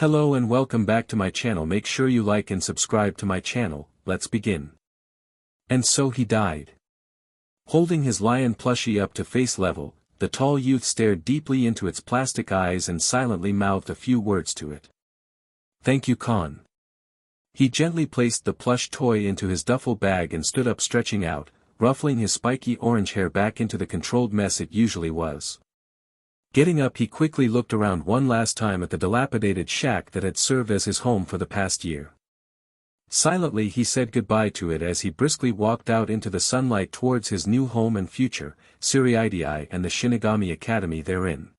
Hello and welcome back to my channel. Make sure you like and subscribe to my channel. Let's begin. And so he died. Holding his lion plushie up to face level, the tall youth stared deeply into its plastic eyes and silently mouthed a few words to it. "Thank you, Khan." He gently placed the plush toy into his duffel bag and stood up, stretching out, ruffling his spiky orange hair back into the controlled mess it usually was. Getting up, he quickly looked around one last time at the dilapidated shack that had served as his home for the past year. Silently he said goodbye to it as he briskly walked out into the sunlight towards his new home and future, Unreality and the Shinigami Academy therein.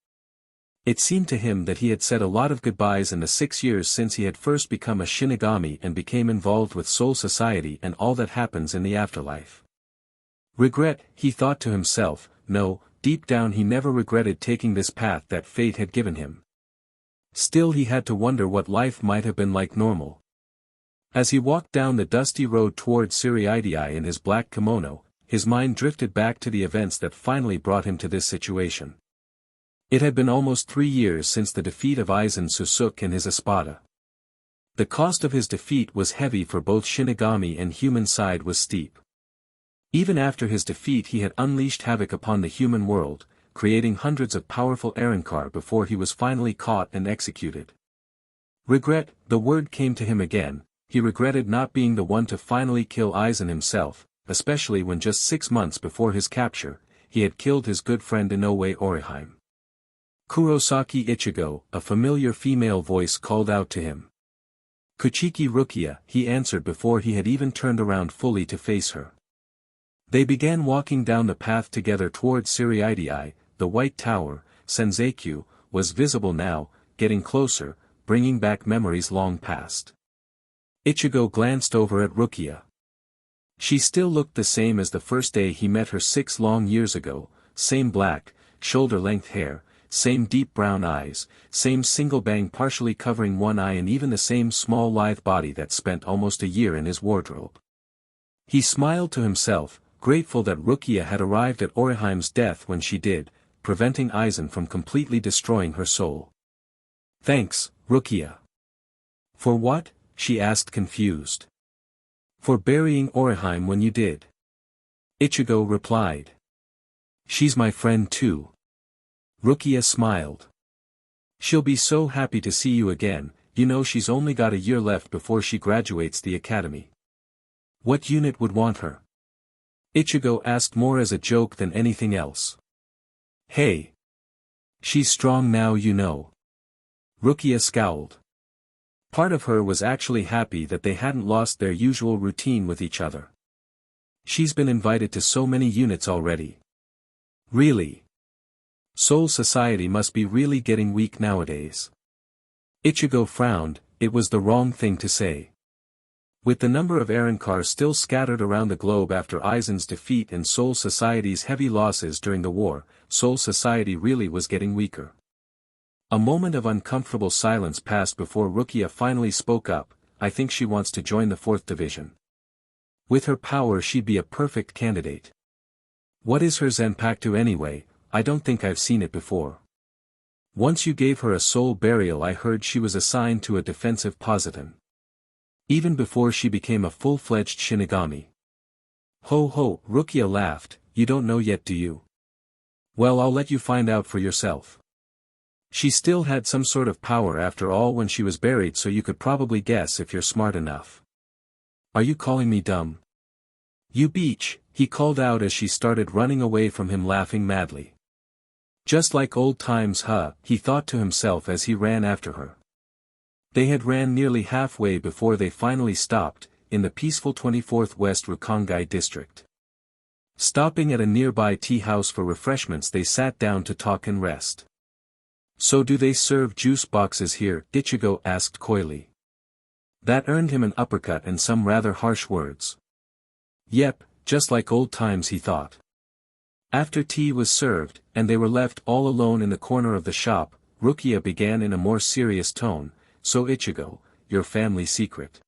It seemed to him that he had said a lot of goodbyes in the 6 years since he had first become a Shinigami and became involved with Soul Society and all that happens in the afterlife. Regret, he thought to himself, no, deep down he never regretted taking this path that fate had given him. Still he had to wonder what life might have been like normal. As he walked down the dusty road towards Unreality in his black kimono, his mind drifted back to the events that finally brought him to this situation. It had been almost 3 years since the defeat of Aizen Suzuki and his Espada. The cost of his defeat was heavy for both Shinigami and human side was steep. Even after his defeat he had unleashed havoc upon the human world, creating hundreds of powerful Arrancar before he was finally caught and executed. Regret, the word came to him again. He regretted not being the one to finally kill Aizen himself, especially when just 6 months before his capture, he had killed his good friend Inoue Orihime. "Kurosaki Ichigo," a familiar female voice called out to him. "Kuchiki Rukia," he answered before he had even turned around fully to face her. They began walking down the path together towards Unreality. The white tower, Senzaku, was visible now, getting closer, bringing back memories long past. Ichigo glanced over at Rukia. She still looked the same as the first day he met her 6 long years ago, same black, shoulder-length hair, same deep brown eyes, same single bang partially covering one eye, and even the same small lithe body that spent almost a year in his wardrobe. He smiled to himself, grateful that Rukia had arrived at Orihime's death when she did, preventing Aizen from completely destroying her soul. "Thanks, Rukia." "For what?" she asked, confused. "For burying Orihime when you did." Ichigo replied. "She's my friend too." Rukia smiled. "She'll be so happy to see you again. You know she's only got a year left before she graduates the academy." "What unit would want her?" Ichigo asked, more as a joke than anything else. "Hey. She's strong now, you know." Rukia scowled. Part of her was actually happy that they hadn't lost their usual routine with each other. "She's been invited to so many units already." "Really? Soul Society must be really getting weak nowadays." Ichigo frowned. It was the wrong thing to say. With the number of Arrancar still scattered around the globe after Aizen's defeat and Soul Society's heavy losses during the war, Soul Society really was getting weaker. A moment of uncomfortable silence passed before Rukia finally spoke up. "I think she wants to join the 4th Division. With her power she'd be a perfect candidate." "What is her Zanpakuto anyway? I don't think I've seen it before." "Once you gave her a soul burial. I heard she was assigned to a defensive position. Even before she became a full-fledged Shinigami." "Ho ho," Rukia laughed, "you don't know yet, do you? Well, I'll let you find out for yourself. She still had some sort of power after all when she was buried, so you could probably guess if you're smart enough." "Are you calling me dumb?" "You beach," he called out as she started running away from him, laughing madly. "Just like old times, huh?" he thought to himself as he ran after her. They had ran nearly halfway before they finally stopped, in the peaceful 24th West Rukongai district. Stopping at a nearby tea house for refreshments, they sat down to talk and rest. "So do they serve juice boxes here?" Ichigo asked coyly. That earned him an uppercut and some rather harsh words. Yep, just like old times, he thought. After tea was served, and they were left all alone in the corner of the shop, Rukia began in a more serious tone. "So Ichigo, your family secret.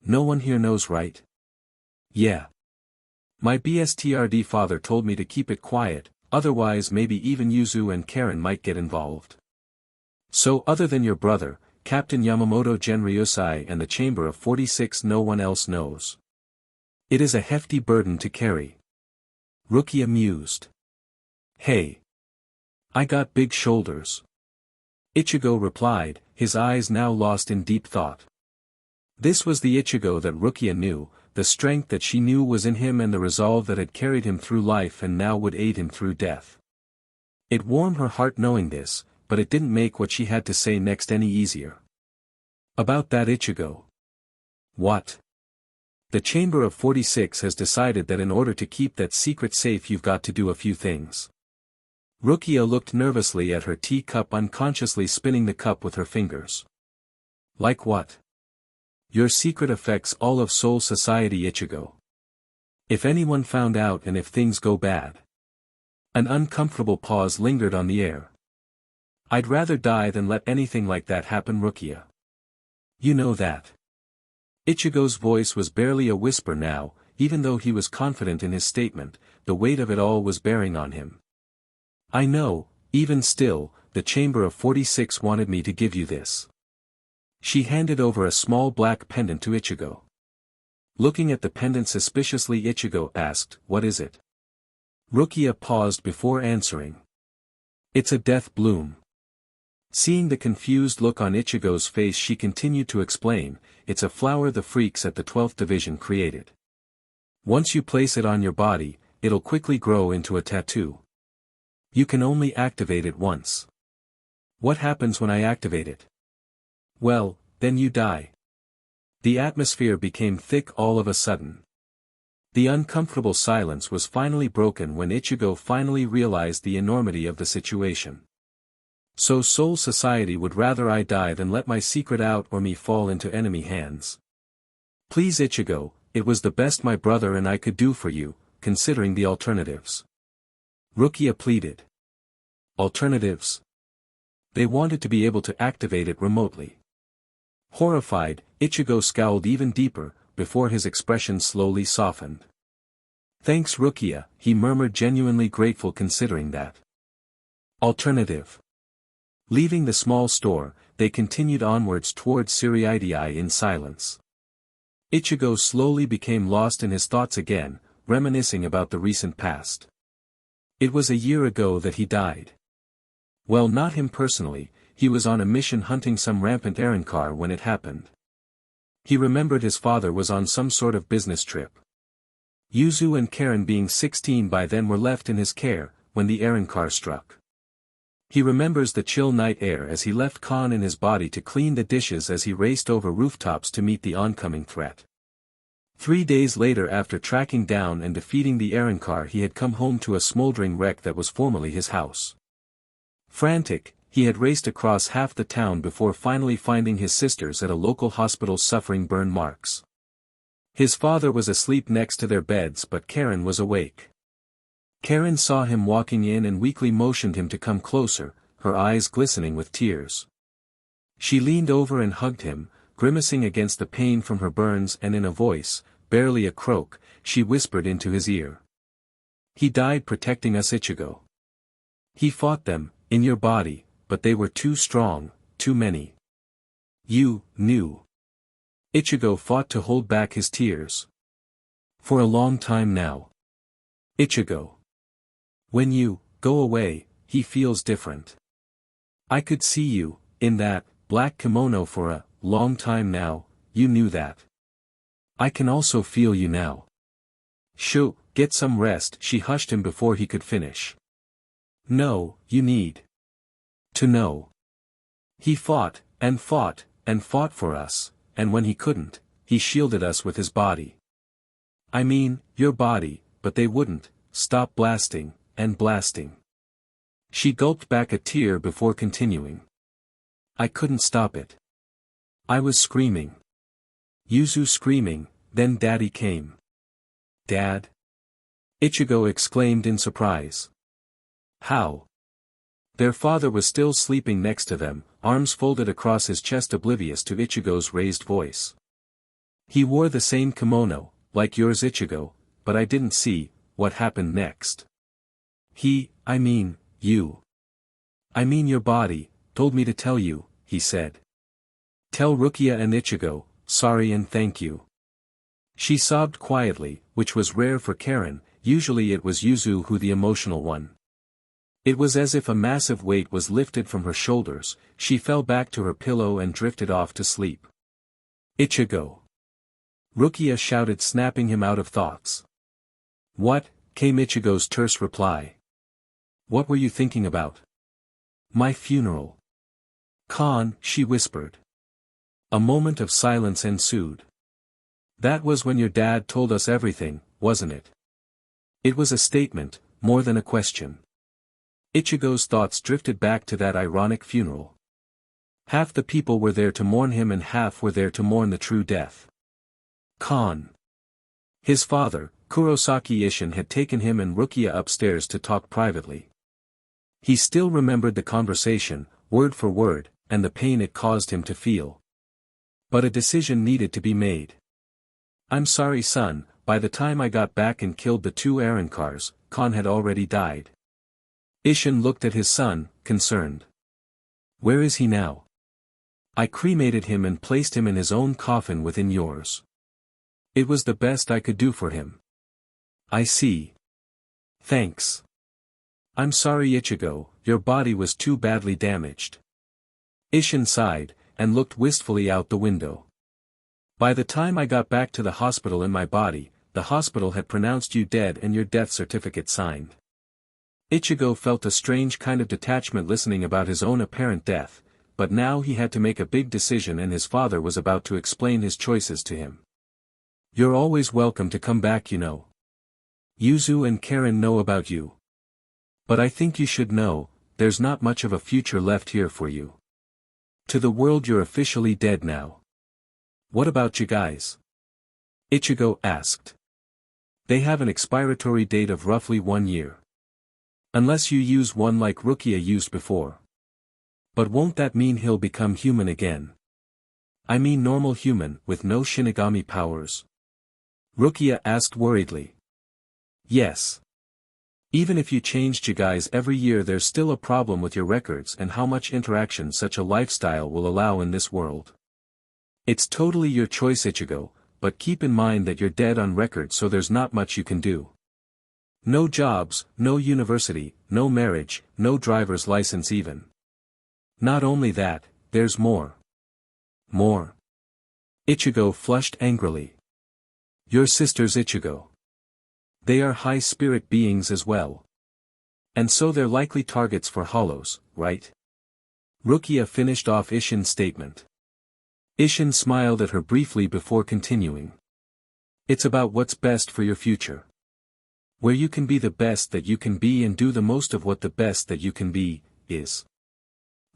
No one here knows, right?" "Yeah. My BSTRD father told me to keep it quiet, otherwise maybe even Yuzu and Karen might get involved." "So other than your brother, Captain Yamamoto Genryusai and the chamber of 46 no one else knows. It is a hefty burden to carry. Rukia mused. Hey. I got big shoulders. Ichigo replied, his eyes now lost in deep thought. This was the Ichigo that Rukia knew, the strength that she knew was in him and the resolve that had carried him through life and now would aid him through death. It warmed her heart knowing this, but it didn't make what she had to say next any easier. About that Ichigo. What? The Chamber of 46 has decided that in order to keep that secret safe you've got to do a few things. Rukia looked nervously at her teacup, unconsciously spinning the cup with her fingers. Like what? Your secret affects all of Soul Society, Ichigo. If anyone found out and if things go bad. An uncomfortable pause lingered on the air. I'd rather die than let anything like that happen, Rukia. You know that. Ichigo's voice was barely a whisper now, even though he was confident in his statement, the weight of it all was bearing on him. I know, even still, the Chamber of 46 wanted me to give you this. She handed over a small black pendant to Ichigo. Looking at the pendant suspiciously, Ichigo asked, what is it? Rukia paused before answering. It's a death bloom. Seeing the confused look on Ichigo's face, she continued to explain, it's a flower the freaks at the 12th Division created. Once you place it on your body, it'll quickly grow into a tattoo. You can only activate it once. What happens when I activate it? Well, then you die. The atmosphere became thick all of a sudden. The uncomfortable silence was finally broken when Ichigo finally realized the enormity of the situation. So Soul Society would rather I die than let my secret out or me fall into enemy hands. Please Ichigo, it was the best my brother and I could do for you, considering the alternatives. Rukia pleaded. Alternatives? They wanted to be able to activate it remotely. Horrified, Ichigo scowled even deeper, before his expression slowly softened. Thanks Rukia, he murmured, genuinely grateful considering that. Alternative. Leaving the small store, they continued onwards towards Siriidii in silence. Ichigo slowly became lost in his thoughts again, reminiscing about the recent past. It was a year ago that he died. Well, not him personally, he was on a mission hunting some rampant Arrancar when it happened. He remembered his father was on some sort of business trip. Yuzu and Karen, being 16 by then, were left in his care, when the Arrancar struck. He remembers the chill night air as he left Khan in his body to clean the dishes as he raced over rooftops to meet the oncoming threat. 3 days later, after tracking down and defeating the Arrancar, he had come home to a smoldering wreck that was formerly his house. Frantic, he had raced across half the town before finally finding his sisters at a local hospital suffering burn marks. His father was asleep next to their beds, but Karen was awake. Karen saw him walking in and weakly motioned him to come closer, her eyes glistening with tears. She leaned over and hugged him, grimacing against the pain from her burns, and in a voice, barely a croak, she whispered into his ear. He died protecting us, Ichigo. He fought them, in your body, but they were too strong, too many. You knew. Ichigo fought to hold back his tears. For a long time now. Ichigo. When you go away, he feels different. I could see you, in that black kimono for a long time now, you knew that. I can also feel you now. Shoo, get some rest, she hushed him before he could finish. No, you need to know. He fought, and fought, and fought for us, and when he couldn't, he shielded us with his body. I mean, your body, but they wouldn't stop blasting, and blasting. She gulped back a tear before continuing. I couldn't stop it. I was screaming. Yuzu screaming, then Daddy came. Dad? Ichigo exclaimed in surprise. How? Their father was still sleeping next to them, arms folded across his chest, oblivious to Ichigo's raised voice. He wore the same kimono, like yours, Ichigo, but I didn't see what happened next. I mean, you. I mean your body, told me to tell you, he said. Tell Rukia and Ichigo, sorry and thank you. She sobbed quietly, which was rare for Karen, usually it was Yuzu who the emotional one. It was as if a massive weight was lifted from her shoulders, she fell back to her pillow and drifted off to sleep. Ichigo! Rukia shouted, snapping him out of thoughts. What? Came Ichigo's terse reply. What were you thinking about? My funeral. Kon, she whispered. A moment of silence ensued. That was when your dad told us everything, wasn't it? It was a statement, more than a question. Ichigo's thoughts drifted back to that ironic funeral. Half the people were there to mourn him and half were there to mourn the true death. Kon. His father, Kurosaki Isshin, had taken him and Rukia upstairs to talk privately. He still remembered the conversation, word for word, and the pain it caused him to feel. But a decision needed to be made. I'm sorry son, by the time I got back and killed the two Arrancars, Kon had already died. Isshin looked at his son, concerned. Where is he now? I cremated him and placed him in his own coffin within yours. It was the best I could do for him. I see. Thanks. I'm sorry Ichigo, your body was too badly damaged. Isshin sighed, and looked wistfully out the window. By the time I got back to the hospital in my body, the hospital had pronounced you dead and your death certificate signed. Ichigo felt a strange kind of detachment listening about his own apparent death, but now he had to make a big decision and his father was about to explain his choices to him. You're always welcome to come back, you know. Yuzu and Karen know about you. But I think you should know, there's not much of a future left here for you. To the world you're officially dead now. What about you guys? Ichigo asked. They have an expiatory date of roughly 1 year. Unless you use one like Rukia used before. But won't that mean he'll become human again? I mean normal human, with no Shinigami powers. Rukia asked worriedly. Yes. Even if you changed you guys every year, there's still a problem with your records and how much interaction such a lifestyle will allow in this world. It's totally your choice Ichigo, but keep in mind that you're dead on record, so there's not much you can do. No jobs, no university, no marriage, no driver's license even. Not only that, there's more. More. Ichigo flushed angrily. Your sisters Ichigo. They are high-spirit beings as well. And so they're likely targets for hollows, right? Rukia finished off Isshin's statement. Isshin smiled at her briefly before continuing. It's about what's best for your future. Where you can be the best that you can be and do the most of what the best that you can be, is.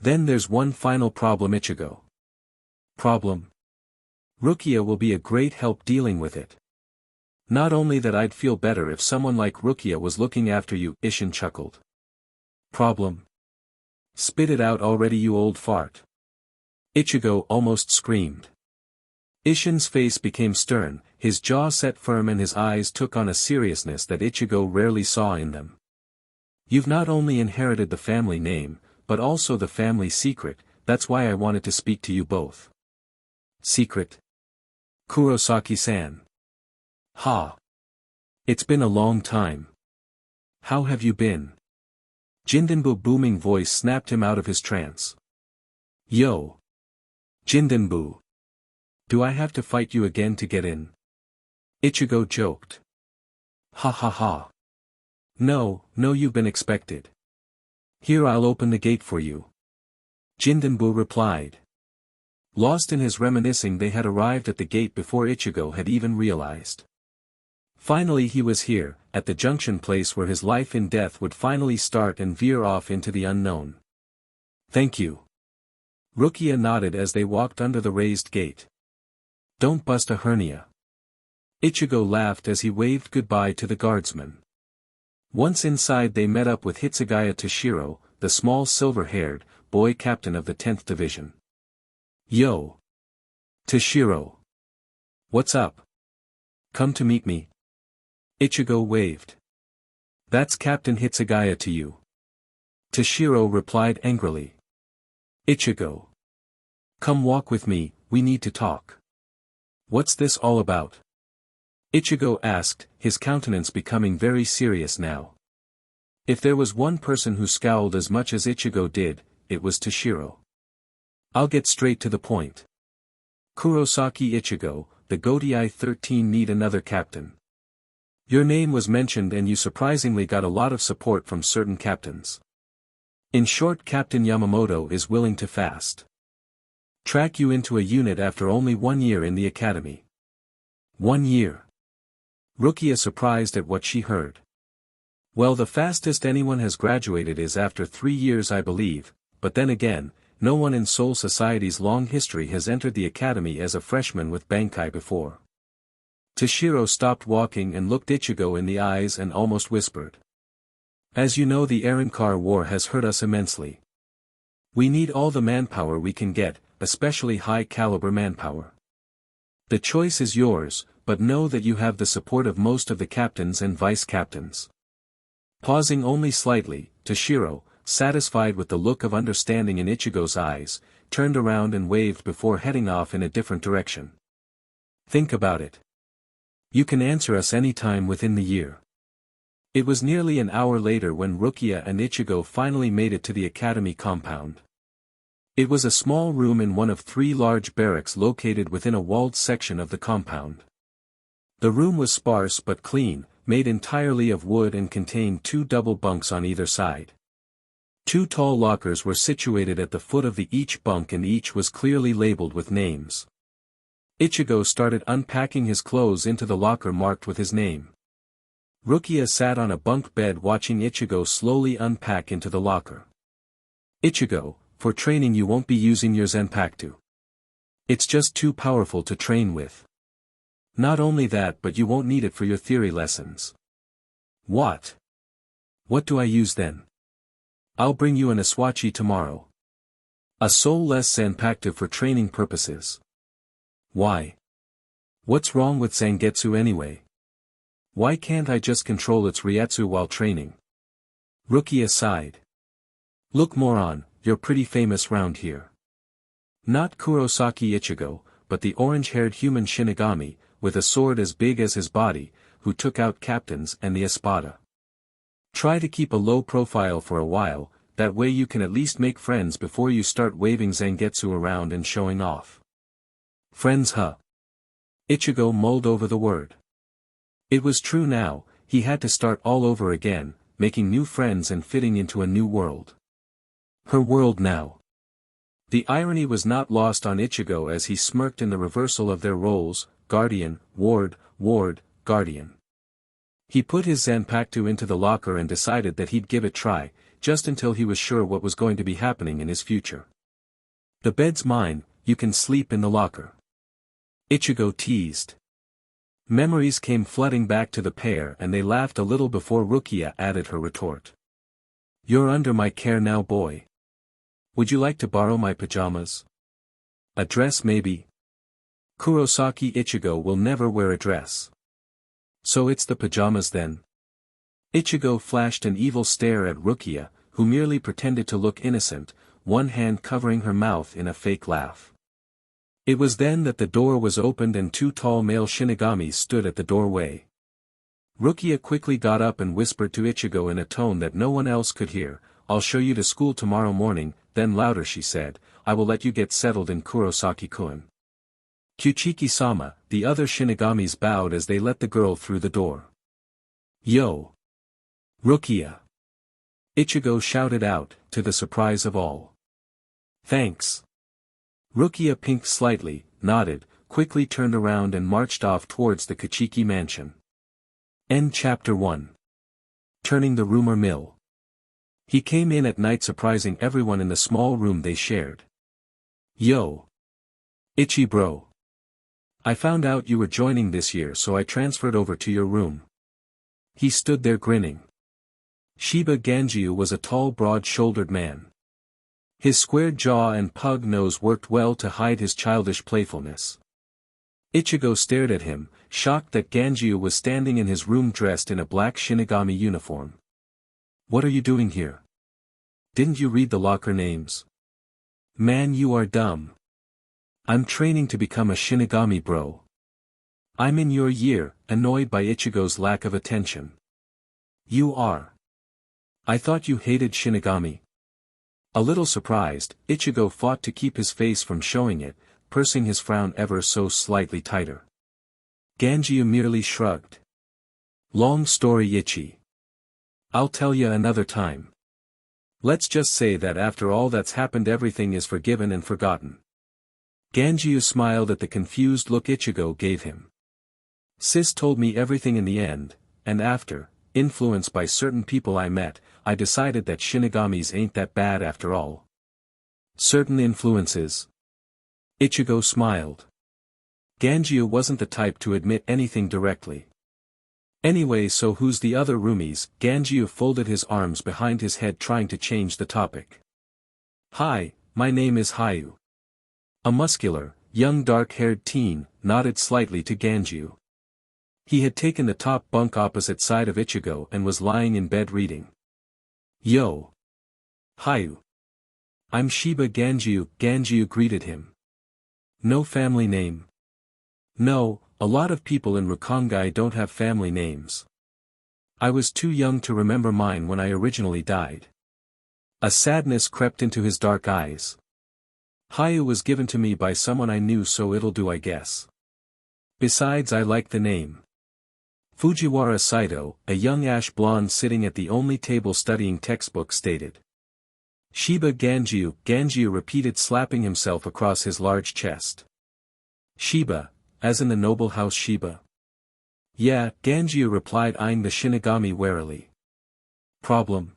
Then there's one final problem Ichigo. Problem? Rukia will be a great help dealing with it. Not only that, I'd feel better if someone like Rukia was looking after you, Isshin chuckled. Problem? Spit it out already you old fart. Ichigo almost screamed. Isshin's face became stern, his jaw set firm and his eyes took on a seriousness that Ichigo rarely saw in them. You've not only inherited the family name, but also the family secret, that's why I wanted to speak to you both. Secret? Kurosaki-san. Ha. It's been a long time. How have you been? Jindenbu's booming voice snapped him out of his trance. Yo. Jindenbu. Do I have to fight you again to get in? Ichigo joked. Ha ha ha. No, you've been expected. Here, I'll open the gate for you. Jindenbu replied. Lost in his reminiscing, they had arrived at the gate before Ichigo had even realized. Finally he was here, at the junction place where his life and death would finally start and veer off into the unknown. Thank you. Rukia nodded as they walked under the raised gate. Don't bust a hernia. Ichigo laughed as he waved goodbye to the guardsman. Once inside they met up with Hitsugaya Toshiro, the small silver-haired, boy captain of the 10th Division. Yo! Toshiro! What's up? Come to meet me? Ichigo waved. That's Captain Hitsugaya to you. Toshiro replied angrily. Ichigo. Come walk with me, we need to talk. What's this all about? Ichigo asked, his countenance becoming very serious now. If there was one person who scowled as much as Ichigo did, it was Toshiro. I'll get straight to the point. Kurosaki Ichigo, the Gotei 13 need another captain. Your name was mentioned and you surprisingly got a lot of support from certain captains. In short, Captain Yamamoto is willing to fast track you into a unit after only 1 year in the academy. 1 year. Rukia surprised at what she heard. Well, the fastest anyone has graduated is after 3 years, I believe, but then again, no one in Soul Society's long history has entered the academy as a freshman with Bankai before. Toshiro stopped walking and looked Ichigo in the eyes and almost whispered. As you know, the Arrancar war has hurt us immensely. We need all the manpower we can get, especially high-caliber manpower. The choice is yours, but know that you have the support of most of the captains and vice-captains. Pausing only slightly, Toshiro, satisfied with the look of understanding in Ichigo's eyes, turned around and waved before heading off in a different direction. Think about it. You can answer us any time within the year. It was nearly an hour later when Rukia and Ichigo finally made it to the academy compound. It was a small room in one of 3 large barracks located within a walled section of the compound. The room was sparse but clean, made entirely of wood and contained 2 double bunks on either side. 2 tall lockers were situated at the foot of each bunk and each was clearly labeled with names. Ichigo started unpacking his clothes into the locker marked with his name. Rukia sat on a bunk bed watching Ichigo slowly unpack into the locker. Ichigo, for training you won't be using your Zanpakuto. It's just too powerful to train with. Not only that, but you won't need it for your theory lessons. What? What do I use then? I'll bring you an Aswachi tomorrow. A soulless Zanpakuto for training purposes. Why? What's wrong with Zangetsu anyway? Why can't I just control its Ryatsu while training? Rukia sighed. Look, moron, you're pretty famous round here. Not Kurosaki Ichigo, but the orange-haired human Shinigami, with a sword as big as his body, who took out captains and the Espada. Try to keep a low profile for a while, that way you can at least make friends before you start waving Zangetsu around and showing off. Friends, huh? Ichigo mulled over the word. It was true now, he had to start all over again, making new friends and fitting into a new world. Her world now. The irony was not lost on Ichigo as he smirked in the reversal of their roles, guardian, ward, guardian. He put his Zanpakuto into the locker and decided that he'd give it a try, just until he was sure what was going to be happening in his future. The bed's mine, you can sleep in the locker. Ichigo teased. Memories came flooding back to the pair and they laughed a little before Rukia added her retort. You're under my care now, boy. Would you like to borrow my pajamas? A dress maybe? Kurosaki Ichigo will never wear a dress. So it's the pajamas then? Ichigo flashed an evil stare at Rukia, who merely pretended to look innocent, one hand covering her mouth in a fake laugh. It was then that the door was opened and 2 tall male Shinigamis stood at the doorway. Rukia quickly got up and whispered to Ichigo in a tone that no one else could hear, I'll show you to school tomorrow morning, then louder she said, I will let you get settled in Kurosaki-kun. Kuchiki-sama, the other Shinigamis bowed as they let the girl through the door. Yo! Rukia! Ichigo shouted out, to the surprise of all. Thanks. Rukia pinked slightly, nodded, quickly turned around and marched off towards the Kuchiki mansion. End Chapter 1. Turning the rumor mill. He came in at night surprising everyone in the small room they shared. Yo! Ichi bro! I found out you were joining this year so I transferred over to your room. He stood there grinning. Shiba Ganjiu was a tall broad-shouldered man. His squared jaw and pug nose worked well to hide his childish playfulness. Ichigo stared at him, shocked that Ganjiu was standing in his room dressed in a black Shinigami uniform. What are you doing here? Didn't you read the locker names? Man, you are dumb. I'm training to become a Shinigami bro. I'm in your year, annoyed by Ichigo's lack of attention. You are. I thought you hated Shinigami. A little surprised, Ichigo fought to keep his face from showing it, pursing his frown ever so slightly tighter. Ganjiu merely shrugged. Long story Ichi. I'll tell ya another time. Let's just say that after all that's happened everything is forgiven and forgotten. Ganjiu smiled at the confused look Ichigo gave him. Sis told me everything in the end, and after, influenced by certain people I met, I decided that Shinigamis ain't that bad after all. Certain influences. Ichigo smiled. Ganjiu wasn't the type to admit anything directly. Anyway, so who's the other roomies? Ganjiu folded his arms behind his head trying to change the topic. Hi, my name is Hayu. A muscular, young dark-haired teen, nodded slightly to Ganjiu. He had taken the top bunk opposite side of Ichigo and was lying in bed reading. Yo. Hayu. I'm Shiba Ganjiu. Ganjiu greeted him. No family name? No, a lot of people in Rakangai don't have family names. I was too young to remember mine when I originally died. A sadness crept into his dark eyes. Hayu was given to me by someone I knew, so it'll do, I guess. Besides, I like the name. Fujiwara Saito, a young ash blonde sitting at the only table studying textbooks, stated. Shiba Ganjiu. Ganjiu repeated, slapping himself across his large chest. Shiba, as in the noble house Shiba? Yeah, Ganjiu replied, eyeing the Shinigami warily. Problem?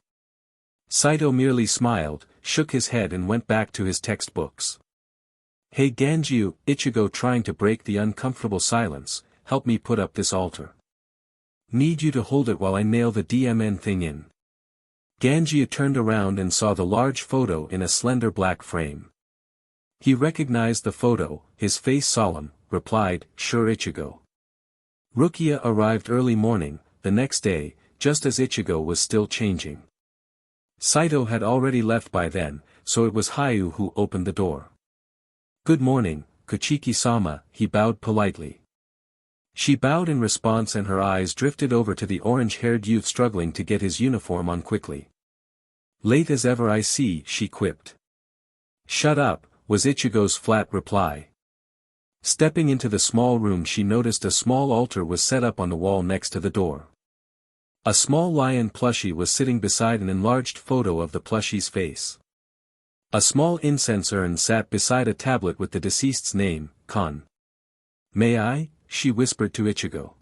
Saito merely smiled, shook his head and went back to his textbooks. Hey Ganjiu, Ichigo, trying to break the uncomfortable silence, help me put up this altar. Need you to hold it while I nail the DMN thing in. Ganjiu turned around and saw the large photo in a slender black frame. He recognized the photo, his face solemn, replied, sure Ichigo. Rukia arrived early morning, the next day, just as Ichigo was still changing. Saito had already left by then, so it was Hayu who opened the door. Good morning, Kochiki-sama, he bowed politely. She bowed in response and her eyes drifted over to the orange-haired youth struggling to get his uniform on quickly. Late as ever I see, she quipped. Shut up, was Ichigo's flat reply. Stepping into the small room, she noticed a small altar was set up on the wall next to the door. A small lion plushie was sitting beside an enlarged photo of the plushie's face. A small incense urn sat beside a tablet with the deceased's name, Kon. May I? She whispered to Ichigo.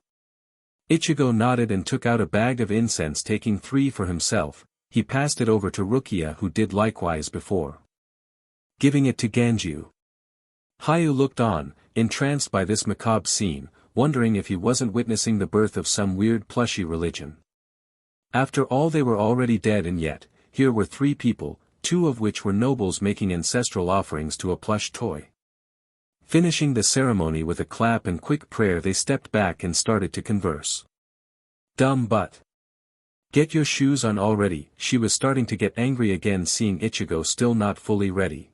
Ichigo nodded and took out a bag of incense, taking 3 for himself. He passed it over to Rukia, who did likewise before giving it to Ganjiu. Hayu looked on, entranced by this macabre scene, wondering if he wasn't witnessing the birth of some weird plushie religion. After all, they were already dead, and yet, here were 3 people, 2 of which were nobles making ancestral offerings to a plush toy. Finishing the ceremony with a clap and quick prayer, they stepped back and started to converse. Dumb butt. Get your shoes on already. She was starting to get angry again, seeing Ichigo still not fully ready.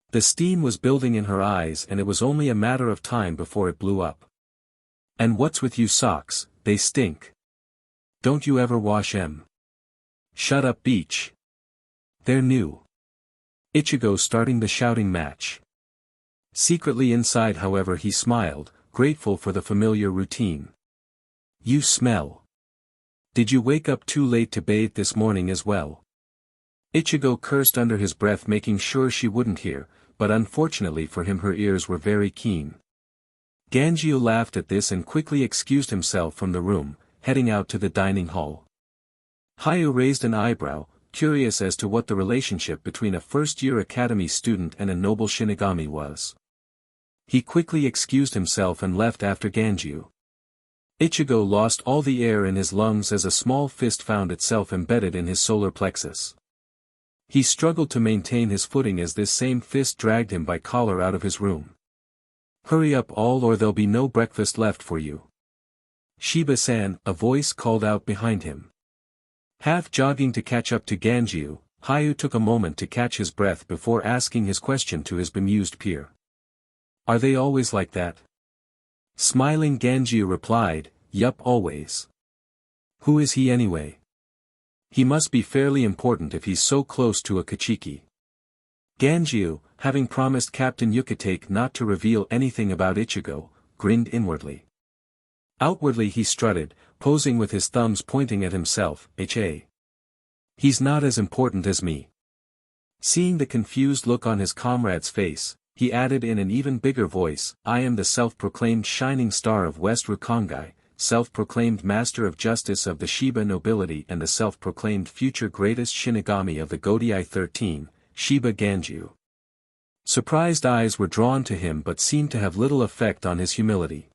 The steam was building in her eyes and it was only a matter of time before it blew up. And what's with you socks, they stink. Don't you ever wash 'em? Shut up, Bleach. They're new. Ichigo starting the shouting match. Secretly inside, however, he smiled, grateful for the familiar routine. You smell. Did you wake up too late to bathe this morning as well? Ichigo cursed under his breath, making sure she wouldn't hear, but unfortunately for him her ears were very keen. Ganjiu laughed at this and quickly excused himself from the room, heading out to the dining hall. Hayu raised an eyebrow, curious as to what the relationship between a first-year academy student and a noble Shinigami was. He quickly excused himself and left after Ganjiu. Ichigo lost all the air in his lungs as a small fist found itself embedded in his solar plexus. He struggled to maintain his footing as this same fist dragged him by collar out of his room. Hurry up all or there'll be no breakfast left for you. Shiba-san, a voice called out behind him. Half jogging to catch up to Ganjiu, Hayu took a moment to catch his breath before asking his question to his bemused peer. Are they always like that? Smiling Ganjiu replied, yup, always. Who is he anyway? He must be fairly important if he's so close to a Kachiki. Ganjiu, having promised Captain Yukitake not to reveal anything about Ichigo, grinned inwardly. Outwardly he strutted, posing with his thumbs pointing at himself, He's not as important as me. Seeing the confused look on his comrade's face, he added in an even bigger voice, I am the self-proclaimed shining star of West Rukongai, self-proclaimed master of justice of the Shiba nobility and the self-proclaimed future greatest Shinigami of the Godai 13, Shiba Ganjiu. Surprised eyes were drawn to him but seemed to have little effect on his humility.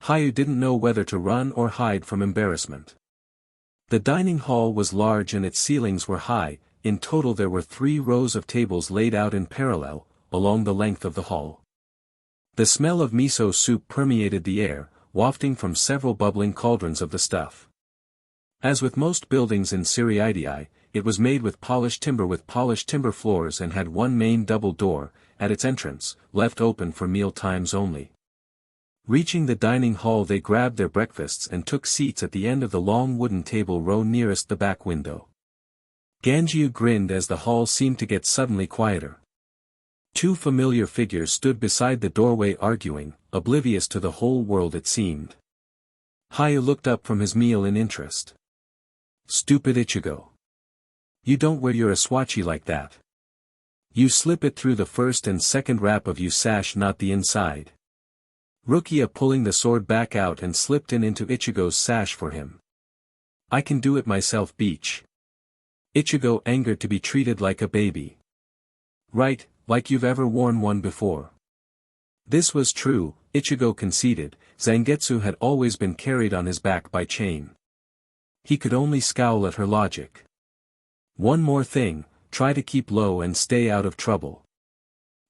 Hayu didn't know whether to run or hide from embarrassment. The dining hall was large and its ceilings were high. In total there were 3 rows of tables laid out in parallel, along the length of the hall. The smell of miso soup permeated the air, wafting from several bubbling cauldrons of the stuff. As with most buildings in Siriidii, it was made with polished timber floors and had one main double door, at its entrance, left open for meal times only. Reaching the dining hall they grabbed their breakfasts and took seats at the end of the long wooden table row nearest the back window. Ganjiu grinned as the hall seemed to get suddenly quieter. 2 familiar figures stood beside the doorway arguing, oblivious to the whole world it seemed. Hayu looked up from his meal in interest. Stupid Ichigo. You don't wear your aswachi like that. You slip it through the first and second wrap of your sash, not the inside. Rukia pulling the sword back out and slipped into Ichigo's sash for him. I can do it myself, Beach. Ichigo angered to be treated like a baby. Right, like you've ever worn one before. This was true, Ichigo conceded. Zangetsu had always been carried on his back by chain. He could only scowl at her logic. One more thing, try to keep low and stay out of trouble.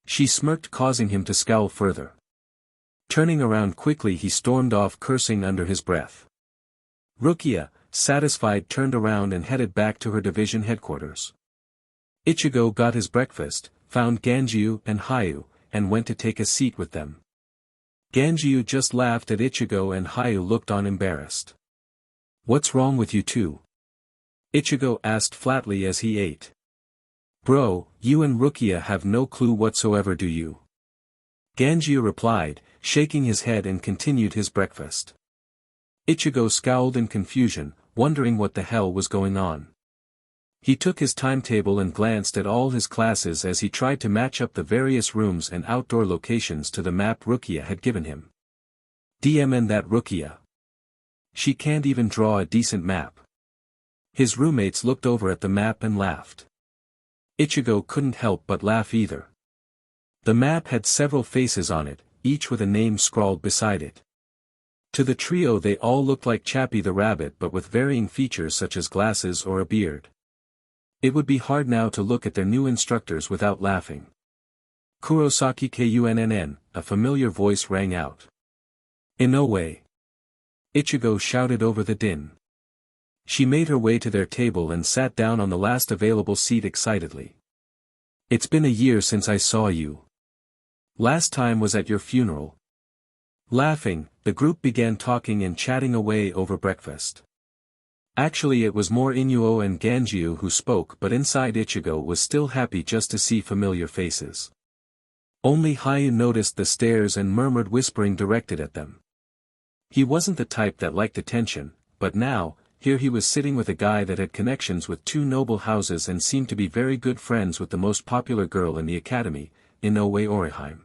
She smirked, causing him to scowl further. Turning around quickly he stormed off, cursing under his breath. Rukia, satisfied, turned around and headed back to her division headquarters. Ichigo got his breakfast, found Ganjiu and Hayu, and went to take a seat with them. Ganjiu just laughed at Ichigo and Hayu looked on embarrassed. What's wrong with you two? Ichigo asked flatly as he ate. Bro, you and Rukia have no clue whatsoever, do you? Ganjiu replied, shaking his head, and continued his breakfast. Ichigo scowled in confusion, wondering what the hell was going on. He took his timetable and glanced at all his classes as he tried to match up the various rooms and outdoor locations to the map Rukia had given him. DMN that Rukia. She can't even draw a decent map. His roommates looked over at the map and laughed. Ichigo couldn't help but laugh either. The map had several faces on it, each with a name scrawled beside it. To the trio they all looked like Chappie the Rabbit, but with varying features such as glasses or a beard. It would be hard now to look at their new instructors without laughing. Kurosaki Kunnn, a familiar voice rang out. Inoue. Ichigo shouted over the din. She made her way to their table and sat down on the last available seat excitedly. It's been a year since I saw you. Last time was at your funeral. Laughing, the group began talking and chatting away over breakfast. Actually it was more Inuo and Ganjiu who spoke, but inside Ichigo was still happy just to see familiar faces. Only Hayu noticed the stares and murmured whispering directed at them. He wasn't the type that liked attention, but now, here he was sitting with a guy that had connections with 2 noble houses and seemed to be very good friends with the most popular girl in the academy, Inoue Orihime.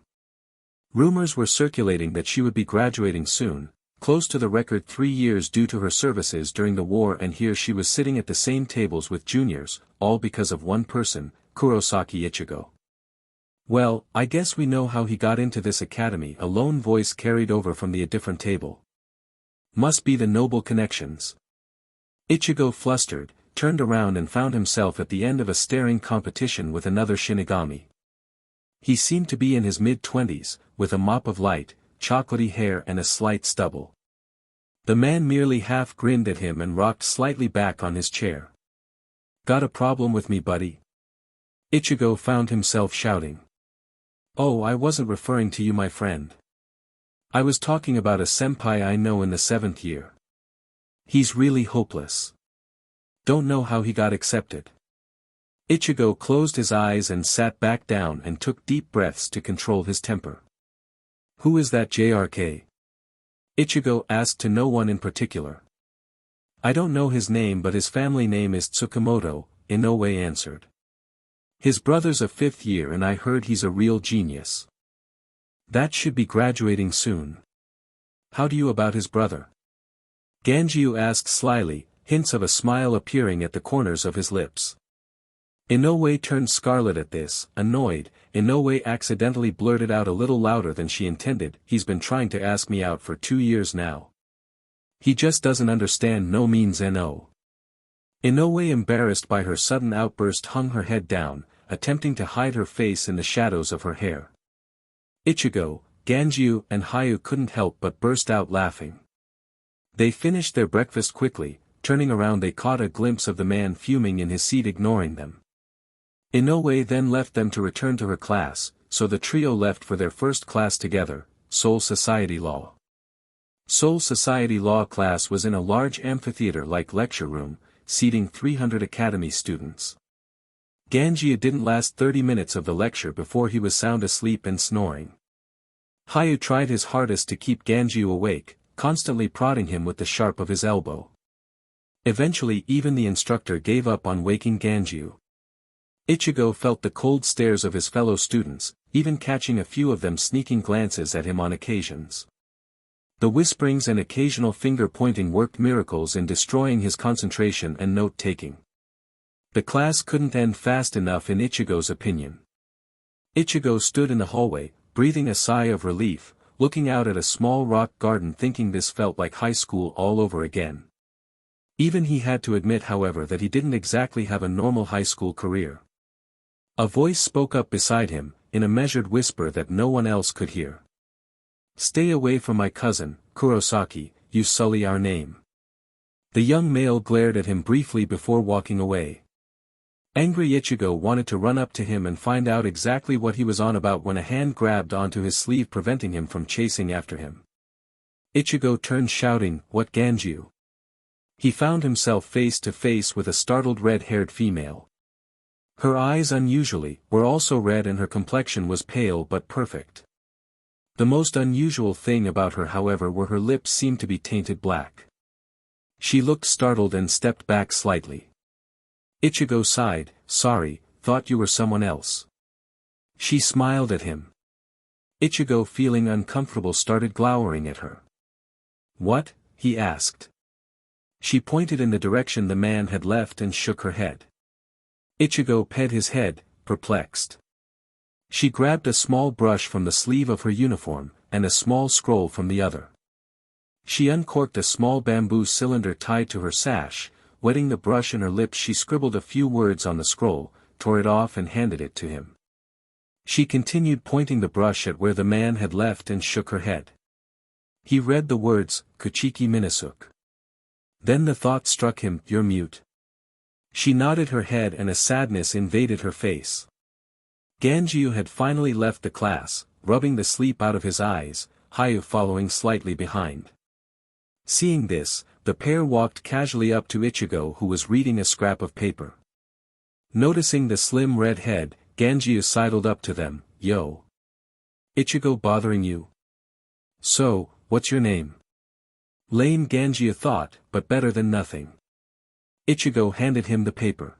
Rumors were circulating that she would be graduating soon, close to the record 3 years due to her services during the war, and here she was sitting at the same tables with juniors, all because of one person, Kurosaki Ichigo. Well, I guess we know how he got into this academy, a lone voice carried over from a different table. Must be the noble connections. Ichigo flustered, turned around and found himself at the end of a staring competition with another Shinigami. He seemed to be in his mid-20s, with a mop of light, chocolatey hair and a slight stubble. The man merely half grinned at him and rocked slightly back on his chair. Got a problem with me, buddy? Ichigo found himself shouting. Oh, I wasn't referring to you, my friend. I was talking about a senpai I know in the 7th year. He's really hopeless. Don't know how he got accepted. Ichigo closed his eyes and sat back down and took deep breaths to control his temper. Who is that JRK? Ichigo asked to no one in particular. I don't know his name, but his family name is Tsukamoto, Inoue answered. His brother's a 5th year and I heard he's a real genius. That should be graduating soon. How do you about his brother? Ganjiu asked slyly, hints of a smile appearing at the corners of his lips. Inoue turned scarlet at this, annoyed. Inoue accidentally blurted out a little louder than she intended, he's been trying to ask me out for 2 years now. He just doesn't understand no means no. Inoue, embarrassed by her sudden outburst, hung her head down, attempting to hide her face in the shadows of her hair. Ichigo, Ganjiu and Hayu couldn't help but burst out laughing. They finished their breakfast quickly. Turning around they caught a glimpse of the man fuming in his seat, ignoring them. Inoue then left them to return to her class, so the trio left for their first class together, Seoul Society Law. Seoul Society Law class was in a large amphitheater-like lecture room, seating 300 academy students. Ganjiu didn't last 30 minutes of the lecture before he was sound asleep and snoring. Hayu tried his hardest to keep Ganjiu awake, constantly prodding him with the sharp of his elbow. Eventually even the instructor gave up on waking Ganjiu. Ichigo felt the cold stares of his fellow students, even catching a few of them sneaking glances at him on occasions. The whisperings and occasional finger-pointing worked miracles in destroying his concentration and note-taking. The class couldn't end fast enough in Ichigo's opinion. Ichigo stood in the hallway, breathing a sigh of relief, looking out at a small rock garden, thinking this felt like high school all over again. Even he had to admit, however, that he didn't exactly have a normal high school career. A voice spoke up beside him, in a measured whisper that no one else could hear. Stay away from my cousin, Kurosaki, you sully our name. The young male glared at him briefly before walking away. Angry Ichigo wanted to run up to him and find out exactly what he was on about when a hand grabbed onto his sleeve, preventing him from chasing after him. Ichigo turned, shouting, "What, Ganjiu?" He found himself face to face with a startled red-haired female. Her eyes, unusually, were also red and her complexion was pale but perfect. The most unusual thing about her, however, were her lips seemed to be tainted black. She looked startled and stepped back slightly. Ichigo sighed, "Sorry, thought you were someone else." She smiled at him. Ichigo, feeling uncomfortable, started glowering at her. "What?" he asked. She pointed in the direction the man had left and shook her head. Ichigo pet his head, perplexed. She grabbed a small brush from the sleeve of her uniform, and a small scroll from the other. She uncorked a small bamboo cylinder tied to her sash. Wetting the brush in her lips, she scribbled a few words on the scroll, tore it off and handed it to him. She continued pointing the brush at where the man had left and shook her head. He read the words, "Kuchiki Minasuk." Then the thought struck him, "You're mute." She nodded her head and a sadness invaded her face. Ganjiu had finally left the class, rubbing the sleep out of his eyes, Hayu following slightly behind. Seeing this, the pair walked casually up to Ichigo, who was reading a scrap of paper. Noticing the slim red head, Ganjiu sidled up to them, "Yo. Ichigo bothering you? So, what's your name?" Lame, Ganjiu thought, but better than nothing. Ichigo handed him the paper.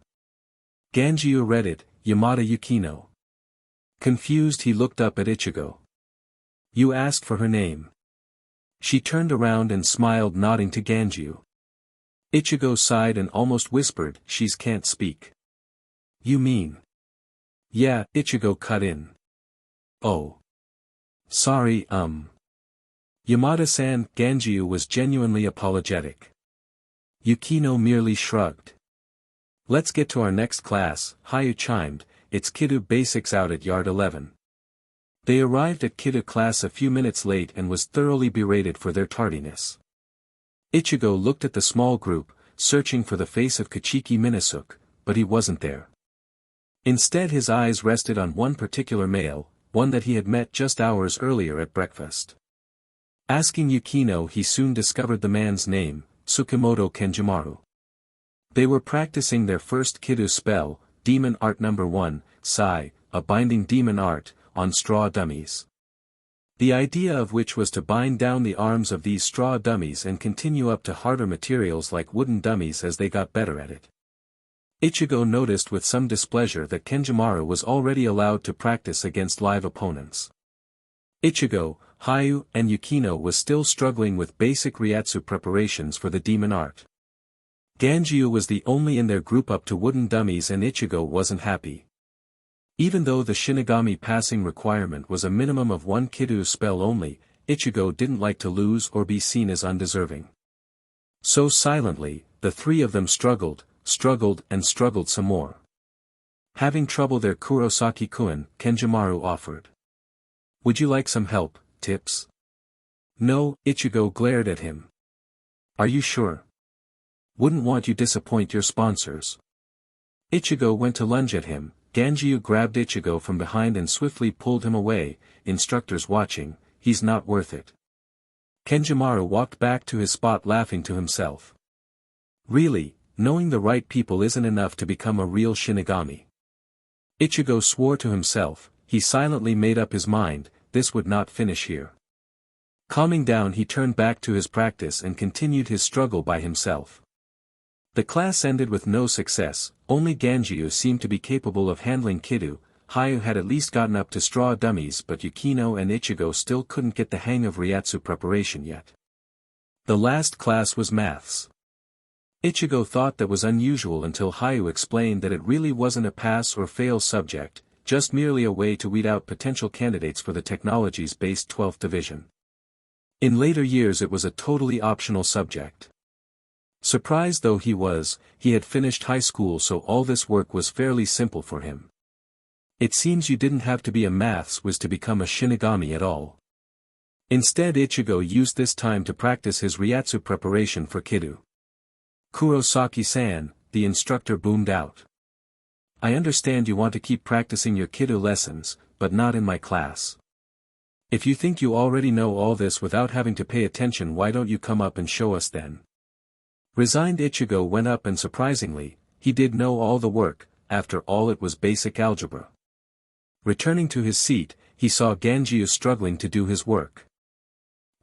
Ganjiu read it, "Yamada Yukino." Confused, he looked up at Ichigo. "You asked for her name." She turned around and smiled, nodding to Ganjiu. Ichigo sighed and almost whispered, "She's can't speak." "You mean?" "Yeah," Ichigo cut in. "Oh. Sorry, Yamada-san." Ganjiu was genuinely apologetic. Yukino merely shrugged. "Let's get to our next class," Hayu chimed, "it's Kiddo Basics out at Yard 11. They arrived at Kiddo class a few minutes late and was thoroughly berated for their tardiness. Ichigo looked at the small group, searching for the face of Kuchiki Minasuk, but he wasn't there. Instead his eyes rested on one particular male, one that he had met just hours earlier at breakfast. Asking Yukino, he soon discovered the man's name, Tsukamoto Kenjimaru. They were practicing their first Kidu spell, Demon Art No. 1, Sai, a binding demon art, on straw dummies. The idea of which was to bind down the arms of these straw dummies and continue up to harder materials like wooden dummies as they got better at it. Ichigo noticed with some displeasure that Kenjimaru was already allowed to practice against live opponents. Ichigo, Hayu, and Yukino was still struggling with basic Ryatsu preparations for the demon art. Ganjiu was the only in their group up to wooden dummies, and Ichigo wasn't happy. Even though the Shinigami passing requirement was a minimum of 1 Kidu spell only, Ichigo didn't like to lose or be seen as undeserving. So silently, the three of them struggled and struggled some more. Having trouble their Kurosaki-kun, Kenjimaru offered. "Would you like some help, tips?" "No," Ichigo glared at him. "Are you sure? Wouldn't want you disappoint your sponsors." Ichigo went to lunge at him. Ganjiu grabbed Ichigo from behind and swiftly pulled him away. "Instructors watching, he's not worth it." Kenjimaru walked back to his spot laughing to himself. Really, knowing the right people isn't enough to become a real Shinigami. Ichigo swore to himself. He silently made up his mind, this would not finish here. Calming down, he turned back to his practice and continued his struggle by himself. The class ended with no success. Only Ganjiu seemed to be capable of handling Kidu. Hayu had at least gotten up to straw dummies, but Yukino and Ichigo still couldn't get the hang of Ryatsu preparation yet. The last class was maths. Ichigo thought that was unusual until Hayu explained that it really wasn't a pass or fail subject, just merely a way to weed out potential candidates for the technologies-based 12th division. In later years it was a totally optional subject. Surprised though he was, he had finished high school, so all this work was fairly simple for him. It seems you didn't have to be a maths whiz to become a Shinigami at all. Instead, Ichigo used this time to practice his Ryatsu preparation for Kidu. "Kurosaki-san," the instructor boomed out. "I understand you want to keep practicing your Kidu lessons, but not in my class. If you think you already know all this without having to pay attention, why don't you come up and show us then?" Resigned Ichigo went up, and surprisingly, he did know all the work. After all, it was basic algebra. Returning to his seat, he saw Ganjiu struggling to do his work.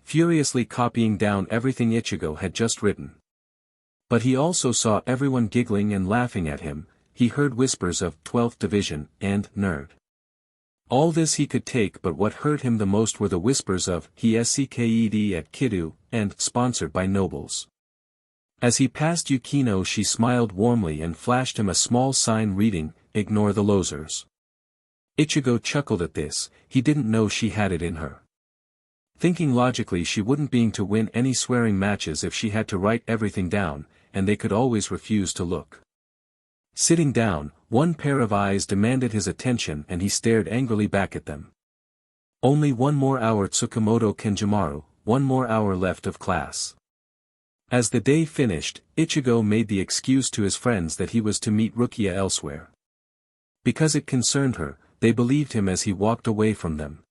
Furiously copying down everything Ichigo had just written. But he also saw everyone giggling and laughing at him. He heard whispers of 12th division and nerd. All this he could take, but what hurt him the most were the whispers of he SCKED at Kidu and sponsored by nobles. As he passed Yukino, she smiled warmly and flashed him a small sign reading, "Ignore the losers." Ichigo chuckled at this. He didn't know she had it in her. Thinking logically, she wouldn't be to win any swearing matches if she had to write everything down, and they could always refuse to look. Sitting down, one pair of eyes demanded his attention and he stared angrily back at them. Only one more hour, Tsukamoto Kenjimaru, one more hour left of class. As the day finished, Ichigo made the excuse to his friends that he was to meet Rukia elsewhere. Because it concerned her, they believed him as he walked away from them.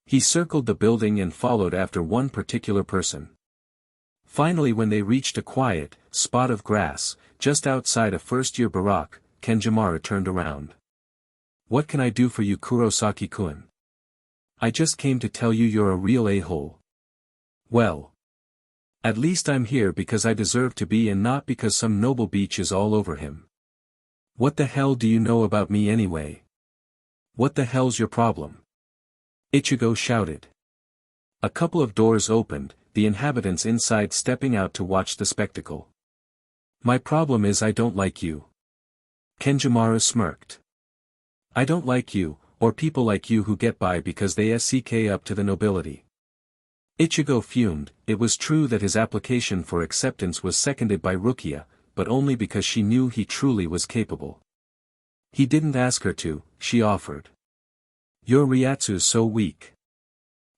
He circled the building and followed after one particular person. Finally, when they reached a quiet spot of grass, just outside a first-year barrack, Kenjimaru turned around. "What can I do for you, Kurosaki-kun? I just came to tell you you're a real a-hole." "Well, at least I'm here because I deserve to be and not because some noble beach is all over him." "What the hell do you know about me anyway? What the hell's your problem?" Ichigo shouted. A couple of doors opened, the inhabitants inside stepping out to watch the spectacle. "My problem is I don't like you." Kenjimaru smirked. "I don't like you, or people like you who get by because they SCK up to the nobility." Ichigo fumed. It was true that his application for acceptance was seconded by Rukia, but only because she knew he truly was capable. He didn't ask her to, she offered. "Your Ryatsu's so weak,"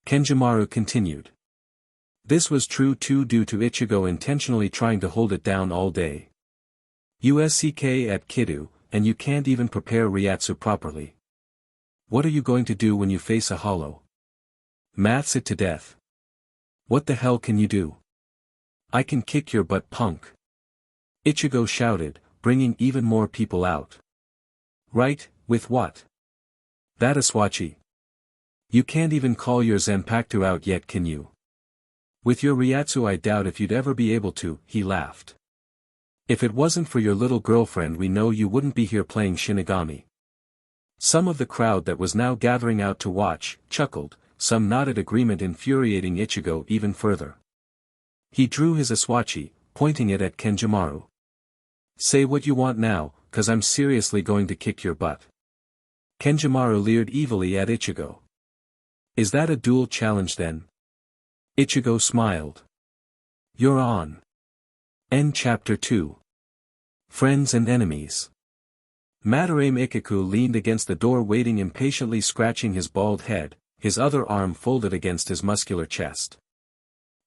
Kenjimaru continued. This was true too, due to Ichigo intentionally trying to hold it down all day. "You SCK at Kidu, and you can't even prepare Ryatsu properly. What are you going to do when you face a hollow? Maths it to death. What the hell can you do? I can kick your butt, punk. Ichigo shouted, bringing even more people out. Right, with what? That Aswachi. You can't even call your Zanpakuto out yet, can you? With your Ryatsu I doubt if you'd ever be able to, he laughed. If it wasn't for your little girlfriend we know you wouldn't be here playing Shinigami. Some of the crowd that was now gathering out to watch, chuckled, some nodded agreement, infuriating Ichigo even further. He drew his Aswachi, pointing it at Kenjimaru. Say what you want now, cause I'm seriously going to kick your butt. Kenjimaru leered evilly at Ichigo. Is that a duel challenge then? Ichigo smiled. You're on. End Chapter 2. Friends and Enemies. Madarame Ikiku leaned against the door waiting, impatiently scratching his bald head, his other arm folded against his muscular chest.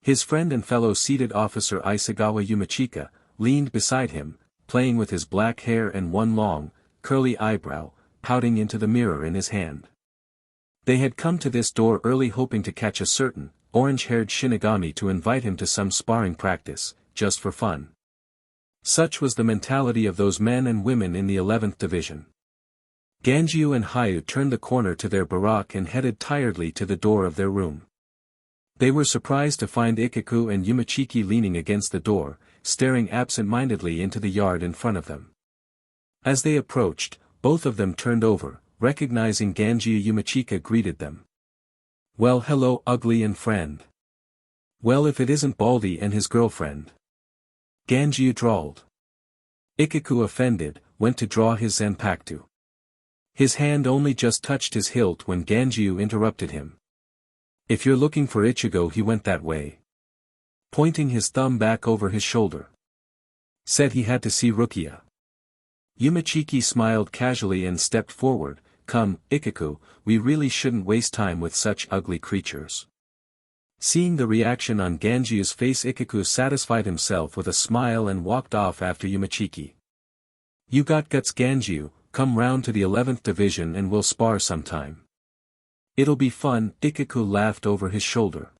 His friend and fellow seated officer Isagawa Yumachika leaned beside him, playing with his black hair and one long, curly eyebrow, pouting into the mirror in his hand. They had come to this door early hoping to catch a certain, orange-haired Shinigami to invite him to some sparring practice, just for fun. Such was the mentality of those men and women in the 11th Division. Ganjiu and Hayu turned the corner to their barack and headed tiredly to the door of their room. They were surprised to find Ikiku and Yumachiki leaning against the door, staring absent-mindedly into the yard in front of them. As they approached, both of them turned over, recognizing Ganjiu. Yumachika greeted them. Well, hello, ugly and friend. Well, if it isn't Baldy and his girlfriend. Ganjiu drawled. Ikiku, offended, went to draw his Zanpakuto. His hand only just touched his hilt when Ganjiu interrupted him. If you're looking for Ichigo, he went that way. Pointing his thumb back over his shoulder. Said he had to see Rukia. Yumachiki smiled casually and stepped forward. Come, Ikiku, we really shouldn't waste time with such ugly creatures. Seeing the reaction on Ganjiu's face, Ikiku satisfied himself with a smile and walked off after Yumachiki. You got guts, Ganjiu, come round to the 11th Division and we'll spar sometime. It'll be fun, Ikiku laughed over his shoulder.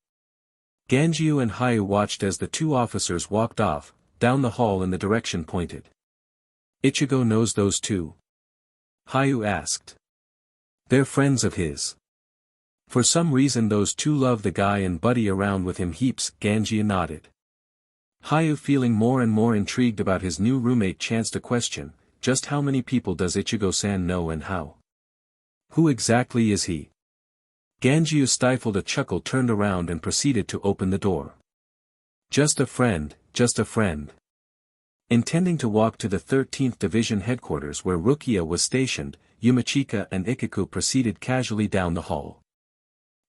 Ganjiu and Hayu watched as the two officers walked off, down the hall in the direction pointed. Ichigo knows those two? Hayu asked. They're friends of his. For some reason those two love the guy and buddy around with him heaps, Ganjiu nodded. Hayu, feeling more and more intrigued about his new roommate, chanced a question, just how many people does Ichigo-san know and how? Who exactly is he? Ganjiu stifled a chuckle, turned around and proceeded to open the door. Just a friend, just a friend. Intending to walk to the 13th Division headquarters where Rukia was stationed, Yumachika and Ikiku proceeded casually down the hall.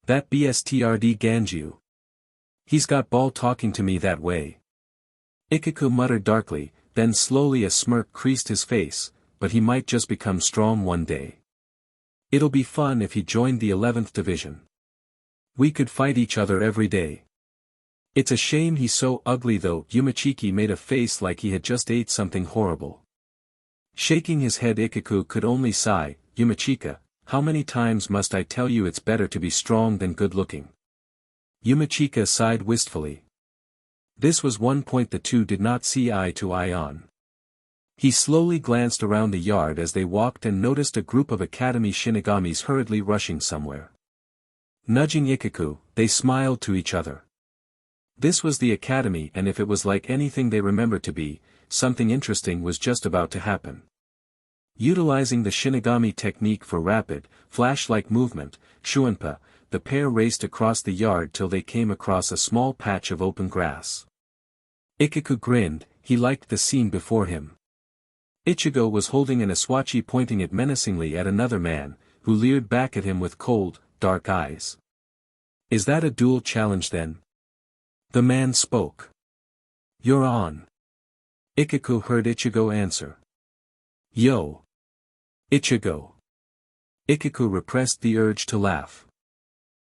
That BSTRD Ganjiu. He's got ball talking to me that way. Ikiku muttered darkly, then slowly a smirk creased his face, but he might just become strong one day. It'll be fun if he joined the 11th Division. We could fight each other every day. It's a shame he's so ugly though. Yumachiki made a face like he had just ate something horrible. Shaking his head, Ikiku could only sigh. Yumachika, how many times must I tell you it's better to be strong than good looking? Yumachika sighed wistfully. This was one point the two did not see eye to eye on. He slowly glanced around the yard as they walked and noticed a group of Academy Shinigamis hurriedly rushing somewhere. Nudging Ikiku, they smiled to each other. This was the Academy, and if it was like anything they remembered to be, something interesting was just about to happen. Utilizing the Shinigami technique for rapid, flash-like movement, Shuanpa, the pair raced across the yard till they came across a small patch of open grass. Ikiku grinned, he liked the scene before him. Ichigo was holding an Aswachi, pointing it menacingly at another man, who leered back at him with cold, dark eyes. Is that a duel challenge then? The man spoke. You're on. Ikiku heard Ichigo answer. Yo. Ichigo. Ikiku repressed the urge to laugh.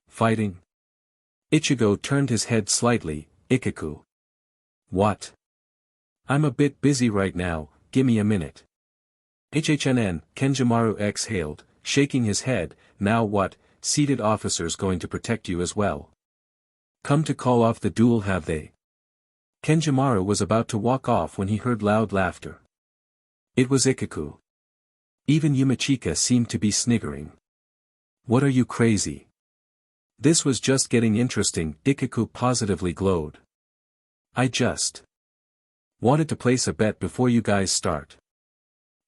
Fighting? Ichigo turned his head slightly. Ikiku. What? I'm a bit busy right now, gimme a minute. HHNN, Kenjimaru exhaled, shaking his head, now what, seated officers going to protect you as well? Come to call off the duel have they? Kenjimaru was about to walk off when he heard loud laughter. It was Ichigo. Even Yumachika seemed to be sniggering. What are you crazy? This was just getting interesting, Ichigo positively glowed. I just wanted to place a bet before you guys start.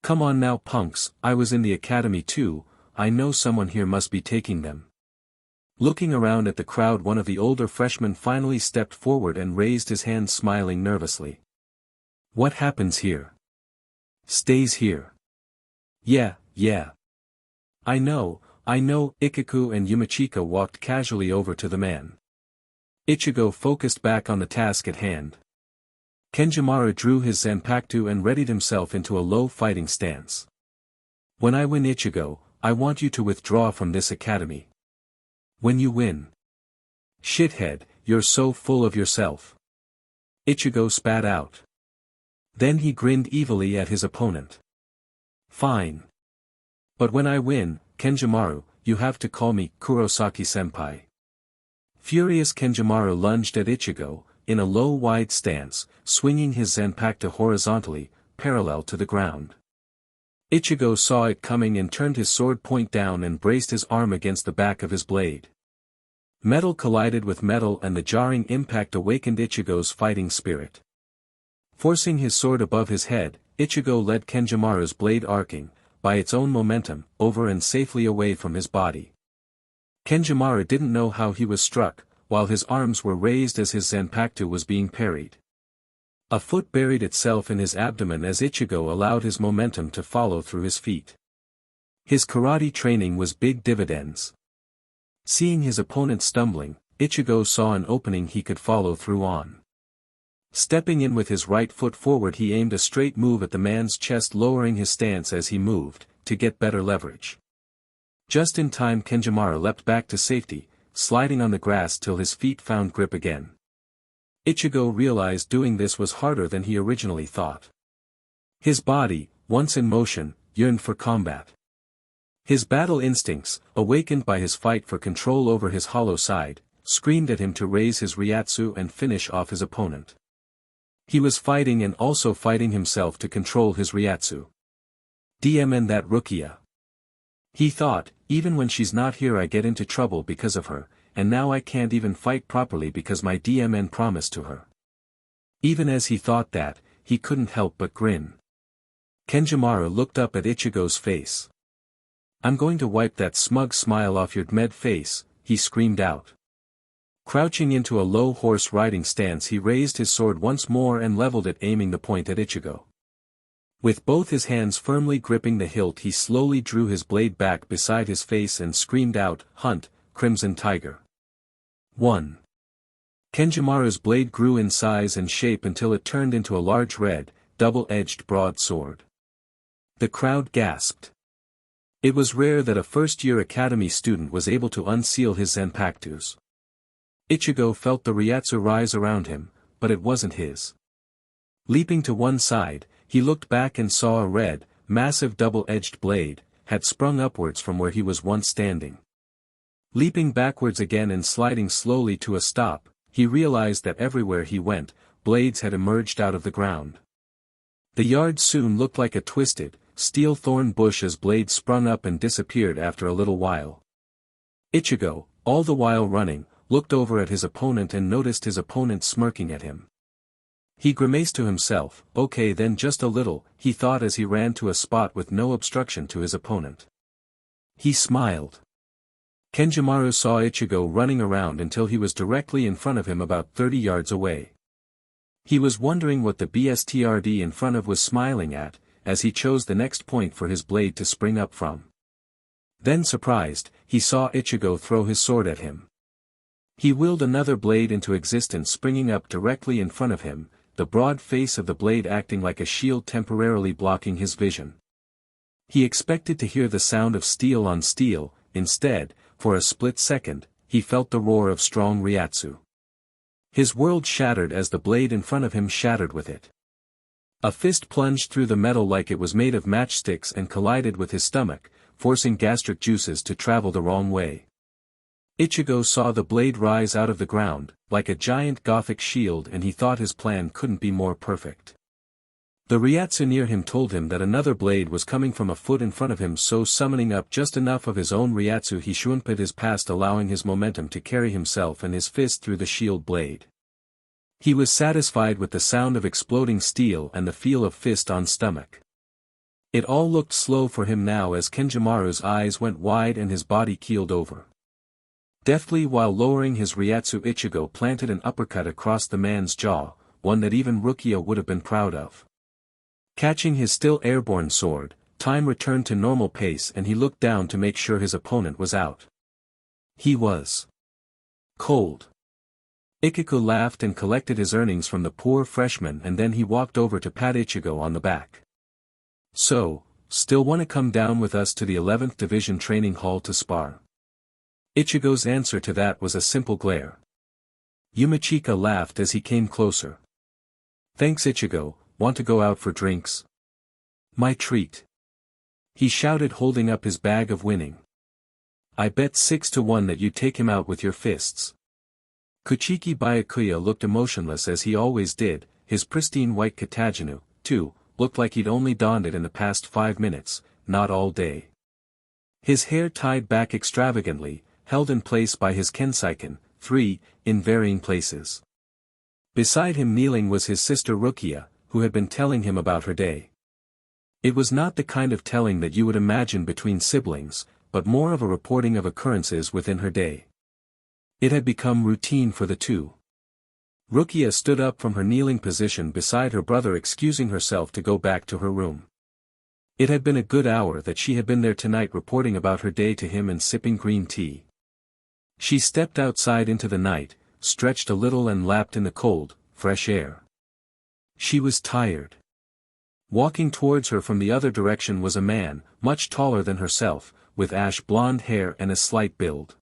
Come on now punks, I was in the academy too, I know someone here must be taking them. Looking around at the crowd, one of the older freshmen finally stepped forward and raised his hand, smiling nervously. What happens here? Stays here. Yeah. I know, Ichigo and Yumachika walked casually over to the man. Ichigo focused back on the task at hand. Kenjimaru drew his Zanpakuto and readied himself into a low fighting stance. When I win Ichigo, I want you to withdraw from this academy. When you win. Shithead, you're so full of yourself. Ichigo spat out. Then he grinned evilly at his opponent. Fine. But when I win, Kenjimaru, you have to call me Kurosaki-senpai. Furious Kenjimaru lunged at Ichigo, in a low wide stance, swinging his Zanpakuto horizontally, parallel to the ground. Ichigo saw it coming and turned his sword point down and braced his arm against the back of his blade. Metal collided with metal and the jarring impact awakened Ichigo's fighting spirit. Forcing his sword above his head, Ichigo led Kenjimaru's blade arcing, by its own momentum, over and safely away from his body. Kenjimaru didn't know how he was struck, while his arms were raised as his Zanpakuto was being parried. A foot buried itself in his abdomen as Ichigo allowed his momentum to follow through his feet. His karate training was big dividends. Seeing his opponent stumbling, Ichigo saw an opening he could follow through on. Stepping in with his right foot forward, he aimed a straight move at the man's chest, lowering his stance as he moved, to get better leverage. Just in time, Kenjimaru leapt back to safety, sliding on the grass till his feet found grip again. Ichigo realized doing this was harder than he originally thought. His body, once in motion, yearned for combat. His battle instincts, awakened by his fight for control over his hollow side, screamed at him to raise his Ryatsu and finish off his opponent. He was fighting and also fighting himself to control his Ryatsu. DMN that Rukia. He thought, even when she's not here I get into trouble because of her, and now I can't even fight properly because my DMN promised to her. Even as he thought that, he couldn't help but grin. Kenjimaru looked up at Ichigo's face. I'm going to wipe that smug smile off your med face, he screamed out. Crouching into a low horse riding stance, he raised his sword once more and leveled it, aiming the point at Ichigo. With both his hands firmly gripping the hilt, he slowly drew his blade back beside his face and screamed out, "Hunt, Crimson Tiger." 1. Kenjimaru's blade grew in size and shape until it turned into a large red, double-edged broadsword. The crowd gasped. It was rare that a first-year academy student was able to unseal his Zanpakutos. Ichigo felt the Ryatsu rise around him, but it wasn't his. Leaping to one side, he looked back and saw a red, massive double-edged blade, had sprung upwards from where he was once standing. Leaping backwards again and sliding slowly to a stop, he realized that everywhere he went, blades had emerged out of the ground. The yard soon looked like a twisted, steel thorn bush as blades sprung up and disappeared after a little while. Ichigo, all the while running, looked over at his opponent and noticed his opponent smirking at him. He grimaced to himself, okay then just a little, he thought as he ran to a spot with no obstruction to his opponent. He smiled. Kenjimaru saw Ichigo running around until he was directly in front of him about 30 yards away. He was wondering what the BSTRD in front of was smiling at, as he chose the next point for his blade to spring up from. Then surprised, he saw Ichigo throw his sword at him. He willed another blade into existence, springing up directly in front of him, the broad face of the blade acting like a shield temporarily blocking his vision. He expected to hear the sound of steel on steel, instead, for a split second, he felt the roar of strong Ryatsu. His world shattered as the blade in front of him shattered with it. A fist plunged through the metal like it was made of matchsticks and collided with his stomach, forcing gastric juices to travel the wrong way. Ichigo saw the blade rise out of the ground, like a giant Gothic shield, and he thought his plan couldn't be more perfect. The Ryatsu near him told him that another blade was coming from a foot in front of him, so summoning up just enough of his own Ryatsu he shunped his past, allowing his momentum to carry himself and his fist through the shield blade. He was satisfied with the sound of exploding steel and the feel of fist on stomach. It all looked slow for him now as Kenjimaru's eyes went wide and his body keeled over. Deftly while lowering his Ryatsu, Ichigo planted an uppercut across the man's jaw, one that even Rukia would have been proud of. Catching his still airborne sword, time returned to normal pace and he looked down to make sure his opponent was out. He was cold. Ichigo laughed and collected his earnings from the poor freshman, and then he walked over to pat Ichigo on the back. "So, still wanna come down with us to the 11th Division training hall to spar?" Ichigo's answer to that was a simple glare. Yumachika laughed as he came closer. "Thanks Ichigo, want to go out for drinks?" "My treat," he shouted, holding up his bag of winning. "I bet 6-1 that you take him out with your fists." Kuchiki Byakuya looked emotionless as he always did. His pristine white kataginu, too, looked like he'd only donned it in the past 5 minutes, not all day. His hair tied back extravagantly, held in place by his kensaiken, 3, in varying places. Beside him kneeling was his sister Rukia, who had been telling him about her day. It was not the kind of telling that you would imagine between siblings, but more of a reporting of occurrences within her day. It had become routine for the two. Rukia stood up from her kneeling position beside her brother, excusing herself to go back to her room. It had been a good hour that she had been there tonight, reporting about her day to him and sipping green tea. She stepped outside into the night, stretched a little and lapped in the cold, fresh air. She was tired. Walking towards her from the other direction was a man, much taller than herself, with ash blonde hair and a slight build.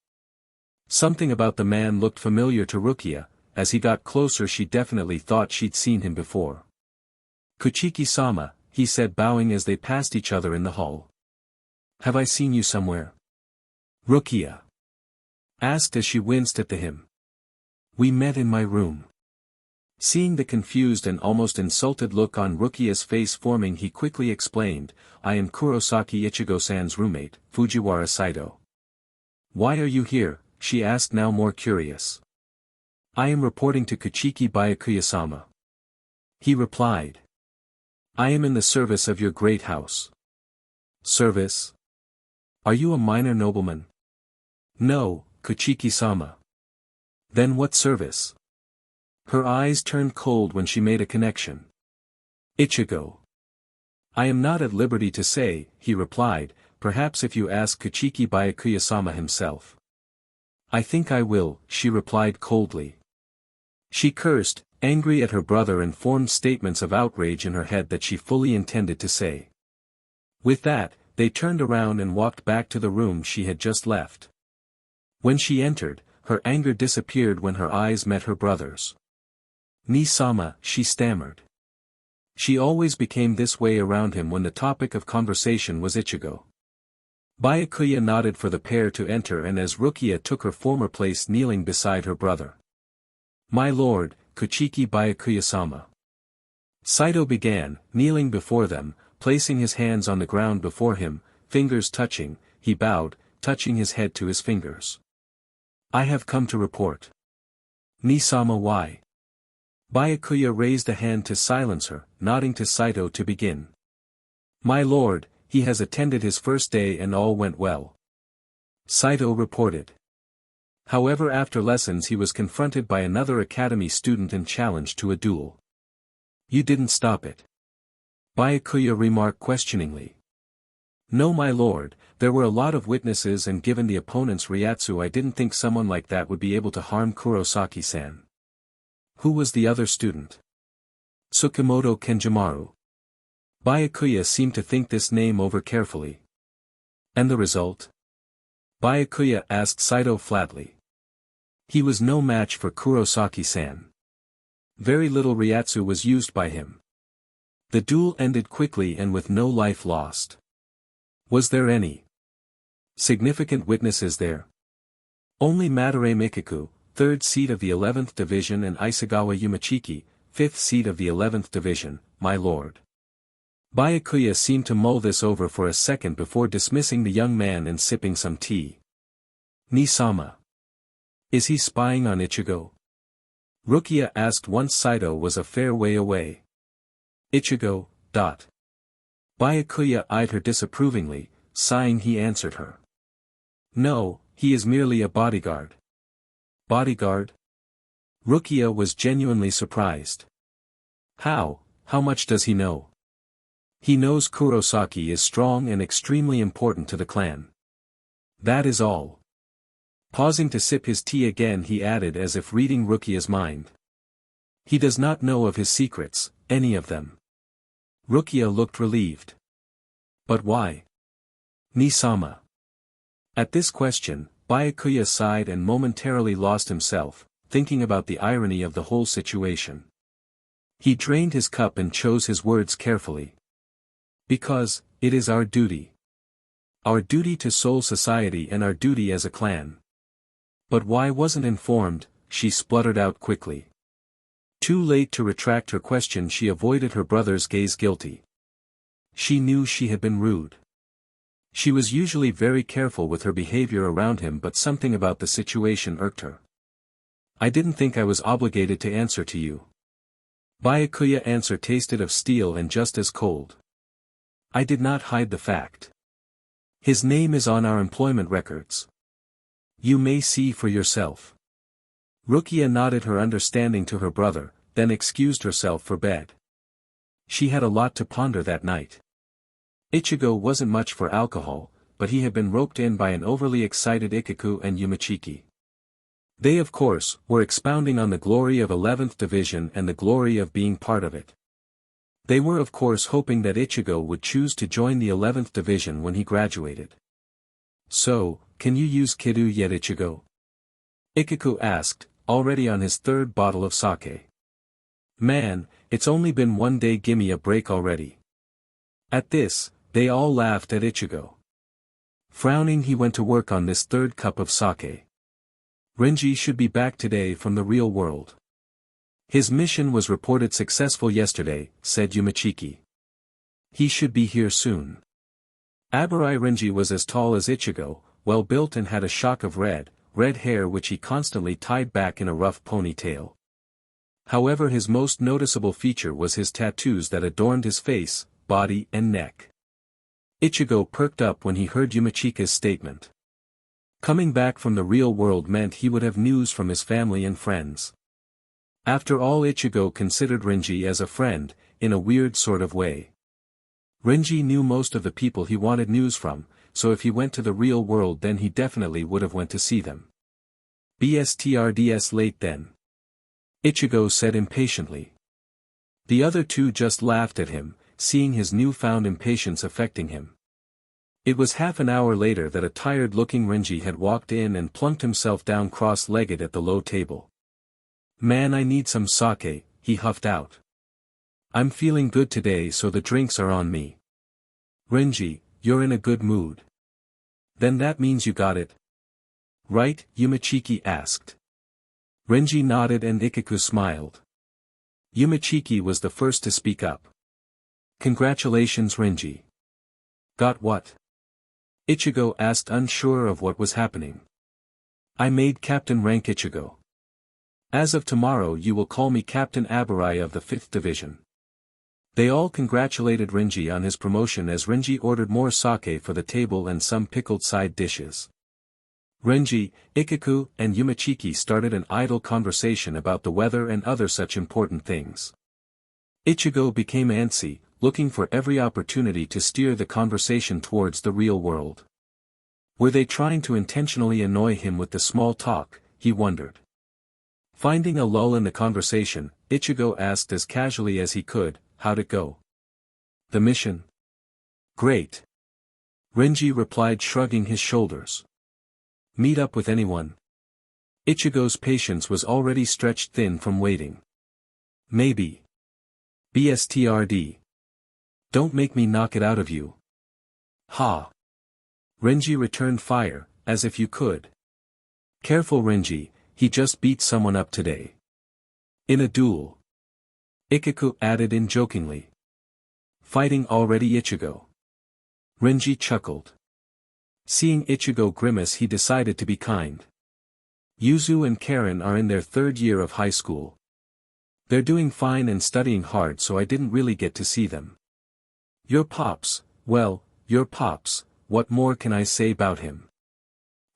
Something about the man looked familiar to Rukia. As he got closer she definitely thought she'd seen him before. "Kuchiki-sama," he said, bowing as they passed each other in the hall. "Have I seen you somewhere?" Rukia asked as she winced at the him. "We met in my room." Seeing the confused and almost insulted look on Rukia's face forming, he quickly explained, "I am Kurosaki Ichigo-san's roommate, Fujiwara Saito." "Why are you here?" she asked, now more curious. "I am reporting to Kuchiki Byakuya-sama," he replied. "I am in the service of your great house." "Service? Are you a minor nobleman?" "No, Kuchiki-sama." "Then what service?" Her eyes turned cold when she made a connection. "Ichigo." "I am not at liberty to say," he replied, "perhaps if you ask Kuchiki Byakuya-sama himself." "I think I will," she replied coldly. She cursed, angry at her brother, and formed statements of outrage in her head that she fully intended to say. With that, they turned around and walked back to the room she had just left. When she entered, her anger disappeared when her eyes met her brother's. "Ni-sama," she stammered. She always became this way around him when the topic of conversation was Ichigo. Byakuya nodded for the pair to enter, and as Rukia took her former place kneeling beside her brother. "My lord, Kuchiki Byakuya-sama." Saito began, kneeling before them, placing his hands on the ground before him, fingers touching. He bowed, touching his head to his fingers. "I have come to report." "Ni-sama, why?" Byakuya raised a hand to silence her, nodding to Saito to begin. "My lord, he has attended his first day and all went well," Saito reported. However, after lessons he was confronted by another academy student and challenged to a duel. "You didn't stop it?" Byakuya remarked questioningly. "No, my lord, there were a lot of witnesses, and given the opponent's Ryatsu I didn't think someone like that would be able to harm Kurosaki-san." "Who was the other student?" "Tsukamoto Kenjimaru." Byakuya seemed to think this name over carefully. "And the result?" Byakuya asked Saito flatly. "He was no match for Kurosaki-san. Very little Ryatsu was used by him. The duel ended quickly and with no life lost." "Was there any?" Significant witnesses there. Only Madarame Ikiku, 3rd seat of the 11th Division, and Isagawa Yumachiki, 5th seat of the 11th Division, my lord. Byakuya seemed to mull this over for a second before dismissing the young man and sipping some tea. Ni-sama. Is he spying on Ichigo? Rukia asked once Saito was a fair way away. Ichigo, Byakuya eyed her disapprovingly, sighing. He answered her. No, he is merely a bodyguard. Bodyguard? Rukia was genuinely surprised. How much does he know? He knows Kurosaki is strong and extremely important to the clan. That is all. Pausing to sip his tea again, he added as if reading Rukia's mind. He does not know of his secrets, any of them. Rukia looked relieved. But why? Ni-sama. At this question, Byakuya sighed and momentarily lost himself, thinking about the irony of the whole situation. He drained his cup and chose his words carefully. Because, it is our duty. Our duty to Seoul society and our duty as a clan. But why wasn't informed, she spluttered out quickly. Too late to retract her question, she avoided her brother's gaze guilty. She knew she had been rude. She was usually very careful with her behavior around him, but something about the situation irked her. I didn't think I was obligated to answer to you. Byakuya's answer tasted of steel and just as cold. I did not hide the fact. His name is on our employment records. You may see for yourself. Rukia nodded her understanding to her brother, then excused herself for bed. She had a lot to ponder that night. Ichigo wasn't much for alcohol, but he had been roped in by an overly excited Ikiku and Yumachiki. They of course, were expounding on the glory of 11th Division and the glory of being part of it. They were of course hoping that Ichigo would choose to join the 11th Division when he graduated. So, can you use Kidu yet, Ichigo? Ikiku asked, already on his 3rd bottle of sake. Man, it's only been 1 day, gimme a break already. At this, they all laughed at Ichigo. Frowning, he went to work on this 3rd cup of sake. Renji should be back today from the real world. His mission was reported successful yesterday, said Yumachiki. He should be here soon. Abarai Renji was as tall as Ichigo, well built, and had a shock of red hair which he constantly tied back in a rough ponytail. However, his most noticeable feature was his tattoos that adorned his face, body and neck. Ichigo perked up when he heard Yumachiki's statement. Coming back from the real world meant he would have news from his family and friends. After all, Ichigo considered Renji as a friend, in a weird sort of way. Renji knew most of the people he wanted news from, so if he went to the real world then he definitely would have went to see them. BSTRDS late then. Ichigo said impatiently. The other two just laughed at him, seeing his newfound impatience affecting him. It was half an hour later that a tired-looking Renji had walked in and plunked himself down cross-legged at the low table. Man, I need some sake, he huffed out. I'm feeling good today, so the drinks are on me. Renji, you're in a good mood. Then that means you got it. Right? Yumachiki asked. Renji nodded and Ikiku smiled. Yumachiki was the first to speak up. Congratulations, Renji. Got what? Ichigo asked, unsure of what was happening. I made captain rank, Ichigo. As of tomorrow you will call me Captain Abarai of the 5th Division. They all congratulated Renji on his promotion as Renji ordered more sake for the table and some pickled side dishes. Renji, Ikiku, and Yumachiki started an idle conversation about the weather and other such important things. Ichigo became antsy, looking for every opportunity to steer the conversation towards the real world. Were they trying to intentionally annoy him with the small talk, he wondered. Finding a lull in the conversation, Ichigo asked as casually as he could, how'd it go? The mission? Great. Renji replied, shrugging his shoulders. Meet up with anyone? Ichigo's patience was already stretched thin from waiting. Maybe. BSTRD. Don't make me knock it out of you. Ha. Renji returned fire, as if you could. Careful Renji, he just beat someone up today. In a duel. Ichigo added in jokingly. Fighting already Ichigo. Renji chuckled. Seeing Ichigo grimace he decided to be kind. Yuzu and Karen are in their 3rd year of high school. They're doing fine and studying hard, so I didn't really get to see them. Your pops, well, your pops, what more can I say about him?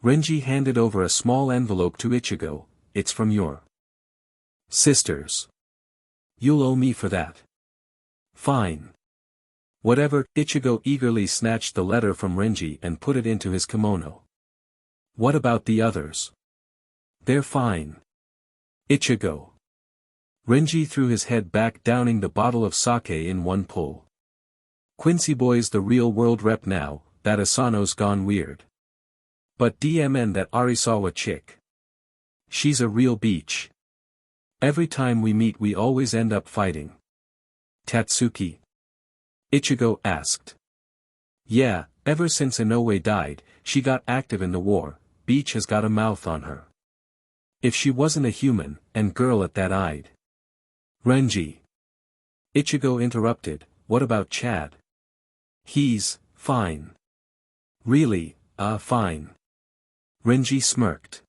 Renji handed over a small envelope to Ichigo. It's from your sisters. You'll owe me for that. Fine. Whatever. Ichigo eagerly snatched the letter from Renji and put it into his kimono. What about the others? They're fine. Ichigo. Renji threw his head back, downing the bottle of sake in one pull. Quincy Boy's the real world rep now, that Asano's gone weird. But DMN that Arisawa chick. She's a real beach. Every time we meet we always end up fighting. Tatsuki? Ichigo asked. Yeah, ever since Inoue died, she got active in the war. Beach has got a mouth on her. If she wasn't a human, and girl at that I'd. Renji. Ichigo interrupted, what about Chad? He's fine. Really, fine. Renji smirked.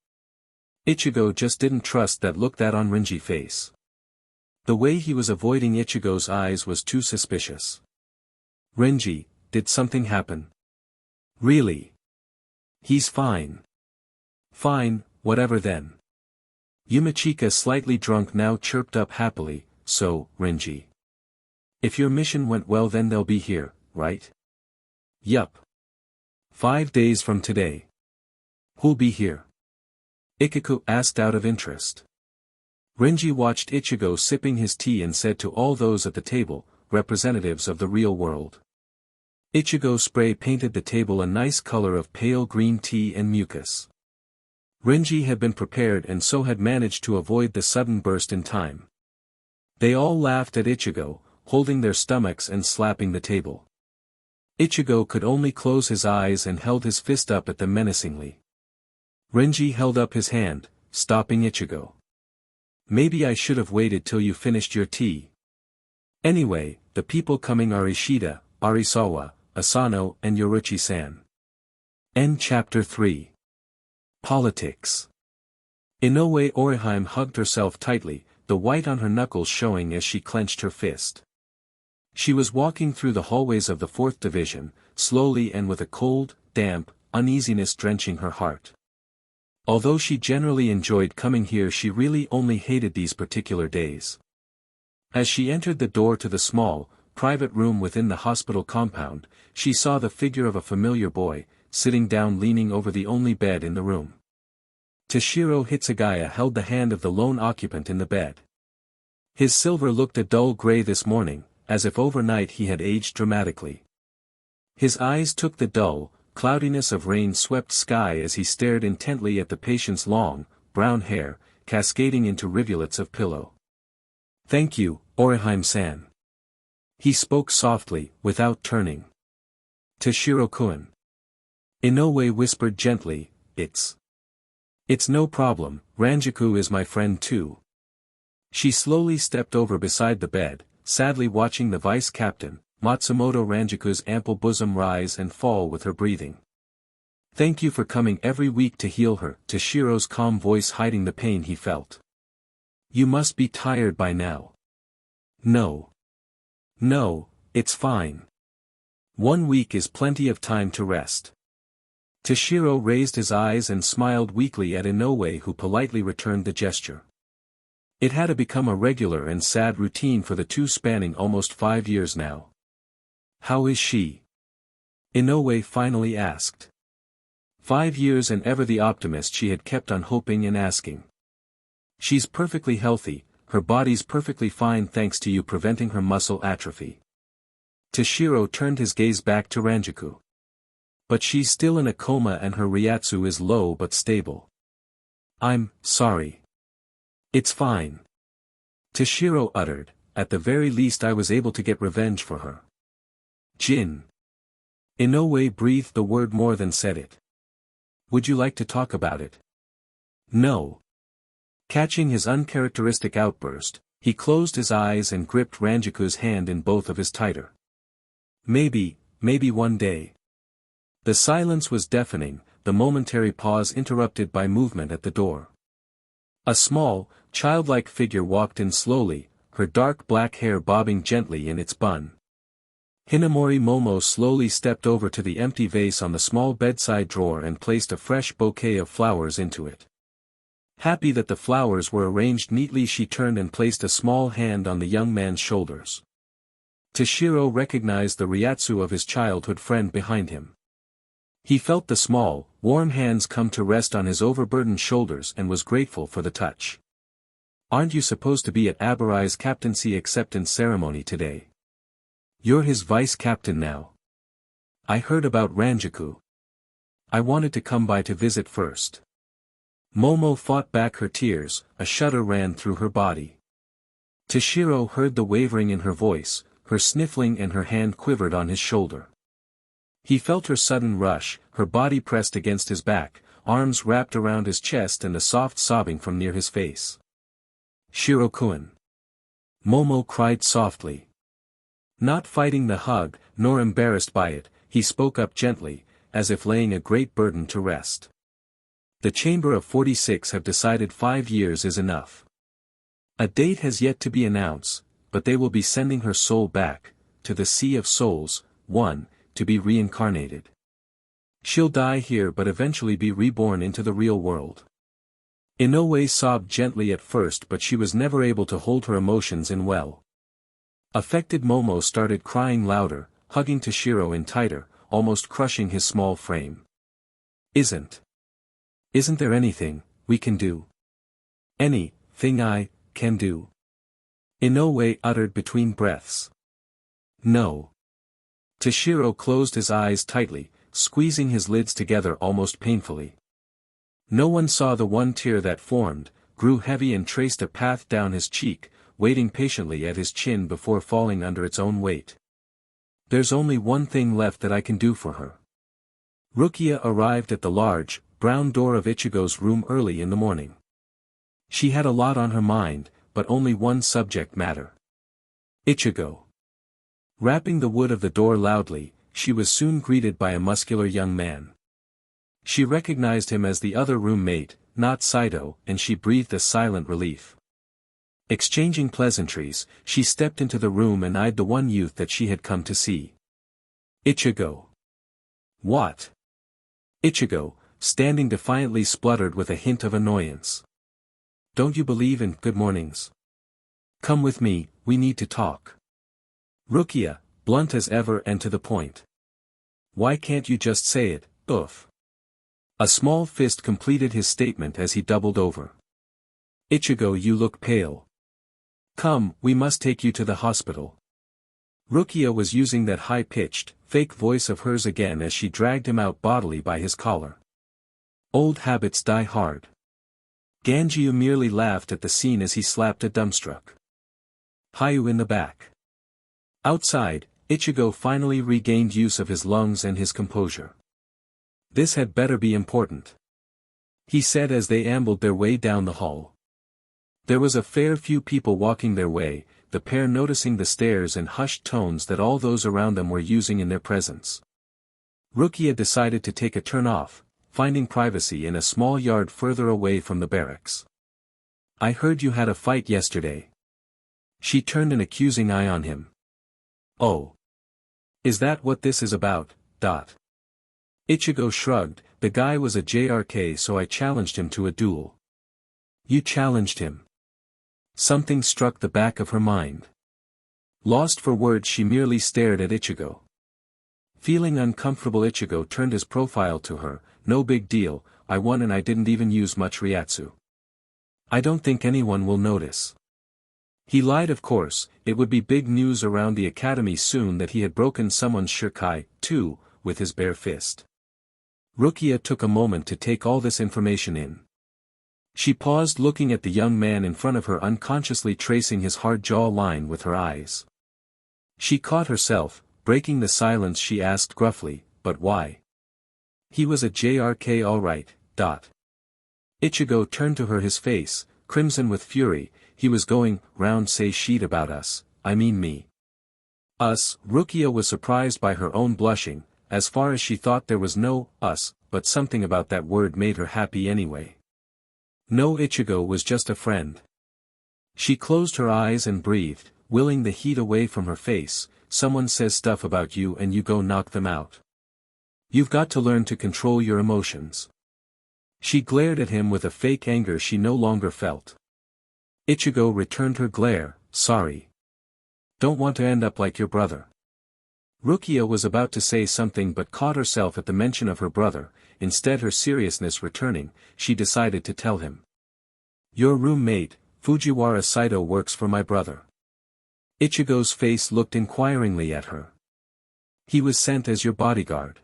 Ichigo just didn't trust that look that on Renji's face. The way he was avoiding Ichigo's eyes was too suspicious. Renji, did something happen? Really? He's fine. Fine, whatever then. Yumachika, slightly drunk now, chirped up happily, so, Renji. If your mission went well then they'll be here, right? Yup. 5 days from today. Who'll be here? Ichigo asked out of interest. Renji watched Ichigo sipping his tea and said to all those at the table, representatives of the real world. Ichigo spray painted the table a nice color of pale green tea and mucus. Renji had been prepared and so had managed to avoid the sudden burst in time. They all laughed at Ichigo, holding their stomachs and slapping the table. Ichigo could only close his eyes and held his fist up at them menacingly. Renji held up his hand, stopping Ichigo. Maybe I should have waited till you finished your tea. Anyway, the people coming are Ishida, Arisawa, Asano and Yoruchi-san. End Chapter 3. Politics. Inoue Orihime hugged herself tightly, the white on her knuckles showing as she clenched her fist. She was walking through the hallways of the 4th Division, slowly and with a cold, damp, uneasiness drenching her heart. Although she generally enjoyed coming here, she really only hated these particular days. As she entered the door to the small, private room within the hospital compound, she saw the figure of a familiar boy, sitting down leaning over the only bed in the room. Toshiro Hitsugaya held the hand of the lone occupant in the bed. His silver looked a dull gray this morning, as if overnight he had aged dramatically. His eyes took the dull, cloudiness of rain-swept sky as he stared intently at the patient's long, brown hair, cascading into rivulets of pillow. Thank you, Orihime-san. He spoke softly, without turning. Toshiro-kun. Inoue whispered gently, It's no problem, Ranjaku is my friend too. She slowly stepped over beside the bed, sadly watching the vice-captain, Matsumoto Ranjaku's ample bosom rise and fall with her breathing. Thank you for coming every week to heal her, Toshiro's calm voice hiding the pain he felt. You must be tired by now. No, it's fine. 1 week is plenty of time to rest. Toshiro raised his eyes and smiled weakly at Inoue, who politely returned the gesture. It had become a regular and sad routine for the two, spanning almost 5 years now. How is she? Inoue finally asked. 5 years and ever the optimist she had kept on hoping and asking. She's perfectly healthy, her body's perfectly fine thanks to you preventing her muscle atrophy. Toshiro turned his gaze back to Ranjaku. But she's still in a coma and her Ryatsu is low but stable. I'm sorry. It's fine. Toshiro uttered, at the very least I was able to get revenge for her. Jin. Inoue breathed the word more than said it. Would you like to talk about it? No. Catching his uncharacteristic outburst, he closed his eyes and gripped Ranjiku's hand in both of his tighter. Maybe one day. The silence was deafening, the momentary pause interrupted by movement at the door. A small, childlike figure walked in slowly, her dark black hair bobbing gently in its bun. Hinamori Momo slowly stepped over to the empty vase on the small bedside drawer and placed a fresh bouquet of flowers into it. Happy that the flowers were arranged neatly, she turned and placed a small hand on the young man's shoulders. Toshiro recognized the Ryatsu of his childhood friend behind him. He felt the small, warm hands come to rest on his overburdened shoulders and was grateful for the touch. Aren't you supposed to be at Aburai's captaincy acceptance ceremony today? You're his vice captain now. I heard about Ranjiku. I wanted to come by to visit first. Momo fought back her tears, a shudder ran through her body. Toshiro heard the wavering in her voice, her sniffling, and her hand quivered on his shoulder. He felt her sudden rush, her body pressed against his back, arms wrapped around his chest and the soft sobbing from near his face. Shiro-kun. Momo cried softly. Not fighting the hug, nor embarrassed by it, he spoke up gently, as if laying a great burden to rest. The Chamber of 46 have decided 5 years is enough. A date has yet to be announced, but they will be sending her soul back, to the Sea of Souls, to be reincarnated. She'll die here but eventually be reborn into the real world. Inoue sobbed gently at first, but she was never able to hold her emotions in well. Affected Momo started crying louder, hugging Toshiro in tighter, almost crushing his small frame. Isn't there anything we can do? Anything I can do? Inoue uttered between breaths. No. Toshiro closed his eyes tightly, squeezing his lids together almost painfully. No one saw the one tear that formed, grew heavy and traced a path down his cheek, waiting patiently at his chin before falling under its own weight. There's only one thing left that I can do for her. Rukia arrived at the large, brown door of Ichigo's room early in the morning. She had a lot on her mind, but only one subject matter. Ichigo. Rapping the wood of the door loudly, she was soon greeted by a muscular young man. She recognized him as the other roommate, not Saito, and she breathed a silent relief. Exchanging pleasantries, she stepped into the room and eyed the one youth that she had come to see. Ichigo. What? Ichigo, standing defiantly, spluttered with a hint of annoyance. Don't you believe in good mornings? Come with me, we need to talk. Rukia, blunt as ever and to the point. Why can't you just say it, oof? A small fist completed his statement as he doubled over. Ichigo, you look pale. Come, we must take you to the hospital. Rukia was using that high-pitched, fake voice of hers again as she dragged him out bodily by his collar. Old habits die hard. Ganjiu merely laughed at the scene as he slapped a dumbstruck Hayu in the back. Outside, Ichigo finally regained use of his lungs and his composure. This had better be important, he said as they ambled their way down the hall. There was a fair few people walking their way, the pair noticing the stares and hushed tones that all those around them were using in their presence. Rukia decided to take a turn off, finding privacy in a small yard further away from the barracks. I heard you had a fight yesterday. She turned an accusing eye on him. Oh. Is that what this is about? Ichigo shrugged, the guy was a JRK, so I challenged him to a duel. You challenged him? Something struck the back of her mind. Lost for words, she merely stared at Ichigo. Feeling uncomfortable, Ichigo turned his profile to her. No big deal, I won and I didn't even use much Ryatsu. I don't think anyone will notice. He lied, of course. It would be big news around the academy soon that he had broken someone's shuriken, too, with his bare fist. Rukia took a moment to take all this information in. She paused, looking at the young man in front of her, unconsciously tracing his hard jaw line with her eyes. She caught herself, breaking the silence she asked gruffly, but why? He was a JRK alright. Ichigo turned to her, his face, crimson with fury. He was going round say shit about us, I mean me. Us. Rukia was surprised by her own blushing. As far as she thought there was no us, but something about that word made her happy anyway. No, Ichigo was just a friend. She closed her eyes and breathed, willing the heat away from her face. Someone says stuff about you and you go knock them out. You've got to learn to control your emotions. She glared at him with a fake anger she no longer felt. Ichigo returned her glare. Sorry. Don't want to end up like your brother. Rukia was about to say something but caught herself at the mention of her brother. Instead, her seriousness returning, she decided to tell him. Your roommate, Fujiwara Saito, works for my brother. Ichigo's face looked inquiringly at her. He was sent as your bodyguard.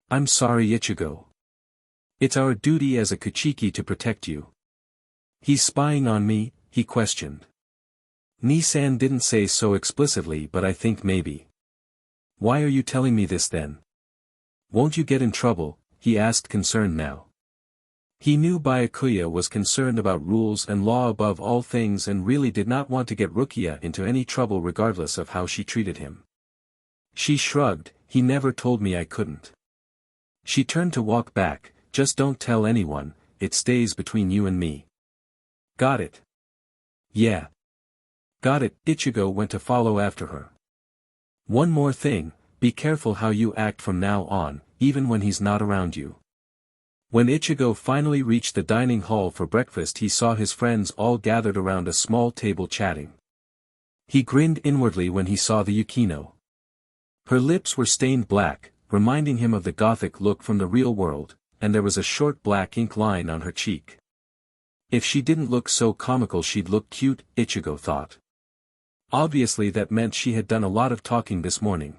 I'm sorry, Ichigo. It's our duty as a Kuchiki to protect you. He's spying on me, he questioned. Nissan didn't say so explicitly, but I think maybe. Why are you telling me this then? Won't you get in trouble? He asked, concerned now. He knew Byakuya was concerned about rules and law above all things and really did not want to get Rukia into any trouble regardless of how she treated him. She shrugged. He never told me I couldn't. She turned to walk back. Just don't tell anyone, it stays between you and me. Got it? Yeah. Got it. Ichigo went to follow after her. One more thing, be careful how you act from now on, even when he's not around you. When Ichigo finally reached the dining hall for breakfast, he saw his friends all gathered around a small table chatting. He grinned inwardly when he saw the Yukino. Her lips were stained black, reminding him of the gothic look from the real world, and there was a short black ink line on her cheek. If she didn't look so comical she'd look cute, Ichigo thought. Obviously that meant she had done a lot of talking this morning.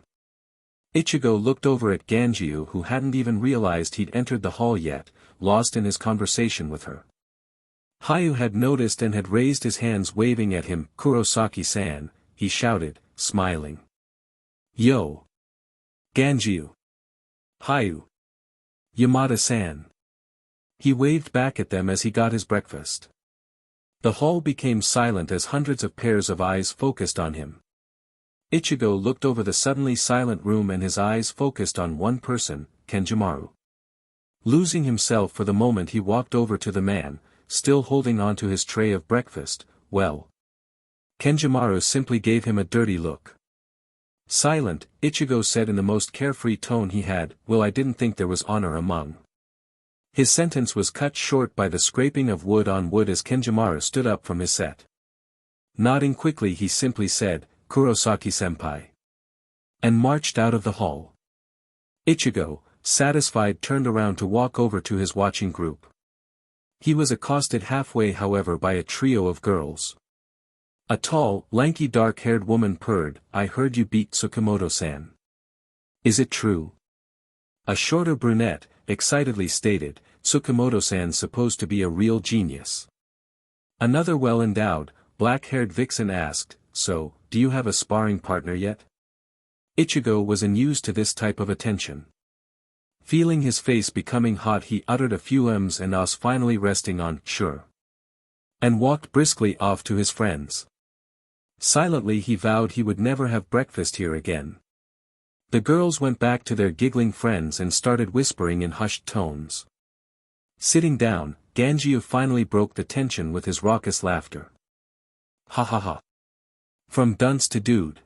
Ichigo looked over at Ganjiu, who hadn't even realized he'd entered the hall yet, lost in his conversation with her. Hayu had noticed and had raised his hands waving at him. Kurosaki-san, he shouted, smiling. Yo! Ganjiu! Hayu! Yamada-san! He waved back at them as he got his breakfast. The hall became silent as hundreds of pairs of eyes focused on him. Ichigo looked over the suddenly silent room and his eyes focused on one person, Kenjimaru. Losing himself for the moment, he walked over to the man, still holding on to his tray of breakfast. Well. Kenjimaru simply gave him a dirty look. Silent, Ichigo said in the most carefree tone he had, well, I didn't think there was honor among. His sentence was cut short by the scraping of wood on wood as Kenjimaru stood up from his set. Nodding quickly, he simply said, Kurosaki-senpai. And marched out of the hall. Ichigo, satisfied, turned around to walk over to his watching group. He was accosted halfway, however, by a trio of girls. A tall, lanky, dark-haired woman purred, I heard you beat Tsukamoto-san. Is it true? A shorter brunette, excitedly stated, Tsukamoto-san's supposed to be a real genius. Another well-endowed, black-haired vixen asked, so, do you have a sparring partner yet? Ichigo was unused to this type of attention. Feeling his face becoming hot, he uttered a few ms and ahs, finally resting on, sure. And walked briskly off to his friends. Silently he vowed he would never have breakfast here again. The girls went back to their giggling friends and started whispering in hushed tones. Sitting down, Ganjiu finally broke the tension with his raucous laughter. Ha ha ha. From dunce to dude.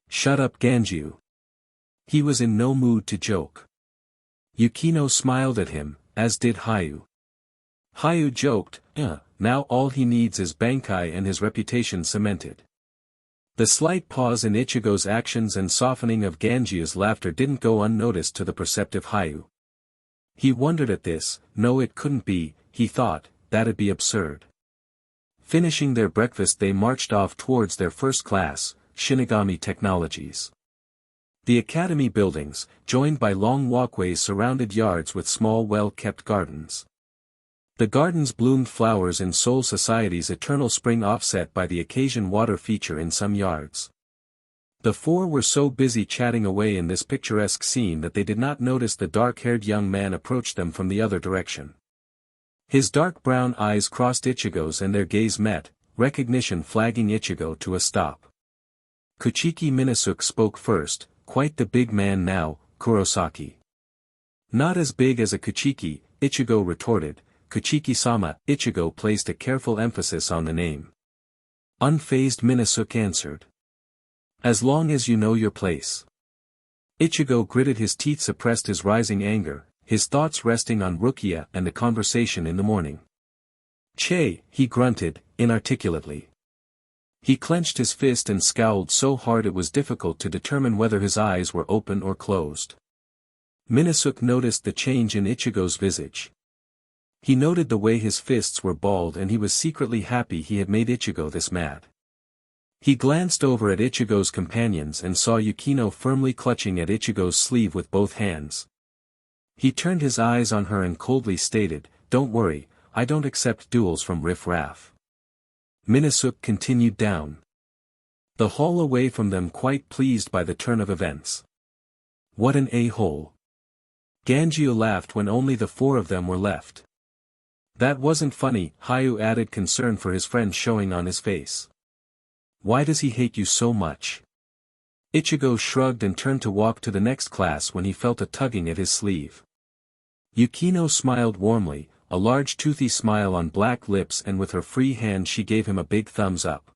Shut up, Ganjiu. He was in no mood to joke. Yukino smiled at him, as did Hayu. Hayu joked, now all he needs is Bankai and his reputation cemented. The slight pause in Ichigo's actions and softening of Ganjiu's laughter didn't go unnoticed to the perceptive Hayu. He wondered at this. No, it couldn't be, he thought, that'd be absurd. Finishing their breakfast, they marched off towards their first class, Shinigami Technologies. The academy buildings, joined by long walkways, surrounded yards with small well-kept gardens. The gardens bloomed flowers in Soul Society's eternal spring, offset by the occasion water feature in some yards. The four were so busy chatting away in this picturesque scene that they did not notice the dark-haired young man approach them from the other direction. His dark brown eyes crossed Ichigo's and their gaze met, recognition flagging Ichigo to a stop. Kuchiki Minazuki spoke first, quite the big man now, Kurosaki. Not as big as a Kuchiki, Ichigo retorted. Kuchiki-sama. Ichigo placed a careful emphasis on the name. Unfazed Minazuki answered. As long as you know your place. Ichigo gritted his teeth, suppressed his rising anger, his thoughts resting on Rukia and the conversation in the morning. Che, he grunted, inarticulately. He clenched his fist and scowled so hard it was difficult to determine whether his eyes were open or closed. Minazuki noticed the change in Ichigo's visage. He noted the way his fists were balled and he was secretly happy he had made Ichigo this mad. He glanced over at Ichigo's companions and saw Yukino firmly clutching at Ichigo's sleeve with both hands. He turned his eyes on her and coldly stated, "Don't worry, I don't accept duels from Riff Raff." Minazuki continued down the hall away from them, quite pleased by the turn of events. What an a-hole. Ganjio laughed when only the four of them were left. That wasn't funny, Hayu added, concern for his friend showing on his face. Why does he hate you so much? Ichigo shrugged and turned to walk to the next class when he felt a tugging at his sleeve. Yukino smiled warmly, a large toothy smile on black lips, and with her free hand she gave him a big thumbs up.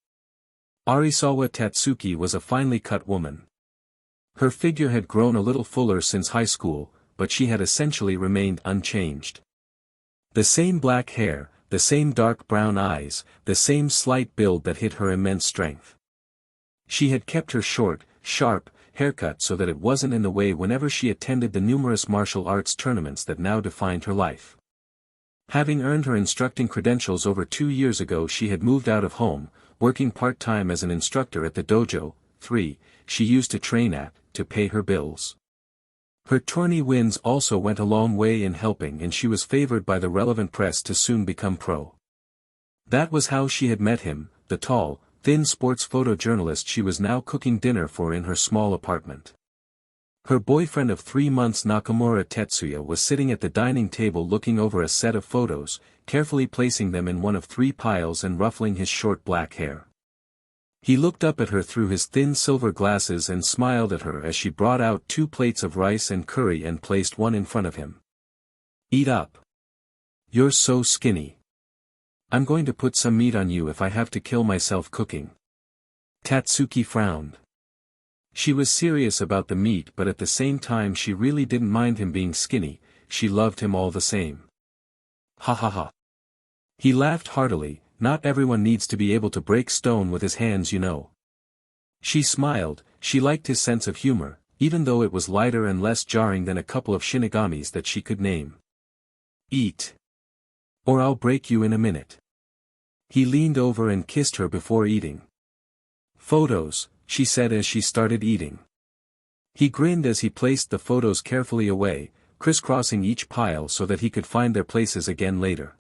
Arisawa Tatsuki was a finely cut woman. Her figure had grown a little fuller since high school, but she had essentially remained unchanged. The same black hair, the same dark brown eyes, the same slight build that hid her immense strength. She had kept her short, sharp haircut so that it wasn't in the way whenever she attended the numerous martial arts tournaments that now defined her life. Having earned her instructing credentials over 2 years ago, she had moved out of home, working part-time as an instructor at the dojo, 3, she used to train at, to pay her bills. Her tourney wins also went a long way in helping, and she was favored by the relevant press to soon become pro. That was how she had met him, the tall, thin sports photojournalist she was now cooking dinner for in her small apartment. Her boyfriend of 3 months, Nakamura Tetsuya, was sitting at the dining table looking over a set of photos, carefully placing them in one of 3 piles and ruffling his short black hair. He looked up at her through his thin silver glasses and smiled at her as she brought out 2 plates of rice and curry and placed one in front of him. Eat up. You're so skinny. I'm going to put some meat on you if I have to kill myself cooking. Tatsuki frowned. She was serious about the meat, but at the same time she really didn't mind him being skinny, she loved him all the same. Ha ha ha. He laughed heartily. Not everyone needs to be able to break stone with his hands, you know. She smiled, she liked his sense of humor, even though it was lighter and less jarring than a couple of Shinigamis that she could name. Eat. Or I'll break you in a minute. He leaned over and kissed her before eating. Photos, she said as she started eating. He grinned as he placed the photos carefully away, crisscrossing each pile so that he could find their places again later.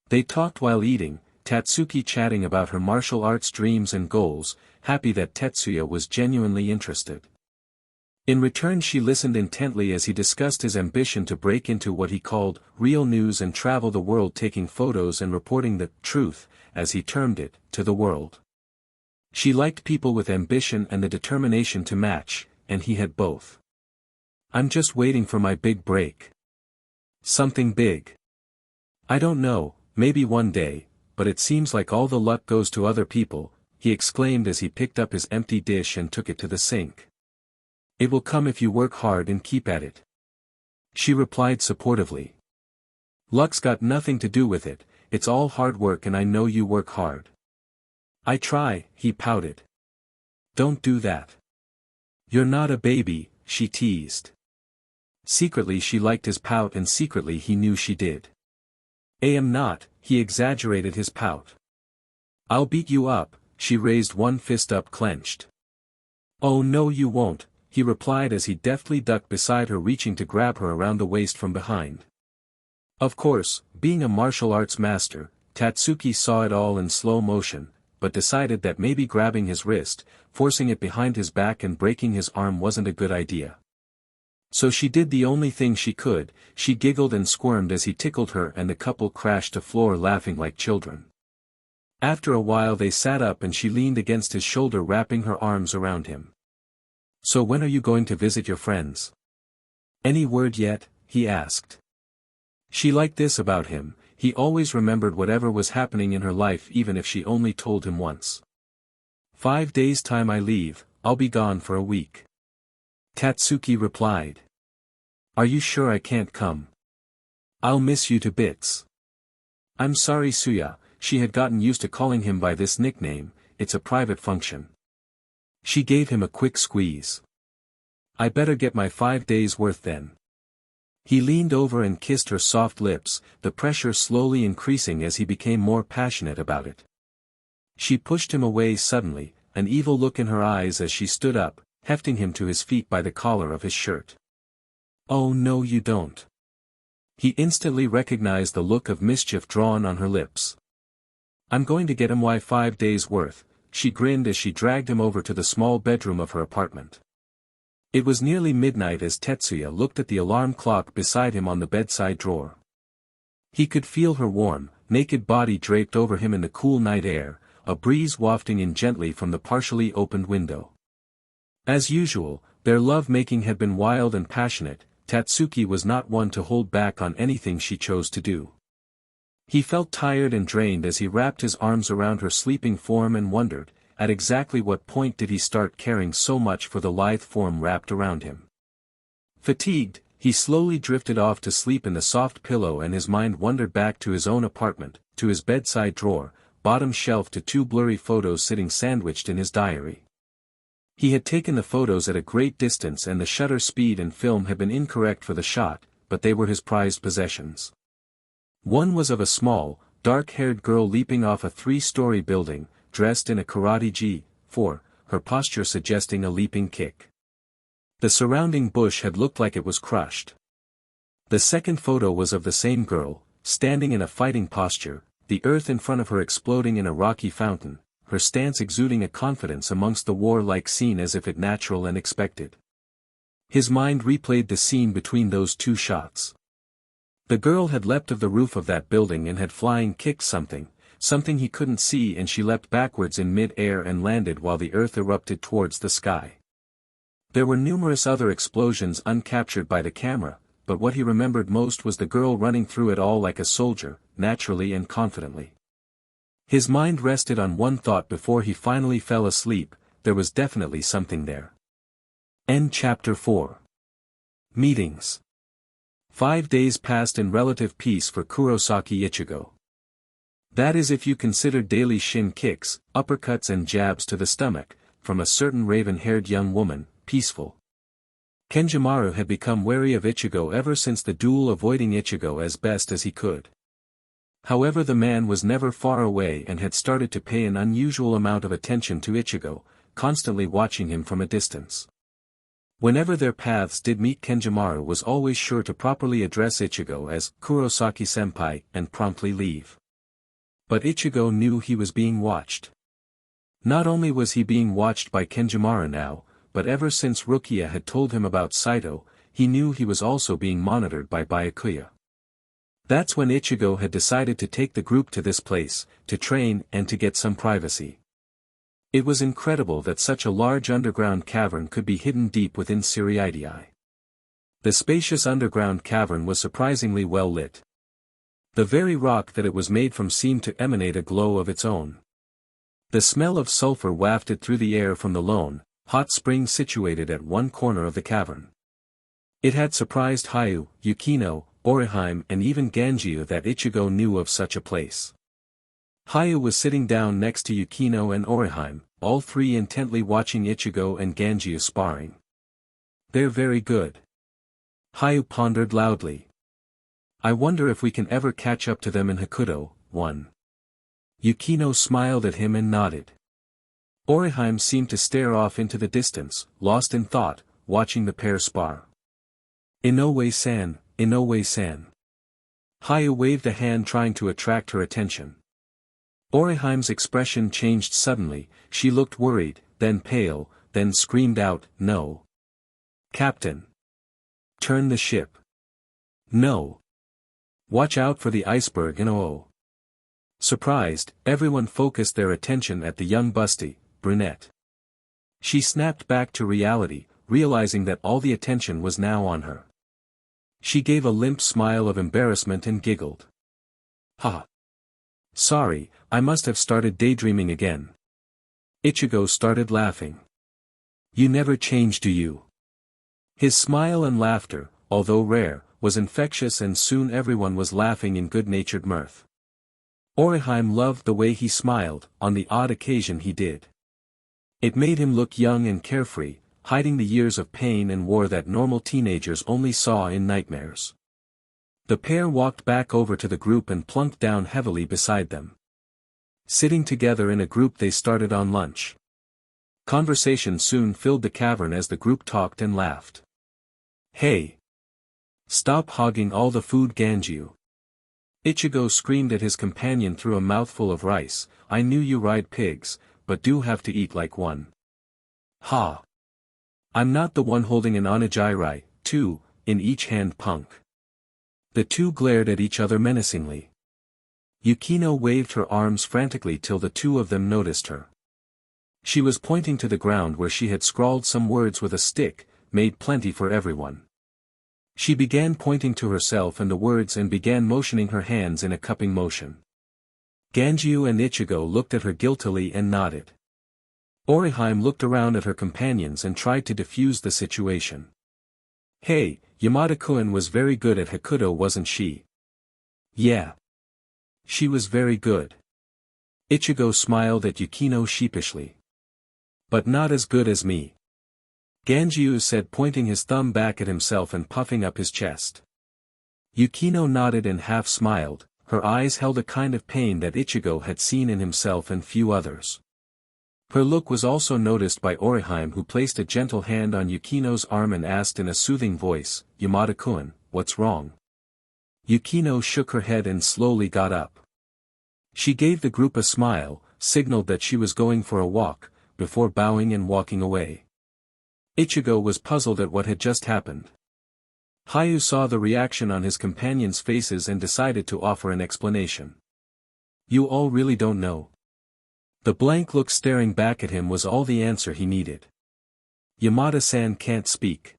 They talked while eating, Tatsuki chatting about her martial arts dreams and goals, happy that Tetsuya was genuinely interested. In return she listened intently as he discussed his ambition to break into what he called real news and travel the world, taking photos and reporting the truth, as he termed it, to the world. She liked people with ambition and the determination to match, and he had both. I'm just waiting for my big break. Something big. I don't know. Maybe one day, but it seems like all the luck goes to other people, he exclaimed as he picked up his empty dish and took it to the sink. It will come if you work hard and keep at it. She replied supportively. Luck's got nothing to do with it, it's all hard work, and I know you work hard. I try, he pouted. Don't do that. You're not a baby, she teased. Secretly she liked his pout, and secretly he knew she did. I am not, he exaggerated his pout. I'll beat you up, she raised one fist up clenched. Oh no you won't, he replied as he deftly ducked beside her, reaching to grab her around the waist from behind. Of course, being a martial arts master, Tatsuki saw it all in slow motion, but decided that maybe grabbing his wrist, forcing it behind his back and breaking his arm wasn't a good idea. So she did the only thing she could, she giggled and squirmed as he tickled her and the couple crashed to floor laughing like children. After a while they sat up and she leaned against his shoulder wrapping her arms around him. "So when are you going to visit your friends? Any word yet?" he asked. She liked this about him, he always remembered whatever was happening in her life even if she only told him once. 5 days' time I leave, I'll be gone for a week. Tatsuki replied. "Are you sure I can't come? I'll miss you to bits." "I'm sorry Suya," she had gotten used to calling him by this nickname, "it's a private function." She gave him a quick squeeze. "I better get my 5 days' worth then." He leaned over and kissed her soft lips, the pressure slowly increasing as he became more passionate about it. She pushed him away suddenly, an evil look in her eyes as she stood up, hefting him to his feet by the collar of his shirt. "Oh no you don't." He instantly recognized the look of mischief drawn on her lips. "I'm going to get him why 5 days' worth," she grinned as she dragged him over to the small bedroom of her apartment. It was nearly midnight as Tetsuya looked at the alarm clock beside him on the bedside drawer. He could feel her warm, naked body draped over him in the cool night air, a breeze wafting in gently from the partially opened window. As usual, their love-making had been wild and passionate. Tatsuki was not one to hold back on anything she chose to do. He felt tired and drained as he wrapped his arms around her sleeping form and wondered, at exactly what point did he start caring so much for the lithe form wrapped around him. Fatigued, he slowly drifted off to sleep in the soft pillow and his mind wandered back to his own apartment, to his bedside drawer, bottom shelf to 2 blurry photos sitting sandwiched in his diary. He had taken the photos at a great distance and the shutter speed and film had been incorrect for the shot, but they were his prized possessions. One was of a small, dark-haired girl leaping off a 3-story building, dressed in a karate gi, her posture suggesting a leaping kick. The surrounding bush had looked like it was crushed. The second photo was of the same girl, standing in a fighting posture, the earth in front of her exploding in a rocky fountain, her stance exuding a confidence amongst the war-like scene as if it natural and expected. His mind replayed the scene between those 2 shots. The girl had leapt of the roof of that building and had flying kicked something he couldn't see and she leapt backwards in mid-air and landed while the earth erupted towards the sky. There were numerous other explosions uncaptured by the camera, but what he remembered most was the girl running through it all like a soldier, naturally and confidently. His mind rested on one thought before he finally fell asleep, there was definitely something there. End chapter 4. Meetings. 5 days passed in relative peace for Kurosaki Ichigo. That is if you consider daily shin kicks, uppercuts and jabs to the stomach, from a certain raven-haired young woman, peaceful. Kenjimaru had become wary of Ichigo ever since the duel, avoiding Ichigo as best as he could. However, the man was never far away and had started to pay an unusual amount of attention to Ichigo, constantly watching him from a distance. Whenever their paths did meet, Kenjimaru was always sure to properly address Ichigo as Kurosaki-senpai and promptly leave. But Ichigo knew he was being watched. Not only was he being watched by Kenjimaru now, but ever since Rukia had told him about Saito, he knew he was also being monitored by Byakuya. That's when Ichigo had decided to take the group to this place, to train and to get some privacy. It was incredible that such a large underground cavern could be hidden deep within Siriidii. The spacious underground cavern was surprisingly well lit. The very rock that it was made from seemed to emanate a glow of its own. The smell of sulfur wafted through the air from the lone, hot spring situated at one corner of the cavern. It had surprised Hayu, Yukino, Orihime and even Ganjiu that Ichigo knew of such a place. Hayu was sitting down next to Yukino and Orihime, all 3 intently watching Ichigo and Ganjiu sparring. "They're very good." Hayu pondered loudly. "I wonder if we can ever catch up to them in Hokuto, 1. Yukino smiled at him and nodded. Orihime seemed to stare off into the distance, lost in thought, watching the pair spar. "Inoue-san, Inoue-san." Hayu waved a hand trying to attract her attention. Oriheim's expression changed suddenly, she looked worried, then pale, then screamed out, "No! Captain! Turn the ship! No! Watch out for the iceberg and oh!" Surprised, everyone focused their attention at the young busty, brunette. She snapped back to reality, realizing that all the attention was now on her. She gave a limp smile of embarrassment and giggled. "Ha! Sorry, I must have started daydreaming again." Ichigo started laughing. "You never change, do you?" His smile and laughter, although rare, was infectious, and soon everyone was laughing in good-natured mirth. Oriheim loved the way he smiled, on the odd occasion he did. It made him look young and carefree, hiding the years of pain and war that normal teenagers only saw in nightmares. The pair walked back over to the group and plunked down heavily beside them. Sitting together in a group, they started on lunch. Conversation soon filled the cavern as the group talked and laughed. "Hey! Stop hogging all the food, Ganju!" Ichigo screamed at his companion through a mouthful of rice. "I knew you ride pigs, but do have to eat like one." "Ha! I'm not the one holding an onigiri, two, in each hand, punk." The two glared at each other menacingly. Yukino waved her arms frantically till the two of them noticed her. She was pointing to the ground where she had scrawled some words with a stick, "Made plenty for everyone." She began pointing to herself and the words and began motioning her hands in a cupping motion. Ganju and Ichigo looked at her guiltily and nodded. Oriheim looked around at her companions and tried to defuse the situation. "Hey, Yamada-kun was very good at Hakuto, wasn't she?" "Yeah. She was very good." Ichigo smiled at Yukino sheepishly. "But not as good as me," Ganju said, pointing his thumb back at himself and puffing up his chest. Yukino nodded and half smiled, her eyes held a kind of pain that Ichigo had seen in himself and few others. Her look was also noticed by Oriheim, who placed a gentle hand on Yukino's arm and asked in a soothing voice, "Yamada-kun, what's wrong?" Yukino shook her head and slowly got up. She gave the group a smile, signaled that she was going for a walk, before bowing and walking away. Ichigo was puzzled at what had just happened. Hayu saw the reaction on his companions' faces and decided to offer an explanation. "You all really don't know?" The blank look staring back at him was all the answer he needed. "Yamada-san can't speak."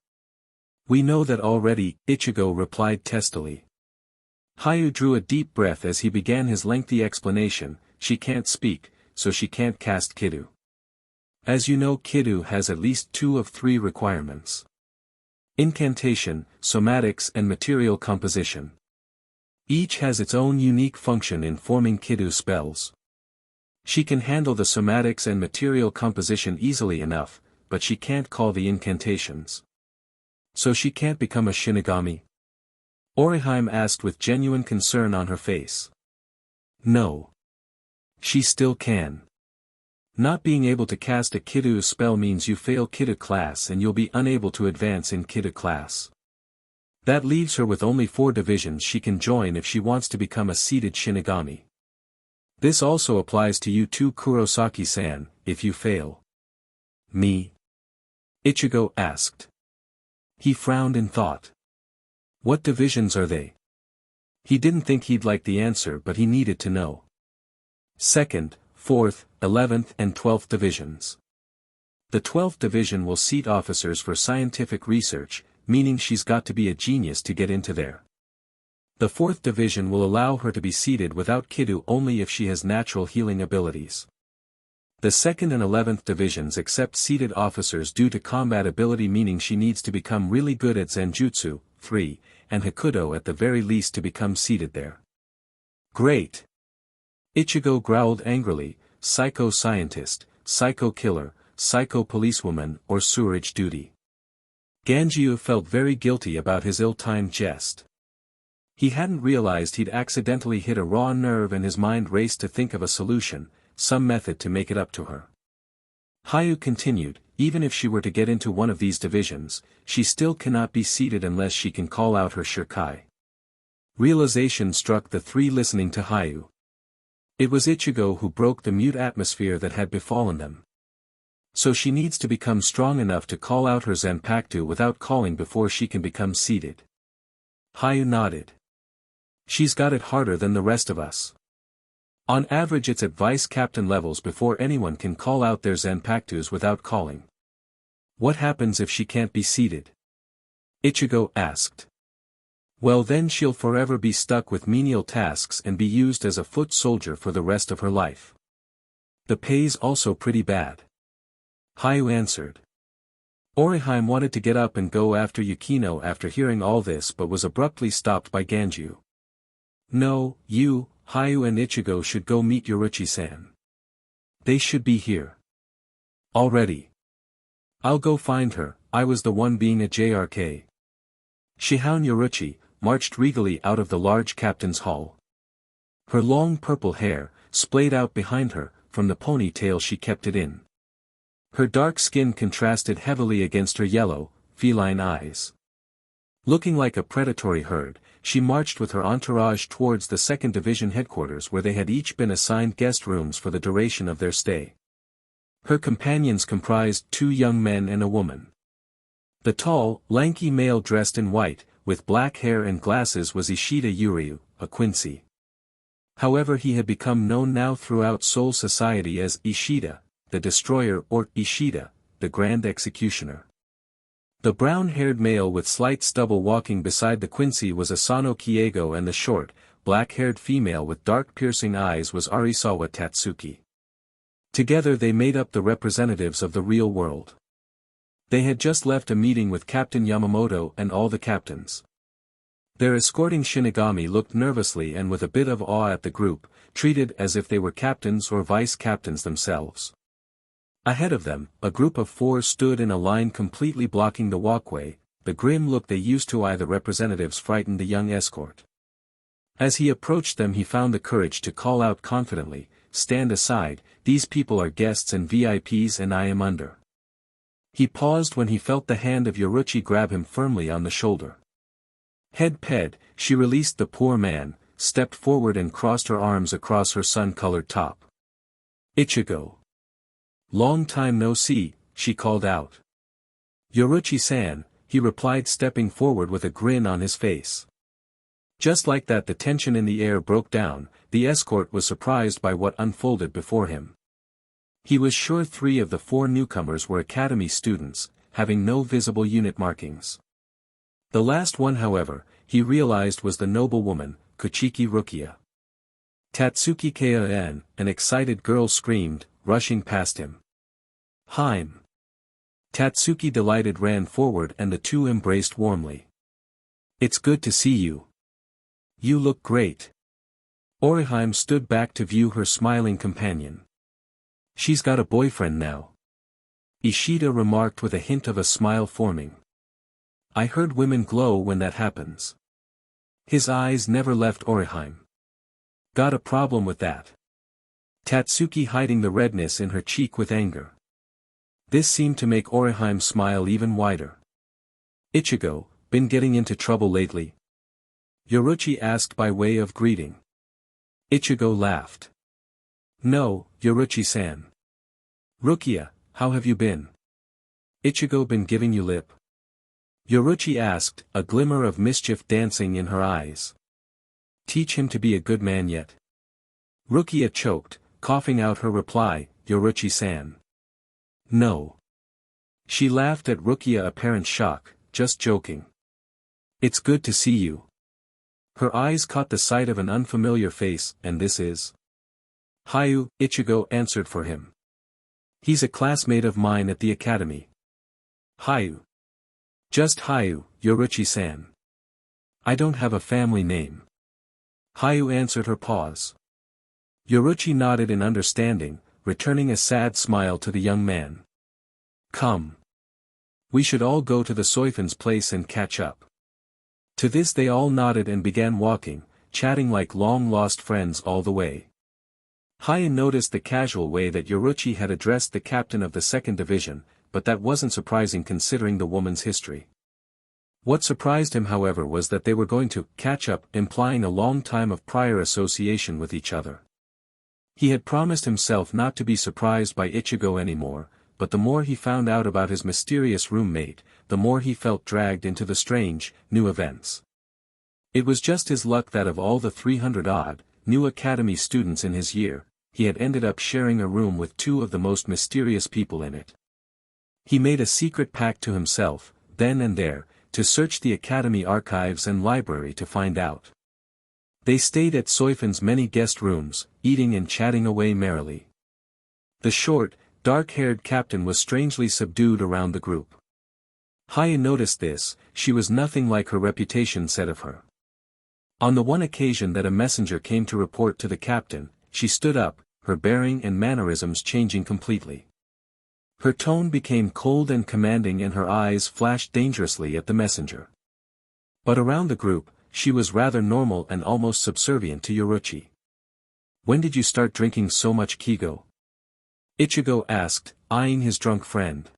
"We know that already," Ichigo replied testily. Hayu drew a deep breath as he began his lengthy explanation. "She can't speak, so she can't cast Kidu. As you know, Kidu has at least 2 of 3 requirements: incantation, somatics, and material composition. Each has its own unique function in forming Kidu spells. She can handle the somatics and material composition easily enough, but she can't call the incantations. So she can't become a Shinigami?" Oriheim asked with genuine concern on her face. "No. She still can. Not being able to cast a Kidu spell means you fail Kidu class and you'll be unable to advance in Kidu class. That leaves her with only 4 divisions she can join if she wants to become a seated Shinigami. This also applies to you too, Kurosaki-san, if you fail." "Me?" Ichigo asked. He frowned in thought. What divisions are they? He didn't think he'd like the answer, but he needed to know. 2nd, 4th, 11th and 12th divisions. The 12th division will seat officers for scientific research, meaning she's got to be a genius to get into there. The 4th division will allow her to be seated without Kidu only if she has natural healing abilities. The 2nd and 11th divisions accept seated officers due to combat ability, meaning she needs to become really good at Zenjutsu, 3, and Hakuto at the very least to become seated there. Great! Ichigo growled angrily. Psycho-scientist, psycho-killer, psycho-policewoman, or sewerage duty. Ganju felt very guilty about his ill-timed jest. He hadn't realized he'd accidentally hit a raw nerve and his mind raced to think of a solution, some method to make it up to her. Hayu continued, even if she were to get into one of these divisions, she still cannot be seated unless she can call out her Shirkai. Realization struck the 3 listening to Hayu. It was Ichigo who broke the mute atmosphere that had befallen them. So she needs to become strong enough to call out her Zanpakuto without calling before she can become seated. Hayu nodded. She's got it harder than the rest of us. On average it's at vice captain levels before anyone can call out their Zanpakutos without calling. What happens if she can't be seated? Ichigo asked. Well then she'll forever be stuck with menial tasks and be used as a foot soldier for the rest of her life. The pay's also pretty bad. Hayu answered. Orihime wanted to get up and go after Yukino after hearing all this but was abruptly stopped by Ganju. No, you, Hayu and Ichigo should go meet Yoruchi-san. They should be here. Already. I'll go find her, I was the one being a JRK. Shihoun Yoruchi marched regally out of the large captain's hall. Her long purple hair, splayed out behind her, from the ponytail she kept it in. Her dark skin contrasted heavily against her yellow, feline eyes. Looking like a predatory herd, she marched with her entourage towards the 2nd Division headquarters where they had each been assigned guest rooms for the duration of their stay. Her companions comprised 2 young men and a woman. The tall, lanky male dressed in white, with black hair and glasses was Ishida Yuryu, a Quincy. However he had become known now throughout Seoul society as Ishida, the Destroyer, or Ishida, the Grand Executioner. The brown-haired male with slight stubble walking beside the Quincy was Asano Kiego and the short, black-haired female with dark piercing eyes was Arisawa Tatsuki. Together they made up the representatives of the real world. They had just left a meeting with Captain Yamamoto and all the captains. Their escorting Shinigami looked nervously and with a bit of awe at the group, treated as if they were captains or vice-captains themselves. Ahead of them, a group of 4 stood in a line completely blocking the walkway. The grim look they used to eye the representatives frightened the young escort. As he approached them he found the courage to call out confidently, "Stand aside, these people are guests and VIPs and I am under." He paused when he felt the hand of Yoruchi grab him firmly on the shoulder. Head ped, she released the poor man, stepped forward and crossed her arms across her sun-colored top. "Ichigo. Long time no see," she called out. "Yoruchi-san," he replied stepping forward with a grin on his face. Just like that the tension in the air broke down, the escort was surprised by what unfolded before him. He was sure 3 of the 4 newcomers were academy students, having no visible unit markings. The last one however, he realized was the noble woman, Kuchiki Rukia. Tatsuki Kaen, an excited girl screamed, rushing past him. "Haim." Tatsuki delighted ran forward and the 2 embraced warmly. "It's good to see you. You look great." Orihime stood back to view her smiling companion. "She's got a boyfriend now," Ishida remarked with a hint of a smile forming. "I heard women glow when that happens." His eyes never left Orihime. "Got a problem with that?" Tatsuki hiding the redness in her cheek with anger. This seemed to make Orihime smile even wider. "Ichigo, been getting into trouble lately?" Yoruchi asked by way of greeting. Ichigo laughed. "No, Yoruchi-san." "Rukia, how have you been? Ichigo been giving you lip?" Yoruchi asked, a glimmer of mischief dancing in her eyes. "Teach him to be a good man yet?" Rukia choked, coughing out her reply, "Yoruchi-san." "No." She laughed at Rukia's apparent shock, "Just joking. It's good to see you." Her eyes caught the sight of an unfamiliar face, "And this is?" "Hayu," Ichigo answered for him. "He's a classmate of mine at the academy." "Hayu." "Just Hayu, Yoruchi-san. I don't have a family name." Hayu answered her pause. Yoruchi nodded in understanding, returning a sad smile to the young man. "Come. We should all go to the Soifan's place and catch up." To this they all nodded and began walking, chatting like long-lost friends all the way. Hayu noticed the casual way that Yoruchi had addressed the captain of the 2nd Division, but that wasn't surprising considering the woman's history. What surprised him however was that they were going to catch up, implying a long time of prior association with each other. He had promised himself not to be surprised by Ichigo anymore, but the more he found out about his mysterious roommate, the more he felt dragged into the strange, new events. It was just his luck that of all the 300-odd, new academy students in his year, he had ended up sharing a room with two of the most mysterious people in it. He made a secret pact to himself, then and there, to search the academy archives and library to find out. They stayed at Soifan's many guest rooms, eating and chatting away merrily. The short, dark-haired captain was strangely subdued around the group. Haya noticed this. She was nothing like her reputation said of her. On the one occasion that a messenger came to report to the captain, she stood up, her bearing and mannerisms changing completely. Her tone became cold and commanding and her eyes flashed dangerously at the messenger. But around the group, she was rather normal and almost subservient to Yoruchi. "When did you start drinking so much Kigo?" Ichigo asked, eyeing his drunk friend.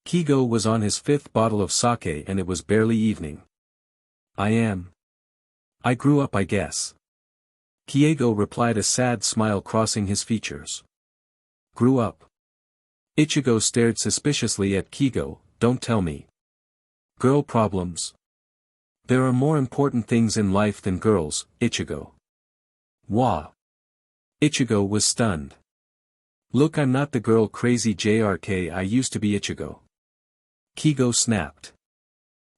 Kigo was on his 5th bottle of sake and it was barely evening. I grew up, I guess." Kiego replied, a sad smile crossing his features. "Grew up?" Ichigo stared suspiciously at Kigo. "Don't tell me. Girl problems?" "There are more important things in life than girls, Ichigo." "Wah." Ichigo was stunned. "Look, I'm not the girl crazy JRK I used to be, Ichigo." Kigo snapped.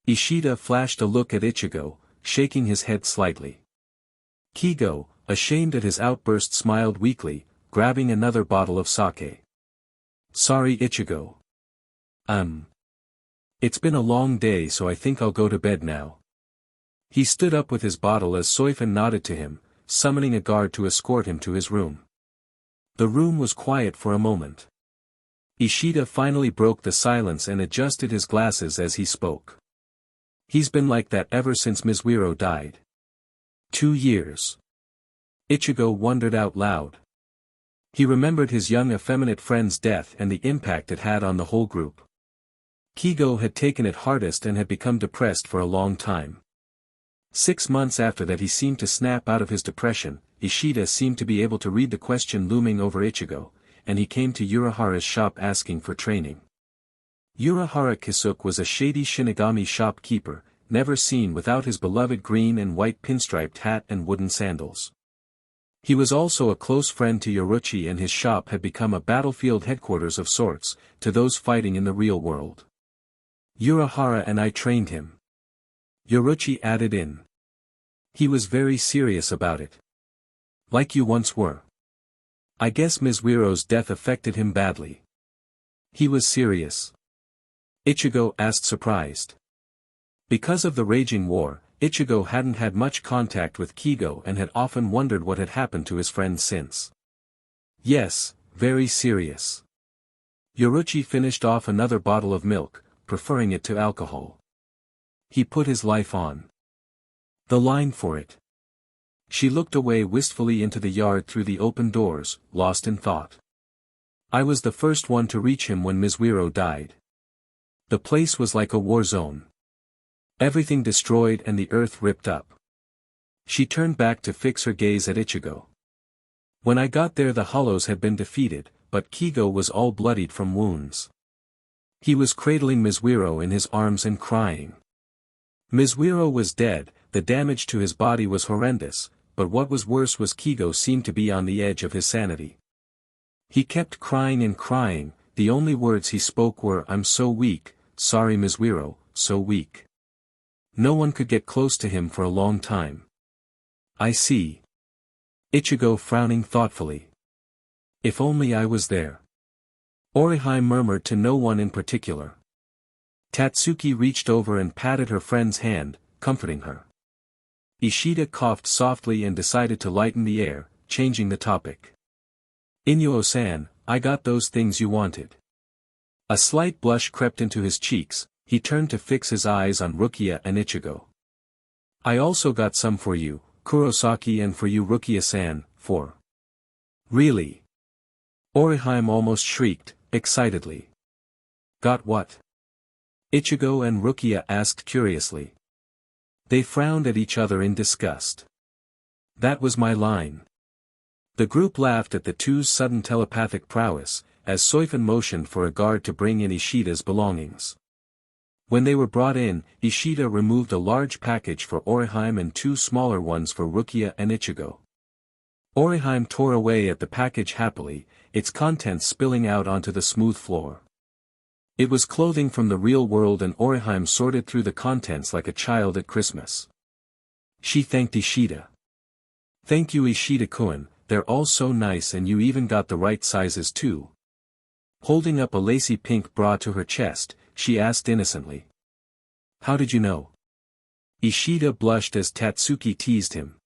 Ishida flashed a look at Ichigo, shaking his head slightly. Kigo, ashamed at his outburst, smiled weakly, grabbing another bottle of sake. "Sorry, Ichigo. It's been a long day, so I think I'll go to bed now." He stood up with his bottle as Soifan nodded to him, summoning a guard to escort him to his room. The room was quiet for a moment. Ishida finally broke the silence and adjusted his glasses as he spoke. "He's been like that ever since Mizuiro died." 2 years. Ichigo wondered out loud. He remembered his young effeminate friend's death and the impact it had on the whole group. Kigo had taken it hardest and had become depressed for a long time. 6 months after that he seemed to snap out of his depression. Ishida seemed to be able to read the question looming over Ichigo, and he came to Urahara's shop asking for training. Urahara Kisuke was a shady Shinigami shopkeeper, never seen without his beloved green and white pinstriped hat and wooden sandals. He was also a close friend to Yoruchi, and his shop had become a battlefield headquarters of sorts, to those fighting in the real world. "Urahara and I trained him," Yoruchi added in. "He was very serious about it. Like you once were." "I guess Mizuiro's death affected him badly." "He was serious?" Ichigo asked, surprised. Because of the raging war, Ichigo hadn't had much contact with Kigo and had often wondered what had happened to his friend since. "Yes, very serious." Yoruchi finished off another bottle of milk, preferring it to alcohol. "He put his life on the line for it." She looked away wistfully into the yard through the open doors, lost in thought. "I was the first one to reach him when Mizuiro died. The place was like a war zone. Everything destroyed and the earth ripped up." She turned back to fix her gaze at Ichigo. "When I got there the Hollows had been defeated, but Kigo was all bloodied from wounds. He was cradling Mizuiro in his arms and crying. Mizuiro was dead, the damage to his body was horrendous, but what was worse was Kigo seemed to be on the edge of his sanity. He kept crying and crying, the only words he spoke were, 'I'm so weak, sorry Mizuiro, so weak.' No one could get close to him for a long time." "I see." Ichigo frowning thoughtfully. "If only I was there." Orihime murmured to no one in particular. Tatsuki reached over and patted her friend's hand, comforting her. Ishida coughed softly and decided to lighten the air, changing the topic. "Inuo-san, I got those things you wanted." A slight blush crept into his cheeks. He turned to fix his eyes on Rukia and Ichigo. "I also got some for you, Kurosaki, and for you Rukia-san, for." "Really?" Orihime almost shrieked, excitedly. "Got what?" Ichigo and Rukia asked curiously. They frowned at each other in disgust. "That was my line." The group laughed at the two's sudden telepathic prowess, as Soifun motioned for a guard to bring in Ishida's belongings. When they were brought in, Ishida removed a large package for Oriheim and two smaller ones for Rukia and Ichigo. Oriheim tore away at the package happily, its contents spilling out onto the smooth floor. It was clothing from the real world and Oriheim sorted through the contents like a child at Christmas. She thanked Ishida. "Thank you Ishida-kun, they're all so nice and you even got the right sizes too." Holding up a lacy pink bra to her chest, she asked innocently. "How did you know?" Ishida blushed as Tatsuki teased him.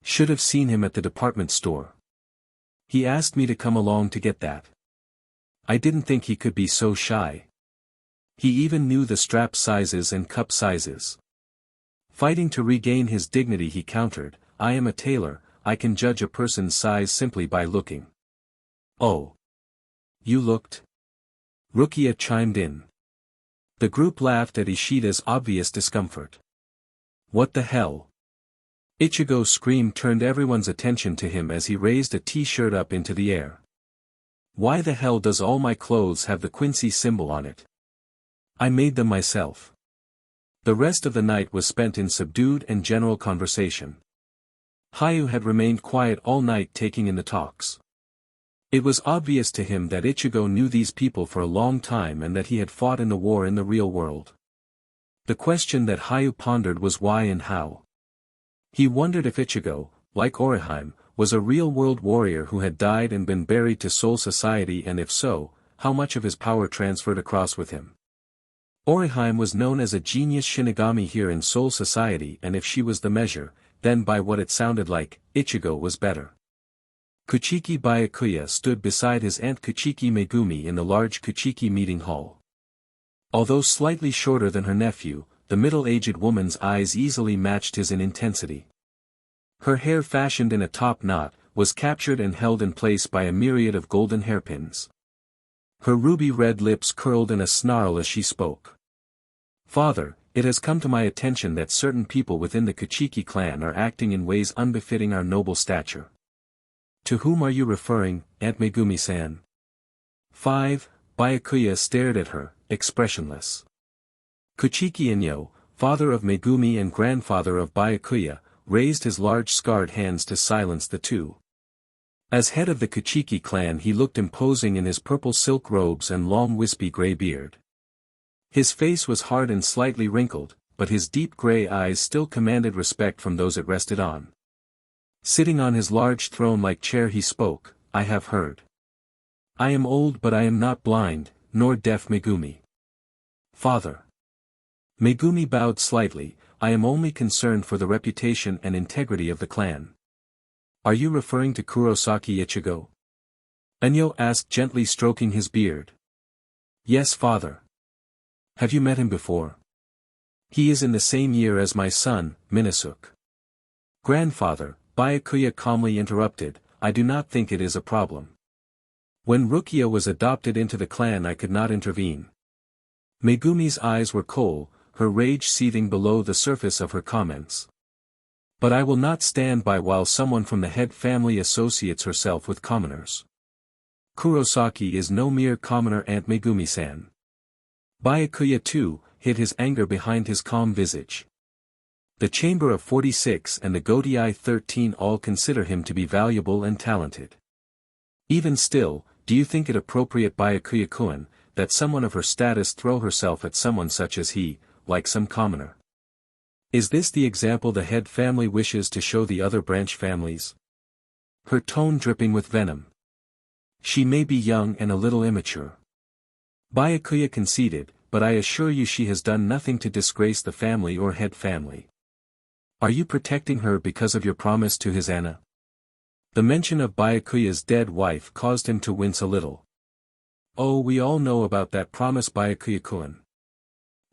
"Should have seen him at the department store. He asked me to come along to get that. I didn't think he could be so shy. He even knew the strap sizes and cup sizes." Fighting to regain his dignity he countered, "I am a tailor, I can judge a person's size simply by looking." "Oh. You looked?" Rukia chimed in. The group laughed at Ishida's obvious discomfort. "What the hell?" Ichigo's scream turned everyone's attention to him as he raised a t-shirt up into the air. "Why the hell does all my clothes have the Quincy symbol on it? I made them myself." The rest of the night was spent in subdued and general conversation. Hayu had remained quiet all night taking in the talks. It was obvious to him that Ichigo knew these people for a long time and that he had fought in the war in the real world. The question that Hayu pondered was why and how. He wondered if Ichigo, like Oriheim, was a real-world warrior who had died and been buried to Soul Society, and if so, how much of his power transferred across with him. Oriheim was known as a genius Shinigami here in Soul Society, and if she was the measure, then by what it sounded like, Ichigo was better. Kuchiki Byakuya stood beside his aunt Kuchiki Megumi in the large Kuchiki meeting hall. Although slightly shorter than her nephew, the middle-aged woman's eyes easily matched his in intensity. Her hair, fashioned in a top knot, was captured and held in place by a myriad of golden hairpins. Her ruby-red lips curled in a snarl as she spoke. "Father, it has come to my attention that certain people within the Kuchiki clan are acting in ways unbefitting our noble stature." "To whom are you referring, Aunt Megumi-san?" 5. Byakuya stared at her, expressionless. Kuchiki Inyo, father of Megumi and grandfather of Byakuya, raised his large scarred hands to silence the two. As head of the Kuchiki clan he looked imposing in his purple silk robes and long wispy gray beard. His face was hard and slightly wrinkled, but his deep gray eyes still commanded respect from those it rested on. Sitting on his large throne-like chair he spoke, "I have heard. I am old but I am not blind, nor deaf Megumi." "Father." Megumi bowed slightly, "I am only concerned for the reputation and integrity of the clan." "Are you referring to Kurosaki Ichigo?" Enyo asked, gently stroking his beard. "Yes, father." "Have you met him before?" "He is in the same year as my son, Minasuke." "Grandfather," Byakuya calmly interrupted, "I do not think it is a problem. When Rukia was adopted into the clan I could not intervene." Megumi's eyes were cold, her rage seething below the surface of her comments. "But I will not stand by while someone from the head family associates herself with commoners. Kurosaki is no mere commoner, Aunt Megumi-san." Byakuya too hid his anger behind his calm visage. The Chamber of 46 and the Godai 13 all consider him to be valuable and talented. Even still, do you think it appropriate, Byakuya-kun, that someone of her status throw herself at someone such as he, like some commoner? Is this the example the head family wishes to show the other branch families?" Her tone dripping with venom. "She may be young and a little immature," Byakuya conceded, "but I assure you she has done nothing to disgrace the family or head family. Are you protecting her because of your promise to his Anna?" The mention of Byakuya's dead wife caused him to wince a little. "Oh, we all know about that promise, Byakuya-kun.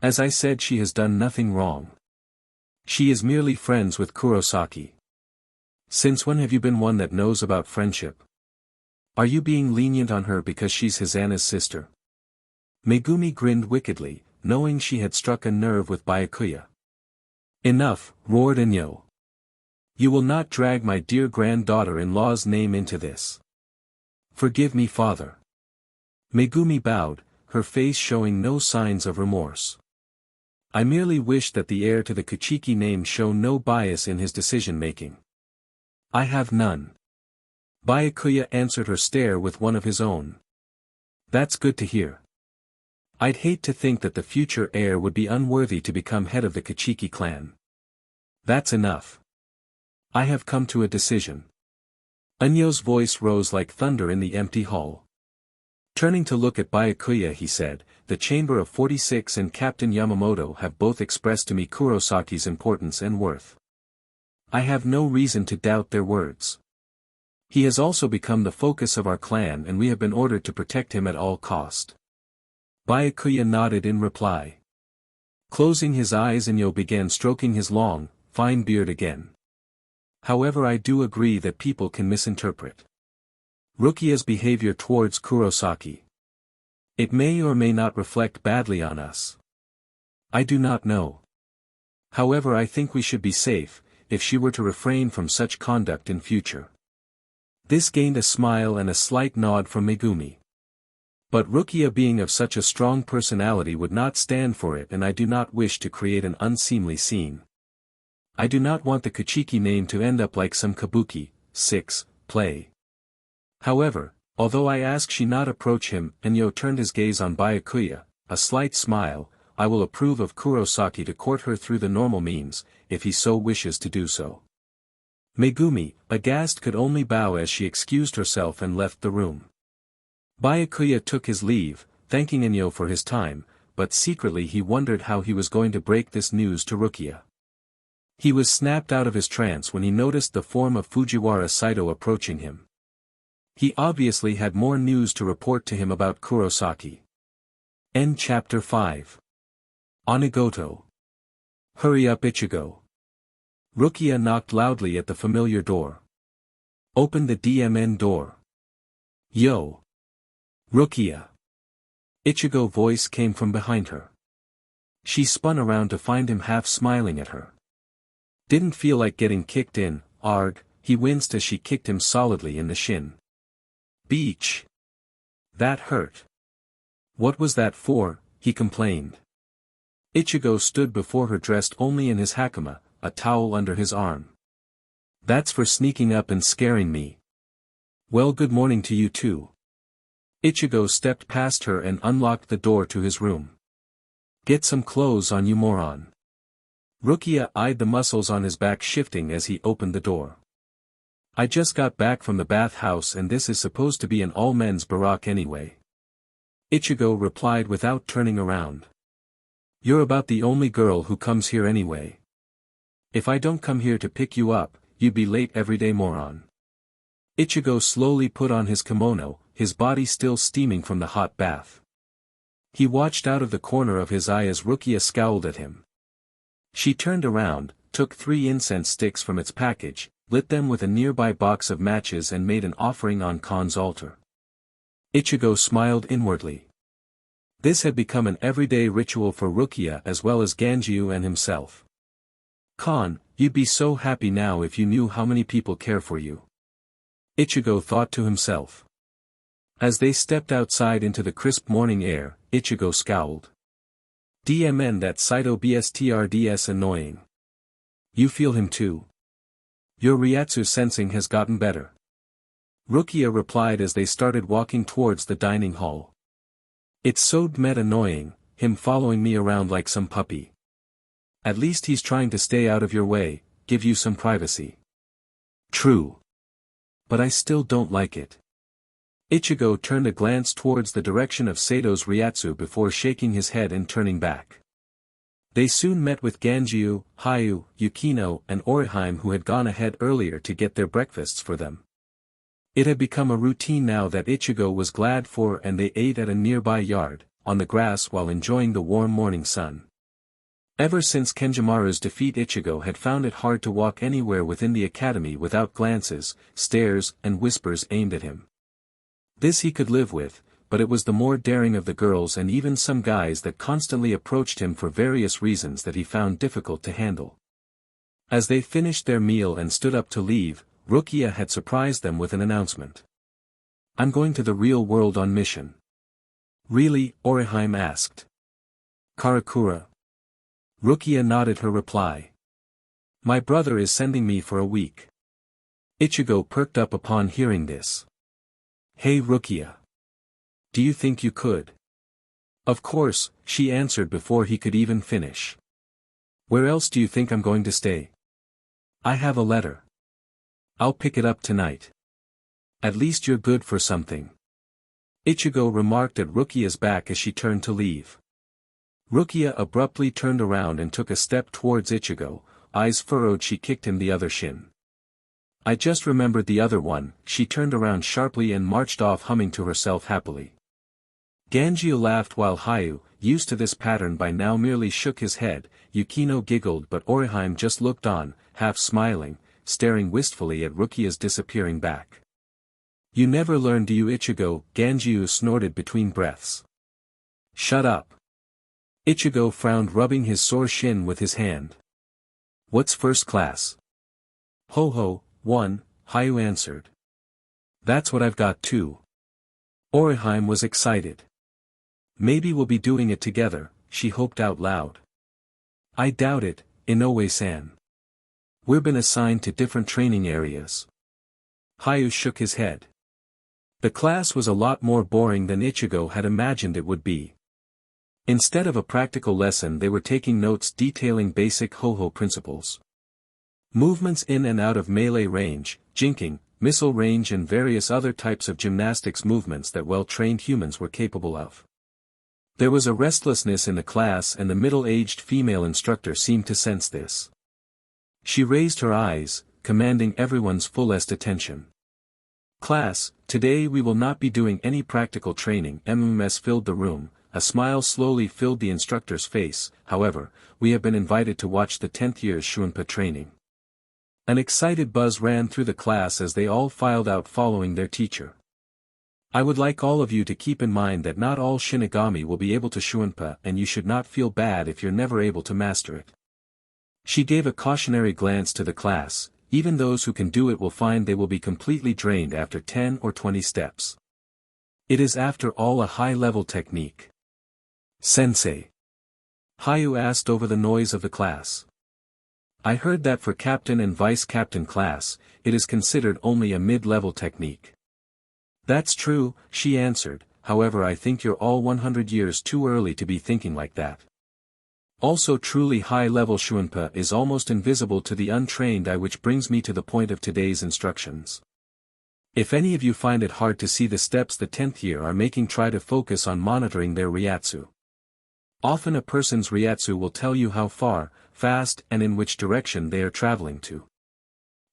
As I said, she has done nothing wrong. She is merely friends with Kurosaki." "Since when have you been one that knows about friendship? Are you being lenient on her because she's Hisana's sister?" Megumi grinned wickedly, knowing she had struck a nerve with Byakuya. "Enough," roared Inyo. You will not drag my dear granddaughter-in-law's name into this. Forgive me, father. Megumi bowed, her face showing no signs of remorse. I merely wish that the heir to the Kuchiki name show no bias in his decision-making. I have none. Byakuya answered her stare with one of his own. That's good to hear. I'd hate to think that the future heir would be unworthy to become head of the Kuchiki clan. That's enough. I have come to a decision. Anyo's voice rose like thunder in the empty hall. Turning to look at Byakuya, he said, the Chamber of 46 and Captain Yamamoto have both expressed to me Kurosaki's importance and worth. I have no reason to doubt their words. He has also become the focus of our clan and we have been ordered to protect him at all cost. Byakuya nodded in reply. Closing his eyes, Anyo began stroking his long, fine beard again. However, I do agree that people can misinterpret Rukia's behavior towards Kurosaki. It may or may not reflect badly on us. I do not know. However, I think we should be safe, if she were to refrain from such conduct in future. This gained a smile and a slight nod from Megumi. But Rukia being of such a strong personality would not stand for it, and I do not wish to create an unseemly scene. I do not want the Kuchiki name to end up like some kabuki, play. However, although I ask she not approach him, Anyo turned his gaze on Byakuya, a slight smile, I will approve of Kurosaki to court her through the normal means, if he so wishes to do so. Megumi, aghast, could only bow as she excused herself and left the room. Byakuya took his leave, thanking Anyo for his time, but secretly he wondered how he was going to break this news to Rukia. He was snapped out of his trance when he noticed the form of Fujiwara Saito approaching him. He obviously had more news to report to him about Kurosaki. End Chapter 5. Onigoto. Hurry up, Ichigo. Rukia knocked loudly at the familiar door. Open the DMN door. Yo. Rukia. Ichigo's voice came from behind her. She spun around to find him half smiling at her. Didn't feel like getting kicked in, arg, he winced as she kicked him solidly in the shin. Beach. That hurt. What was that for, he complained. Ichigo stood before her dressed only in his hakama, a towel under his arm. That's for sneaking up and scaring me. Well, good morning to you too. Ichigo stepped past her and unlocked the door to his room. Get some clothes on, you moron. Rukia eyed the muscles on his back shifting as he opened the door. I just got back from the bathhouse and this is supposed to be an all-men's barack anyway. Ichigo replied without turning around. You're about the only girl who comes here anyway. If I don't come here to pick you up, you'd be late everyday, moron. Ichigo slowly put on his kimono, his body still steaming from the hot bath. He watched out of the corner of his eye as Rukia scowled at him. She turned around, took 3 incense sticks from its package, lit them with a nearby box of matches and made an offering on Khan's altar. Ichigo smiled inwardly. This had become an everyday ritual for Rukia as well as Ganjiu and himself. Khan, you'd be so happy now if you knew how many people care for you. Ichigo thought to himself. As they stepped outside into the crisp morning air, Ichigo scowled. DMN, that Saito BSTRDS annoying. You feel him too? Your Ryatsu sensing has gotten better. Rukia replied as they started walking towards the dining hall. It's so annoying, him following me around like some puppy. At least he's trying to stay out of your way, give you some privacy. True. But I still don't like it. Ichigo turned a glance towards the direction of Sato's Ryatsu before shaking his head and turning back. They soon met with Ganjiu, Hayu, Yukino and Oriheim, who had gone ahead earlier to get their breakfasts for them. It had become a routine now that Ichigo was glad for, and they ate at a nearby yard, on the grass while enjoying the warm morning sun. Ever since Kenjimaru's defeat, Ichigo had found it hard to walk anywhere within the academy without glances, stares and whispers aimed at him. This he could live with, but it was the more daring of the girls and even some guys that constantly approached him for various reasons that he found difficult to handle. As they finished their meal and stood up to leave, Rukia had surprised them with an announcement. I'm going to the real world on mission. Really? Orihime asked. Karakura. Rukia nodded her reply. My brother is sending me for a week. Ichigo perked up upon hearing this. Hey Rukia. Do you think you could? Of course, she answered before he could even finish. Where else do you think I'm going to stay? I have a letter. I'll pick it up tonight. At least you're good for something. Ichigo remarked at Rukia's back as she turned to leave. Rukia abruptly turned around and took a step towards Ichigo, eyes furrowed. She kicked him the other shin. I just remembered the other one. She turned around sharply and marched off humming to herself happily. Ganjio laughed while Hayu, used to this pattern by now, merely shook his head. Yukino giggled but Orihime just looked on, half smiling, staring wistfully at Rukia's disappearing back. You never learn, do you, Ichigo? Ganjio snorted between breaths. Shut up. Ichigo frowned, rubbing his sore shin with his hand. What's first class? Ho ho, 1, Hayu answered. That's what I've got too. Orihime was excited. Maybe we'll be doing it together, she hoped out loud. I doubt it, Inoue-san. We've been assigned to different training areas. Hayu shook his head. The class was a lot more boring than Ichigo had imagined it would be. Instead of a practical lesson, they were taking notes detailing basic ho-ho principles. Movements in and out of melee range, jinking, missile range and various other types of gymnastics movements that well-trained humans were capable of. There was a restlessness in the class, and the middle-aged female instructor seemed to sense this. She raised her eyes, commanding everyone's fullest attention. Class, today we will not be doing any practical training. MMS filled the room, a smile slowly filled the instructor's face. However, we have been invited to watch the 10th year's Shunpa training. An excited buzz ran through the class as they all filed out following their teacher. I would like all of you to keep in mind that not all Shinigami will be able to Shunpa, and you should not feel bad if you're never able to master it. She gave a cautionary glance to the class. Even those who can do it will find they will be completely drained after 10 or 20 steps. It is after all a high-level technique. Sensei. Hayu asked over the noise of the class. I heard that for captain and vice-captain class, it is considered only a mid-level technique. That's true, she answered, however I think you're all 100 years too early to be thinking like that. Also truly high-level Shunpa is almost invisible to the untrained eye, which brings me to the point of today's instructions. If any of you find it hard to see the steps the 10th year are making, try to focus on monitoring their Ryatsu. Often a person's Ryatsu will tell you how far, fast and in which direction they are traveling to.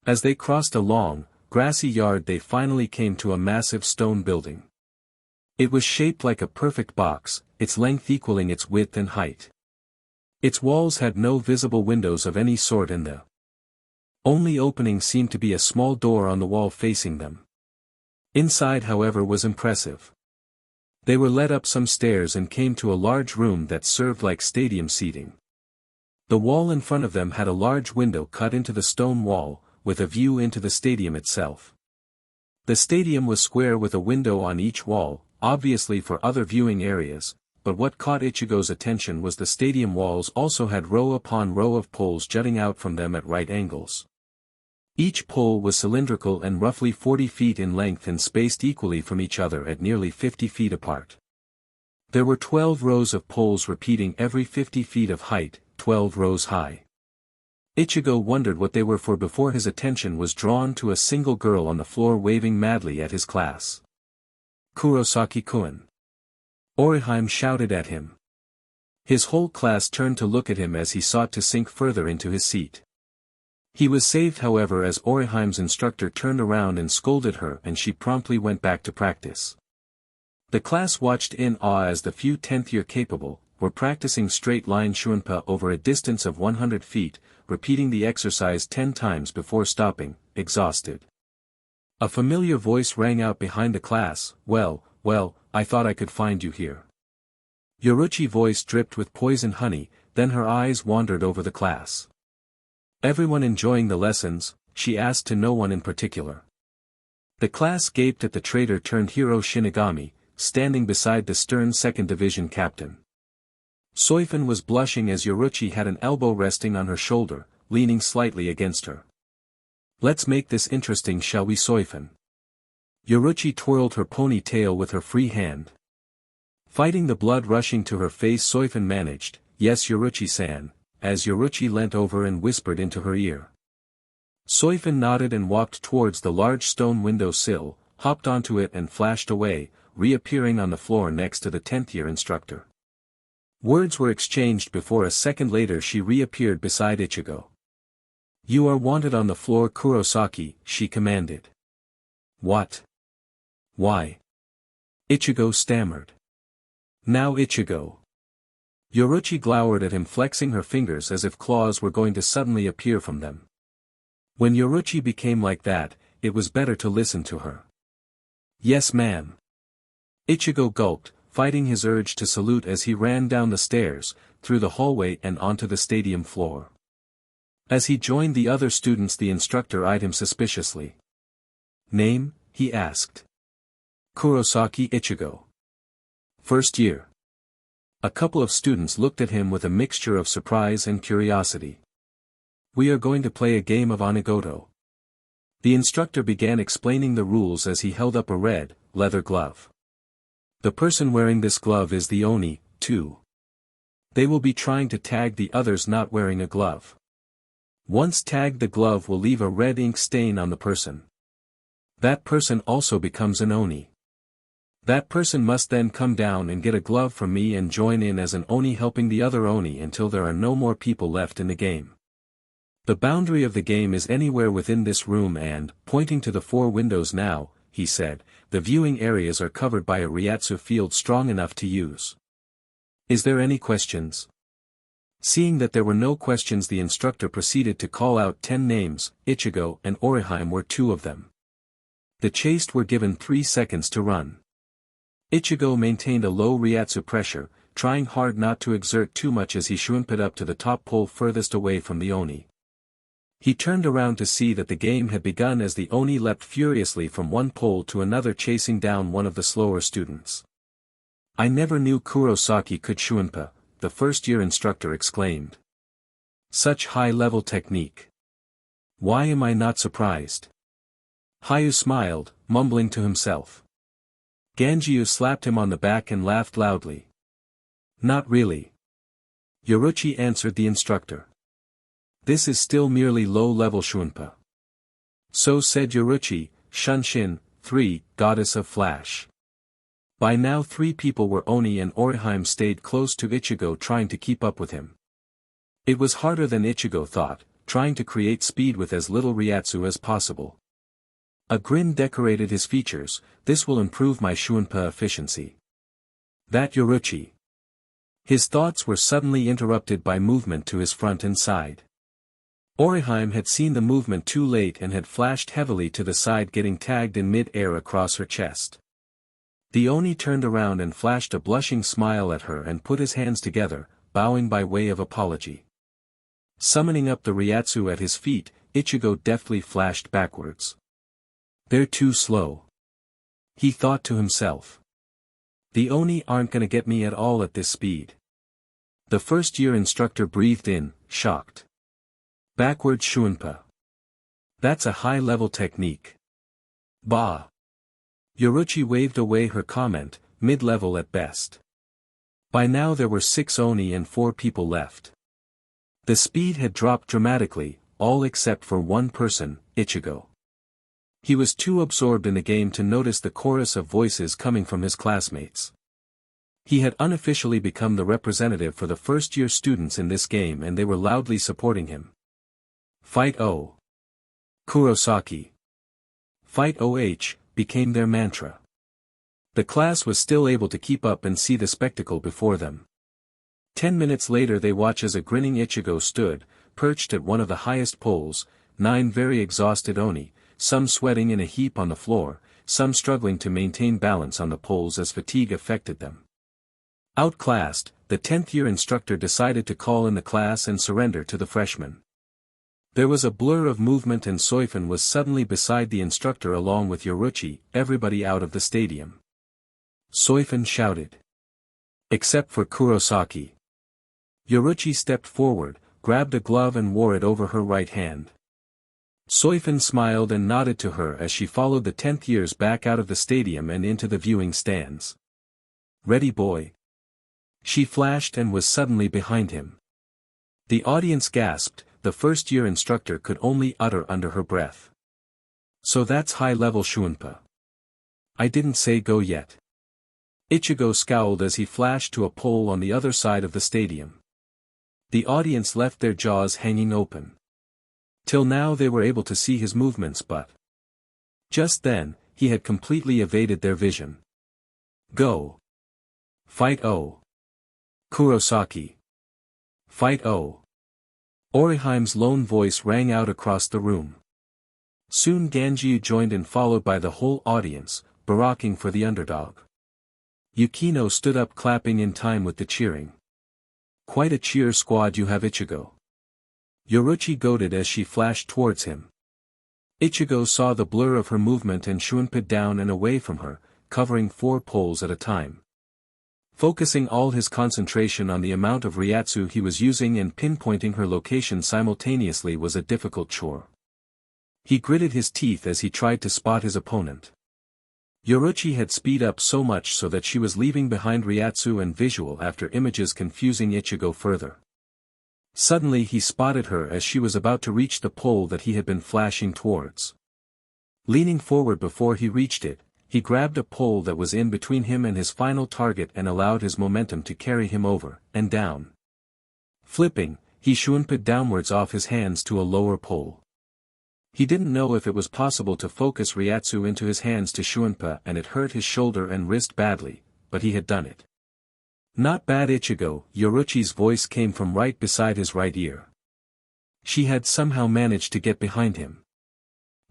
As they crossed a long, grassy yard, they finally came to a massive stone building. It was shaped like a perfect box, its length equaling its width and height. Its walls had no visible windows of any sort, and the only opening seemed to be a small door on the wall facing them. Inside, however, was impressive. They were led up some stairs and came to a large room that served like stadium seating. The wall in front of them had a large window cut into the stone wall, with a view into the stadium itself. The stadium was square with a window on each wall, obviously for other viewing areas, but what caught Ichigo's attention was the stadium walls also had row upon row of poles jutting out from them at right angles. Each pole was cylindrical and roughly 40 feet in length and spaced equally from each other at nearly 50 feet apart. There were 12 rows of poles repeating every 50 feet of height, 12 rows high. Ichigo wondered what they were for before his attention was drawn to a single girl on the floor waving madly at his class. Kurosaki-kun. Orihime shouted at him. His whole class turned to look at him as he sought to sink further into his seat. He was saved, however, as Orihime's instructor turned around and scolded her, and she promptly went back to practice. The class watched in awe as the few 10th year capable were practicing straight-line Shunpa over a distance of 100 feet, repeating the exercise 10 times before stopping, exhausted. A familiar voice rang out behind the class, well, I thought I could find you here. Yoruchi's voice dripped with poison honey, then her eyes wandered over the class. Everyone enjoying the lessons, she asked to no one in particular. The class gaped at the traitor-turned-hero Shinigami, standing beside the stern 2nd Division captain. Soifun was blushing as Yoruchi had an elbow resting on her shoulder, leaning slightly against her. "Let's make this interesting, shall we, Soifun?" Yoruchi twirled her ponytail with her free hand. Fighting the blood rushing to her face, Soifun managed, "Yes, Yoruchi-san," as Yoruchi leant over and whispered into her ear. Soifun nodded and walked towards the large stone window sill, hopped onto it and flashed away, reappearing on the floor next to the 10th-year instructor. Words were exchanged before a second later she reappeared beside Ichigo. "You are wanted on the floor, Kurosaki," she commanded. "What? Why?" Ichigo stammered. "Now, Ichigo." Yoruchi glowered at him, flexing her fingers as if claws were going to suddenly appear from them. When Yoruchi became like that, it was better to listen to her. "Yes, ma'am." Ichigo gulped, fighting his urge to salute as he ran down the stairs, through the hallway and onto the stadium floor. As he joined the other students, the instructor eyed him suspiciously. "Name?" he asked. "Kurosaki Ichigo." "First year." A couple of students looked at him with a mixture of surprise and curiosity. "We are going to play a game of Onigoto." The instructor began explaining the rules as he held up a red, leather glove. "The person wearing this glove is the Oni, too. They will be trying to tag the others not wearing a glove. Once tagged, the glove will leave a red ink stain on the person. That person also becomes an Oni. That person must then come down and get a glove from me and join in as an Oni, helping the other Oni until there are no more people left in the game. The boundary of the game is anywhere within this room and, pointing to the 4 windows now, he said, the viewing areas are covered by a Ryatsu field strong enough to use. Is there any questions?" Seeing that there were no questions, the instructor proceeded to call out 10 names. Ichigo and Orihime were 2 of them. The chased were given 3 seconds to run. Ichigo maintained a low Ryatsu pressure, trying hard not to exert too much as he shrimped up to the top pole furthest away from the Oni. He turned around to see that the game had begun as the Oni leapt furiously from one pole to another, chasing down one of the slower students. "I never knew Kurosaki could shunpa," the first-year instructor exclaimed. "Such high-level technique. Why am I not surprised?" Hayu smiled, mumbling to himself. Ganjiu slapped him on the back and laughed loudly. "Not really." Yoruchi answered the instructor. "This is still merely low-level shunpa." So said Yoruchi, Shunshin, 3, Goddess of Flash. By now 3 people were Oni, and Orihime stayed close to Ichigo, trying to keep up with him. It was harder than Ichigo thought, trying to create speed with as little Ryatsu as possible. A grin decorated his features. "This will improve my shunpa efficiency." "That Yoruchi." His thoughts were suddenly interrupted by movement to his front and side. Orihime had seen the movement too late and had flashed heavily to the side, getting tagged in mid-air across her chest. The Oni turned around and flashed a blushing smile at her and put his hands together, bowing by way of apology. Summoning up the Ryatsu at his feet, Ichigo deftly flashed backwards. "They're too slow," he thought to himself. "The Oni aren't gonna get me at all at this speed." The first-year instructor breathed in, shocked. "Backward shunpa. That's a high-level technique." "Bah." Yoruchi waved away her comment, mid-level at best. By now there were 6 Oni and 4 people left. The speed had dropped dramatically, all except for one person, Ichigo. He was too absorbed in the game to notice the chorus of voices coming from his classmates. He had unofficially become the representative for the first-year students in this game, and they were loudly supporting him. "Fight O. Kurosaki. Fight OH," became their mantra. The class was still able to keep up and see the spectacle before them. 10 minutes later they watched as a grinning Ichigo stood, perched at one of the highest poles, 9 very exhausted Oni, some sweating in a heap on the floor, some struggling to maintain balance on the poles as fatigue affected them. Outclassed, the 10th-year instructor decided to call in the class and surrender to the freshmen. There was a blur of movement and Soifun was suddenly beside the instructor along with Yoruchi, everybody out of the stadium. Soifun shouted. Except for Kurosaki. Yoruchi stepped forward, grabbed a glove and wore it over her right hand. Soifun smiled and nodded to her as she followed the 10th years back out of the stadium and into the viewing stands. Ready, boy? She flashed and was suddenly behind him. The audience gasped, the first-year instructor could only utter under her breath. So that's high-level Shunpa. I didn't say go yet. Ichigo scowled as he flashed to a pole on the other side of the stadium. The audience left their jaws hanging open. Till now they were able to see his movements, but just then, he had completely evaded their vision. Go. Fight O. Kurosaki. Fight O. Oriheim's lone voice rang out across the room. Soon Ganjiu joined in, followed by the whole audience, barracking for the underdog. Yukino stood up, clapping in time with the cheering. Quite a cheer squad you have, Ichigo. Yoruchi goaded as she flashed towards him. Ichigo saw the blur of her movement and Shunpa down and away from her, covering 4 poles at a time. Focusing all his concentration on the amount of Ryatsu he was using and pinpointing her location simultaneously was a difficult chore. He gritted his teeth as he tried to spot his opponent. Yoruchi had speed up so much so that she was leaving behind Ryatsu and visual after images, confusing Ichigo further. Suddenly he spotted her as she was about to reach the pole that he had been flashing towards. Leaning forward before he reached it, he grabbed a pole that was in between him and his final target and allowed his momentum to carry him over, and down. Flipping, he Shunpa'd downwards off his hands to a lower pole. He didn't know if it was possible to focus Ryatsu into his hands to Shunpa, and it hurt his shoulder and wrist badly, but he had done it. Not bad, Ichigo, Yoruchi's voice came from right beside his right ear. She had somehow managed to get behind him.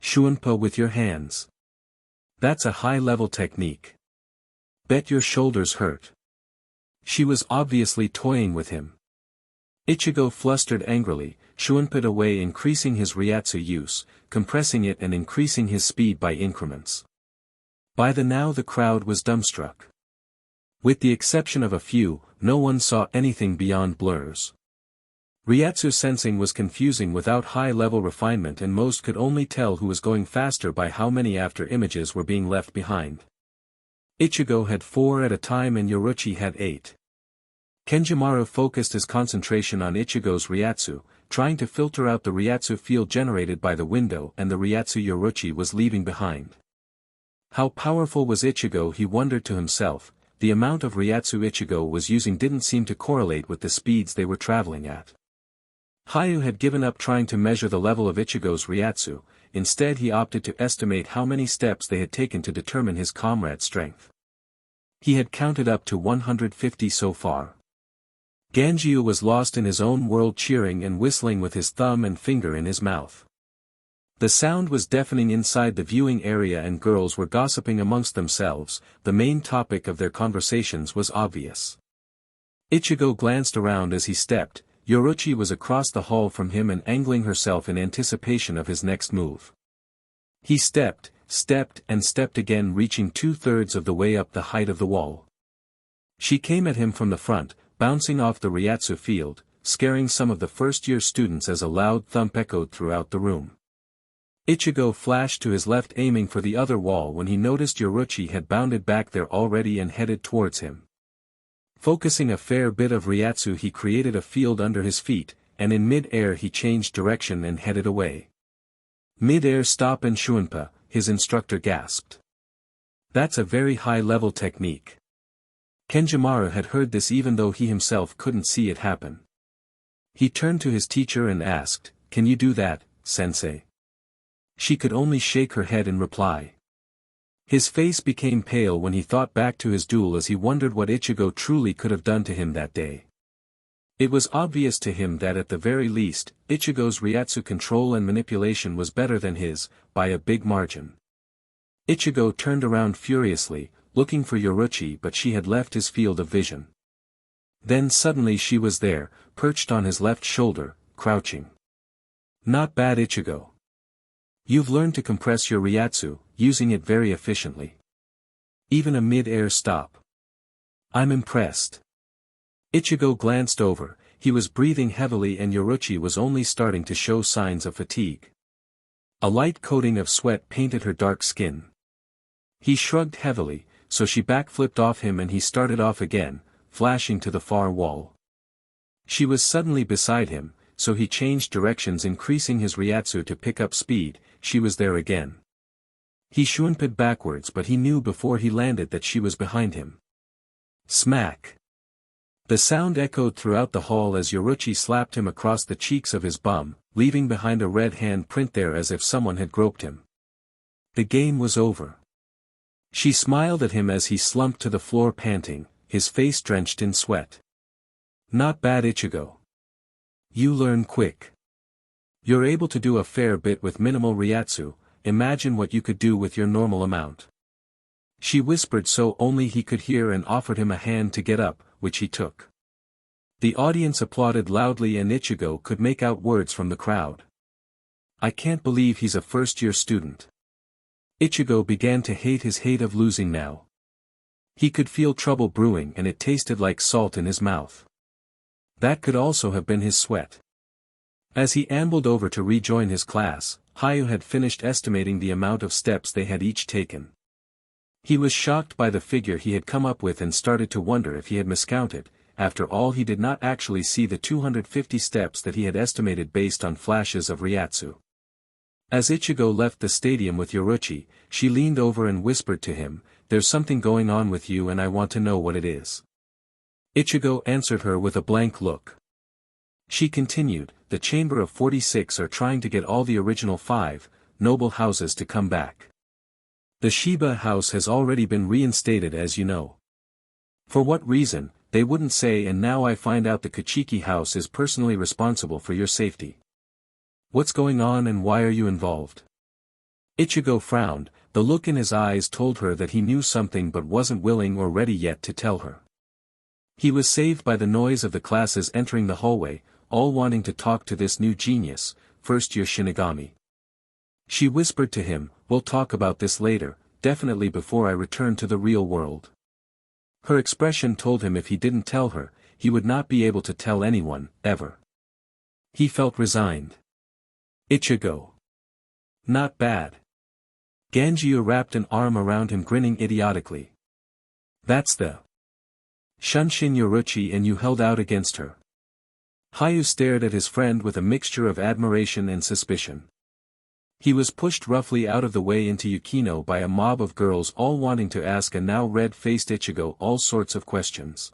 Shunpa with your hands. That's a high-level technique. Bet your shoulders hurt. She was obviously toying with him. Ichigo flustered angrily, Shunpa'd away, increasing his Ryatsu use, compressing it and increasing his speed by increments. By now the crowd was dumbstruck. With the exception of a few, no one saw anything beyond blurs. Ryatsu sensing was confusing without high-level refinement, and most could only tell who was going faster by how many after images were being left behind. Ichigo had 4 at a time and Yoruchi had 8. Kenjimaru focused his concentration on Ichigo's Ryatsu, trying to filter out the Ryatsu field generated by the window and the Ryatsu Yoruchi was leaving behind. How powerful was Ichigo, he wondered to himself. The amount of Ryatsu Ichigo was using didn't seem to correlate with the speeds they were traveling at. Hayu had given up trying to measure the level of Ichigo's Ryatsu, instead he opted to estimate how many steps they had taken to determine his comrade's strength. He had counted up to 150 so far. Ganjiu was lost in his own world, cheering and whistling with his thumb and finger in his mouth. The sound was deafening inside the viewing area and girls were gossiping amongst themselves. The main topic of their conversations was obvious. Ichigo glanced around as he stepped. Yoruchi was across the hall from him and angling herself in anticipation of his next move. He stepped and stepped again, reaching 2/3 of the way up the height of the wall. She came at him from the front, bouncing off the Ryatsu field, scaring some of the first-year students as a loud thump echoed throughout the room. Ichigo flashed to his left, aiming for the other wall, when he noticed Yoruchi had bounded back there already and headed towards him. Focusing a fair bit of Ryatsu, he created a field under his feet, and in mid-air he changed direction and headed away. Mid-air stop and Shunpa, his instructor gasped. That's a very high-level technique. Kenjimaru had heard this even though he himself couldn't see it happen. He turned to his teacher and asked, "Can you do that, sensei?" She could only shake her head in reply. His face became pale when he thought back to his duel, as he wondered what Ichigo truly could have done to him that day. It was obvious to him that at the very least, Ichigo's Ryatsu control and manipulation was better than his, by a big margin. Ichigo turned around furiously, looking for Yoruchi, but she had left his field of vision. Then suddenly she was there, perched on his left shoulder, crouching. Not bad, Ichigo. You've learned to compress your Ryatsu, using it very efficiently. Even a mid-air stop. I'm impressed. Ichigo glanced over, he was breathing heavily and Yoruchi was only starting to show signs of fatigue. A light coating of sweat painted her dark skin. He shrugged heavily, so she backflipped off him and he started off again, flashing to the far wall. She was suddenly beside him, so he changed directions, increasing his Ryatsu to pick up speed. She was there again. He shunped backwards, but he knew before he landed that she was behind him. Smack! The sound echoed throughout the hall as Yoruchi slapped him across the cheeks of his bum, leaving behind a red hand print there as if someone had groped him. The game was over. She smiled at him as he slumped to the floor panting, his face drenched in sweat. Not bad, Ichigo. You learn quick. You're able to do a fair bit with minimal Ryatsu, imagine what you could do with your normal amount. She whispered so only he could hear and offered him a hand to get up, which he took. The audience applauded loudly and Ichigo could make out words from the crowd. I can't believe he's a first-year student. Ichigo began to hate his hate of losing now. He could feel trouble brewing and it tasted like salt in his mouth. That could also have been his sweat. As he ambled over to rejoin his class, Hayu had finished estimating the amount of steps they had each taken. He was shocked by the figure he had come up with and started to wonder if he had miscounted. After all, he did not actually see the 250 steps that he had estimated based on flashes of Ryatsu. As Ichigo left the stadium with Yoruchi, she leaned over and whispered to him, "There's something going on with you and I want to know what it is." Ichigo answered her with a blank look. She continued, "The Chamber of 46 are trying to get all the original 5 noble houses to come back. The Shiba house has already been reinstated, as you know. For what reason, they wouldn't say, and now I find out the Kuchiki house is personally responsible for your safety. What's going on and why are you involved?" Ichigo frowned, the look in his eyes told her that he knew something but wasn't willing or ready yet to tell her. He was saved by the noise of the classes entering the hallway, all wanting to talk to this new genius, first-year Shinigami. She whispered to him, "We'll talk about this later, definitely before I return to the real world." Her expression told him if he didn't tell her, he would not be able to tell anyone, ever. He felt resigned. Ichigo. Not bad. Ganjiu wrapped an arm around him, grinning idiotically. That's the Shunshin Yoruchi, and you held out against her. Hayu stared at his friend with a mixture of admiration and suspicion. He was pushed roughly out of the way into Yukino by a mob of girls all wanting to ask a now red-faced Ichigo all sorts of questions.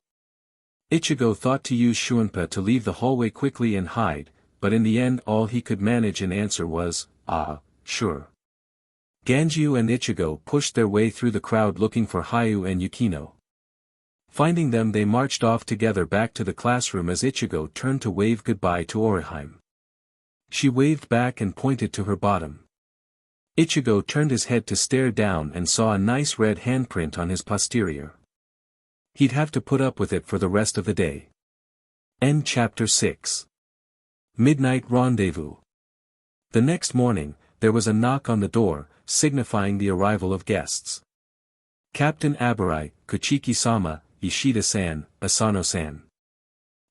Ichigo thought to use Shunpa to leave the hallway quickly and hide, but in the end all he could manage and answer was, "Ah, sure." Ganjiu and Ichigo pushed their way through the crowd looking for Hayu and Yukino. Finding them, they marched off together back to the classroom as Ichigo turned to wave goodbye to Orihime. She waved back and pointed to her bottom. Ichigo turned his head to stare down and saw a nice red handprint on his posterior. He'd have to put up with it for the rest of the day. End chapter 6. Midnight Rendezvous. The next morning, there was a knock on the door, signifying the arrival of guests. Captain Abarai, Kuchiki-sama, Ishida-san, Asano-san.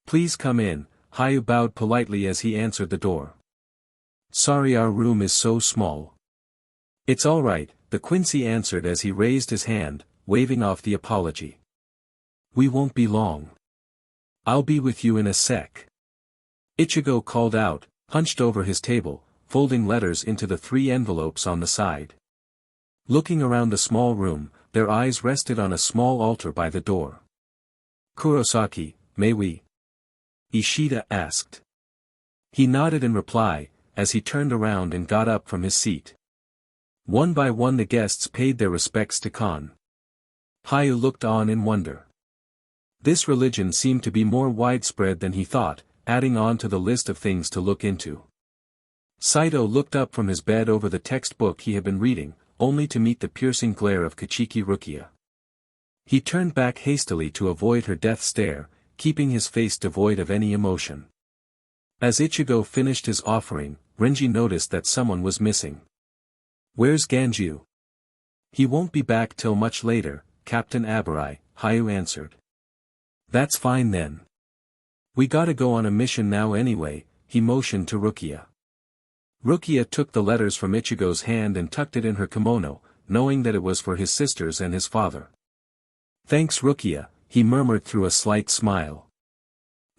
Please come in, Hayu bowed politely as he answered the door. Sorry, our room is so small. It's all right, the Quincy answered as he raised his hand, waving off the apology. We won't be long. I'll be with you in a sec. Ichigo called out, hunched over his table, folding letters into the 3 envelopes on the side. Looking around the small room, their eyes rested on a small altar by the door. Kurosaki, may we? Ishida asked. He nodded in reply, as he turned around and got up from his seat. One by one the guests paid their respects to Khan. Hayu looked on in wonder. This religion seemed to be more widespread than he thought, adding on to the list of things to look into. Saito looked up from his bed over the textbook he had been reading, only to meet the piercing glare of Kuchiki Rukia. He turned back hastily to avoid her death stare, keeping his face devoid of any emotion. As Ichigo finished his offering, Renji noticed that someone was missing. "Where's Ganju?" "He won't be back till much later, Captain Abarai," Hayu answered. "That's fine then. We gotta go on a mission now anyway," he motioned to Rukia. Rukia took the letters from Ichigo's hand and tucked it in her kimono, knowing that it was for his sisters and his father. "Thanks Rukia," he murmured through a slight smile.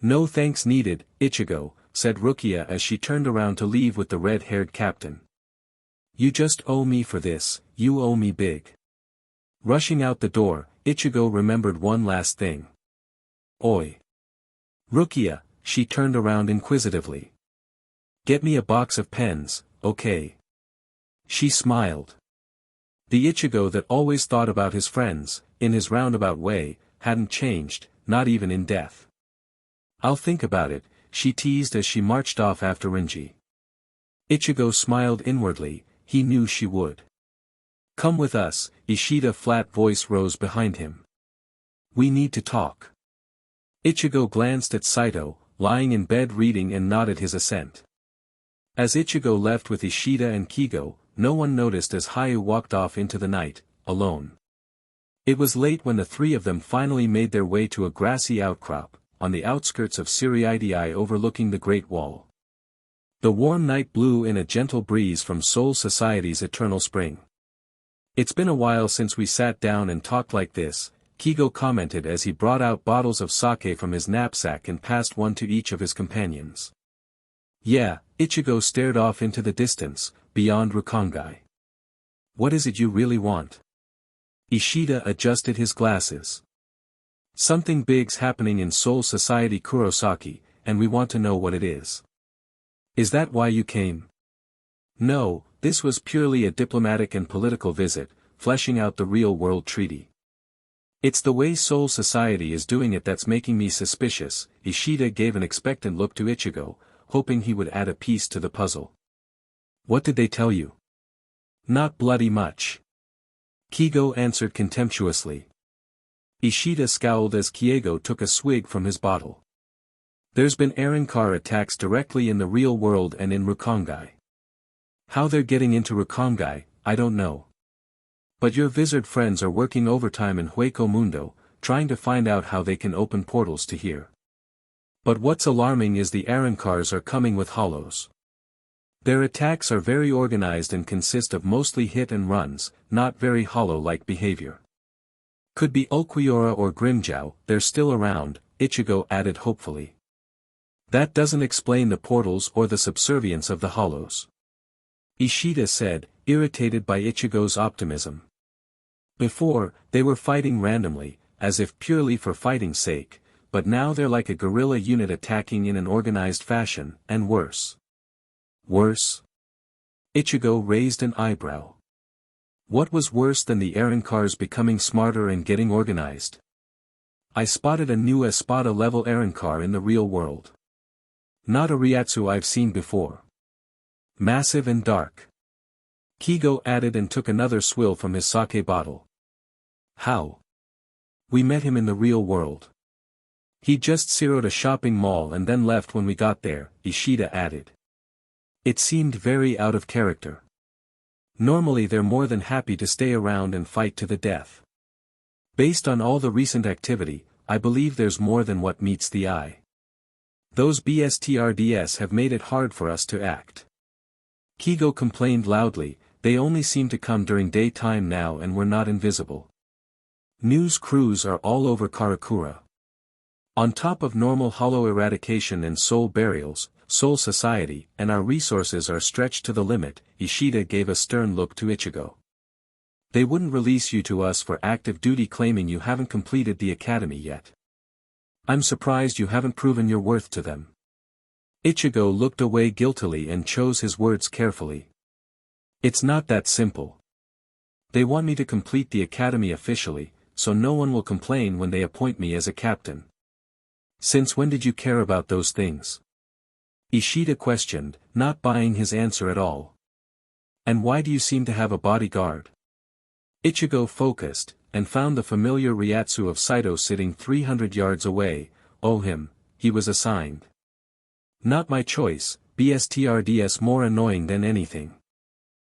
"No thanks needed, Ichigo," said Rukia as she turned around to leave with the red-haired captain. "You just owe me for this, you owe me big." Rushing out the door, Ichigo remembered one last thing. "Oi. Rukia," she turned around inquisitively. "Get me a box of pens, okay?" She smiled. The Ichigo that always thought about his friends, in his roundabout way, hadn't changed, not even in death. "I'll think about it," she teased as she marched off after Renji. Ichigo smiled inwardly, he knew she would. "Come with us," Ishida's flat voice rose behind him. "We need to talk." Ichigo glanced at Saito, lying in bed reading and nodded his assent. As Ichigo left with Ishida and Kigo, no one noticed as Hayu walked off into the night, alone. It was late when the three of them finally made their way to a grassy outcrop, on the outskirts of Unreality overlooking the Great Wall. The warm night blew in a gentle breeze from Soul Society's eternal spring. "It's been a while since we sat down and talked like this," Kigo commented as he brought out bottles of sake from his knapsack and passed one to each of his companions. "Yeah," Ichigo stared off into the distance, beyond Rukongai. "What is it you really want?" Ishida adjusted his glasses. "Something big's happening in Soul Society Kurosaki, and we want to know what it is." "Is that why you came?" "No, this was purely a diplomatic and political visit, fleshing out the real-world treaty. It's the way Soul Society is doing it that's making me suspicious." Ishida gave an expectant look to Ichigo, hoping he would add a piece to the puzzle. "What did they tell you?" "Not bloody much." Kigo answered contemptuously. Ishida scowled as Kiego took a swig from his bottle. "There's been Arrancar attacks directly in the real world and in Rukongai. How they're getting into Rukongai, I don't know. But your Vizard friends are working overtime in Hueco Mundo, trying to find out how they can open portals to here. But what's alarming is the Arrancars are coming with hollows. Their attacks are very organized and consist of mostly hit and runs, not very hollow-like behavior. Could be Ulquiorra or Grimmjow, they're still around," Ichigo added hopefully. "That doesn't explain the portals or the subservience of the hollows," Ishida said, irritated by Ichigo's optimism. "Before, they were fighting randomly, as if purely for fighting's sake, but now they're like a guerrilla unit attacking in an organized fashion, and worse." "Worse?" Ichigo raised an eyebrow. What was worse than the Arrancars becoming smarter and getting organized? "I spotted a new Espada-level Arrancar in the real world. Not a Ryatsu I've seen before. Massive and dark." Kigo added and took another swill from his sake bottle. "How?" "We met him in the real world. He just zeroed a shopping mall and then left when we got there," Ishida added. It seemed very out of character. Normally they're more than happy to stay around and fight to the death. Based on all the recent activity, I believe there's more than what meets the eye. Those BSTRDS have made it hard for us to act." Kigo complained loudly, "They only seem to come during daytime now and we're not invisible. News crews are all over Karakura. On top of normal hollow eradication and soul burials, Soul Society and our resources are stretched to the limit." Ishida gave a stern look to Ichigo. "They wouldn't release you to us for active duty claiming you haven't completed the academy yet. I'm surprised you haven't proven your worth to them." Ichigo looked away guiltily and chose his words carefully. "It's not that simple. They want me to complete the academy officially, so no one will complain when they appoint me as a captain." "Since when did you care about those things?" Ishida questioned, not buying his answer at all. "And why do you seem to have a bodyguard?" Ichigo focused, and found the familiar Ryatsu of Saito sitting 300 yards away. "Oh him, he was assigned. Not my choice, BSTRDS more annoying than anything.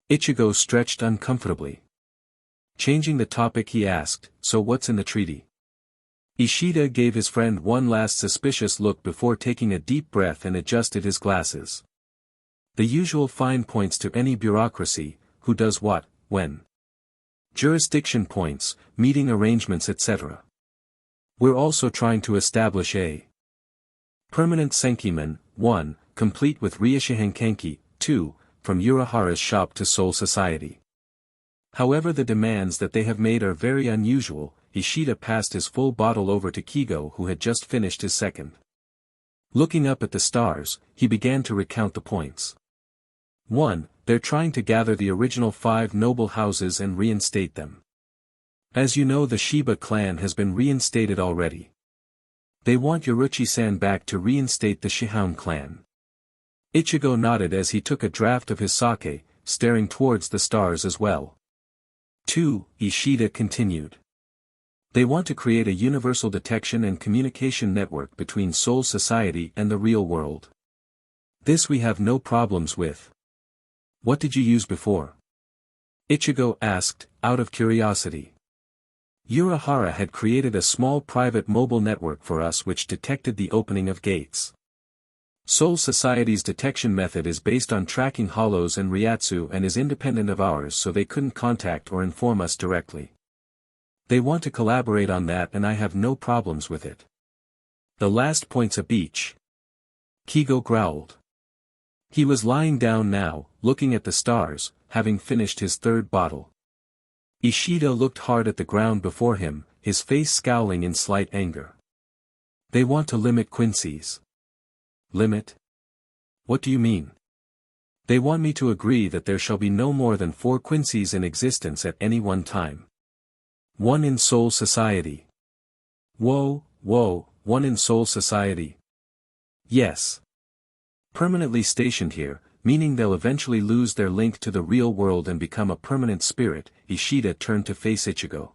Ichigo stretched uncomfortably. Changing the topic he asked, so what's in the treaty? Ishida gave his friend one last suspicious look before taking a deep breath and adjusted his glasses. The usual fine points to any bureaucracy, who does what, when. Jurisdiction points, meeting arrangements etc. We're also trying to establish a permanent Senkiman, 1, complete with Ryushihenkenki, 2, from Urahara's shop to Soul Society. However, the demands that they have made are very unusual. Ishida passed his full bottle over to Kigo, who had just finished his second. Looking up at the stars, he began to recount the points. 1. They're trying to gather the original 5 noble houses and reinstate them. As you know, the Shiba clan has been reinstated already. They want Yoruchi-san back to reinstate the Shihoun clan. Ichigo nodded as he took a draught of his sake, staring towards the stars as well. 2. Ishida continued. They want to create a universal detection and communication network between Soul Society and the real world. This we have no problems with. What did you use before? Ichigo asked, out of curiosity. Urahara had created a small private mobile network for us which detected the opening of gates. Soul Society's detection method is based on tracking hollows and Ryatsu and is independent of ours, so they couldn't contact or inform us directly. They want to collaborate on that and I have no problems with it. The last point's a beach. Kigo growled. He was lying down now, looking at the stars, having finished his third bottle. Ishida looked hard at the ground before him, his face scowling in slight anger. They want to limit Quincy's. Limit? What do you mean? They want me to agree that there shall be no more than 4 Quincy's in existence at any one time. 1 in Soul Society. Whoa, 1 in Soul Society. Yes. Permanently stationed here, meaning they'll eventually lose their link to the real world and become a permanent spirit. Ishida turned to face Ichigo.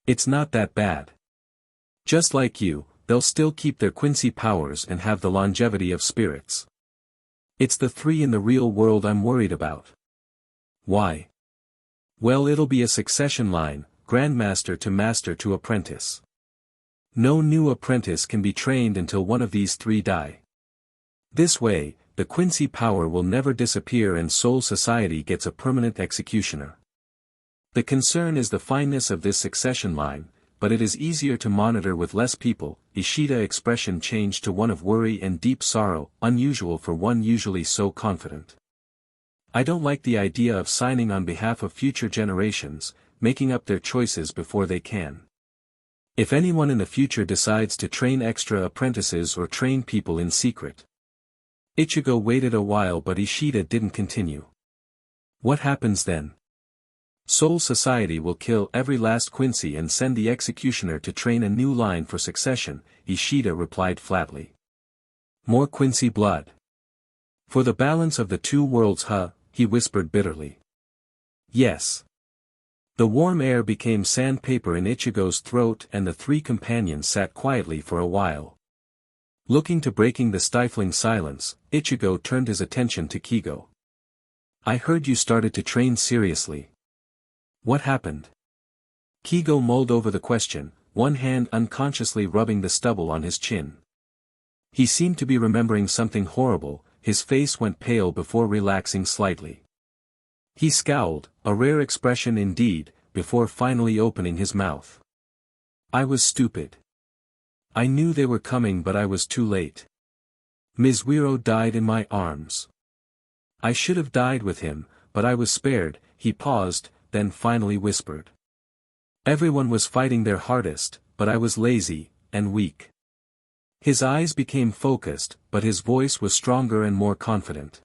It's not that bad. Just like you, they'll still keep their Quincy powers and have the longevity of spirits. It's the 3 in the real world I'm worried about. Why? Well, it'll be a succession line, Grandmaster to Master to Apprentice. No new apprentice can be trained until one of these 3 die. This way, the Quincy power will never disappear and Soul Society gets a permanent executioner. The concern is the fineness of this succession line, but it is easier to monitor with less people. Ishida's expression changed to one of worry and deep sorrow, unusual for one usually so confident. I don't like the idea of signing on behalf of future generations, making up their choices before they can. If anyone in the future decides to train extra apprentices or train people in secret. Ichigo waited a while but Ishida didn't continue. What happens then? Soul Society will kill every last Quincy and send the executioner to train a new line for succession, Ishida replied flatly. More Quincy blood. For the balance of the 2 worlds, huh? He whispered bitterly. Yes. The warm air became sandpaper in Ichigo's throat and the 3 companions sat quietly for a while. Looking to breaking the stifling silence, Ichigo turned his attention to Kigo. I heard you started to train seriously. What happened? Kigo mulled over the question, one hand unconsciously rubbing the stubble on his chin. He seemed to be remembering something horrible, his face went pale before relaxing slightly. He scowled, a rare expression indeed, before finally opening his mouth. I was stupid. I knew they were coming but I was too late. Mizuiro died in my arms. I should have died with him, but I was spared. He paused, then finally whispered. Everyone was fighting their hardest, but I was lazy, and weak. His eyes became focused, but his voice was stronger and more confident.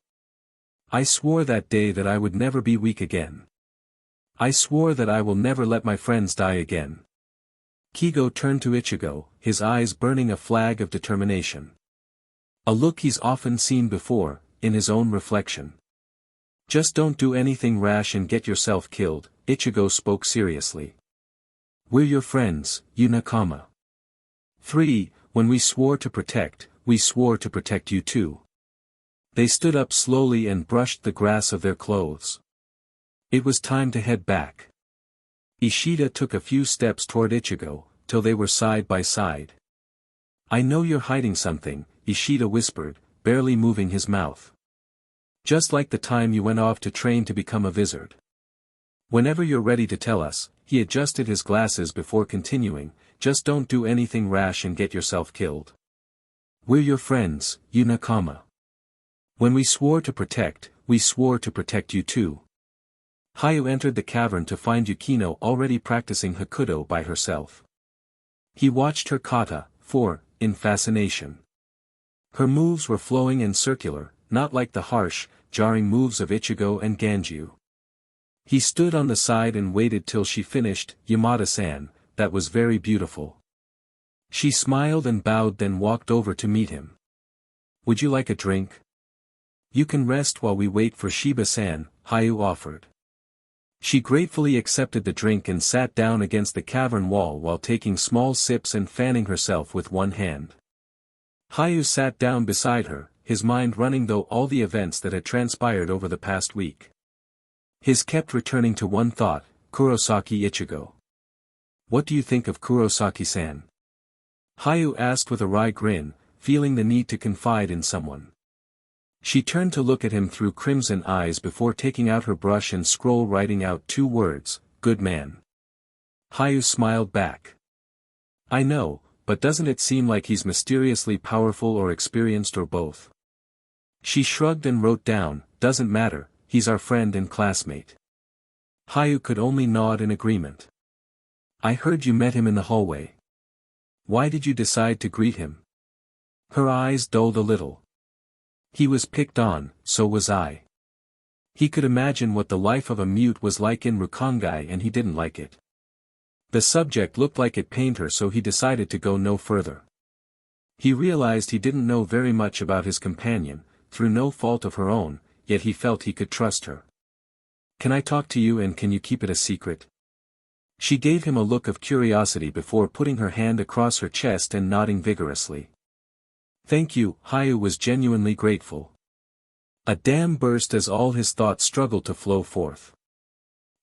I swore that day that I would never be weak again. I swore that I will never let my friends die again. Kigo turned to Ichigo, his eyes burning a flag of determination. A look he's often seen before, in his own reflection. Just don't do anything rash and get yourself killed, Ichigo spoke seriously. We're your friends, you nakama. 3. When we swore to protect, we swore to protect you too. They stood up slowly and brushed the grass of their clothes. It was time to head back. Ishida took a few steps toward Ichigo, till they were side by side. "I know you're hiding something," Ishida whispered, barely moving his mouth. "Just like the time you went off to train to become a wizard. Whenever you're ready to tell us." He adjusted his glasses before continuing, "Just don't do anything rash and get yourself killed. We're your friends, you Nakama. When we swore to protect, we swore to protect you too." Hayu entered the cavern to find Yukino already practicing Hakudo by herself. He watched her kata, in fascination. Her moves were flowing and circular, not like the harsh, jarring moves of Ichigo and Ganju. He stood on the side and waited till she finished. "Yamada-san, that was very beautiful." She smiled and bowed, then walked over to meet him. "Would you like a drink?" "You can rest while we wait for Shiba-san," Hayu offered. She gratefully accepted the drink and sat down against the cavern wall while taking small sips and fanning herself with one hand. Hayu sat down beside her, his mind running through all the events that had transpired over the past week. His kept returning to one thought, Kurosaki Ichigo. "What do you think of Kurosaki-san?" Hayu asked with a wry grin, feeling the need to confide in someone. She turned to look at him through crimson eyes before taking out her brush and scroll, writing out 2 words, "Good man." Hayu smiled back. "I know, but doesn't it seem like he's mysteriously powerful or experienced or both?" She shrugged and wrote down, "Doesn't matter, he's our friend and classmate." Hayu could only nod in agreement. "I heard you met him in the hallway. Why did you decide to greet him?" Her eyes dulled a little. "He was picked on, so was I. He could imagine what the life of a mute was like in Rukongai and he didn't like it. The subject looked like it pained her, so he decided to go no further. He realized he didn't know very much about his companion, through no fault of her own, yet he felt he could trust her. Can I talk to you and can you keep it a secret?" She gave him a look of curiosity before putting her hand across her chest and nodding vigorously. "Thank you." Hayu was genuinely grateful. A dam burst as all his thoughts struggled to flow forth.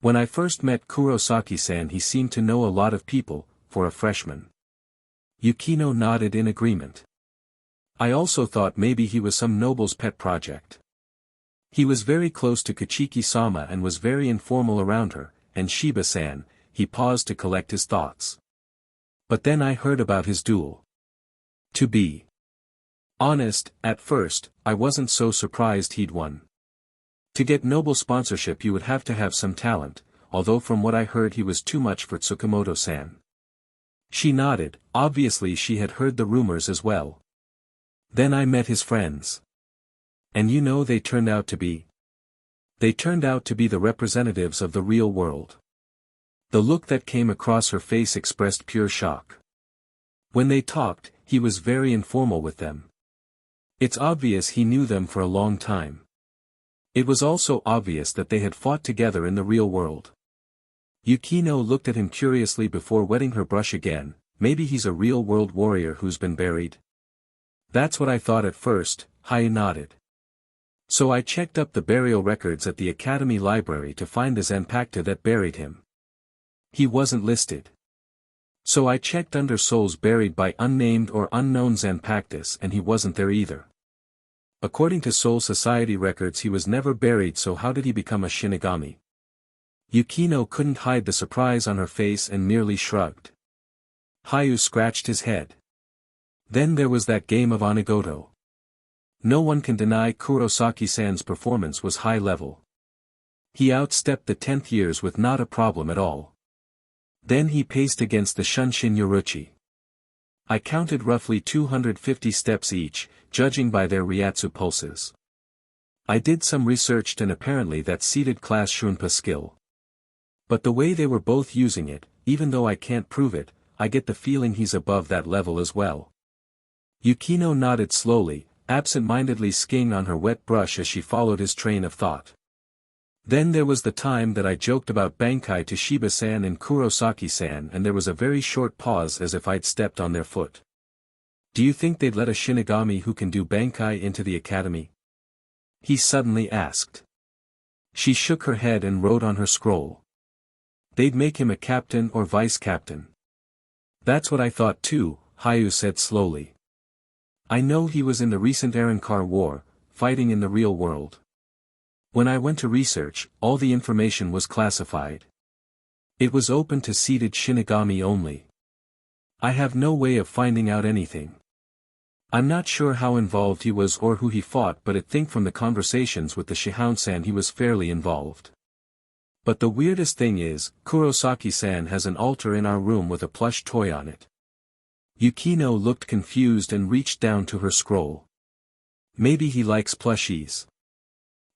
"When I first met Kurosaki-san, he seemed to know a lot of people, for a freshman." Yukino nodded in agreement. "I also thought maybe he was some noble's pet project. He was very close to Kachiki-sama and was very informal around her, and Shiba-san." He paused to collect his thoughts. "But then I heard about his duel. To be honest, at first, I wasn't so surprised he'd won. To get noble sponsorship you would have to have some talent, although from what I heard he was too much for Tsukamoto-san." She nodded, obviously she had heard the rumors as well. "Then I met his friends. And you know they turned out to be the representatives of the real world." The look that came across her face expressed pure shock. When they talked, he was very informal with them. It's obvious he knew them for a long time. It was also obvious that they had fought together in the real world. Yukino looked at him curiously before wetting her brush again. "Maybe he's a real-world warrior who's been buried." "That's what I thought at first," Hayu nodded. "So I checked up the burial records at the Academy Library to find the Zanpakuto that buried him. He wasn't listed. So I checked under souls buried by unnamed or unknown Zanpakutos and he wasn't there either. According to Soul Society records he was never buried, so how did he become a Shinigami?" Yukino couldn't hide the surprise on her face and merely shrugged. Hayu scratched his head. "Then there was that game of Onigoto. No one can deny Kurosaki-san's performance was high level. He outstepped the 10th years with not a problem at all. Then he paced against the Shunshin Yoruchi. I counted roughly 250 steps each, judging by their Ryatsu pulses. I did some research and apparently that seated class Shunpa skill. But the way they were both using it, even though I can't prove it, I get the feeling he's above that level as well." Yukino nodded slowly, absent-mindedly skiing on her wet brush as she followed his train of thought. "Then there was the time that I joked about Bankai to Shiba-san and Kurosaki-san, and there was a very short pause as if I'd stepped on their foot. Do you think they'd let a Shinigami who can do Bankai into the academy?" he suddenly asked. She shook her head and wrote on her scroll. They'd make him a captain or vice-captain. That's what I thought too, Hayu said slowly. I know he was in the recent Arrancar war, fighting in the real world. When I went to research, all the information was classified. It was open to seated Shinigami only. I have no way of finding out anything. I'm not sure how involved he was or who he fought, but I think from the conversations with the Shihun-san he was fairly involved. But the weirdest thing is, Kurosaki-san has an altar in our room with a plush toy on it. Yukino looked confused and reached down to her scroll. Maybe he likes plushies.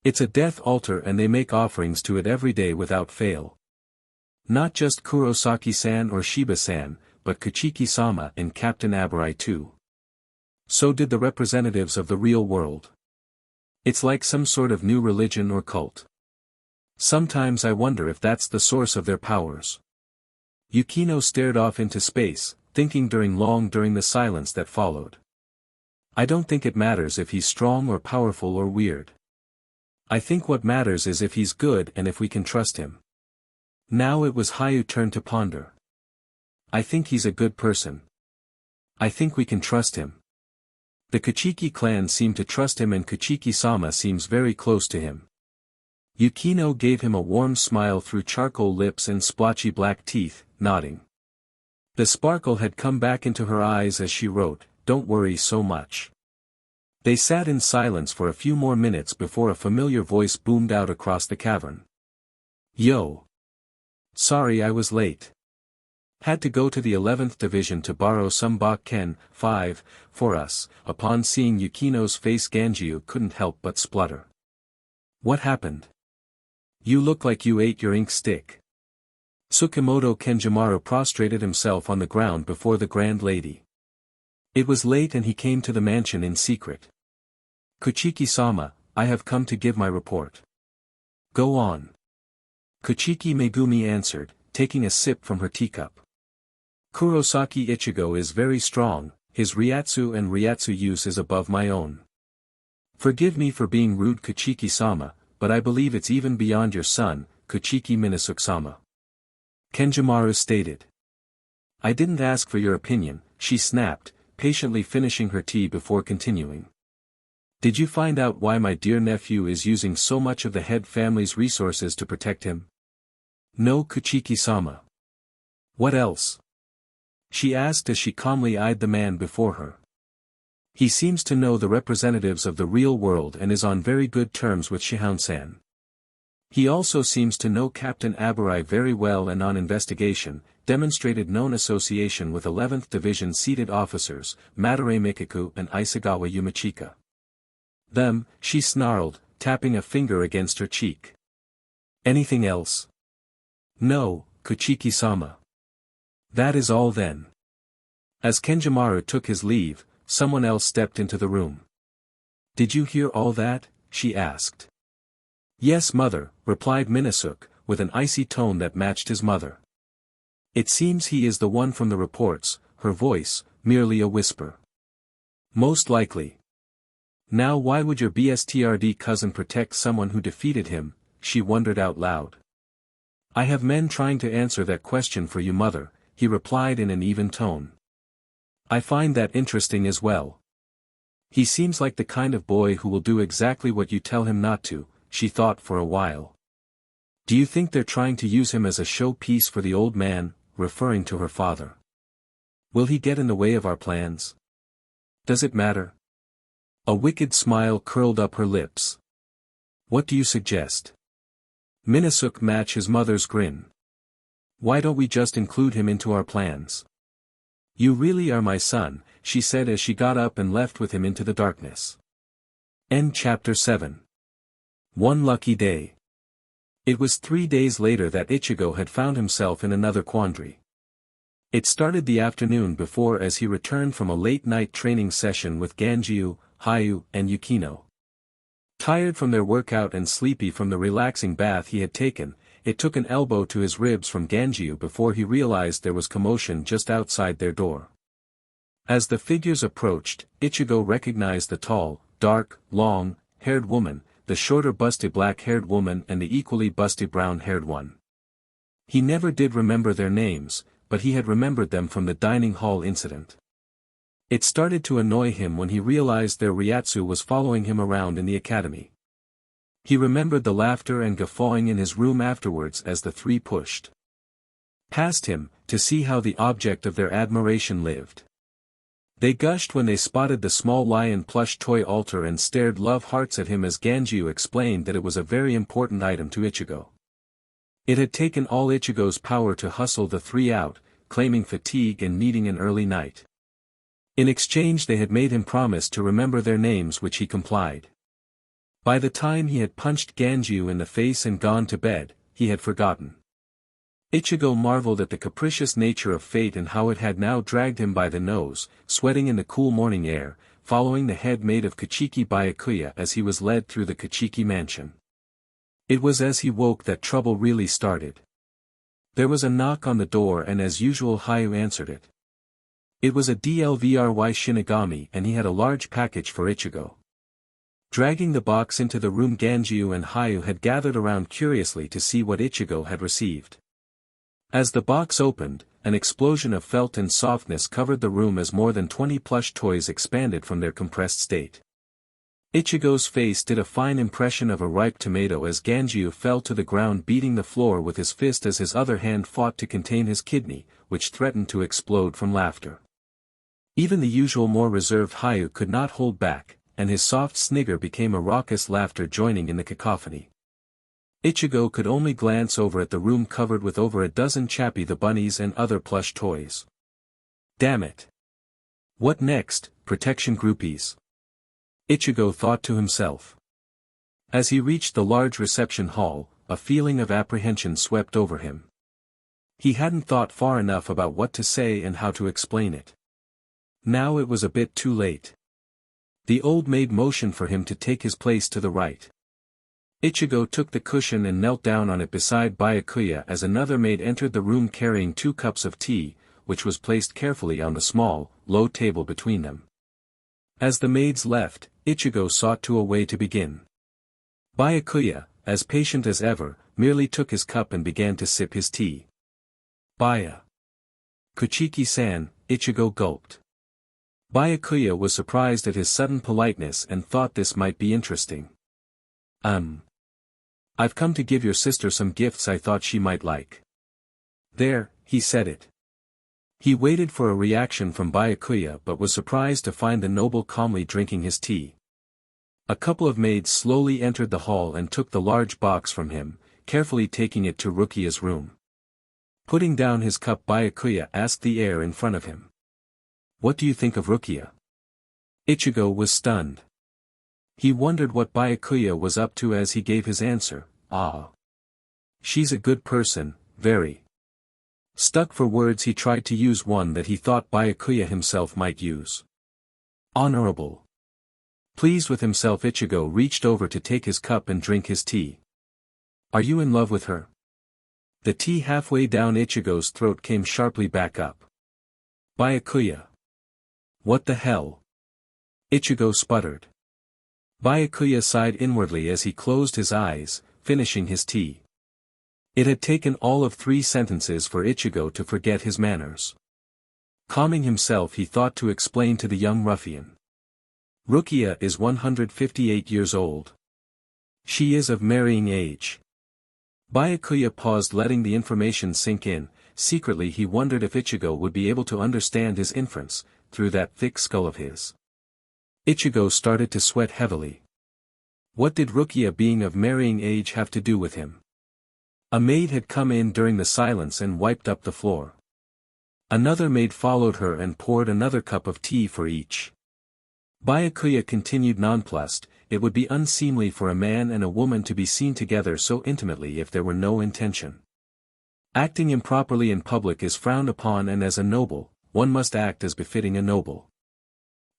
It's a death altar and they make offerings to it every day without fail. Not just Kurosaki-san or Shiba-san, but Kuchiki-sama and Captain Aburai too. So did the representatives of the real world. It's like some sort of new religion or cult. Sometimes I wonder if that's the source of their powers. Yukino stared off into space, thinking during the silence that followed. I don't think it matters if he's strong or powerful or weird. I think what matters is if he's good and if we can trust him. Now it was Hayu's turn to ponder. I think he's a good person. I think we can trust him. The Kuchiki clan seem to trust him and Kuchiki-sama seems very close to him. Yukino gave him a warm smile through charcoal lips and splotchy black teeth, nodding. The sparkle had come back into her eyes as she wrote, "Don't worry so much." They sat in silence for a few more minutes before a familiar voice boomed out across the cavern. Yo! Sorry I was late. Had to go to the 11th Division to borrow some Bakken 5 for us. Upon seeing Yukino's face, Ganjiu couldn't help but splutter. What happened? You look like you ate your ink stick. Tsukamoto Kenjimaru prostrated himself on the ground before the grand lady. It was late and he came to the mansion in secret. Kuchiki-sama, I have come to give my report. Go on. Kuchiki Megumi answered, taking a sip from her teacup. Kurosaki Ichigo is very strong, his Ryatsu and Ryatsu use is above my own. Forgive me for being rude, Kuchiki-sama, but I believe it's even beyond your son, Kuchiki Minazuke-sama. Kenjimaru stated. I didn't ask for your opinion, she snapped, patiently finishing her tea before continuing. Did you find out why my dear nephew is using so much of the head family's resources to protect him? No, Kuchiki-sama. What else? She asked as she calmly eyed the man before her. He seems to know the representatives of the real world and is on very good terms with Shihun-san. He also seems to know Captain Aburai very well and on investigation, demonstrated known association with 11th Division seated officers, Madarame Mikaku and Isagawa Yumachika. Them, she snarled, tapping a finger against her cheek. Anything else? No, Kuchiki-sama. That is all then. As Kenjimaru took his leave, someone else stepped into the room. Did you hear all that? She asked. Yes, mother, replied Minazuke, with an icy tone that matched his mother. It seems he is the one from the reports, her voice, merely a whisper. Most likely. Now why would your BSTRD cousin protect someone who defeated him, she wondered out loud. I have men trying to answer that question for you, mother, he replied in an even tone. I find that interesting as well. He seems like the kind of boy who will do exactly what you tell him not to, she thought for a while. Do you think they're trying to use him as a showpiece for the old man, referring to her father? Will he get in the way of our plans? Does it matter? A wicked smile curled up her lips. What do you suggest? Minazuke matched his mother's grin. Why don't we just include him into our plans? You really are my son, she said as she got up and left with him into the darkness. End chapter 7. One lucky day. It was 3 days later that Ichigo had found himself in another quandary. It started the afternoon before as he returned from a late-night training session with Ganjiu, Hayu, and Yukino. Tired from their workout and sleepy from the relaxing bath he had taken, it took an elbow to his ribs from Ganjiu before he realized there was commotion just outside their door. As the figures approached, Ichigo recognized the tall, dark, long-haired woman, the shorter busty black-haired woman and the equally busty brown-haired one. He never did remember their names, but he had remembered them from the dining hall incident. It started to annoy him when he realized their Ryatsu was following him around in the academy. He remembered the laughter and guffawing in his room afterwards as the three pushed past him, to see how the object of their admiration lived. They gushed when they spotted the small lion plush toy altar and stared love hearts at him as Ganjiu explained that it was a very important item to Ichigo. It had taken all Ichigo's power to hustle the three out, claiming fatigue and needing an early night. In exchange they had made him promise to remember their names, which he complied. By the time he had punched Ganjiu in the face and gone to bed, he had forgotten. Ichigo marveled at the capricious nature of fate and how it had now dragged him by the nose, sweating in the cool morning air, following the head maid of Kachiki Byakuya as he was led through the Kachiki mansion. It was as he woke that trouble really started. There was a knock on the door and as usual Hayu answered it. It was a DLVRY Shinigami and he had a large package for Ichigo. Dragging the box into the room, Ganjiu and Hayu had gathered around curiously to see what Ichigo had received. As the box opened, an explosion of felt and softness covered the room as more than 20 plush toys expanded from their compressed state. Ichigo's face did a fine impression of a ripe tomato as Ganjiu fell to the ground beating the floor with his fist as his other hand fought to contain his kidney, which threatened to explode from laughter. Even the usual more reserved Hayu could not hold back, and his soft snigger became a raucous laughter joining in the cacophony. Ichigo could only glance over at the room covered with over a dozen Chappie the bunnies and other plush toys. Damn it! What next, protection groupies? Ichigo thought to himself. As he reached the large reception hall, a feeling of apprehension swept over him. He hadn't thought far enough about what to say and how to explain it. Now it was a bit too late. The old maid motioned for him to take his place to the right. Ichigo took the cushion and knelt down on it beside Byakuya as another maid entered the room carrying 2 cups of tea, which was placed carefully on the small, low table between them. As the maids left, Ichigo sought to a way to begin. Byakuya, as patient as ever, merely took his cup and began to sip his tea. Baya. Kuchiki-san, Ichigo gulped. Byakuya was surprised at his sudden politeness and thought this might be interesting. I've come to give your sister some gifts I thought she might like. There, he said it. He waited for a reaction from Byakuya but was surprised to find the noble calmly drinking his tea. A couple of maids slowly entered the hall and took the large box from him, carefully taking it to Rukia's room. Putting down his cup, Byakuya asked the heir in front of him. What do you think of Rukia? Ichigo was stunned. He wondered what Byakuya was up to as he gave his answer. She's a good person, very. Stuck for words, he tried to use one that he thought Byakuya himself might use. Honorable. Pleased with himself, Ichigo reached over to take his cup and drink his tea. Are you in love with her? The tea halfway down Ichigo's throat came sharply back up. Byakuya. What the hell? Ichigo sputtered. Byakuya sighed inwardly as he closed his eyes, finishing his tea. It had taken all of 3 sentences for Ichigo to forget his manners. Calming himself, he thought to explain to the young ruffian. Rukia is 158 years old. She is of marrying age. Byakuya paused, letting the information sink in. Secretly he wondered if Ichigo would be able to understand his inference, through that thick skull of his. Ichigo started to sweat heavily. What did Rukia being of marrying age have to do with him? A maid had come in during the silence and wiped up the floor. Another maid followed her and poured another cup of tea for each. Byakuya continued nonplussed. It would be unseemly for a man and a woman to be seen together so intimately if there were no intention. Acting improperly in public is frowned upon, and as a noble, one must act as befitting a noble.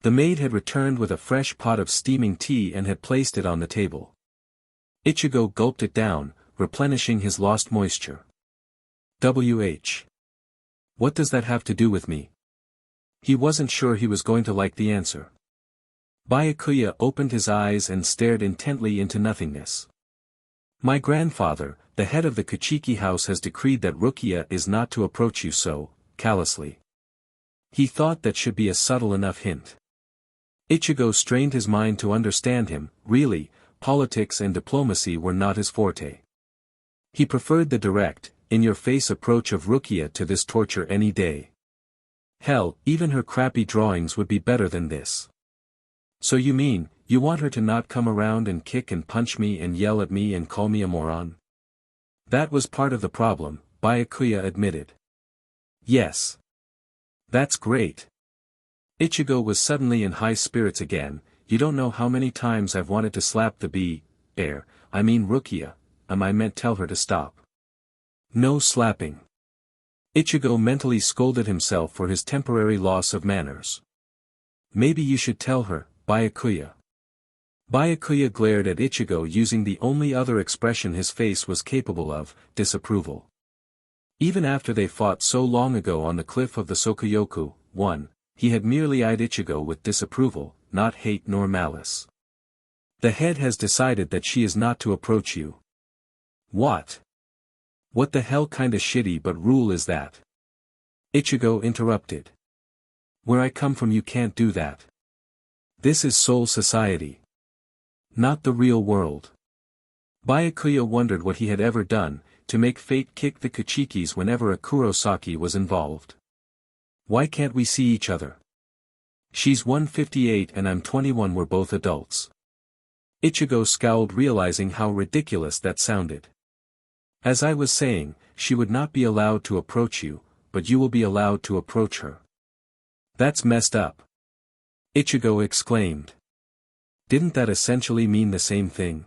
The maid had returned with a fresh pot of steaming tea and had placed it on the table. Ichigo gulped it down, replenishing his lost moisture. What does that have to do with me? He wasn't sure he was going to like the answer. Byakuya opened his eyes and stared intently into nothingness. My grandfather, the head of the Kuchiki house, has decreed that Rukia is not to approach you so, callously. He thought that should be a subtle enough hint. Ichigo strained his mind to understand him. Really, politics and diplomacy were not his forte. He preferred the direct, in-your-face approach of Rukia to this torture any day. Hell, even her crappy drawings would be better than this. So you mean, you want her to not come around and kick and punch me and yell at me and call me a moron? That was part of the problem, Byakuya admitted. Yes. That's great. Ichigo was suddenly in high spirits again. You don't know how many times I've wanted to slap the Rukia, I meant tell her to stop. No slapping. Ichigo mentally scolded himself for his temporary loss of manners. Maybe you should tell her, Byakuya. Byakuya glared at Ichigo using the only other expression his face was capable of, disapproval. Even after they fought so long ago on the cliff of the Sokuyoku, he had merely eyed Ichigo with disapproval, not hate nor malice. The head has decided that she is not to approach you. What? What the hell kinda shitty but rule is that? Ichigo interrupted. Where I come from you can't do that. This is Soul Society. Not the real world. Byakuya wondered what he had ever done, to make fate kick the Kuchikis whenever a Kurosaki was involved. Why can't we see each other? She's 158 and I'm 21, we're both adults. Ichigo scowled, realizing how ridiculous that sounded. As I was saying, she would not be allowed to approach you, but you will be allowed to approach her. That's messed up. Ichigo exclaimed. Didn't that essentially mean the same thing?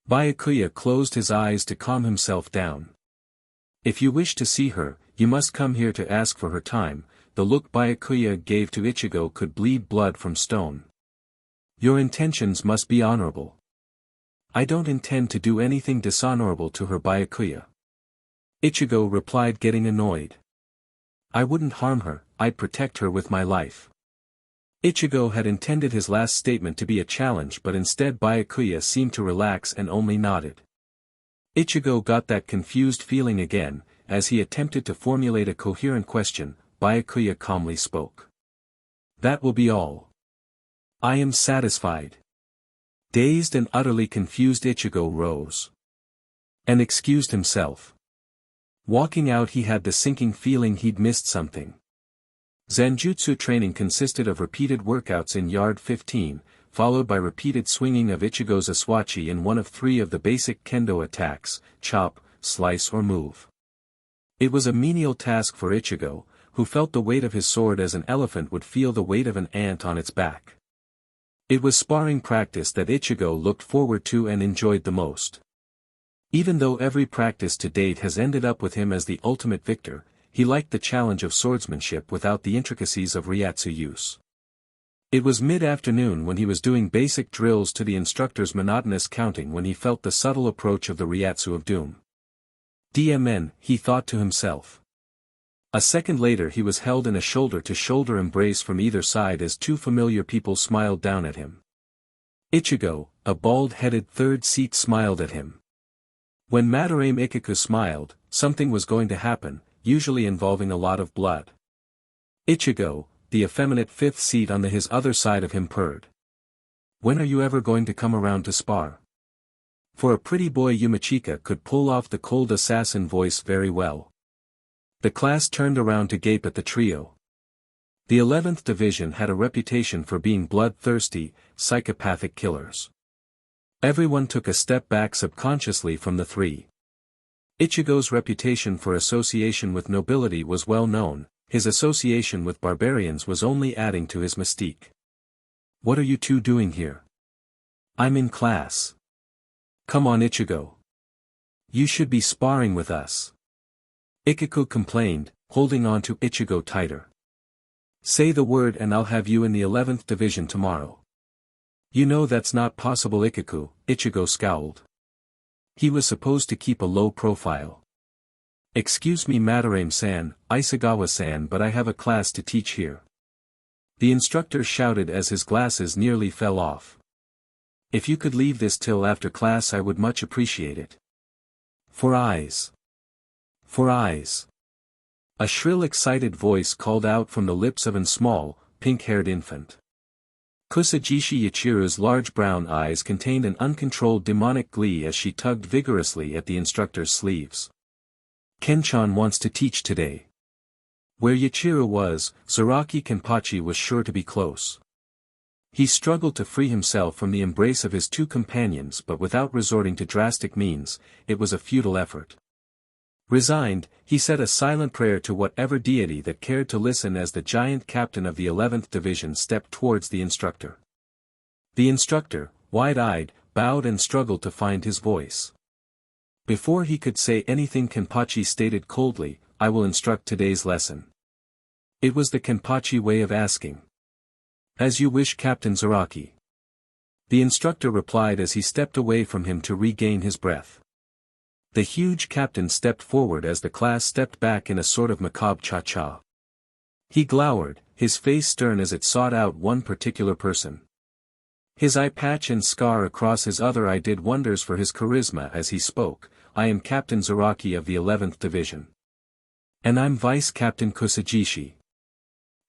Byakuya closed his eyes to calm himself down. If you wish to see her, you must come here to ask for her time. The look Byakuya gave to Ichigo could bleed blood from stone. Your intentions must be honorable. I don't intend to do anything dishonorable to her, Byakuya. Ichigo replied, getting annoyed. I wouldn't harm her, I'd protect her with my life. Ichigo had intended his last statement to be a challenge, but instead Byakuya seemed to relax and only nodded. Ichigo got that confused feeling again. As he attempted to formulate a coherent question, Byakuya calmly spoke. That will be all. I am satisfied. Dazed and utterly confused, Ichigo rose and excused himself. Walking out, he had the sinking feeling he'd missed something. Zanjutsu training consisted of repeated workouts in Yard 15, followed by repeated swinging of Ichigo's Aswachi in one of three of the basic kendo attacks: chop, slice or move. It was a menial task for Ichigo, who felt the weight of his sword as an elephant would feel the weight of an ant on its back. It was sparring practice that Ichigo looked forward to and enjoyed the most. Even though every practice to date has ended up with him as the ultimate victor, he liked the challenge of swordsmanship without the intricacies of Ryatsu use. It was mid-afternoon when he was doing basic drills to the instructor's monotonous counting when he felt the subtle approach of the Ryatsu of Doom. DMN, he thought to himself. A second later he was held in a shoulder-to-shoulder embrace from either side as two familiar people smiled down at him. Ichigo, a bald-headed third seat, smiled at him. When Madarame Ikaku smiled, something was going to happen, usually involving a lot of blood. Ichigo, the effeminate fifth seat on his other side of him, purred. When are you ever going to come around to spar? For a pretty boy, Yumachika could pull off the cold assassin voice very well. The class turned around to gape at the trio. The 11th Division had a reputation for being bloodthirsty, psychopathic killers. Everyone took a step back subconsciously from the three. Ichigo's reputation for association with nobility was well known, his association with barbarians was only adding to his mystique. What are you two doing here? I'm in class. Come on, Ichigo. You should be sparring with us. Ikaku complained, holding on to Ichigo tighter. Say the word and I'll have you in the 11th Division tomorrow. You know that's not possible, Ikaku, Ichigo scowled. He was supposed to keep a low profile. Excuse me, Madarame-san, Isagawa-san, but I have a class to teach here. The instructor shouted as his glasses nearly fell off. If you could leave this till after class I would much appreciate it. For eyes. For eyes. A shrill excited voice called out from the lips of an small, pink-haired infant. Kusajishi Yachiro's large brown eyes contained an uncontrolled demonic glee as she tugged vigorously at the instructor's sleeves. Kenchan wants to teach today. Where Yachiro was, Zaraki Kenpachi was sure to be close. He struggled to free himself from the embrace of his two companions but without resorting to drastic means, it was a futile effort. Resigned, he said a silent prayer to whatever deity that cared to listen as the giant captain of the 11th Division stepped towards the instructor. The instructor, wide-eyed, bowed and struggled to find his voice. Before he could say anything Kenpachi stated coldly, I will instruct today's lesson. It was the Kenpachi way of asking. As you wish, Captain Zaraki. The instructor replied as he stepped away from him to regain his breath. The huge captain stepped forward as the class stepped back in a sort of macabre cha-cha. He glowered, his face stern as it sought out one particular person. His eye patch and scar across his other eye did wonders for his charisma as he spoke. I am Captain Zaraki of the 11th Division. And I'm Vice Captain Kusajishi.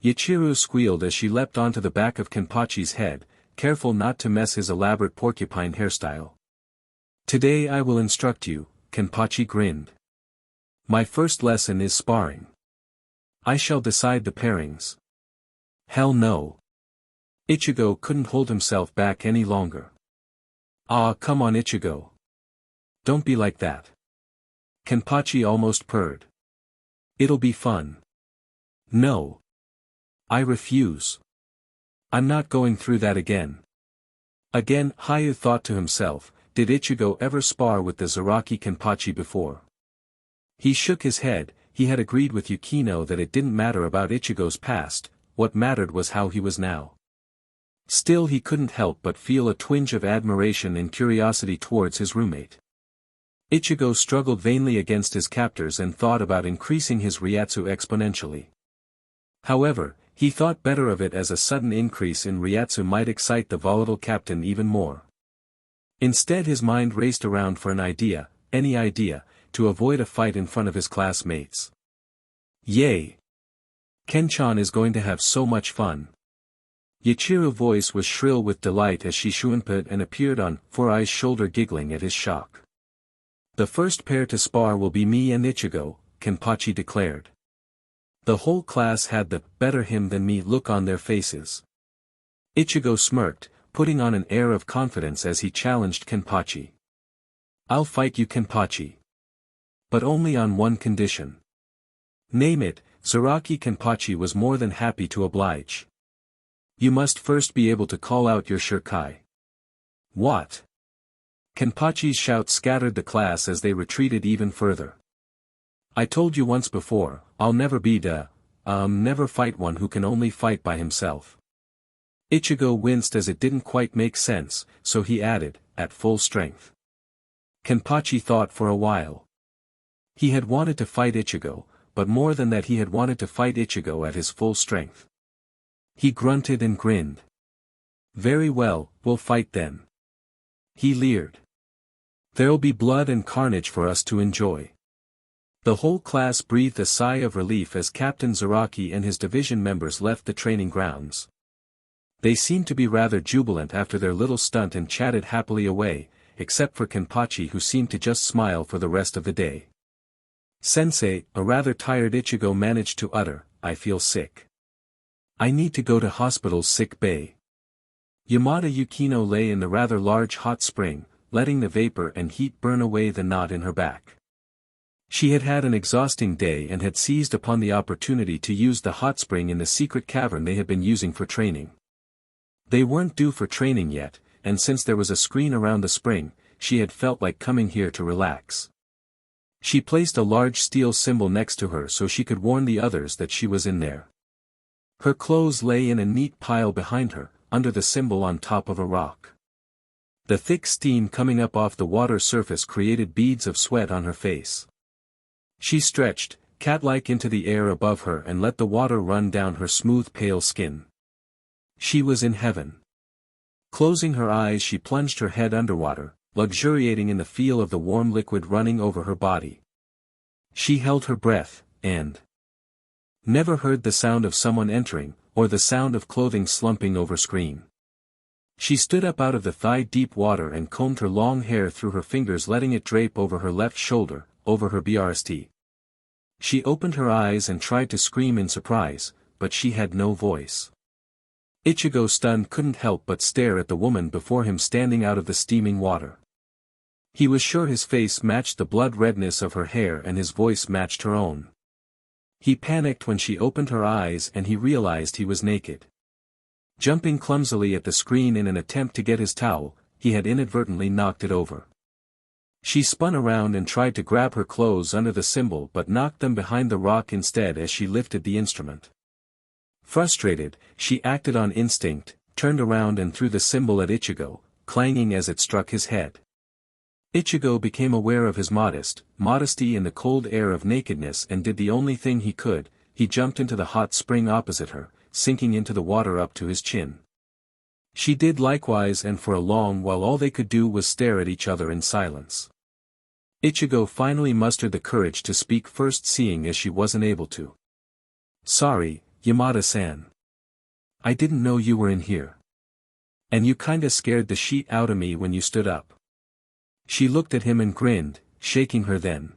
Yachiro squealed as she leapt onto the back of Kenpachi's head, careful not to mess his elaborate porcupine hairstyle. Today I will instruct you, Kenpachi grinned. My first lesson is sparring. I shall decide the pairings. Hell no. Ichigo couldn't hold himself back any longer. Ah, come on Ichigo. Don't be like that. Kenpachi almost purred. It'll be fun. No. I refuse. I'm not going through that again. Again, Hayu thought to himself, did Ichigo ever spar with the Zaraki Kenpachi before? He shook his head. He had agreed with Yukino that it didn't matter about Ichigo's past, what mattered was how he was now. Still he couldn't help but feel a twinge of admiration and curiosity towards his roommate. Ichigo struggled vainly against his captors and thought about increasing his Ryatsu exponentially. However, he thought better of it as a sudden increase in Ryatsu might excite the volatile captain even more. Instead his mind raced around for an idea, any idea, to avoid a fight in front of his classmates. Yay! Kenchan is going to have so much fun. Yachiro's voice was shrill with delight as she shuanped and appeared on Four Eyes' shoulder giggling at his shock. The first pair to spar will be me and Ichigo, Kenpachi declared. The whole class had the better him than me look on their faces. Ichigo smirked, putting on an air of confidence as he challenged Kenpachi. I'll fight you Kenpachi. But only on one condition. Name it. Zaraki Kenpachi was more than happy to oblige. You must first be able to call out your shurikai. What? Kenpachi's shout scattered the class as they retreated even further. I told you once before, I'll never be never fight one who can only fight by himself. Ichigo winced as it didn't quite make sense, so he added, at full strength. Kenpachi thought for a while. He had wanted to fight Ichigo, but more than that he had wanted to fight Ichigo at his full strength. He grunted and grinned. Very well, we'll fight then. He leered. There'll be blood and carnage for us to enjoy. The whole class breathed a sigh of relief as Captain Zaraki and his division members left the training grounds. They seemed to be rather jubilant after their little stunt and chatted happily away, except for Kenpachi who seemed to just smile for the rest of the day. Sensei, a rather tired Ichigo managed to utter, I feel sick. I need to go to hospital's sick bay. Yamada Yukino lay in the rather large hot spring, letting the vapor and heat burn away the knot in her back. She had had an exhausting day and had seized upon the opportunity to use the hot spring in the secret cavern they had been using for training. They weren't due for training yet, and since there was a screen around the spring, she had felt like coming here to relax. She placed a large steel symbol next to her so she could warn the others that she was in there. Her clothes lay in a neat pile behind her, under the symbol on top of a rock. The thick steam coming up off the water surface created beads of sweat on her face. She stretched, cat-like into the air above her and let the water run down her smooth pale skin. She was in heaven. Closing her eyes, she plunged her head underwater, luxuriating in the feel of the warm liquid running over her body. She held her breath, and never heard the sound of someone entering, or the sound of clothing slumping over screen. She stood up out of the thigh-deep water and combed her long hair through her fingers, letting it drape over her left shoulder, over her breast. She opened her eyes and tried to scream in surprise, but she had no voice. Ichigo, stunned, couldn't help but stare at the woman before him standing out of the steaming water. He was sure his face matched the blood redness of her hair and his voice matched her own. He panicked when she opened her eyes and he realized he was naked. Jumping clumsily at the screen in an attempt to get his towel, he had inadvertently knocked it over. She spun around and tried to grab her clothes under the symbol but knocked them behind the rock instead as she lifted the instrument. Frustrated, she acted on instinct, turned around and threw the symbol at Ichigo, clanging as it struck his head. Ichigo became aware of his modesty in the cold air of nakedness and did the only thing he could. He jumped into the hot spring opposite her, sinking into the water up to his chin. She did likewise, and for a long while all they could do was stare at each other in silence. Ichigo finally mustered the courage to speak first, seeing as she wasn't able to. "Sorry, Yamada-san. I didn't know you were in here. And you kinda scared the shit out of me when you stood up." She looked at him and grinned, shaking her then.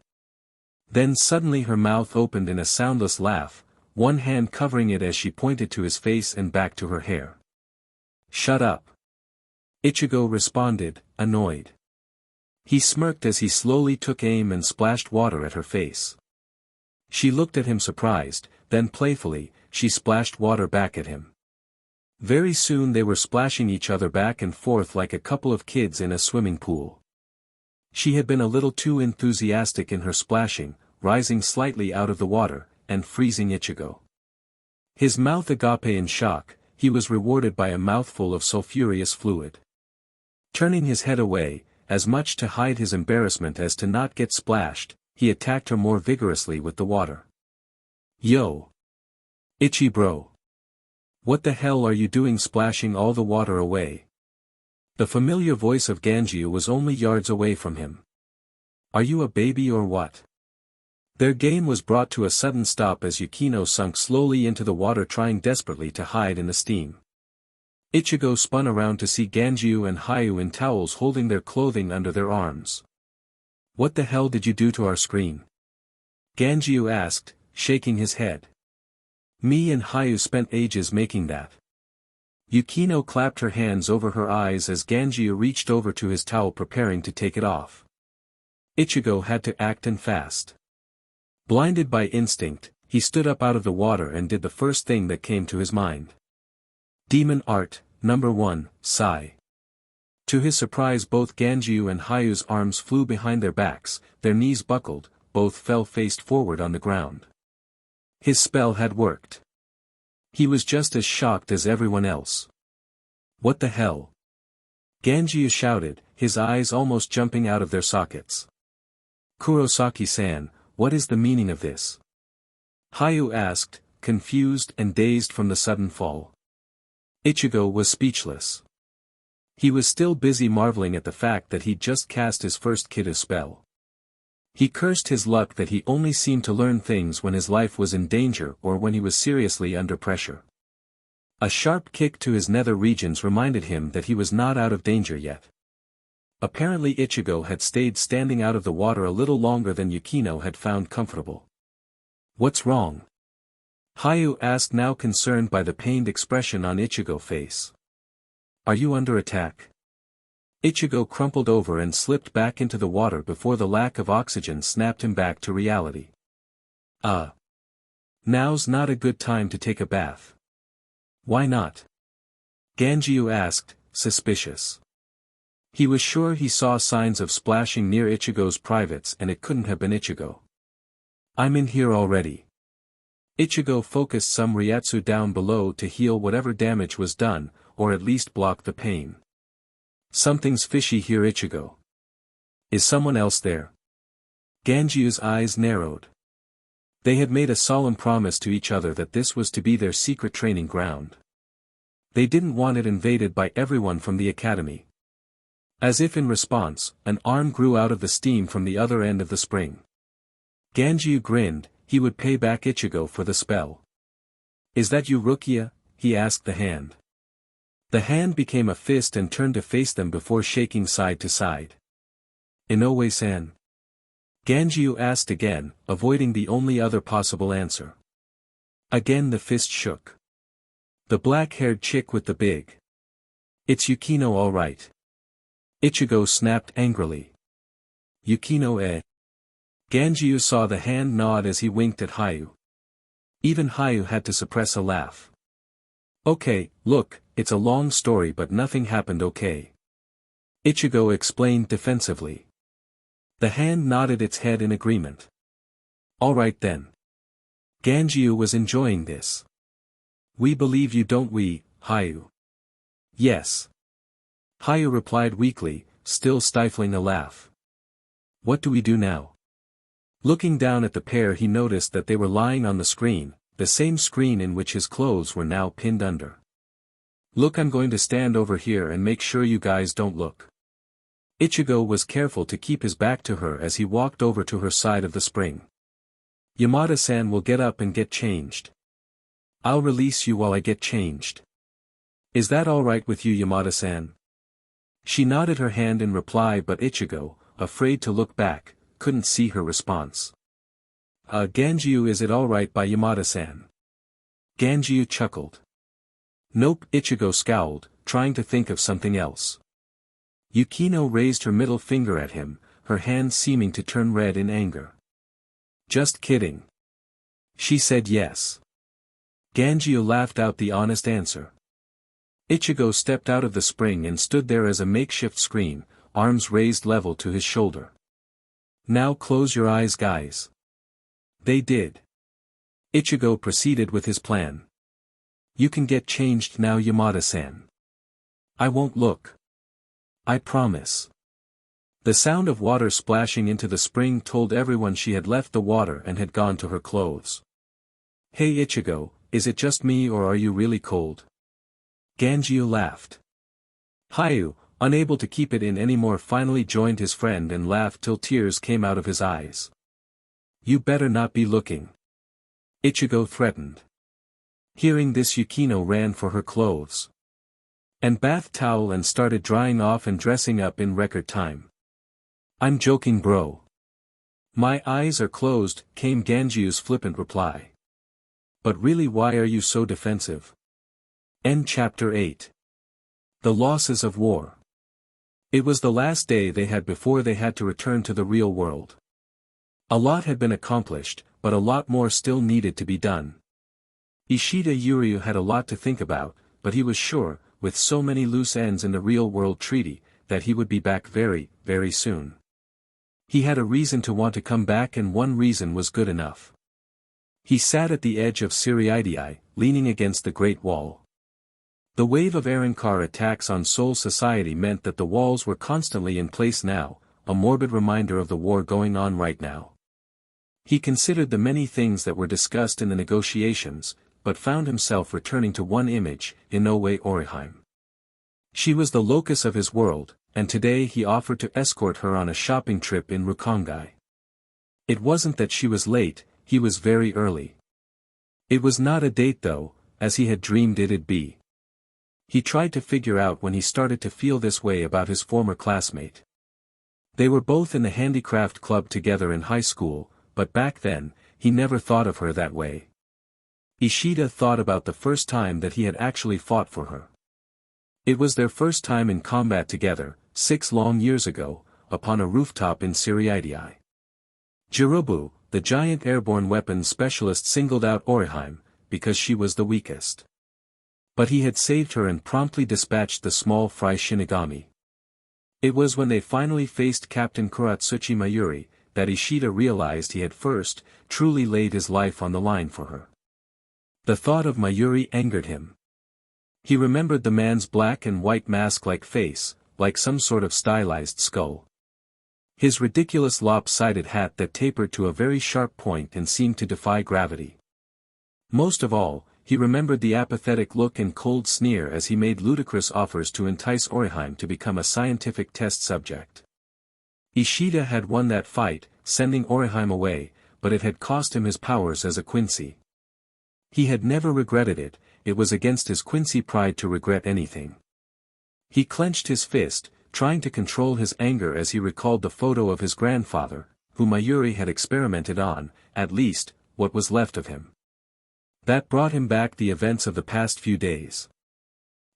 Then suddenly her mouth opened in a soundless laugh, one hand covering it as she pointed to his face and back to her hair. "Shut up." Ichigo responded, annoyed. He smirked as he slowly took aim and splashed water at her face. She looked at him surprised, then playfully, she splashed water back at him. Very soon they were splashing each other back and forth like a couple of kids in a swimming pool. She had been a little too enthusiastic in her splashing, rising slightly out of the water, and freezing Ichigo. His mouth agape in shock, he was rewarded by a mouthful of sulphurous fluid. Turning his head away, as much to hide his embarrassment as to not get splashed, he attacked her more vigorously with the water. "Yo! Ichi bro! What the hell are you doing splashing all the water away?" The familiar voice of Ganjiu was only yards away from him. "Are you a baby or what?" Their game was brought to a sudden stop as Yukino sunk slowly into the water, trying desperately to hide in the steam. Ichigo spun around to see Ganjiu and Hayu in towels holding their clothing under their arms. "What the hell did you do to our screen?" Ganjiu asked, shaking his head. "Me and Hayu spent ages making that." Yukino clapped her hands over her eyes as Ganjiu reached over to his towel preparing to take it off. Ichigo had to act and fast. Blinded by instinct, he stood up out of the water and did the first thing that came to his mind. Demon Art, Number 1, Sai. To his surprise, both Ganjiu and Hayu's arms flew behind their backs, their knees buckled, both fell face forward on the ground. His spell had worked. He was just as shocked as everyone else. "What the hell?" Ganjiu shouted, his eyes almost jumping out of their sockets. "Kurosaki-san, what is the meaning of this?" Hayu asked, confused and dazed from the sudden fall. Ichigo was speechless. He was still busy marveling at the fact that he'd just cast his first Kiddo spell. He cursed his luck that he only seemed to learn things when his life was in danger or when he was seriously under pressure. A sharp kick to his nether regions reminded him that he was not out of danger yet. Apparently Ichigo had stayed standing out of the water a little longer than Yukino had found comfortable. "What's wrong?" Hayu asked, now concerned by the pained expression on Ichigo's face. "Are you under attack?" Ichigo crumpled over and slipped back into the water before the lack of oxygen snapped him back to reality. Now's not a good time to take a bath." "Why not?" Ganjiu asked, suspicious. He was sure he saw signs of splashing near Ichigo's privates and it couldn't have been Ichigo. "I'm in here already." Ichigo focused some Ryatsu down below to heal whatever damage was done, or at least block the pain. "Something's fishy here, Ichigo. Is someone else there?" Ganjiu's eyes narrowed. They had made a solemn promise to each other that this was to be their secret training ground. They didn't want it invaded by everyone from the academy. As if in response, an arm grew out of the steam from the other end of the spring. Ganjiu grinned, he would pay back Ichigo for the spell. "Is that you, Rukia?" he asked the hand. The hand became a fist and turned to face them before shaking side to side. "Inoue-san?" Ganjiu asked again, avoiding the only other possible answer. Again the fist shook. The black-haired chick with the big. "It's Yukino all right." Ichigo snapped angrily. "Yukino eh?" Ganjiu saw the hand nod as he winked at Hayu. Even Hayu had to suppress a laugh. "Okay, look, it's a long story but nothing happened, okay?" Ichigo explained defensively. The hand nodded its head in agreement. "All right then." Ganjiu was enjoying this. "We believe you, don't we, Hayu?" "Yes." Hayu replied weakly, still stifling a laugh. "What do we do now?" Looking down at the pair, he noticed that they were lying on the screen, the same screen in which his clothes were now pinned under. "Look, I'm going to stand over here and make sure you guys don't look." Ichigo was careful to keep his back to her as he walked over to her side of the spring. "Yamada-san will get up and get changed. I'll release you while I get changed. Is that all right with you, Yamada-san?" She nodded her hand in reply, but Ichigo, afraid to look back, couldn't see her response. Ganjiu, is it all right by Yamada-san?" Ganjiu chuckled. "Nope," Ichigo scowled, trying to think of something else. Yukino raised her middle finger at him, her hand seeming to turn red in anger. "Just kidding." She said yes. Ganjiu laughed out the honest answer. Ichigo stepped out of the spring and stood there as a makeshift screen, arms raised level to his shoulder. "Now close your eyes, guys." They did. Ichigo proceeded with his plan. "You can get changed now, Yamada-san. I won't look. I promise." The sound of water splashing into the spring told everyone she had left the water and had gone to her clothes. "Hey Ichigo, is it just me or are you really cold?" Ganjiu laughed. Hayu, unable to keep it in anymore, finally joined his friend and laughed till tears came out of his eyes. "You better not be looking," Ichigo threatened. Hearing this, Yukino ran for her clothes and bath towel and started drying off and dressing up in record time. "I'm joking, bro. My eyes are closed," came Ganjiu's flippant reply. "But really, why are you so defensive?" End chapter 8. The losses of war. It was the last day they had before they had to return to the real world. A lot had been accomplished, but a lot more still needed to be done. Ishida Yuryu had a lot to think about, but he was sure, with so many loose ends in the real-world treaty, that he would be back very, very soon. He had a reason to want to come back, and one reason was good enough. He sat at the edge of Unreality, leaning against the Great Wall. The wave of Arrancar attacks on Seoul society meant that the walls were constantly in place now, a morbid reminder of the war going on right now. He considered the many things that were discussed in the negotiations, but found himself returning to one image, Inoue Orihime. She was the locus of his world, and today he offered to escort her on a shopping trip in Rukongai. It wasn't that she was late, he was very early. It was not a date though, as he had dreamed it'd be. He tried to figure out when he started to feel this way about his former classmate. They were both in the handicraft club together in high school, but back then, he never thought of her that way. Ishida thought about the first time that he had actually fought for her. It was their first time in combat together, 6 long years ago, upon a rooftop in Unreality. Jirobu, the giant airborne weapons specialist, singled out Orihime, because she was the weakest. But he had saved her and promptly dispatched the small fry Shinigami. It was when they finally faced Captain Kuratsuchi Mayuri, that Ishida realized he had first, truly laid his life on the line for her. The thought of Mayuri angered him. He remembered the man's black and white mask-like face, like some sort of stylized skull. His ridiculous lopsided hat that tapered to a very sharp point and seemed to defy gravity. Most of all, He remembered the apathetic look and cold sneer as he made ludicrous offers to entice Orihime to become a scientific test subject. Ishida had won that fight, sending Orihime away, but it had cost him his powers as a Quincy. He had never regretted it, it was against his Quincy pride to regret anything. He clenched his fist, trying to control his anger as he recalled the photo of his grandfather, who Mayuri had experimented on, at least, what was left of him. That brought him back the events of the past few days.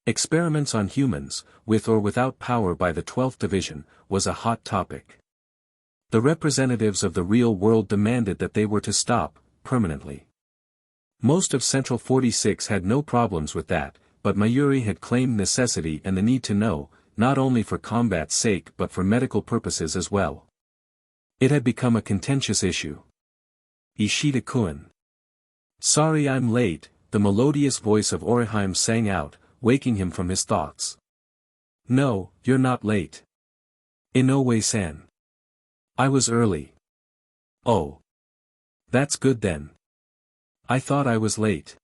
Experiments on humans, with or without power by the 12th Division, was a hot topic. The representatives of the real world demanded that they were to stop, permanently. Most of Central 46 had no problems with that, but Mayuri had claimed necessity and the need to know, not only for combat's sake but for medical purposes as well. It had become a contentious issue. Ishida-kun. Sorry I'm late, the melodious voice of Orihime sang out, waking him from his thoughts. No, you're not late. Inoue-san. I was early. Oh. That's good then. I thought I was late.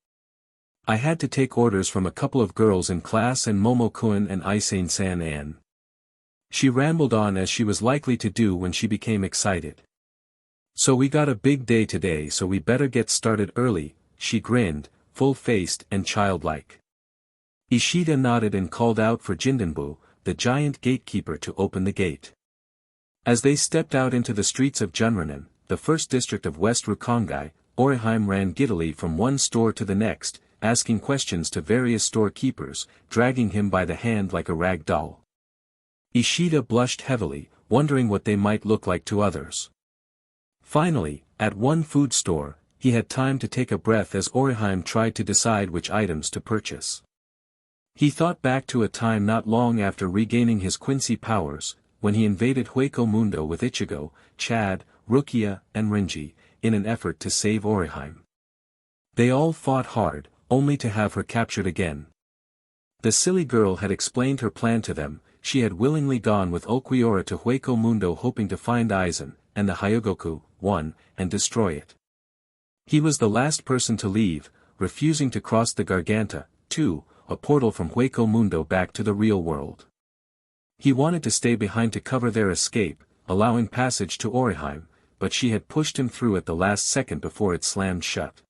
I had to take orders from a couple of girls in class and Momo-kun and Isane-san and... She rambled on as she was likely to do when she became excited. So we got a big day today, so we better get started early, she grinned, full-faced and childlike. Ishida nodded and called out for Jindenbu, the giant gatekeeper, to open the gate. As they stepped out into the streets of Junranen, the first district of West Rukongai, Orihime ran giddily from one store to the next, asking questions to various storekeepers, dragging him by the hand like a rag doll. Ishida blushed heavily, wondering what they might look like to others. Finally, at one food store, he had time to take a breath as Orihime tried to decide which items to purchase. He thought back to a time not long after regaining his Quincy powers, when he invaded Hueco Mundo with Ichigo, Chad, Rukia, and Renji, in an effort to save Orihime. They all fought hard, only to have her captured again. The silly girl had explained her plan to them. She had willingly gone with Okiura to Hueco Mundo hoping to find Aizen, and the Hyogoku, one, and destroy it. He was the last person to leave, refusing to cross the Garganta, two, a portal from Hueco Mundo back to the real world. He wanted to stay behind to cover their escape, allowing passage to Orihime, but she had pushed him through at the last second before it slammed shut.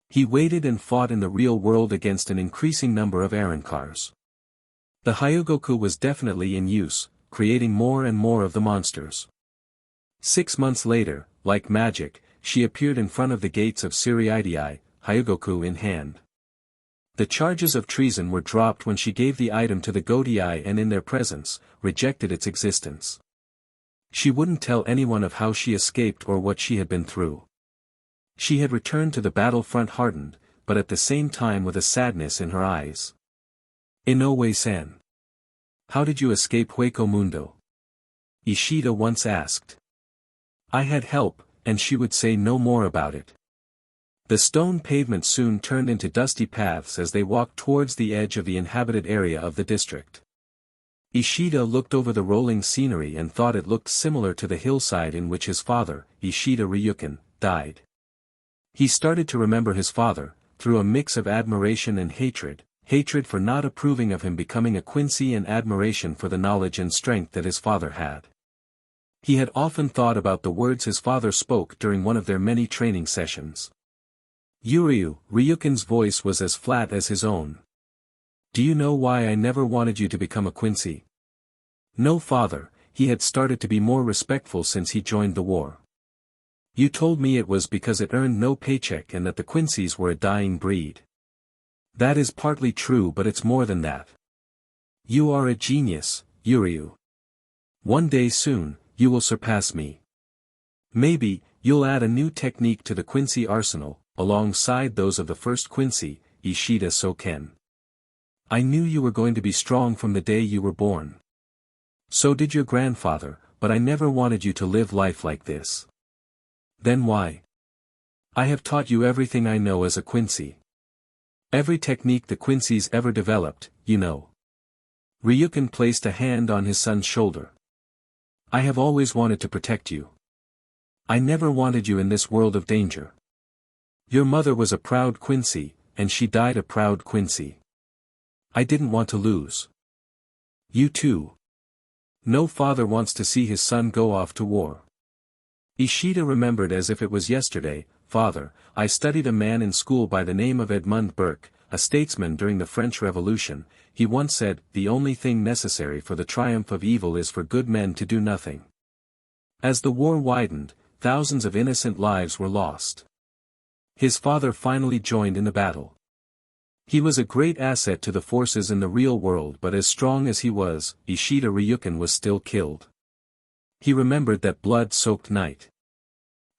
He waited and fought in the real world against an increasing number of Arrancars. The Hyogoku was definitely in use, creating more and more of the monsters. 6 months later, like magic, she appeared in front of the gates of Siriidii, Hyogoku in hand. The charges of treason were dropped when she gave the item to the Godii and in their presence, rejected its existence. She wouldn't tell anyone of how she escaped or what she had been through. She had returned to the battlefront hardened, but at the same time with a sadness in her eyes. Inoue-san. How did you escape Hueco Mundo? Ishida once asked. I had help, and she would say no more about it. The stone pavement soon turned into dusty paths as they walked towards the edge of the inhabited area of the district. Ishida looked over the rolling scenery and thought it looked similar to the hillside in which his father, Ishida Ryukin, died. He started to remember his father, through a mix of admiration and hatred for not approving of him becoming a Quincy and admiration for the knowledge and strength that his father had. He had often thought about the words his father spoke during one of their many training sessions. Ryukin's voice was as flat as his own. Do you know why I never wanted you to become a Quincy? No, father, he had started to be more respectful since he joined the war. You told me it was because it earned no paycheck and that the Quincy's were a dying breed. That is partly true, but it's more than that. You are a genius, Yuryu. One day soon, you will surpass me. Maybe, you'll add a new technique to the Quincy arsenal, alongside those of the first Quincy, Ishida Soken. I knew you were going to be strong from the day you were born. So did your grandfather, but I never wanted you to live life like this. Then why? I have taught you everything I know as a Quincy. Every technique the Quincy's ever developed, you know. Ryukin placed a hand on his son's shoulder. I have always wanted to protect you. I never wanted you in this world of danger. Your mother was a proud Quincy, and she died a proud Quincy. I didn't want to lose. You too. No father wants to see his son go off to war. Ishida remembered as if it was yesterday. Father, I studied a man in school by the name of Edmund Burke, a statesman during the French Revolution. He once said, the only thing necessary for the triumph of evil is for good men to do nothing. As the war widened, thousands of innocent lives were lost. His father finally joined in the battle. He was a great asset to the forces in the real world, but as strong as he was, Ishida Ryukin was still killed. He remembered that blood-soaked night.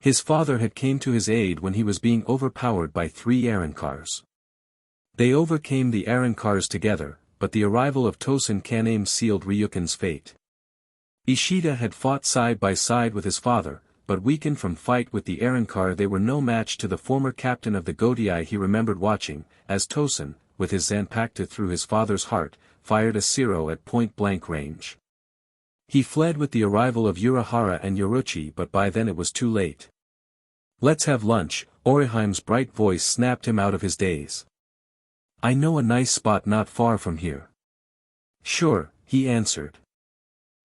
His father had came to his aid when he was being overpowered by 3 Arrancars. They overcame the Arrancars together, but the arrival of Tosen Kaname sealed Ryukin's fate. Ishida had fought side by side with his father, but weakened from fight with the Arrancar, they were no match to the former captain of the Godiai. He remembered watching, as Tosen, with his Zanpakuto through his father's heart, fired a Siro at point-blank range. He fled with the arrival of Urahara and Yoruchi, but by then it was too late. Let's have lunch, Oriheim's bright voice snapped him out of his daze. I know a nice spot not far from here. Sure, he answered.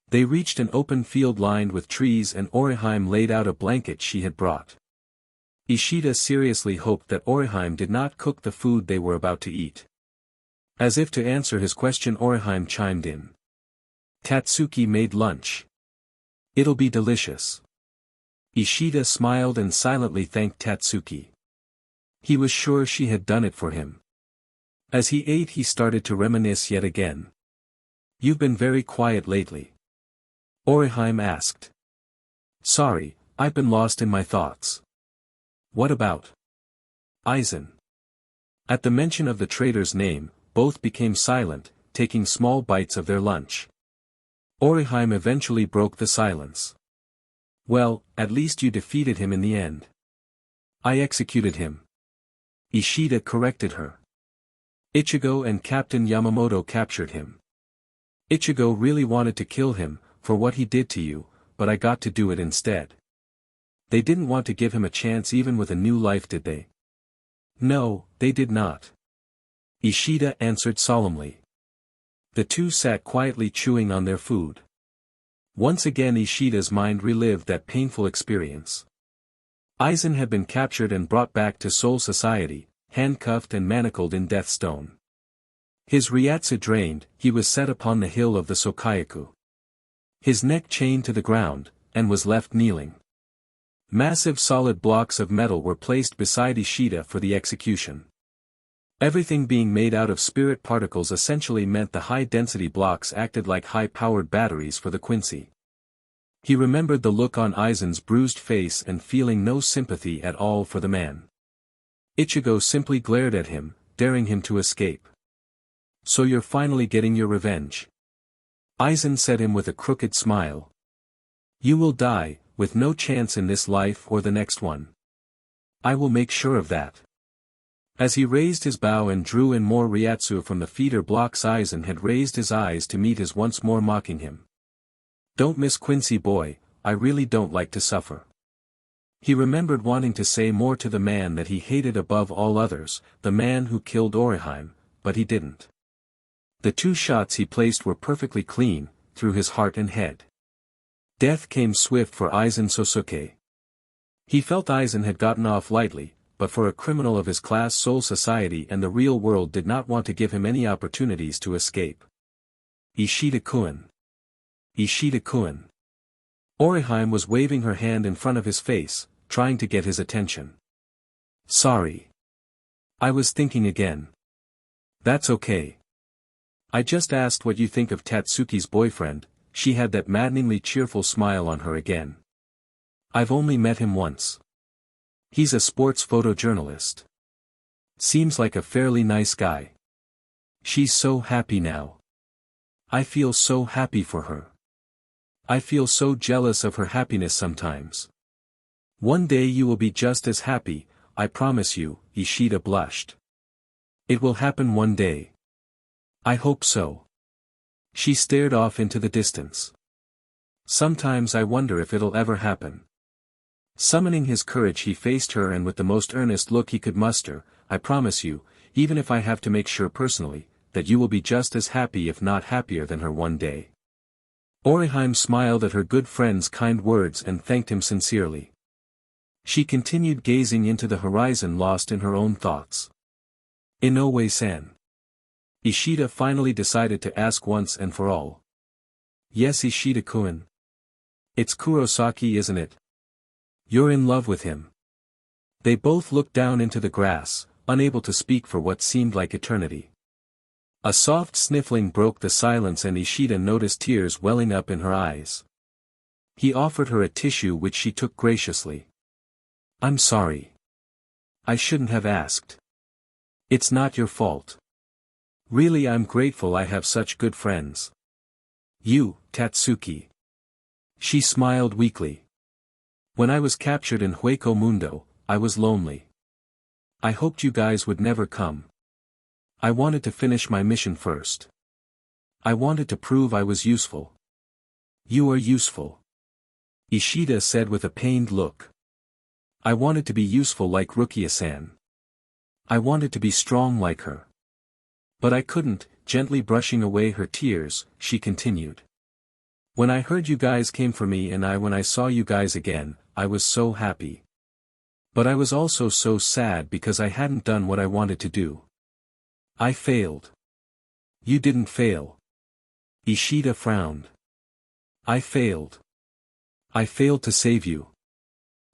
They reached an open field lined with trees and Oriheim laid out a blanket she had brought. Ishida seriously hoped that Oriheim did not cook the food they were about to eat. As if to answer his question, Oriheim chimed in. Tatsuki made lunch. It'll be delicious. Ishida smiled and silently thanked Tatsuki. He was sure she had done it for him. As he ate, he started to reminisce yet again. You've been very quiet lately. Oriheim asked. Sorry, I've been lost in my thoughts. What about Aizen? At the mention of the trader's name, both became silent, taking small bites of their lunch. Oriheim eventually broke the silence. Well, at least you defeated him in the end. I executed him. Ishida corrected her. Ichigo and Captain Yamamoto captured him. Ichigo really wanted to kill him, for what he did to you, but I got to do it instead. They didn't want to give him a chance even with a new life, did they? No, they did not. Ishida answered solemnly. The two sat quietly chewing on their food. Once again Ishida's mind relived that painful experience. Aizen had been captured and brought back to Soul Society, handcuffed and manacled in Death Stone. His Ryatsu drained, he was set upon the hill of the Sokayaku. His neck chained to the ground, and was left kneeling. Massive solid blocks of metal were placed beside Ishida for the execution. Everything being made out of spirit particles essentially meant the high-density blocks acted like high-powered batteries for the Quincy. He remembered the look on Aizen's bruised face and feeling no sympathy at all for the man. Ichigo simply glared at him, daring him to escape. So you're finally getting your revenge. Aizen said him with a crooked smile. You will die, with no chance in this life or the next one. I will make sure of that. As he raised his bow and drew in more Ryatsu from the feeder blocks, Aizen had raised his eyes to meet his, once more mocking him. Don't miss Quincy boy, I really don't like to suffer. He remembered wanting to say more to the man that he hated above all others, the man who killed Oriheim, but he didn't. The 2 shots he placed were perfectly clean, through his heart and head. Death came swift for Aizen Sosuke. He felt Aizen had gotten off lightly, but for a criminal of his class, Soul Society and the real world did not want to give him any opportunities to escape. Ishida-kun. Ishida-kun. Oriheim was waving her hand in front of his face, trying to get his attention. Sorry. I was thinking again. That's okay. I just asked what you think of Tatsuki's boyfriend. She had that maddeningly cheerful smile on her again. I've only met him once. He's a sports photojournalist. Seems like a fairly nice guy. She's so happy now. I feel so happy for her. I feel so jealous of her happiness sometimes. One day you will be just as happy, I promise you, Ishida blushed. It will happen one day. I hope so. She stared off into the distance. Sometimes I wonder if it'll ever happen. Summoning his courage he faced her and with the most earnest look he could muster, I promise you, even if I have to make sure personally, that you will be just as happy if not happier than her one day. Orihime smiled at her good friend's kind words and thanked him sincerely. She continued gazing into the horizon lost in her own thoughts. Inoue-san. Ishida finally decided to ask once and for all. Yes, Ishida-kun. It's Kurosaki, isn't it? You're in love with him. They both looked down into the grass, unable to speak for what seemed like eternity. A soft sniffling broke the silence and Ishida noticed tears welling up in her eyes. He offered her a tissue which she took graciously. I'm sorry. I shouldn't have asked. It's not your fault. Really, I'm grateful I have such good friends. You, Tatsuki. She smiled weakly. When I was captured in Hueco Mundo, I was lonely. I hoped you guys would never come. I wanted to finish my mission first. I wanted to prove I was useful. You are useful. Ishida said with a pained look. I wanted to be useful like Rukia-san. I wanted to be strong like her. But I couldn't. Gently brushing away her tears, she continued. When I heard you guys came for me and when I saw you guys again, I was so happy. But I was also so sad because I hadn't done what I wanted to do. I failed. You didn't fail. Ishida frowned. I failed. I failed to save you.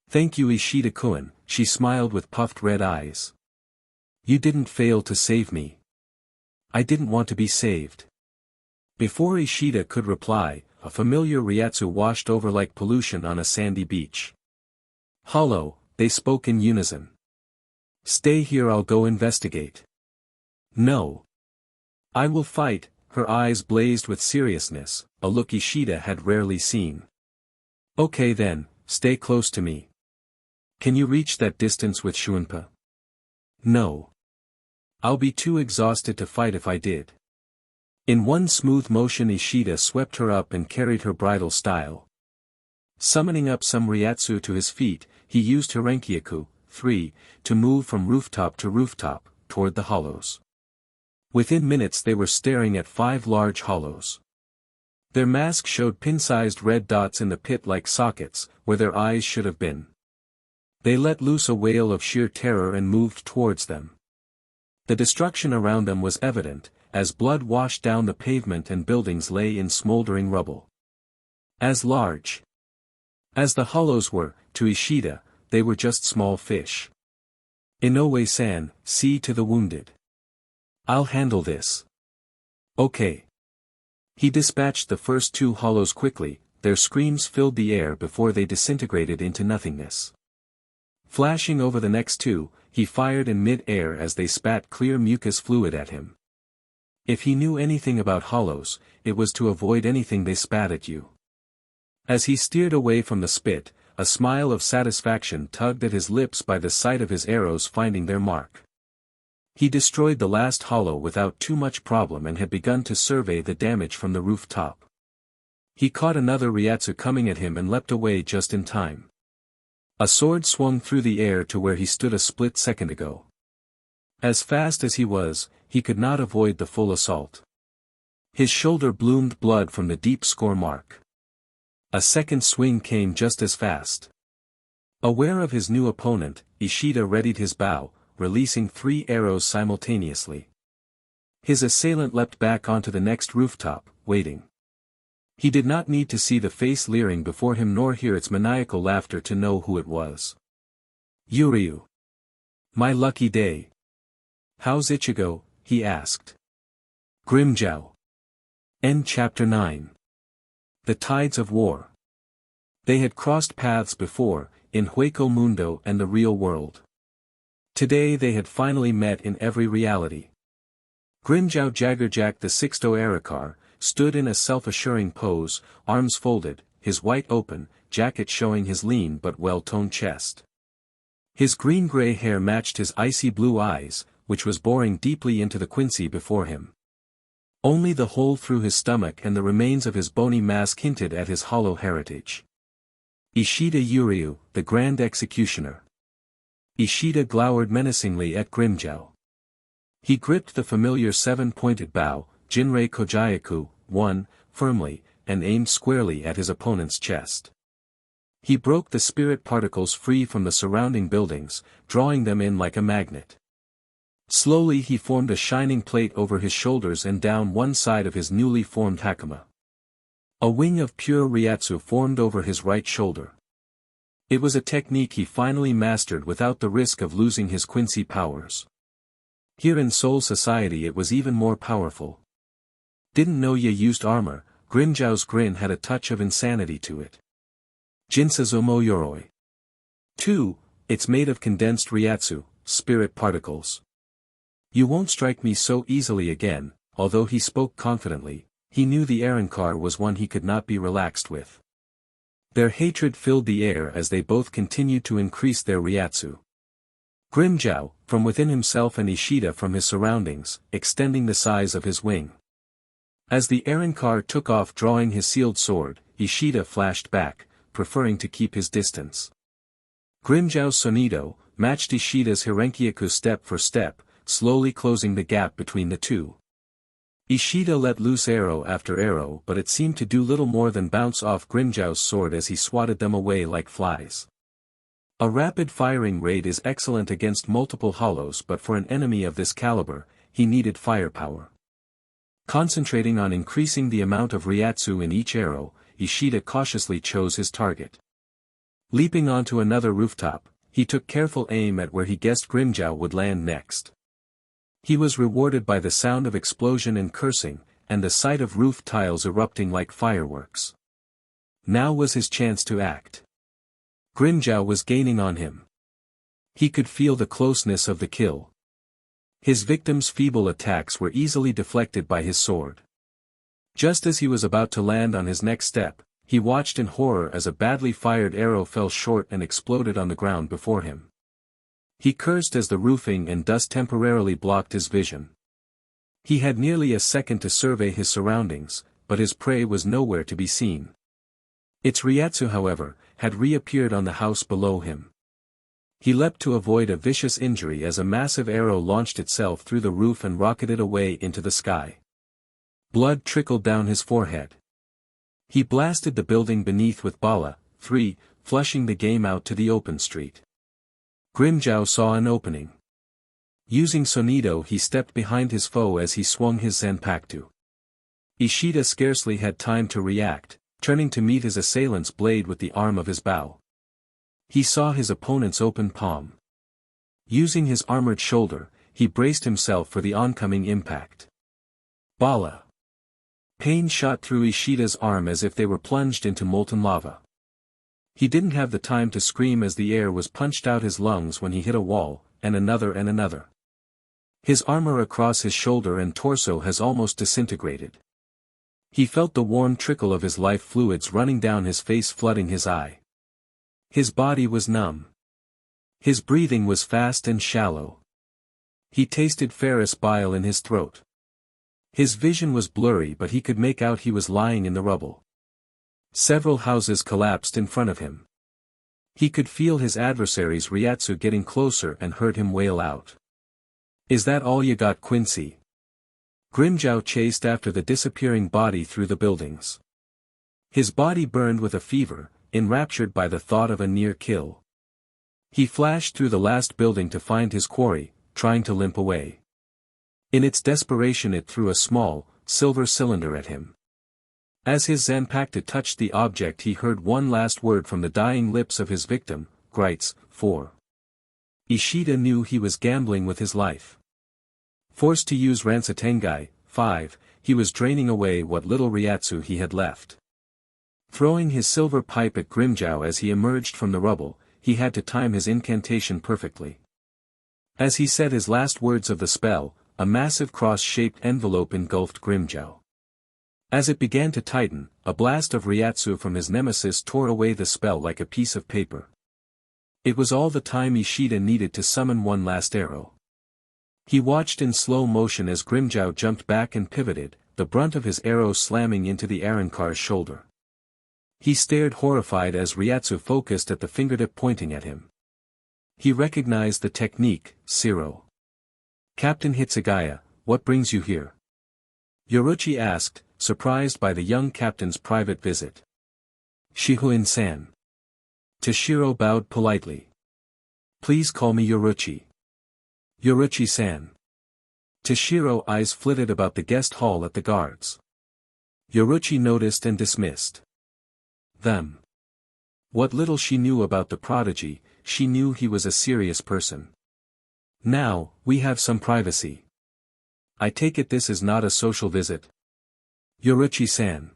Thank you, Ishida-kun, she smiled with puffed red eyes. You didn't fail to save me. I didn't want to be saved. Before Ishida could reply, a familiar Ryatsu washed over like pollution on a sandy beach. Hollow, they spoke in unison. Stay here, I'll go investigate. No. I will fight. Her eyes blazed with seriousness, a look Ishida had rarely seen. Okay then, stay close to me. Can you reach that distance with Shunpa? No. I'll be too exhausted to fight if I did. In one smooth motion Ishida swept her up and carried her bridal style. Summoning up some Ryatsu to his feet, he used Harenkyaku, 3, to move from rooftop to rooftop, toward the hollows. Within minutes they were staring at 5 large hollows. Their masks showed pin-sized red dots in the pit like sockets, where their eyes should have been. They let loose a wail of sheer terror and moved towards them. The destruction around them was evident, as blood washed down the pavement and buildings lay in smoldering rubble. As large as the hollows were, to Ishida, they were just small fish. Inoue-san, see to the wounded. I'll handle this. Okay. He dispatched the first 2 hollows quickly, their screams filled the air before they disintegrated into nothingness. Flashing over the next 2, he fired in mid-air as they spat clear mucus fluid at him. If he knew anything about hollows, it was to avoid anything they spat at you. As he steered away from the spit, a smile of satisfaction tugged at his lips by the sight of his arrows finding their mark. He destroyed the last hollow without too much problem and had begun to survey the damage from the rooftop. He caught another Ryatsu coming at him and leapt away just in time. A sword swung through the air to where he stood a split second ago. As fast as he was, he could not avoid the full assault. His shoulder bloomed blood from the deep score mark. A second swing came just as fast. Aware of his new opponent, Ishida readied his bow, releasing 3 arrows simultaneously. His assailant leapt back onto the next rooftop, waiting. He did not need to see the face leering before him nor hear its maniacal laughter to know who it was. Yuryu. My lucky day. How's Ichigo? He asked. Grimmjow. End Chapter 9. The Tides of War. They had crossed paths before, in Hueco Mundo and the real world. Today they had finally met in every reality. Grimmjow Jaggerjack the Sixto Arrancar stood in a self-assuring pose, arms folded, his white open, jacket showing his lean but well-toned chest. His green-gray hair matched his icy blue eyes, which was boring deeply into the quincy before him. Only the hole through his stomach and the remains of his bony mask hinted at his hollow heritage. Ishida Yuryu, the Grand Executioner. Ishida glowered menacingly at Grimmjow. He gripped the familiar seven-pointed bow, Jinrei Kojayaku, 1, firmly, and aimed squarely at his opponent's chest. He broke the spirit particles free from the surrounding buildings, drawing them in like a magnet. Slowly he formed a shining plate over his shoulders and down one side of his newly formed hakama. A wing of pure Ryatsu formed over his right shoulder. It was a technique he finally mastered without the risk of losing his Quincy powers. Here in Soul Society it was even more powerful. Didn't know ya used armor. Grimmjow's grin had a touch of insanity to it. Jinsazomo Yoroi. 2. It's made of condensed Ryatsu, spirit particles. You won't strike me so easily again. Although he spoke confidently, he knew the Arrancar was one he could not be relaxed with. Their hatred filled the air as they both continued to increase their Ryatsu. Grimmjow, from within himself and Ishida from his surroundings, extending the size of his wing. As the Arrancar took off drawing his sealed sword, Ishida flashed back, preferring to keep his distance. Grimmjow's Sonido matched Ishida's Hirenkyaku step for step, slowly closing the gap between the two. Ishida let loose arrow after arrow, but it seemed to do little more than bounce off Grimmjow's sword as he swatted them away like flies. A rapid firing rate is excellent against multiple hollows, but for an enemy of this caliber, he needed firepower. Concentrating on increasing the amount of Ryatsu in each arrow, Ishida cautiously chose his target. Leaping onto another rooftop, he took careful aim at where he guessed Grimmjow would land next. He was rewarded by the sound of explosion and cursing, and the sight of roof tiles erupting like fireworks. Now was his chance to act. Grimmjow was gaining on him. He could feel the closeness of the kill. His victim's feeble attacks were easily deflected by his sword. Just as he was about to land on his next step, he watched in horror as a badly fired arrow fell short and exploded on the ground before him. He cursed as the roofing and dust temporarily blocked his vision. He had nearly a second to survey his surroundings, but his prey was nowhere to be seen. Its Ryatsu, however, had reappeared on the house below him. He leapt to avoid a vicious injury as a massive arrow launched itself through the roof and rocketed away into the sky. Blood trickled down his forehead. He blasted the building beneath with Bala, 3, flushing the game out to the open street. Grimmjow saw an opening. Using Sonido he stepped behind his foe as he swung his Zanpakuto. Ishida scarcely had time to react, turning to meet his assailant's blade with the arm of his bow. He saw his opponent's open palm. Using his armored shoulder, he braced himself for the oncoming impact. Bala. Pain shot through Ishida's arm as if they were plunged into molten lava. He didn't have the time to scream as the air was punched out his lungs when he hit a wall, and another and another. His armor across his shoulder and torso has almost disintegrated. He felt the warm trickle of his life fluids running down his face flooding his eye. His body was numb. His breathing was fast and shallow. He tasted ferrous bile in his throat. His vision was blurry, but he could make out he was lying in the rubble. Several houses collapsed in front of him. He could feel his adversary's Ryatsu getting closer and heard him wail out. "Is that all you got, Quincy?" Grimmjow chased after the disappearing body through the buildings. His body burned with a fever, enraptured by the thought of a near kill. He flashed through the last building to find his quarry, trying to limp away. In its desperation it threw a small, silver cylinder at him. As his Zanpakuto touched the object he heard one last word from the dying lips of his victim, Grites, 4. Ishida knew he was gambling with his life. Forced to use Ransatengai, 5, he was draining away what little Ryatsu he had left. Throwing his silver pipe at Grimmjow as he emerged from the rubble, he had to time his incantation perfectly. As he said his last words of the spell, a massive cross-shaped envelope engulfed Grimmjow. As it began to tighten, a blast of Ryatsu from his nemesis tore away the spell like a piece of paper. It was all the time Ishida needed to summon one last arrow. He watched in slow motion as Grimmjow jumped back and pivoted, the brunt of his arrow slamming into the Arrancar's shoulder. He stared horrified as Ryatsu focused at the fingertip pointing at him. He recognized the technique, Zero. Captain Hitsugaya, what brings you here? Yoruchi asked, surprised by the young captain's private visit. Shihuin-san. Toshiro bowed politely. Please call me Yoruchi. Yoruchi-san. Toshiro eyes flitted about the guest hall at the guards. Yoruchi noticed and dismissed them. What little she knew about the prodigy, she knew he was a serious person. Now, we have some privacy. I take it this is not a social visit? Yoruchi-san.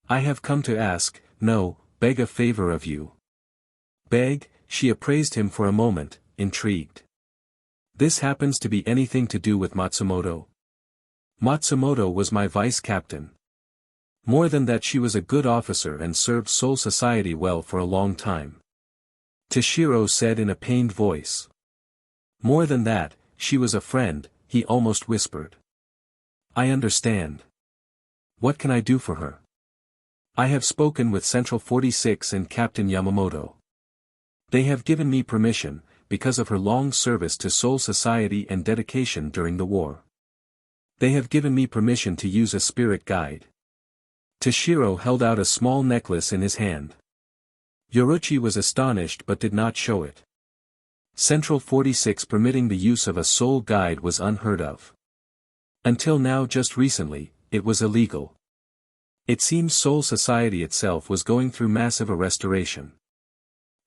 I have come to ask, no, beg a favor of you. Beg? She appraised him for a moment, intrigued. This happens to be anything to do with Matsumoto? Matsumoto was my vice-captain. More than that, she was a good officer and served Soul Society well for a long time. Toshiro said in a pained voice. More than that, she was a friend, he almost whispered. I understand. What can I do for her? I have spoken with Central 46 and Captain Yamamoto. They have given me permission, because of her long service to Soul Society and dedication during the war. They have given me permission to use a spirit guide. Toshiro held out a small necklace in his hand. Yoruchi was astonished but did not show it. Central 46 permitting the use of a soul guide was unheard of. Until now, just recently, it was illegal. It seems Soul Society itself was going through massive restoration.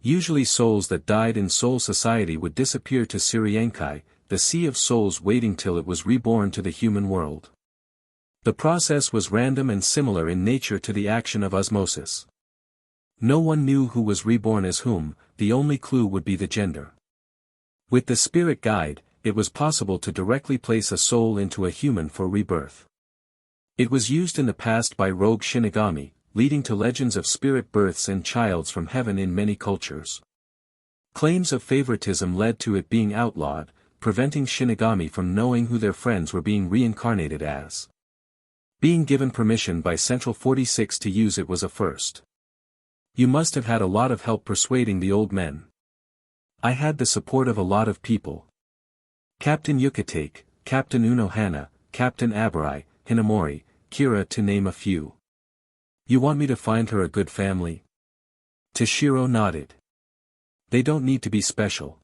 Usually souls that died in Soul Society would disappear to Surienkai, the sea of souls, waiting till it was reborn to the human world. The process was random and similar in nature to the action of osmosis. No one knew who was reborn as whom, the only clue would be the gender. With the spirit guide, it was possible to directly place a soul into a human for rebirth. It was used in the past by rogue Shinigami, leading to legends of spirit births and childs from heaven in many cultures. Claims of favoritism led to it being outlawed, preventing Shinigami from knowing who their friends were being reincarnated as. Being given permission by Central 46 to use it was a first. You must have had a lot of help persuading the old men. I had the support of a lot of people. Captain Yukitake, Captain Unohana, Captain Abarai, Hinamori, Kira, to name a few. You want me to find her a good family? Toshiro nodded. They don't need to be special.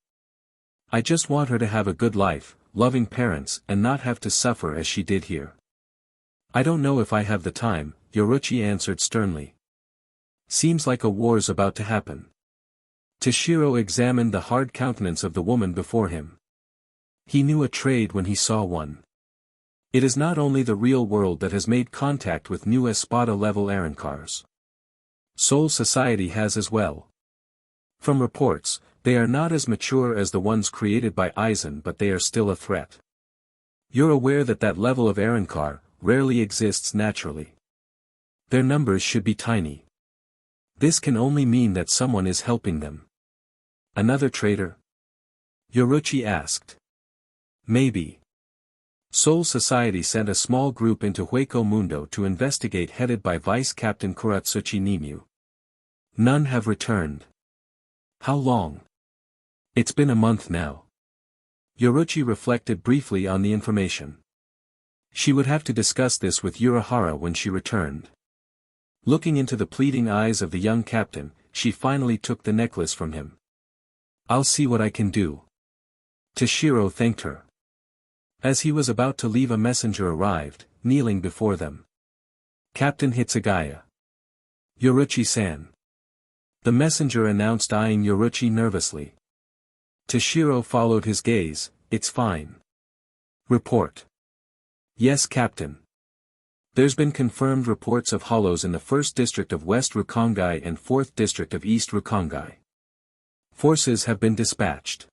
I just want her to have a good life, loving parents, and not have to suffer as she did here. I don't know if I have the time, Yoruchi answered sternly. Seems like a war's about to happen. Toshiro examined the hard countenance of the woman before him. He knew a trade when he saw one. It is not only the real world that has made contact with new Espada-level Arrancars. Soul Society has as well. From reports, they are not as mature as the ones created by Aizen, but they are still a threat. You're aware that that level of Arrancar rarely exists naturally. Their numbers should be tiny. This can only mean that someone is helping them. Another traitor? Yoruchi asked. Maybe. Soul Society sent a small group into Hueco Mundo to investigate, headed by Vice Captain Kuratsuchi Nimyu. None have returned. How long? It's been a month now. Yoruchi reflected briefly on the information. She would have to discuss this with Urahara when she returned. Looking into the pleading eyes of the young captain, she finally took the necklace from him. I'll see what I can do. Toshiro thanked her. As he was about to leave, a messenger arrived, kneeling before them. Captain Hitsugaya. Yoruchi-san. The messenger announced, eyeing Yoruchi nervously. Toshiro followed his gaze. It's fine. Report. Yes, Captain. There's been confirmed reports of hollows in the 1st District of West Rukongai and 4th District of East Rukongai. Forces have been dispatched.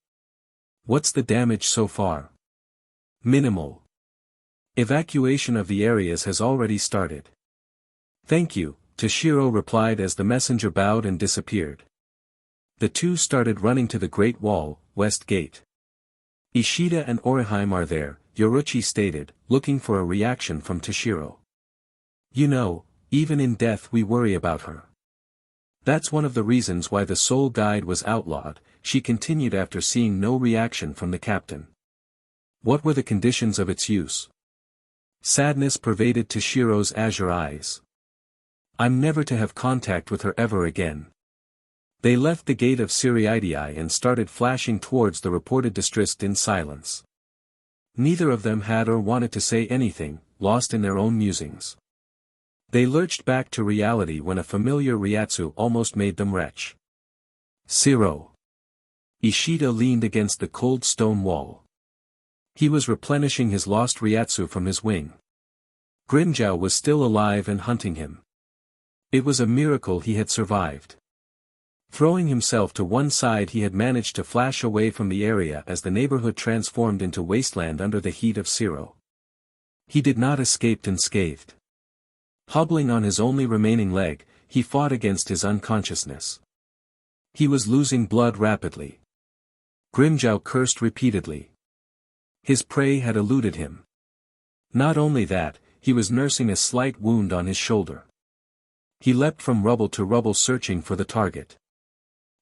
What's the damage so far? Minimal. Evacuation of the areas has already started. Thank you, Toshiro replied as the messenger bowed and disappeared. The two started running to the Great Wall, West Gate. Ishida and Oriheim are there, Yoruchi stated, looking for a reaction from Toshiro. You know, even in death we worry about her. That's one of the reasons why the soul guide was outlawed, she continued after seeing no reaction from the captain. What were the conditions of its use? Sadness pervaded Toshiro's azure eyes. I'm never to have contact with her ever again. They left the gate of Unreality and started flashing towards the reported district in silence. Neither of them had or wanted to say anything, lost in their own musings. They lurched back to reality when a familiar Ryatsu almost made them retch. Zero. Ishida leaned against the cold stone wall. He was replenishing his lost Ryatsu from his wing. Grimmjow was still alive and hunting him. It was a miracle he had survived. Throwing himself to one side, he had managed to flash away from the area as the neighborhood transformed into wasteland under the heat of Zero. He did not escape unscathed. Hobbling on his only remaining leg, he fought against his unconsciousness. He was losing blood rapidly. Grimmjow cursed repeatedly. His prey had eluded him. Not only that, he was nursing a slight wound on his shoulder. He leapt from rubble to rubble searching for the target.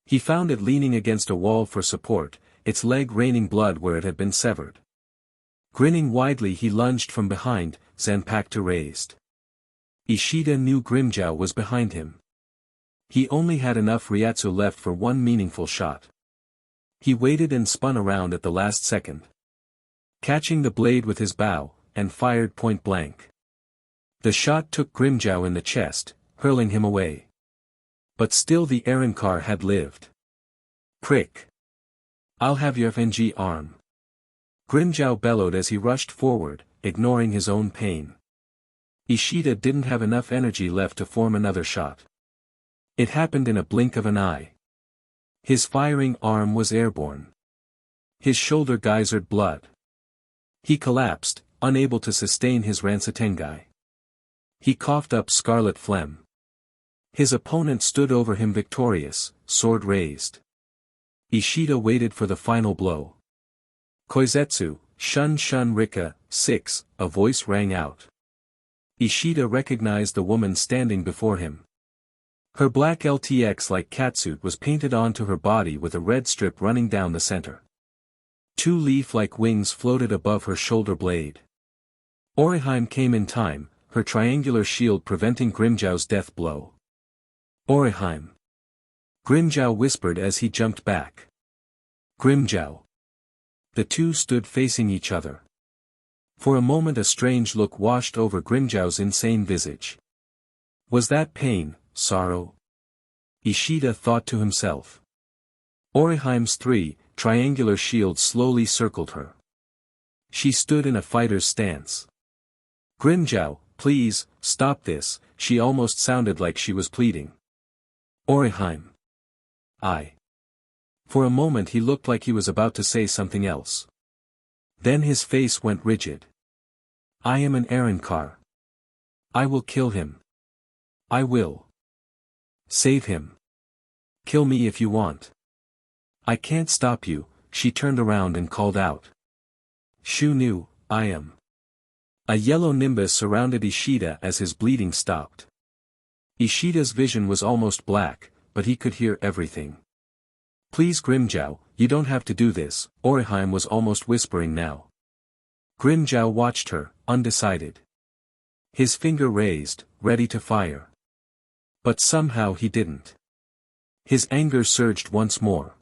He found it leaning against a wall for support, its leg raining blood where it had been severed. Grinning widely, he lunged from behind, Zanpakuto raised. Ishida knew Grimmjow was behind him. He only had enough Ryatsu left for one meaningful shot. He waited and spun around at the last second, catching the blade with his bow, and fired point blank. The shot took Grimmjow in the chest, hurling him away. But still the Arrancar had lived. Prick. I'll have your FNG arm. Grimmjow bellowed as he rushed forward, ignoring his own pain. Ishida didn't have enough energy left to form another shot. It happened in a blink of an eye. His firing arm was airborne. His shoulder geysered blood. He collapsed, unable to sustain his Ransatengai. He coughed up scarlet phlegm. His opponent stood over him victorious, sword raised. Ishida waited for the final blow. Koizetsu, Shun Shun Rika, 6, a voice rang out. Ishida recognized the woman standing before him. Her black LTX-like catsuit was painted onto her body with a red strip running down the center. Two leaf-like wings floated above her shoulder blade. Orihime came in time, her triangular shield preventing Grimmjow's death blow. Orihime. Grimmjow whispered as he jumped back. Grimmjow. The two stood facing each other. For a moment a strange look washed over Grimmjow's insane visage. Was that pain, sorrow? Ishida thought to himself. Orihime's 3, triangular shields slowly circled her. She stood in a fighter's stance. Grimmjow, please, stop this, she almost sounded like she was pleading. Orihime. For a moment he looked like he was about to say something else. Then his face went rigid. I am an Arrancar. I will kill him. I will. Save him. Kill me if you want. I can't stop you, she turned around and called out. Shu knew, I am. A yellow nimbus surrounded Ishida as his bleeding stopped. Ishida's vision was almost black, but he could hear everything. Please Grimmjow, you don't have to do this, Orihime was almost whispering now. Grimmjow watched her, undecided. His finger raised, ready to fire. But somehow he didn't. His anger surged once more.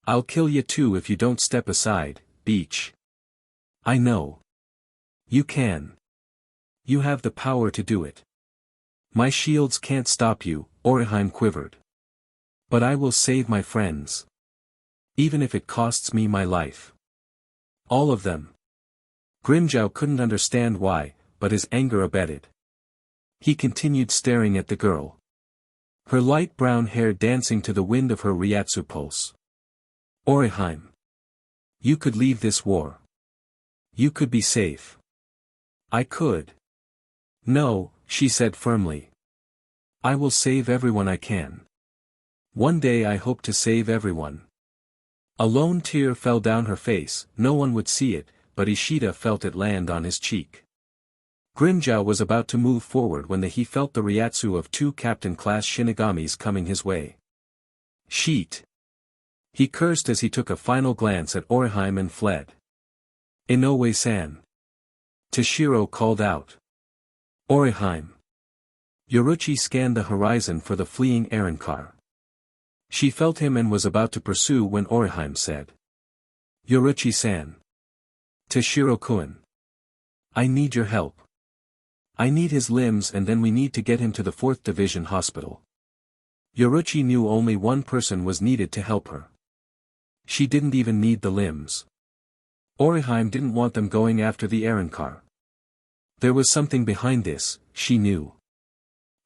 I'll kill you too if you don't step aside, Bleach. I know. You can. You have the power to do it. My shields can't stop you, Orihime quivered. But I will save my friends. Even if it costs me my life. All of them. Grimmjow couldn't understand why, but his anger abated. He continued staring at the girl. Her light brown hair dancing to the wind of her Ryatsu pulse. Orihime. You could leave this war. You could be safe. I could. No, she said firmly. I will save everyone I can. One day I hope to save everyone. A lone tear fell down her face, no one would see it, but Ishida felt it land on his cheek. Grimmjow was about to move forward when he felt the Ryatsu of 2 captain-class Shinigamis coming his way. Sheet! He cursed as he took a final glance at Orihime and fled. Inoue-san. Toshiro called out. Orihime. Yoruchi scanned the horizon for the fleeing Arrancar. She felt him and was about to pursue when Orihime said. Yoruchi-san. Toshiro-kun. I need your help. I need his limbs and then we need to get him to the 4th Division hospital. Yoruchi knew only one person was needed to help her. She didn't even need the limbs. Orihime didn't want them going after the Arrancar. There was something behind this, she knew.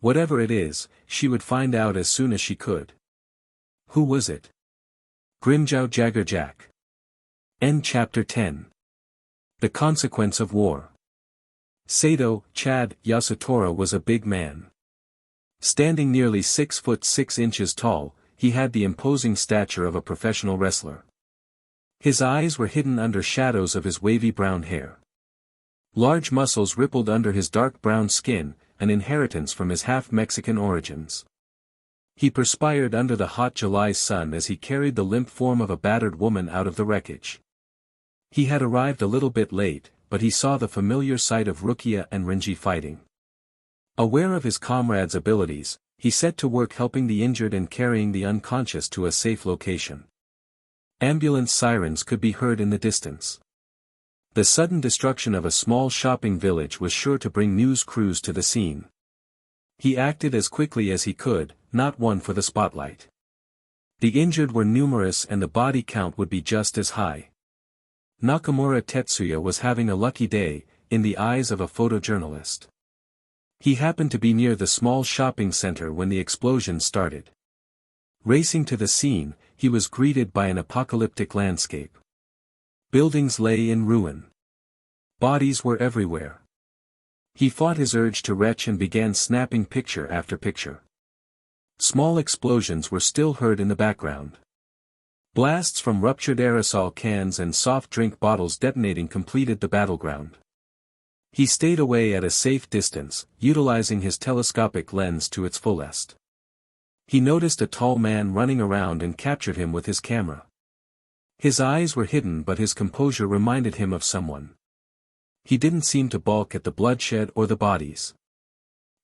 Whatever it is, she would find out as soon as she could. Who was it? Grimjow Jaggerjack. End Chapter 10. The Consequence of War. Sato, Chad, Yasutora was a big man. Standing nearly 6 foot 6 inches tall, he had the imposing stature of a professional wrestler. His eyes were hidden under shadows of his wavy brown hair. Large muscles rippled under his dark brown skin, an inheritance from his half-Mexican origins. He perspired under the hot July sun as he carried the limp form of a battered woman out of the wreckage. He had arrived a little bit late, but he saw the familiar sight of Rukia and Renji fighting. Aware of his comrade's abilities, he set to work helping the injured and carrying the unconscious to a safe location. Ambulance sirens could be heard in the distance. The sudden destruction of a small shopping village was sure to bring news crews to the scene. He acted as quickly as he could, not one for the spotlight. The injured were numerous and the body count would be just as high. Nakamura Tetsuya was having a lucky day, in the eyes of a photojournalist. He happened to be near the small shopping center when the explosion started. Racing to the scene, he was greeted by an apocalyptic landscape. Buildings lay in ruin. Bodies were everywhere. He fought his urge to retch and began snapping picture after picture. Small explosions were still heard in the background. Blasts from ruptured aerosol cans and soft drink bottles detonating completed the battleground. He stayed away at a safe distance, utilizing his telescopic lens to its fullest. He noticed a tall man running around and captured him with his camera. His eyes were hidden but his composure reminded him of someone. He didn't seem to balk at the bloodshed or the bodies.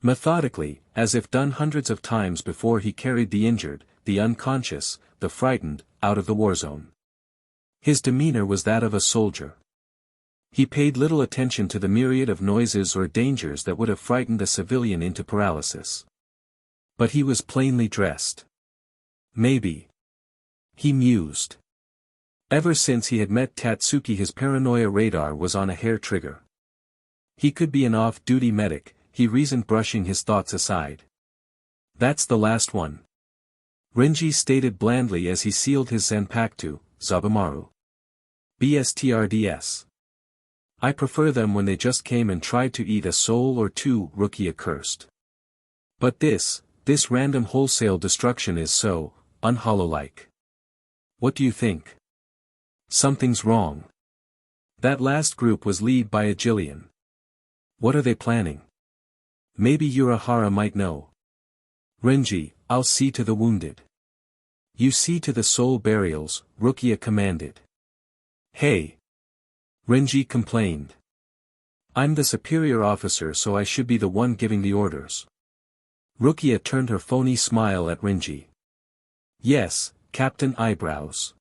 Methodically, as if done hundreds of times before, he carried the injured, the unconscious, the frightened, out of the war zone. His demeanor was that of a soldier. He paid little attention to the myriad of noises or dangers that would have frightened a civilian into paralysis. But he was plainly dressed. Maybe. He mused. Ever since he had met Tatsuki, his paranoia radar was on a hair trigger. He could be an off-duty medic, he reasoned, brushing his thoughts aside. That's the last one. Renji stated blandly as he sealed his Zanpakuto, Zabumaru. BSTRDS. I prefer them when they just came and tried to eat a soul or two, Rukia cursed. But this random wholesale destruction is so, unhollow-like. What do you think? Something's wrong. That last group was led by a Jillian. What are they planning? Maybe Urahara might know. Renji, I'll see to the wounded. You see to the soul burials, Rukia commanded. Hey! Renji complained. I'm the superior officer, so I should be the one giving the orders. Rukia turned her phony smile at Renji. Yes, Captain Eyebrows.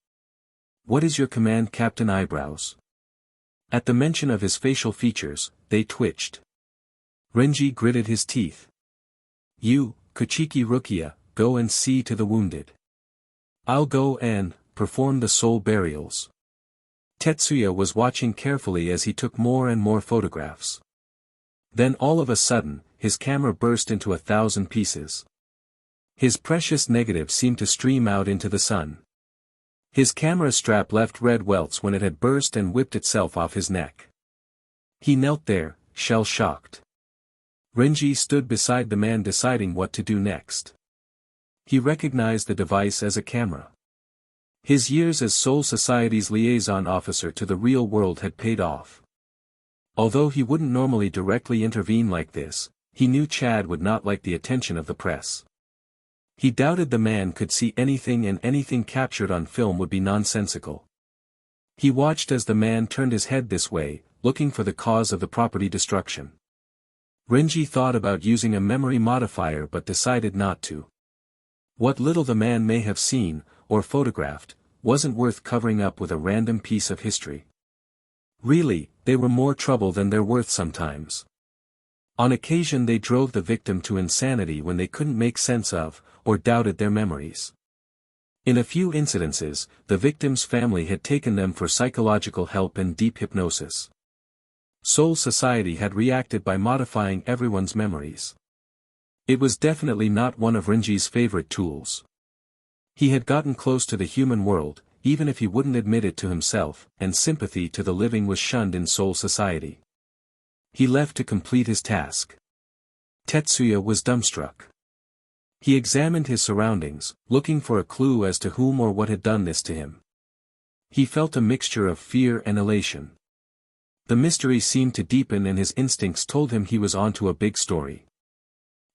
What is your command, Captain Eyebrows? At the mention of his facial features, they twitched. Renji gritted his teeth. You, Kuchiki Rukia, go and see to the wounded. I'll go and perform the soul burials. Tetsuya was watching carefully as he took more and more photographs. Then all of a sudden, his camera burst into 1,000 pieces. His precious negative seemed to stream out into the sun. His camera strap left red welts when it had burst and whipped itself off his neck. He knelt there, shell-shocked. Renji stood beside the man deciding what to do next. He recognized the device as a camera. His years as Soul Society's liaison officer to the real world had paid off. Although he wouldn't normally directly intervene like this, he knew Chad would not like the attention of the press. He doubted the man could see anything, and anything captured on film would be nonsensical. He watched as the man turned his head this way, looking for the cause of the property destruction. Renji thought about using a memory modifier but decided not to. What little the man may have seen, or photographed, wasn't worth covering up with a random piece of history. Really, they were more trouble than they're worth sometimes. On occasion they drove the victim to insanity when they couldn't make sense of, or doubted their memories. In a few incidences, the victim's family had taken them for psychological help and deep hypnosis. Soul Society had reacted by modifying everyone's memories. It was definitely not one of Renji's favorite tools. He had gotten close to the human world, even if he wouldn't admit it to himself, and sympathy to the living was shunned in Soul Society. He left to complete his task. Tetsuya was dumbstruck. He examined his surroundings, looking for a clue as to whom or what had done this to him. He felt a mixture of fear and elation. The mystery seemed to deepen and his instincts told him he was onto a big story.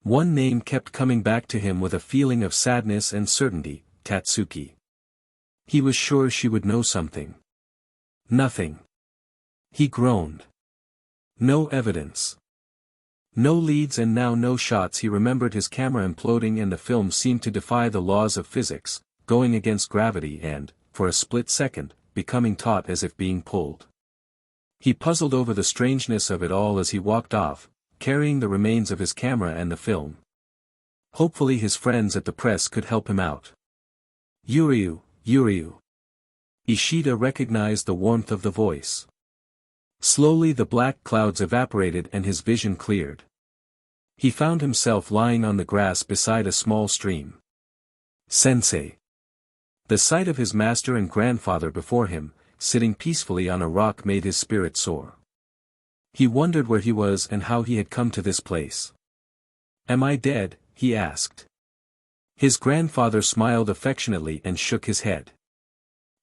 One name kept coming back to him with a feeling of sadness and certainty, Tatsuki. He was sure she would know something. Nothing. He groaned. No evidence. No leads and now no shots. He remembered his camera imploding and the film seemed to defy the laws of physics, going against gravity and, for a split second, becoming taut as if being pulled. He puzzled over the strangeness of it all as he walked off, carrying the remains of his camera and the film. Hopefully his friends at the press could help him out. Yuryu. Ishida recognized the warmth of the voice. Slowly the black clouds evaporated and his vision cleared. He found himself lying on the grass beside a small stream. Sensei. The sight of his master and grandfather before him, sitting peacefully on a rock made his spirit soar. He wondered where he was and how he had come to this place. Am I dead? He asked. His grandfather smiled affectionately and shook his head.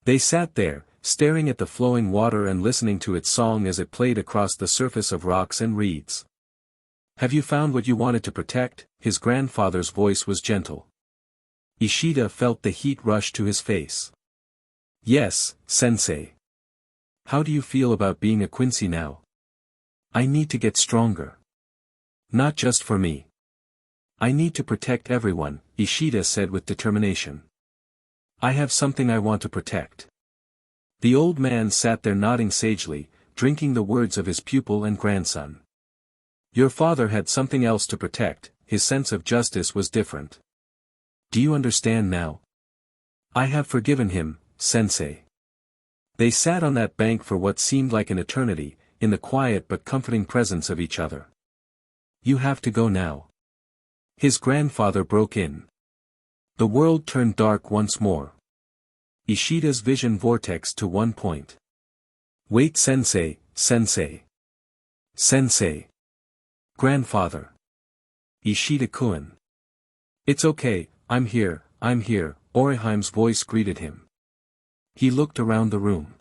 They sat there, staring at the flowing water and listening to its song as it played across the surface of rocks and reeds. Have you found what you wanted to protect? His grandfather's voice was gentle. Ishida felt the heat rush to his face. Yes, Sensei. How do you feel about being a Quincy now? I need to get stronger. Not just for me. I need to protect everyone, Ishida said with determination. I have something I want to protect. The old man sat there nodding sagely, drinking the words of his pupil and grandson. Your father had something else to protect, his sense of justice was different. Do you understand now? I have forgiven him, Sensei. They sat on that bank for what seemed like an eternity, in the quiet but comforting presence of each other. You have to go now. His grandfather broke in. The world turned dark once more. Ishida's vision vortexed to one point. Wait, Sensei. Sensei. Grandfather. Ishida-kun. It's okay, I'm here, Oriheim's voice greeted him. He looked around the room.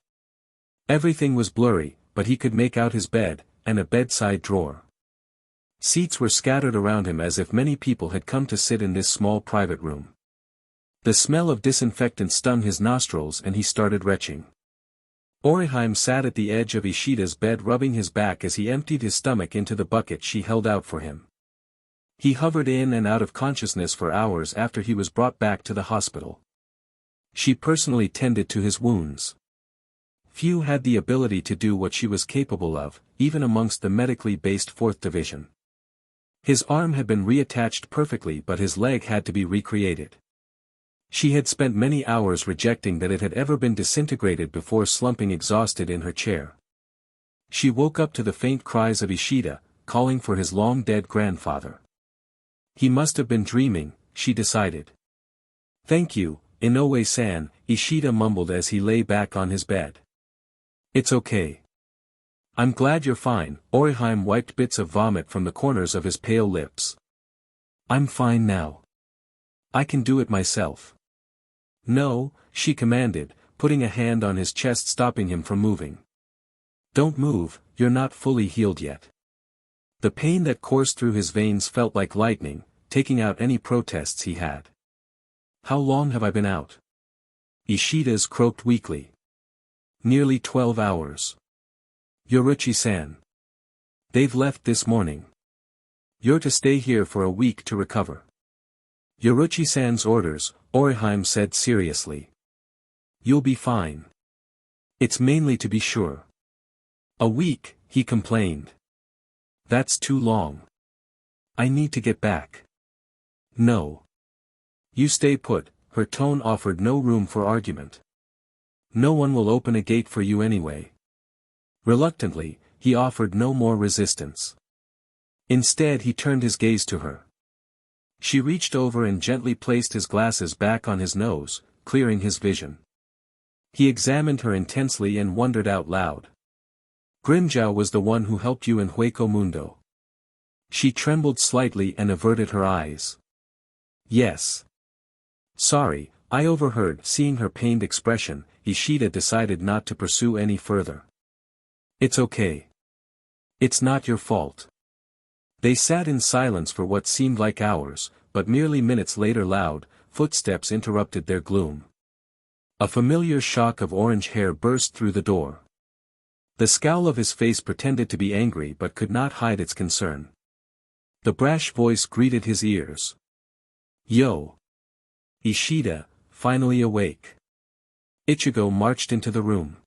Everything was blurry, but he could make out his bed, and a bedside drawer. Seats were scattered around him as if many people had come to sit in this small private room. The smell of disinfectant stung his nostrils and he started retching. Oriheim sat at the edge of Ishida's bed rubbing his back as he emptied his stomach into the bucket she held out for him. He hovered in and out of consciousness for hours after he was brought back to the hospital. She personally tended to his wounds. Few had the ability to do what she was capable of, even amongst the medically based 4th Division. His arm had been reattached perfectly but his leg had to be recreated. She had spent many hours rejecting that it had ever been disintegrated before slumping exhausted in her chair. She woke up to the faint cries of Ishida, calling for his long-dead grandfather. He must have been dreaming, she decided. Thank you, Inoue-san, Ishida mumbled as he lay back on his bed. It's okay. I'm glad you're fine, Oriheim wiped bits of vomit from the corners of his pale lips. I'm fine now. I can do it myself. No, she commanded, putting a hand on his chest stopping him from moving. Don't move, you're not fully healed yet. The pain that coursed through his veins felt like lightning, taking out any protests he had. How long have I been out? Ishida's croaked weakly. Nearly 12 hours. Yoruchi-san. They've left this morning. You're to stay here for a week to recover. Yoruchi-san's orders, Oriheim said seriously. You'll be fine. It's mainly to be sure. A week, he complained. That's too long. I need to get back. No. You stay put, her tone offered no room for argument. No one will open a gate for you anyway. Reluctantly, he offered no more resistance. Instead he turned his gaze to her. She reached over and gently placed his glasses back on his nose, clearing his vision. He examined her intensely and wondered out loud. Grimjow was the one who helped you in Hueco Mundo. She trembled slightly and averted her eyes. Yes. Sorry, I overheard. Seeing her pained expression, Ishida decided not to pursue any further. It's okay. It's not your fault. They sat in silence for what seemed like hours, but merely minutes later loud footsteps interrupted their gloom. A familiar shock of orange hair burst through the door. The scowl of his face pretended to be angry but could not hide its concern. The brash voice greeted his ears. Yo! Ishida, finally awake. Ichigo marched into the room.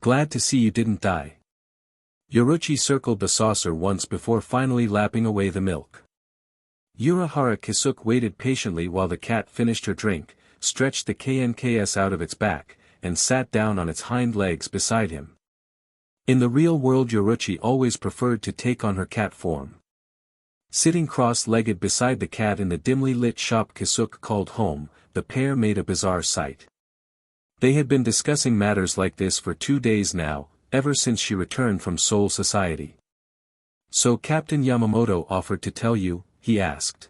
Glad to see you didn't die. Yoruchi circled the saucer once before finally lapping away the milk. Urahara Kisuke waited patiently while the cat finished her drink, stretched the KNKS out of its back, and sat down on its hind legs beside him. In the real world Yoruchi always preferred to take on her cat form. Sitting cross-legged beside the cat in the dimly lit shop Kisuke called home, the pair made a bizarre sight. They had been discussing matters like this for 2 days now, ever since she returned from Soul Society. So Captain Yamamoto offered to tell you, he asked.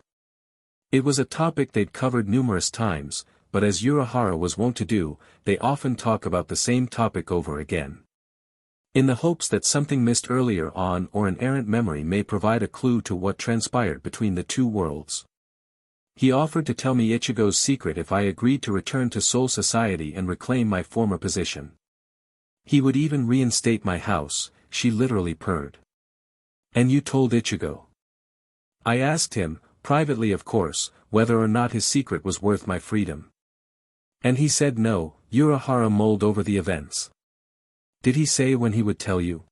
It was a topic they'd covered numerous times, but as Urahara was wont to do, they often talk about the same topic over again. In the hopes that something missed earlier on or an errant memory may provide a clue to what transpired between the two worlds. He offered to tell me Ichigo's secret if I agreed to return to Soul Society and reclaim my former position. He would even reinstate my house, she literally purred. And you told Ichigo? I asked him, privately of course, whether or not his secret was worth my freedom. And he said no. Urahara mulled over the events. Did he say when he would tell you?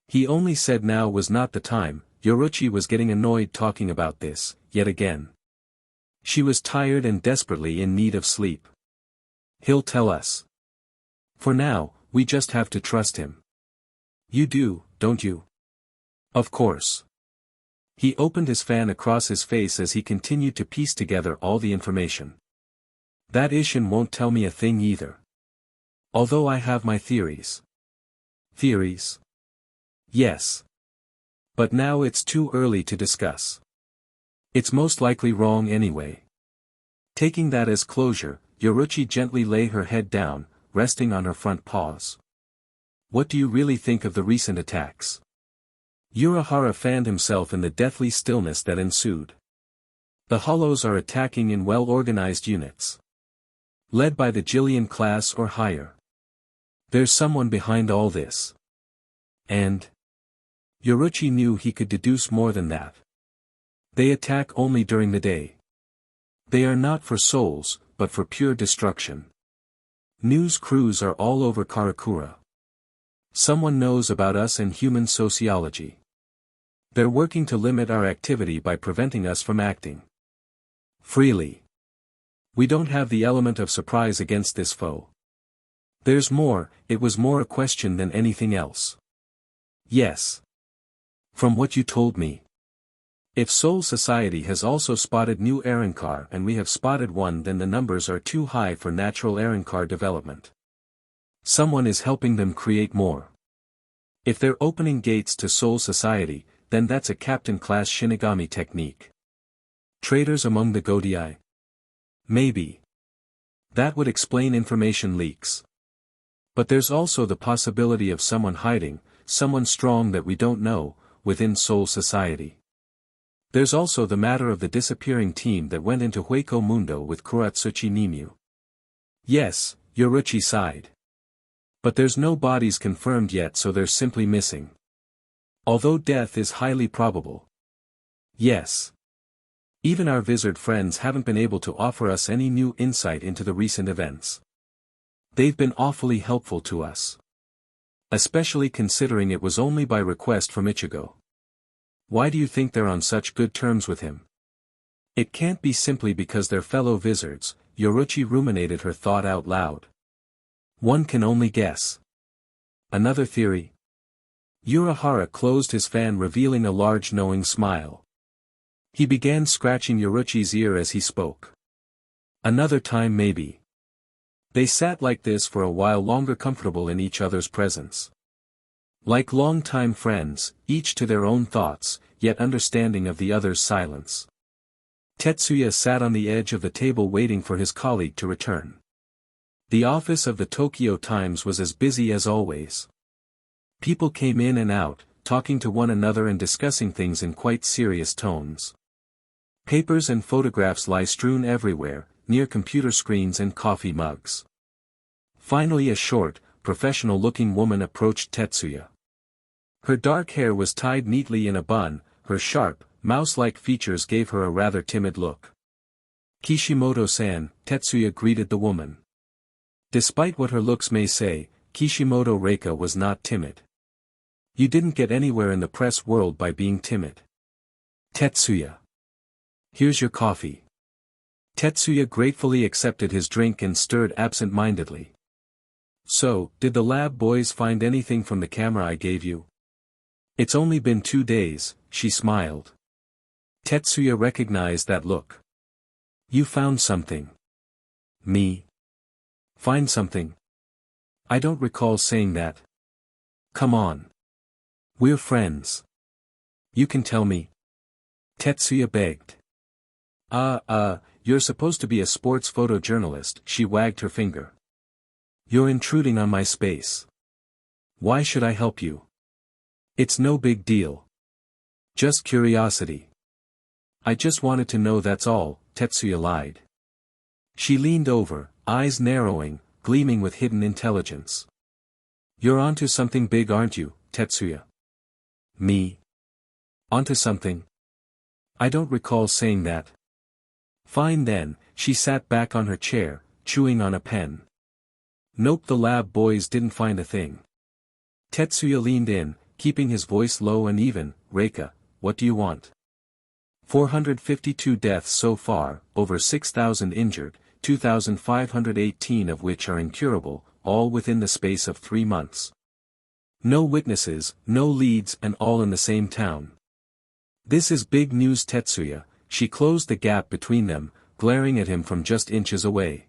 He only said now was not the time. Yoruchi was getting annoyed talking about this, yet again. She was tired and desperately in need of sleep. He'll tell us. For now, we just have to trust him. You do, don't you? Of course. He opened his fan across his face as he continued to piece together all the information. That Ishin won't tell me a thing either. Although I have my theories. Theories? Yes. But now it's too early to discuss. It's most likely wrong anyway. Taking that as closure, Yoruchi gently lay her head down, resting on her front paws. What do you really think of the recent attacks? Urahara fanned himself in the deathly stillness that ensued. The Hollows are attacking in well-organized units. Led by the Jillian class or higher. There's someone behind all this. And? Yoruchi knew he could deduce more than that. They attack only during the day. They are not for souls, but for pure destruction. News crews are all over Karakura. Someone knows about us and human sociology. They're working to limit our activity by preventing us from acting freely. We don't have the element of surprise against this foe. There's more. It was more a question than anything else. Yes. From what you told me. If Soul Society has also spotted new Arrancar and we have spotted one, then the numbers are too high for natural Arrancar development. Someone is helping them create more. If they're opening gates to Soul Society, then that's a captain-class Shinigami technique. Traitors among the Godii? Maybe. That would explain information leaks. But there's also the possibility of someone hiding, someone strong that we don't know, within Soul Society. There's also the matter of the disappearing team that went into Hueco Mundo with Kuratsuchi Nimue. Yes, Yoruchi sighed. But there's no bodies confirmed yet, so they're simply missing. Although death is highly probable. Yes. Even our wizard friends haven't been able to offer us any new insight into the recent events. They've been awfully helpful to us. Especially considering it was only by request from Ichigo. Why do you think they're on such good terms with him? It can't be simply because they're fellow wizards, Yoruichi ruminated her thought out loud. One can only guess. Another theory? Urahara closed his fan, revealing a large knowing smile. He began scratching Yoruichi's ear as he spoke. Another time maybe. They sat like this for a while longer, comfortable in each other's presence. Like long-time friends, each to their own thoughts, yet understanding of the other's silence. Tetsuya sat on the edge of the table waiting for his colleague to return. The office of the Tokyo Times was as busy as always. People came in and out, talking to one another and discussing things in quite serious tones. Papers and photographs lie strewn everywhere, near computer screens and coffee mugs. Finally, a short, professional-looking woman approached Tetsuya. Her dark hair was tied neatly in a bun, her sharp, mouse-like features gave her a rather timid look. Kishimoto-san, Tetsuya greeted the woman. Despite what her looks may say, Kishimoto Reika was not timid. You didn't get anywhere in the press world by being timid. Tetsuya. Here's your coffee. Tetsuya gratefully accepted his drink and stirred absent-mindedly. So, did the lab boys find anything from the camera I gave you? It's only been 2 days, she smiled. Tetsuya recognized that look. You found something. Me? Find something? I don't recall saying that. Come on. We're friends. You can tell me. Tetsuya begged. You're supposed to be a sports photojournalist, she wagged her finger. You're intruding on my space. Why should I help you? It's no big deal. Just curiosity. I just wanted to know, that's all, Tetsuya lied. She leaned over, eyes narrowing, gleaming with hidden intelligence. You're onto something big, aren't you, Tetsuya? Me? Onto something? I don't recall saying that. Fine then, she sat back on her chair, chewing on a pen. Nope, the lab boys didn't find a thing. Tetsuya leaned in, keeping his voice low and even. Reika, what do you want? 452 deaths so far, over 6,000 injured, 2,518 of which are incurable, all within the space of 3 months. No witnesses, no leads, and all in the same town. This is big news, Tetsuya. She closed the gap between them, glaring at him from just inches away.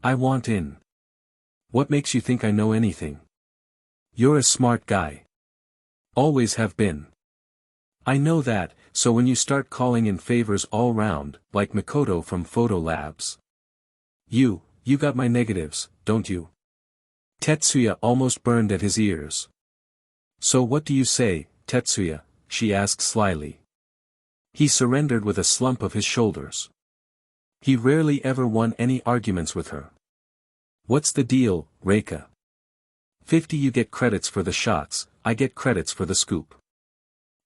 I want in. What makes you think I know anything? You're a smart guy. Always have been. I know that, so when you start calling in favors all round, like Mikoto from Photo Labs. You got my negatives, don't you? Tetsuya almost burned at his ears. So what do you say, Tetsuya? She asked slyly. He surrendered with a slump of his shoulders. He rarely ever won any arguments with her. What's the deal, Reika? 50 you get credits for the shots, I get credits for the scoop.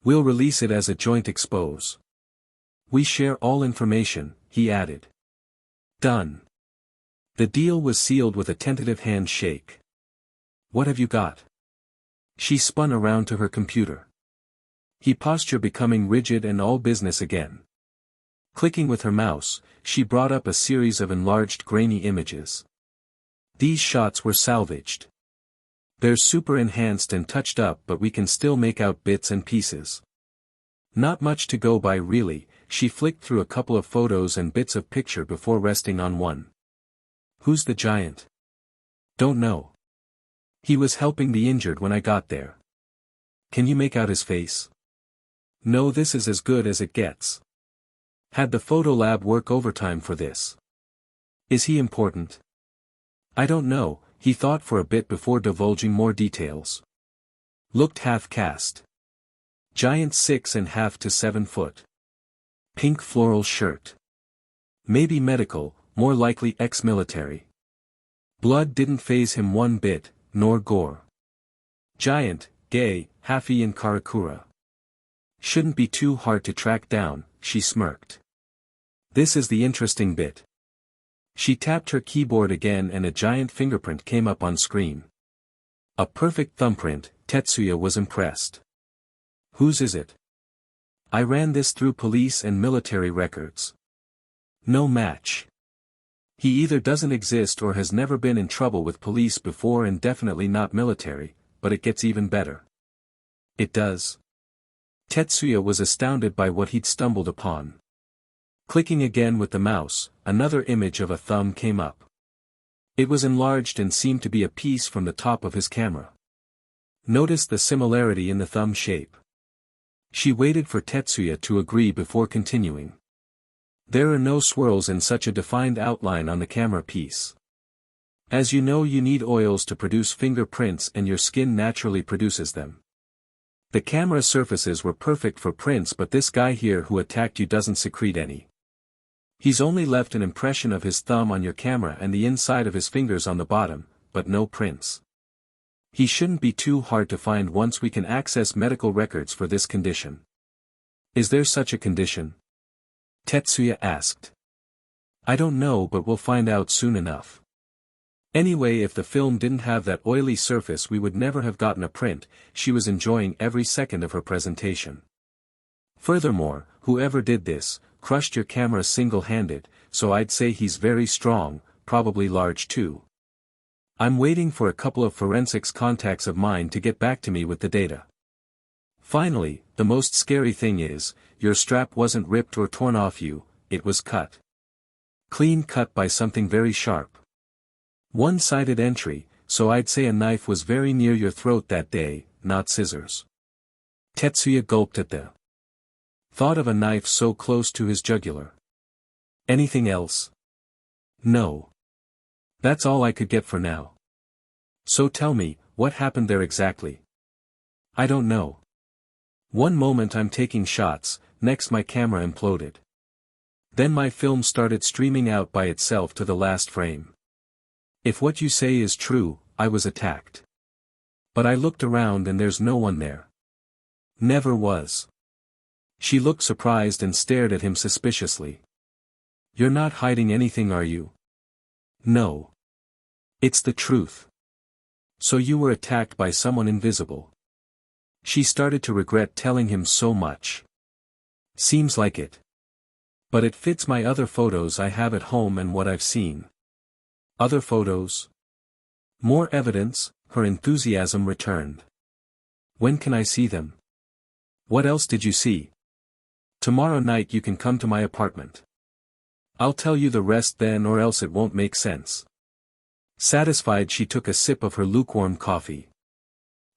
We'll release it as a joint expose. We share all information, he added. Done. The deal was sealed with a tentative handshake. What have you got? She spun around to her computer. He posture becoming rigid and all business again. Clicking with her mouse, she brought up a series of enlarged grainy images. These shots were salvaged. They're super enhanced and touched up, but we can still make out bits and pieces. Not much to go by really. She flicked through a couple of photos and bits of picture before resting on one. Who's the giant? Don't know. He was helping the injured when I got there. Can you make out his face? No, this is as good as it gets. Had the photo lab work overtime for this? Is he important? I don't know, he thought for a bit before divulging more details. Looked half-caste. Giant 6.5 to 7 foot. Pink floral shirt. Maybe medical, more likely ex-military. Blood didn't faze him one bit, nor gore. Giant, gay, Hafi and Karakura. Shouldn't be too hard to track down, she smirked. This is the interesting bit. She tapped her keyboard again and a giant fingerprint came up on screen. A perfect thumbprint, Tetsuya was impressed. Whose is it? I ran this through police and military records. No match. He either doesn't exist or has never been in trouble with police before and definitely not military, but it gets even better. It does. Tetsuya was astounded by what he'd stumbled upon. Clicking again with the mouse, another image of a thumb came up. It was enlarged and seemed to be a piece from the top of his camera. Notice the similarity in the thumb shape. She waited for Tetsuya to agree before continuing. There are no swirls in such a defined outline on the camera piece. As you know, you need oils to produce fingerprints and your skin naturally produces them. The camera surfaces were perfect for prints, but this guy here who attacked you doesn't secrete any. He's only left an impression of his thumb on your camera and the inside of his fingers on the bottom, but no prints. He shouldn't be too hard to find once we can access medical records for this condition. Is there such a condition? Tetsuya asked. I don't know, but we'll find out soon enough. Anyway, if the film didn't have that oily surface we would never have gotten a print. She was enjoying every second of her presentation. Furthermore, whoever did this, crushed your camera single-handed, so I'd say he's very strong, probably large too. I'm waiting for a couple of forensics contacts of mine to get back to me with the data. Finally, the most scary thing is, your strap wasn't ripped or torn off you, it was cut. Clean cut by something very sharp. One-sided entry, so I'd say a knife was very near your throat that day, not scissors. Tetsuya gulped at the thought of a knife so close to his jugular. Anything else? No. That's all I could get for now. So tell me, what happened there exactly? I don't know. One moment I'm taking shots, next my camera imploded. Then my film started streaming out by itself to the last frame. If what you say is true, I was attacked. But I looked around and there's no one there. Never was. She looked surprised and stared at him suspiciously. You're not hiding anything, are you? No. It's the truth. So you were attacked by someone invisible. She started to regret telling him so much. Seems like it. But it fits my other photos I have at home and what I've seen. Other photos? More evidence, her enthusiasm returned. When can I see them? What else did you see? Tomorrow night you can come to my apartment. I'll tell you the rest then, or else it won't make sense. Satisfied, she took a sip of her lukewarm coffee.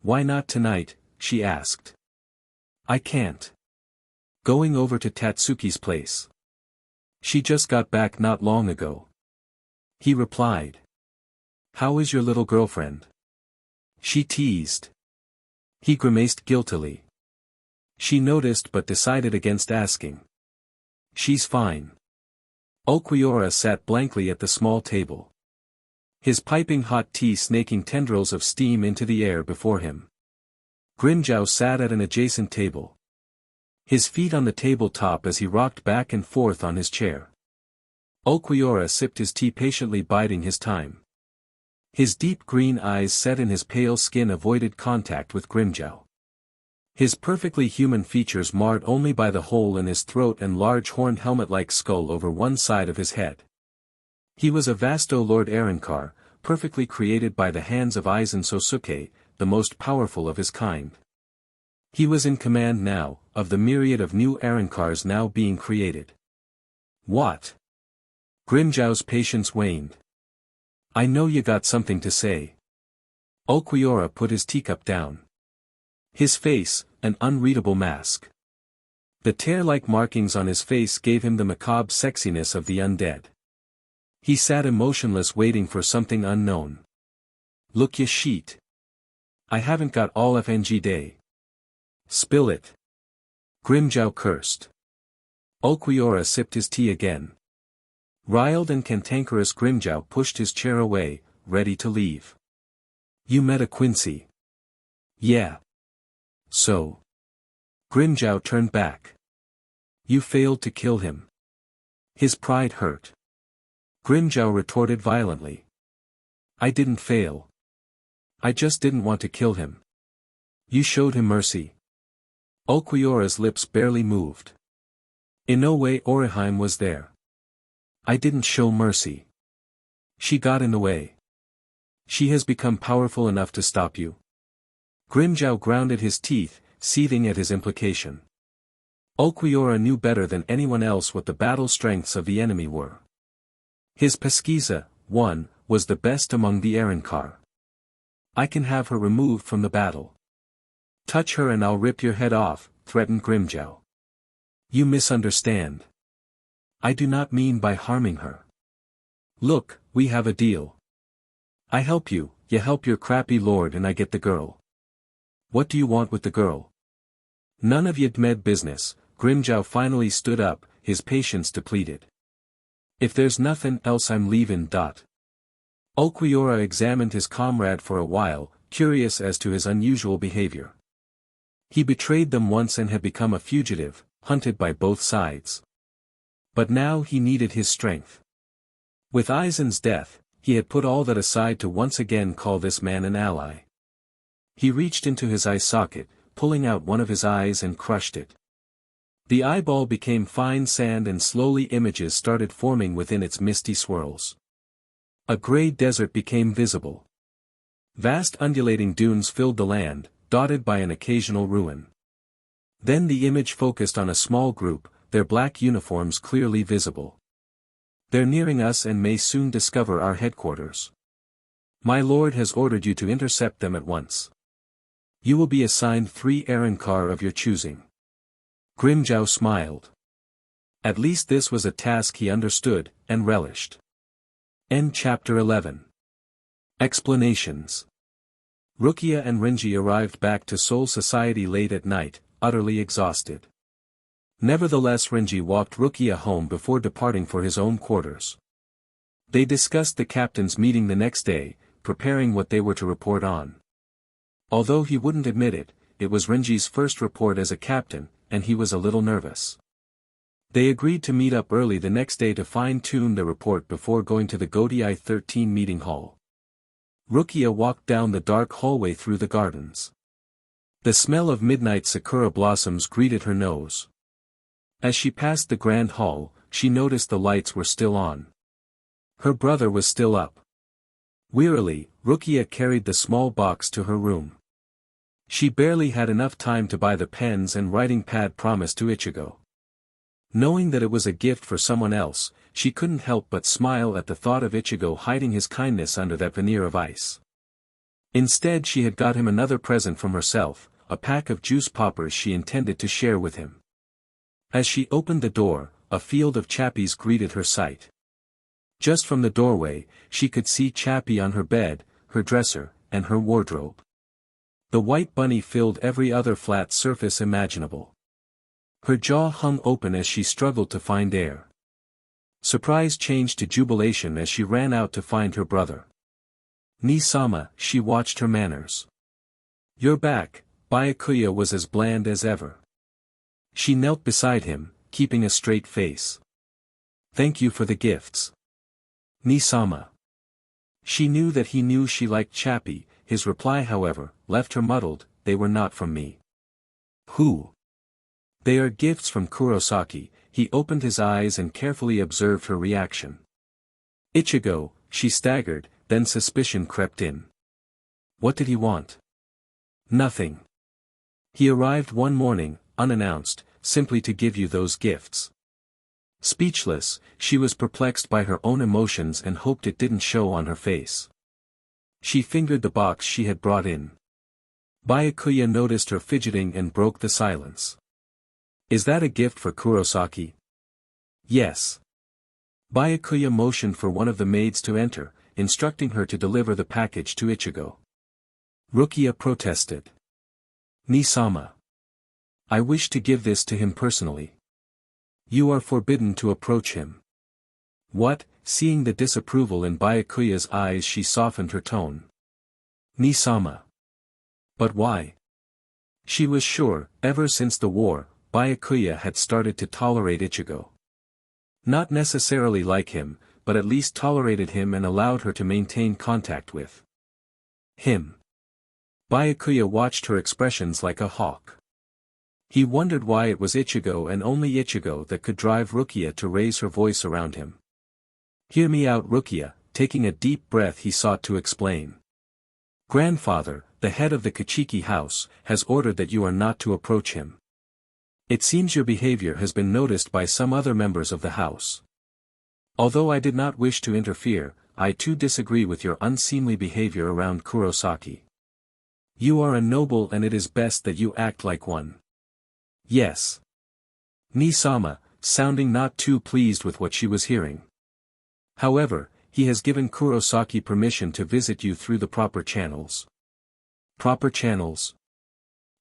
Why not tonight? She asked. I can't. Going over to Tatsuki's place. She just got back not long ago. He replied. How is your little girlfriend? She teased. He grimaced guiltily. She noticed but decided against asking. She's fine. Ulquiorra sat blankly at the small table. His piping hot tea snaking tendrils of steam into the air before him. Grimjow sat at an adjacent table. His feet on the tabletop as he rocked back and forth on his chair. Ulquiorra sipped his tea, patiently biding his time. His deep green eyes set in his pale skin avoided contact with Grimjow. His perfectly human features marred only by the hole in his throat and large horned helmet-like skull over one side of his head. He was a vasto Lord Arrancar, perfectly created by the hands of Aizen Sosuke, the most powerful of his kind. He was in command now, of the myriad of new Arrancars now being created. What? Grimjow's patience waned. I know you got something to say. Ulquiorra put his teacup down. His face, an unreadable mask. The tear-like markings on his face gave him the macabre sexiness of the undead. He sat emotionless waiting for something unknown. Look ya sheet. I haven't got all FNG day. Spill it. Grimjow cursed. Ulquiorra sipped his tea again. Riled and cantankerous Grimjow pushed his chair away, ready to leave. You met a Quincy. Yeah. So. Grimjow turned back. You failed to kill him. His pride hurt. Grimjow retorted violently. I didn't fail. I just didn't want to kill him. You showed him mercy. Ulquiorra's lips barely moved. In no way Orihime was there. I didn't show mercy. She got in the way. She has become powerful enough to stop you. Grimjow grounded his teeth, seething at his implication. Ulquiorra knew better than anyone else what the battle strengths of the enemy were. His Pesquisa, 1, was the best among the Arrancar. I can have her removed from the battle. Touch her and I'll rip your head off, threatened Grimjow. You misunderstand. I do not mean by harming her. Look, we have a deal. I help you, you help your crappy lord and I get the girl. What do you want with the girl? None of Yadmed business. Grimjow finally stood up, his patience depleted. If there's nothing else I'm leaving. Ulquiorra examined his comrade for a while, curious as to his unusual behavior. He betrayed them once and had become a fugitive, hunted by both sides. But now he needed his strength. With Aizen's death, he had put all that aside to once again call this man an ally. He reached into his eye socket, pulling out one of his eyes and crushed it. The eyeball became fine sand and slowly images started forming within its misty swirls. A gray desert became visible. Vast undulating dunes filled the land, dotted by an occasional ruin. Then the image focused on a small group, their black uniforms clearly visible. They're nearing us and may soon discover our headquarters. My lord has ordered you to intercept them at once. You will be assigned 3 Arrancar of your choosing. Grimjow smiled. At least this was a task he understood, and relished. End chapter 11. Explanations. Rukia and Renji arrived back to Soul Society late at night, utterly exhausted. Nevertheless Renji walked Rukia home before departing for his own quarters. They discussed the captain's meeting the next day, preparing what they were to report on. Although he wouldn't admit it, it was Renji's first report as a captain, and he was a little nervous. They agreed to meet up early the next day to fine-tune the report before going to the Godai 13 meeting hall. Rukia walked down the dark hallway through the gardens. The smell of midnight sakura blossoms greeted her nose. As she passed the grand hall, she noticed the lights were still on. Her brother was still up. Wearily, Rukia carried the small box to her room. She barely had enough time to buy the pens and writing pad promised to Ichigo. Knowing that it was a gift for someone else, she couldn't help but smile at the thought of Ichigo hiding his kindness under that veneer of ice. Instead she had got him another present from herself, a pack of juice poppers she intended to share with him. As she opened the door, a field of chappies greeted her sight. Just from the doorway, she could see Chappie on her bed, her dresser, and her wardrobe. The white bunny filled every other flat surface imaginable. Her jaw hung open as she struggled to find air. Surprise changed to jubilation as she ran out to find her brother. Ni-sama, she watched her manners. You're back. Byakuya was as bland as ever. She knelt beside him, keeping a straight face. Thank you for the gifts. Ni-sama. She knew that he knew she liked Chappie. His reply however, left her muddled. They were not from me. Who? They are gifts from Kurosaki. He opened his eyes and carefully observed her reaction. Ichigo, she staggered, then suspicion crept in. What did he want? Nothing. He arrived one morning, unannounced, simply to give you those gifts. Speechless, she was perplexed by her own emotions and hoped it didn't show on her face. She fingered the box she had brought in. Byakuya noticed her fidgeting and broke the silence. Is that a gift for Kurosaki? Yes. Byakuya motioned for one of the maids to enter, instructing her to deliver the package to Ichigo. Rukia protested. Ni-sama. I wish to give this to him personally. You are forbidden to approach him. What? Seeing the disapproval in Byakuya's eyes she softened her tone. Ni-sama. But why? She was sure, ever since the war, Byakuya had started to tolerate Ichigo. Not necessarily like him, but at least tolerated him and allowed her to maintain contact with him. Byakuya watched her expressions like a hawk. He wondered why it was Ichigo and only Ichigo that could drive Rukia to raise her voice around him. "Hear me out, Rukia," taking a deep breath he sought to explain. "Grandfather, the head of the Kachiki house, has ordered that you are not to approach him. It seems your behavior has been noticed by some other members of the house. Although I did not wish to interfere, I too disagree with your unseemly behavior around Kurosaki. You are a noble and it is best that you act like one." "Yes." Ni-sama, sounding not too pleased with what she was hearing. "However, he has given Kurosaki permission to visit you through the proper channels." "Proper channels?"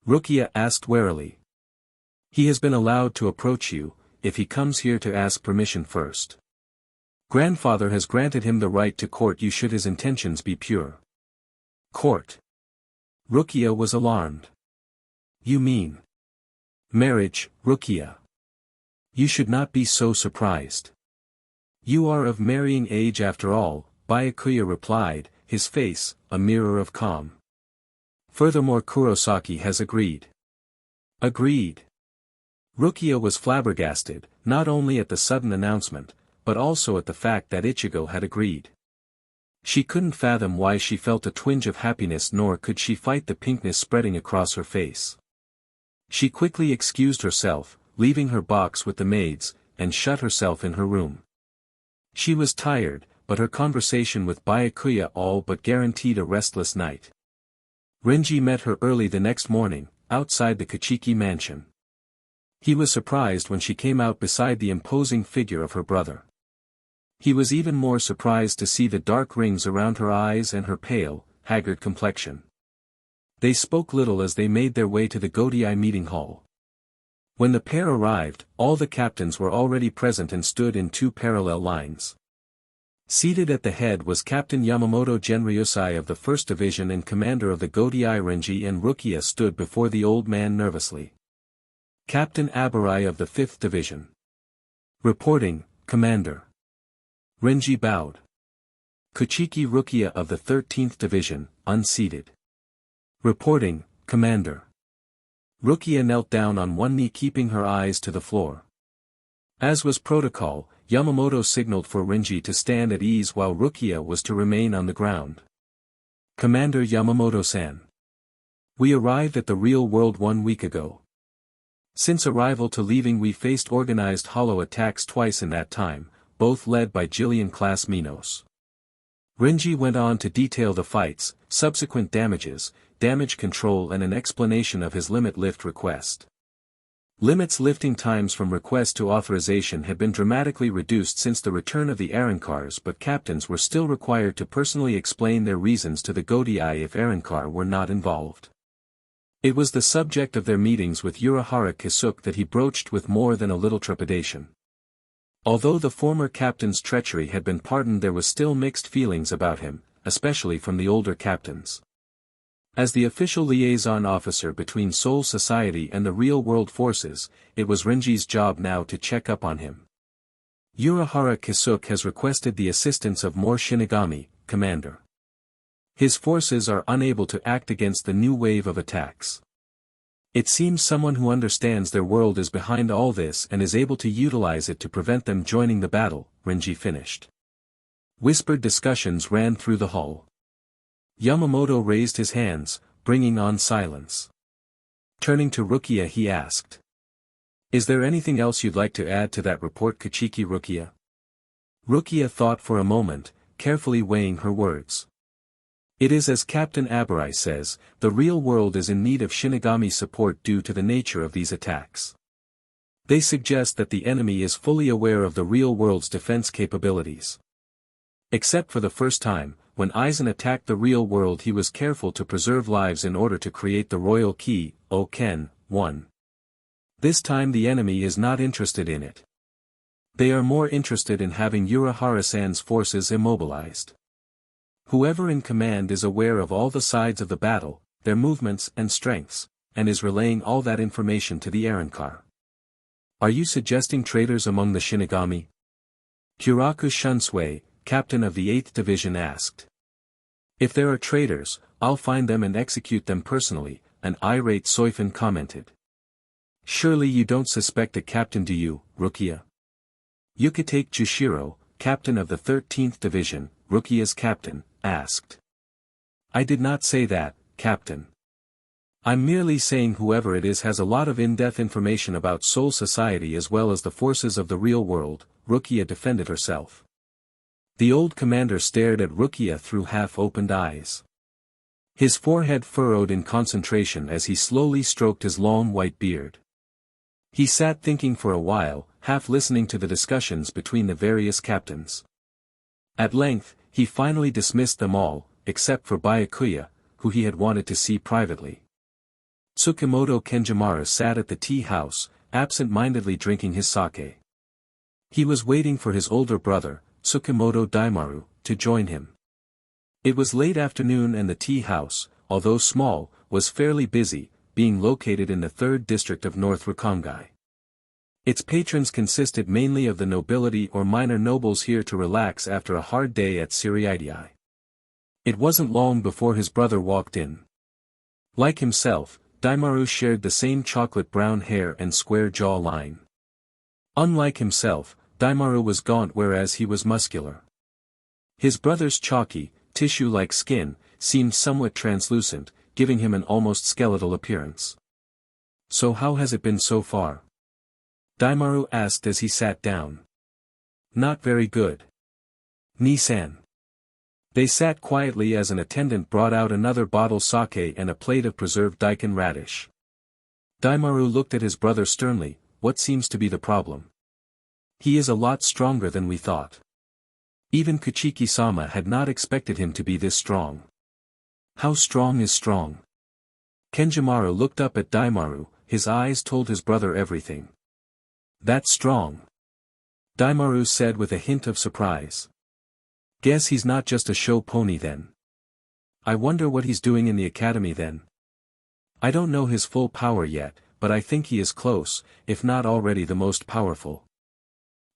Rukia asked warily. "He has been allowed to approach you, if he comes here to ask permission first. Grandfather has granted him the right to court you should his intentions be pure." "Court?" Rukia was alarmed. "You mean marriage, Rukia? You should not be so surprised. You are of marrying age after all," Byakuya replied, his face, a mirror of calm. "Furthermore, Kurosaki has agreed." "Agreed?" Rukia was flabbergasted, not only at the sudden announcement, but also at the fact that Ichigo had agreed. She couldn't fathom why she felt a twinge of happiness, nor could she fight the pinkness spreading across her face. She quickly excused herself, leaving her box with the maids, and shut herself in her room. She was tired, but her conversation with Byakuya all but guaranteed a restless night. Renji met her early the next morning, outside the Kachiki mansion. He was surprised when she came out beside the imposing figure of her brother. He was even more surprised to see the dark rings around her eyes and her pale, haggard complexion. They spoke little as they made their way to the Godai meeting hall. When the pair arrived, all the captains were already present and stood in two parallel lines. Seated at the head was Captain Yamamoto Genryusai of the 1st Division and commander of the Godai. Renji and Rukia stood before the old man nervously. "Captain Abarai of the 5th Division. Reporting, Commander." Renji bowed. "Kachiki Rukia of the 13th Division, unseated. Reporting, Commander." Rukia knelt down on one knee, keeping her eyes to the floor. As was protocol, Yamamoto signaled for Renji to stand at ease while Rukia was to remain on the ground. "Commander Yamamoto-san. We arrived at the real world 1 week ago. Since arrival to leaving we faced organized hollow attacks twice in that time, both led by Jillian-class Minos." Renji went on to detail the fights, subsequent damages, damage control and an explanation of his limit lift request. Limit's lifting times from request to authorization had been dramatically reduced since the return of the Arrancars, but captains were still required to personally explain their reasons to the Godai if Arrancar were not involved. It was the subject of their meetings with Urahara Kisuke that he broached with more than a little trepidation. Although the former captain's treachery had been pardoned, there was still mixed feelings about him, especially from the older captains. As the official liaison officer between Soul Society and the real-world forces, it was Renji's job now to check up on him. "Urahara Kisuke has requested the assistance of more Shinigami, Commander. His forces are unable to act against the new wave of attacks. It seems someone who understands their world is behind all this and is able to utilize it to prevent them joining the battle," Renji finished. Whispered discussions ran through the hall. Yamamoto raised his hands, bringing on silence. Turning to Rukia he asked. "Is there anything else you'd like to add to that report, Kachiki Rukia?" Rukia thought for a moment, carefully weighing her words. "It is as Captain Abarai says, the real world is in need of Shinigami support due to the nature of these attacks. They suggest that the enemy is fully aware of the real world's defense capabilities. Except for the first time, when Aizen attacked the real world he was careful to preserve lives in order to create the royal key, Oken, 1. This time the enemy is not interested in it. They are more interested in having Urahara-san's forces immobilized. Whoever in command is aware of all the sides of the battle, their movements and strengths, and is relaying all that information to the Arrancar. Are you suggesting traitors among the Shinigami? Kyoraku Shunsui, captain of the 8th Division asked. If there are traitors, I'll find them and execute them personally, an irate Soifin commented. Surely you don't suspect a captain, do you, Rukia? Yukitake Jushiro, captain of the 13th Division, Rukia's captain, asked. I did not say that, Captain. I'm merely saying whoever it is has a lot of in-depth information about Soul Society as well as the forces of the real world, Rukia defended herself. The old commander stared at Rukia through half-opened eyes. His forehead furrowed in concentration as he slowly stroked his long white beard. He sat thinking for a while, half listening to the discussions between the various captains. At length, he finally dismissed them all, except for Byakuya, who he had wanted to see privately. Tsukamoto Kenjimura sat at the tea house, absent-mindedly drinking his sake. He was waiting for his older brother, Tsukamoto Daimaru, to join him. It was late afternoon and the tea house, although small, was fairly busy, being located in the 3rd district of North Rakongai. Its patrons consisted mainly of the nobility or minor nobles here to relax after a hard day at Siriidii. It wasn't long before his brother walked in. Like himself, Daimaru shared the same chocolate-brown hair and square jaw line. Unlike himself, Daimaru was gaunt whereas he was muscular. His brother's chalky, tissue-like skin, seemed somewhat translucent, giving him an almost skeletal appearance. So how has it been so far? Daimaru asked as he sat down. Not very good. Ni-san. They sat quietly as an attendant brought out another bottle sake and a plate of preserved daikon radish. Daimaru looked at his brother sternly. What seems to be the problem? He is a lot stronger than we thought. Even Kuchiki-sama had not expected him to be this strong. How strong is strong? Kenjimura looked up at Daimaru, his eyes told his brother everything. That's strong. Daimaru said with a hint of surprise. Guess he's not just a show pony then. I wonder what he's doing in the academy then. I don't know his full power yet, but I think he is close, if not already the most powerful.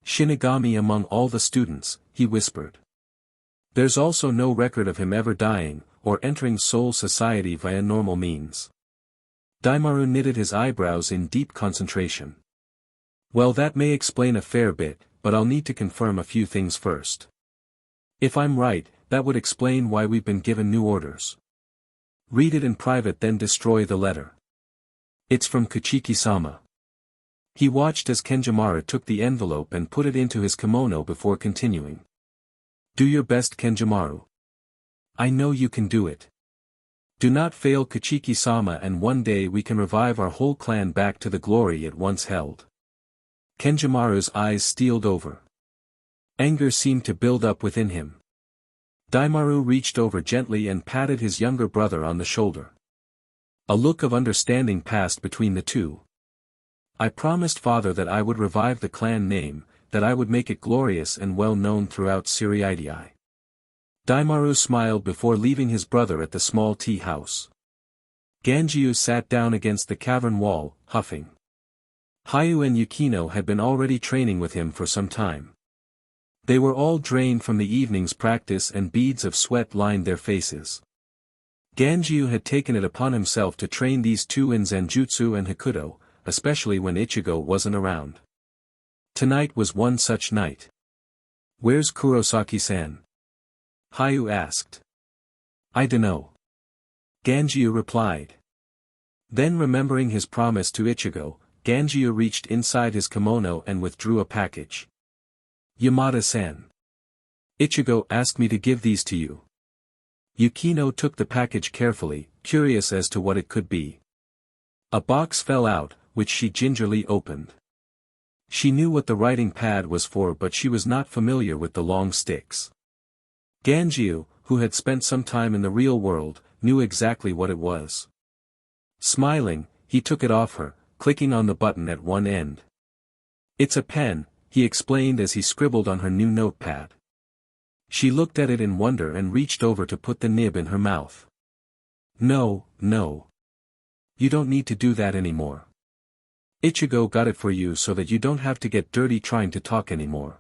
Shinigami among all the students, he whispered. There's also no record of him ever dying, or entering Soul Society via normal means. Daimaru knitted his eyebrows in deep concentration. Well, that may explain a fair bit, but I'll need to confirm a few things first. If I'm right, that would explain why we've been given new orders. Read it in private then destroy the letter. It's from Kuchiki-sama. He watched as Kenjimura took the envelope and put it into his kimono before continuing. Do your best, Kenjimura. I know you can do it. Do not fail Kuchiki-sama and one day we can revive our whole clan back to the glory it once held. Kenjimura's eyes steeled over. Anger seemed to build up within him. Daimaru reached over gently and patted his younger brother on the shoulder. A look of understanding passed between the two. I promised father that I would revive the clan name, that I would make it glorious and well known throughout Siriidii. Daimaru smiled before leaving his brother at the small tea house. Ganjiu sat down against the cavern wall, huffing. Hayu and Yukino had been already training with him for some time. They were all drained from the evening's practice and beads of sweat lined their faces. Ganjiu had taken it upon himself to train these two in Zanjutsu and Hakudo, especially when Ichigo wasn't around. Tonight was one such night. Where's Kurosaki-san? Hayu asked. I dunno. Ganjiu replied. Then remembering his promise to Ichigo, Ganjiu reached inside his kimono and withdrew a package. Yamada-san. Ichigo asked me to give these to you. Yukino took the package carefully, curious as to what it could be. A box fell out, which she gingerly opened. She knew what the writing pad was for but she was not familiar with the long sticks. Ganjiu, who had spent some time in the real world, knew exactly what it was. Smiling, he took it off her, clicking on the button at one end. It's a pen, he explained as he scribbled on her new notepad. She looked at it in wonder and reached over to put the nib in her mouth. No, no. You don't need to do that anymore. Ichigo got it for you so that you don't have to get dirty trying to talk anymore.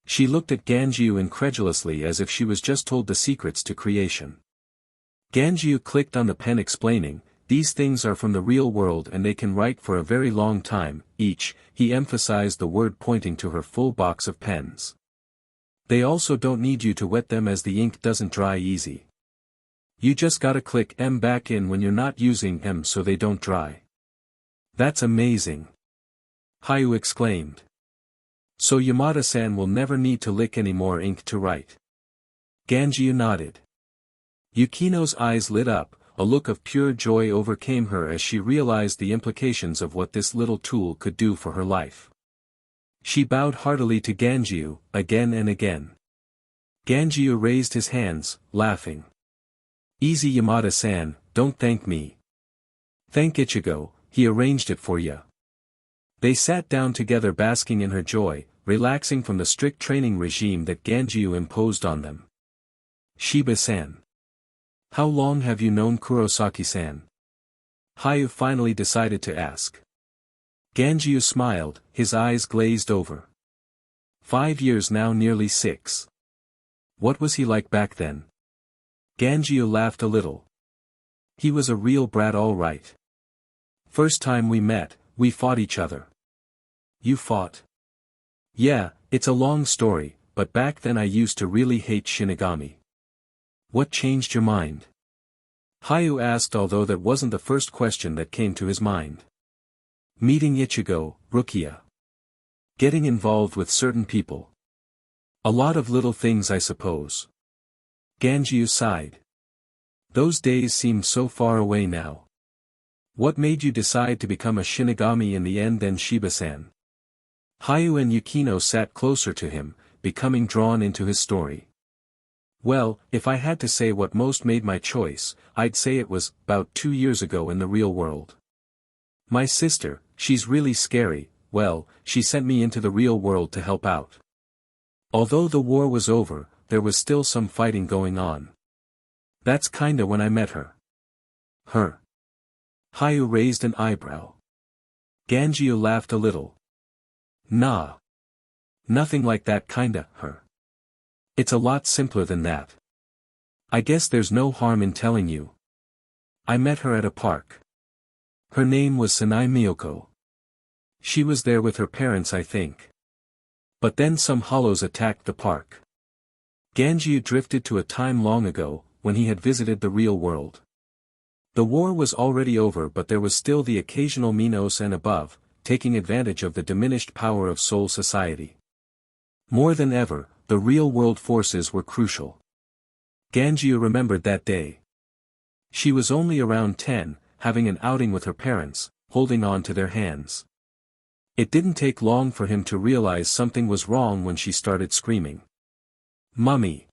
She looked at Ganjiu incredulously as if she was just told the secrets to creation. Ganjiu clicked on the pen explaining, these things are from the real world and they can write for a very long time, each, he emphasized the word pointing to her full box of pens. They also don't need you to wet them as the ink doesn't dry easy. You just gotta click M back in when you're not using M so they don't dry. That's amazing. Hayu exclaimed. So Yamada-san will never need to lick any more ink to write. Ganjiu nodded. Yukino's eyes lit up, a look of pure joy overcame her as she realized the implications of what this little tool could do for her life. She bowed heartily to Ganjiu, again and again. Ganjiu raised his hands, laughing. Easy Yamada-san, don't thank me. Thank Ichigo, he arranged it for ya. They sat down together basking in her joy, relaxing from the strict training regime that Ganjiu imposed on them. Shiba-san. How long have you known Kurosaki-san? Hayu finally decided to ask. Ganjiu smiled, his eyes glazed over. 5 years now, nearly 6. What was he like back then? Ganjiu laughed a little. He was a real brat all right. First time we met, we fought each other. You fought? Yeah, it's a long story, but back then I used to really hate Shinigami. What changed your mind? Hayu asked, although that wasn't the first question that came to his mind. Meeting Ichigo, Rukia. Getting involved with certain people. A lot of little things, I suppose. Ganjiu sighed. Those days seem so far away now. What made you decide to become a Shinigami in the end then, Shiba-san? Hayu and Yukino sat closer to him, becoming drawn into his story. Well, if I had to say what most made my choice, I'd say it was about 2 years ago in the real world. My sister, she's really scary, well, she sent me into the real world to help out. Although the war was over, there was still some fighting going on. That's kinda when I met her. Her? Hayu raised an eyebrow. Ganjiu laughed a little. Nah. Nothing like that kinda, her. It's a lot simpler than that. I guess there's no harm in telling you. I met her at a park. Her name was Sanai Miyoko. She was there with her parents, I think. But then some hollows attacked the park. Ganjiu drifted to a time long ago, when he had visited the real world. The war was already over, but there was still the occasional Minos and above, taking advantage of the diminished power of Soul Society. More than ever, the real-world forces were crucial. Ganjiu remembered that day. She was only around 10, having an outing with her parents, holding on to their hands. It didn't take long for him to realize something was wrong when she started screaming. Mummy!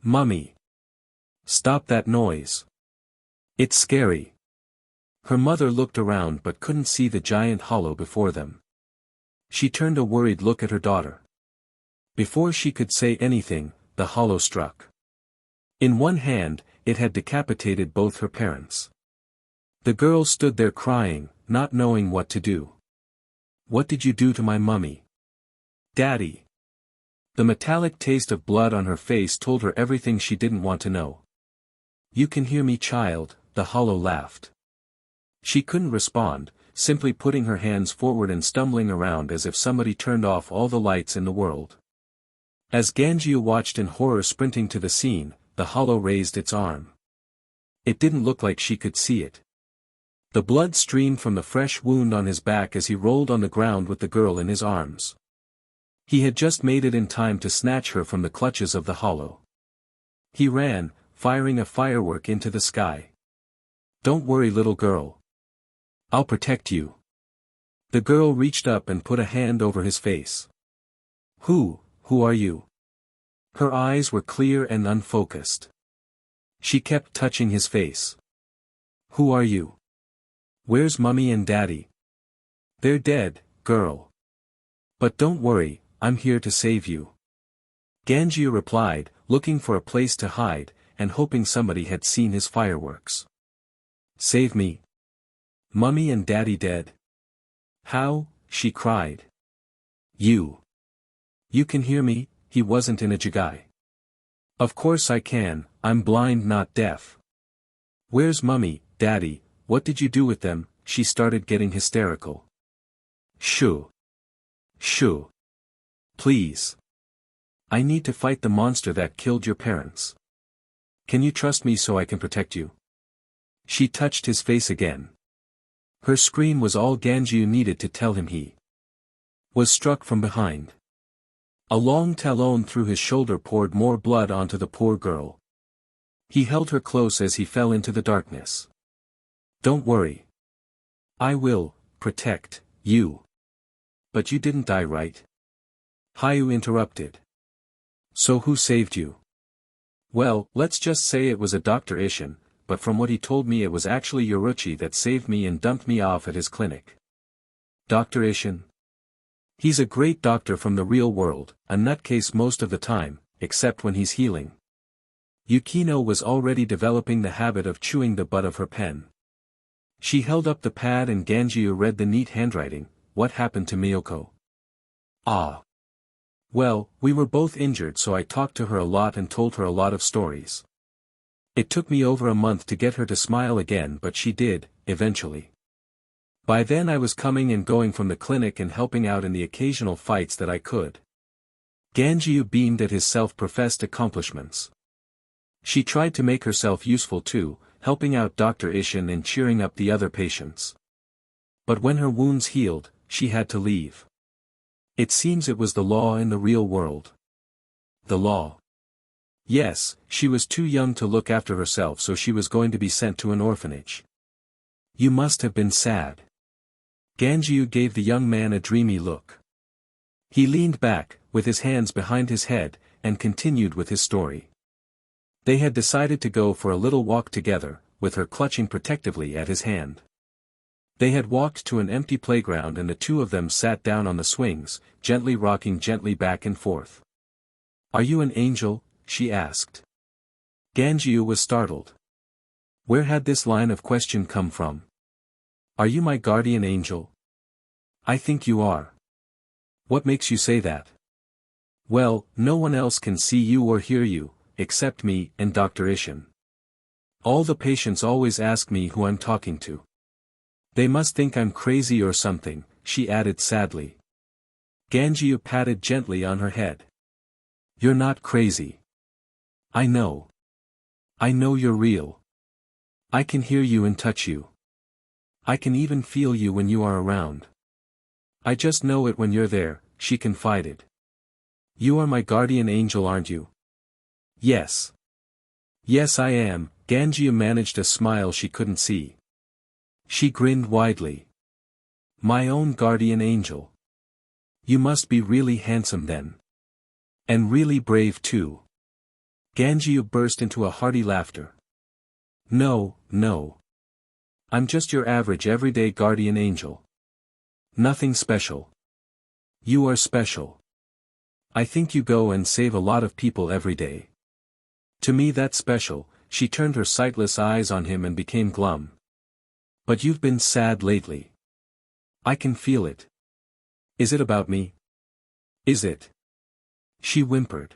Mummy! Stop that noise! It's scary. Her mother looked around but couldn't see the giant hollow before them. She turned a worried look at her daughter. Before she could say anything, the hollow struck. In one hand, it had decapitated both her parents. The girl stood there crying, not knowing what to do. What did you do to my mummy? Daddy. The metallic taste of blood on her face told her everything she didn't want to know. You can hear me, child, the hollow laughed. She couldn't respond, simply putting her hands forward and stumbling around as if somebody turned off all the lights in the world. As Ganjiu watched in horror sprinting to the scene, the hollow raised its arm. It didn't look like she could see it. The blood streamed from the fresh wound on his back as he rolled on the ground with the girl in his arms. He had just made it in time to snatch her from the clutches of the hollow. He ran, firing a firework into the sky. Don't worry, little girl. I'll protect you. The girl reached up and put a hand over his face. Who are you? Her eyes were clear and unfocused. She kept touching his face. Who are you? Where's Mummy and Daddy? They're dead, girl. But don't worry, I'm here to save you. Ganjio replied, looking for a place to hide, and hoping somebody had seen his fireworks. Save me. Mummy and Daddy dead. How? She cried. You can hear me? He wasn't in a jigai. Of course I can, I'm blind not deaf. Where's Mummy, Daddy, what did you do with them? She started getting hysterical. Shoo. Shoo. Please. I need to fight the monster that killed your parents. Can you trust me so I can protect you? She touched his face again. Her scream was all Ganjio needed to tell him he was struck from behind. A long talon through his shoulder poured more blood onto the poor girl. He held her close as he fell into the darkness. Don't worry. I will protect you. But you didn't die, right? Hayu interrupted. So who saved you? Well, let's just say it was a Dr. Ishin, but from what he told me it was actually Yoruchi that saved me and dumped me off at his clinic. Dr. Ishin? He's a great doctor from the real world, a nutcase most of the time, except when he's healing. Yukino was already developing the habit of chewing the butt of her pen. She held up the pad and Ganjio read the neat handwriting. What happened to Miyoko? Ah. Well, we were both injured, so I talked to her a lot and told her a lot of stories. It took me over a month to get her to smile again, but she did, eventually. By then I was coming and going from the clinic and helping out in the occasional fights that I could. Ganjio beamed at his self-professed accomplishments. She tried to make herself useful too, helping out Dr. Ishin and cheering up the other patients. But when her wounds healed, she had to leave. It seems it was the law in the real world. The law. Yes, she was too young to look after herself, so she was going to be sent to an orphanage. You must have been sad. Ganjio gave the young man a dreamy look. He leaned back, with his hands behind his head, and continued with his story. They had decided to go for a little walk together, with her clutching protectively at his hand. They had walked to an empty playground and the two of them sat down on the swings, gently rocking gently back and forth. Are you an angel? She asked. Ganjio was startled. Where had this line of question come from? Are you my guardian angel? I think you are. What makes you say that? Well, no one else can see you or hear you, except me and Dr. Ishin. All the patients always ask me who I'm talking to. They must think I'm crazy or something, she added sadly. Ganjio patted gently on her head. You're not crazy. I know. I know you're real. I can hear you and touch you. I can even feel you when you are around. I just know it when you're there, she confided. You are my guardian angel, aren't you? Yes. Yes, I am. Ganjio managed a smile she couldn't see. She grinned widely. My own guardian angel. You must be really handsome then. And really brave too. Ganjio burst into a hearty laughter. No, no. I'm just your average everyday guardian angel. Nothing special. You are special. I think you go and save a lot of people every day. To me that's special. She turned her sightless eyes on him and became glum. But you've been sad lately. I can feel it. Is it about me? Is it? She whimpered.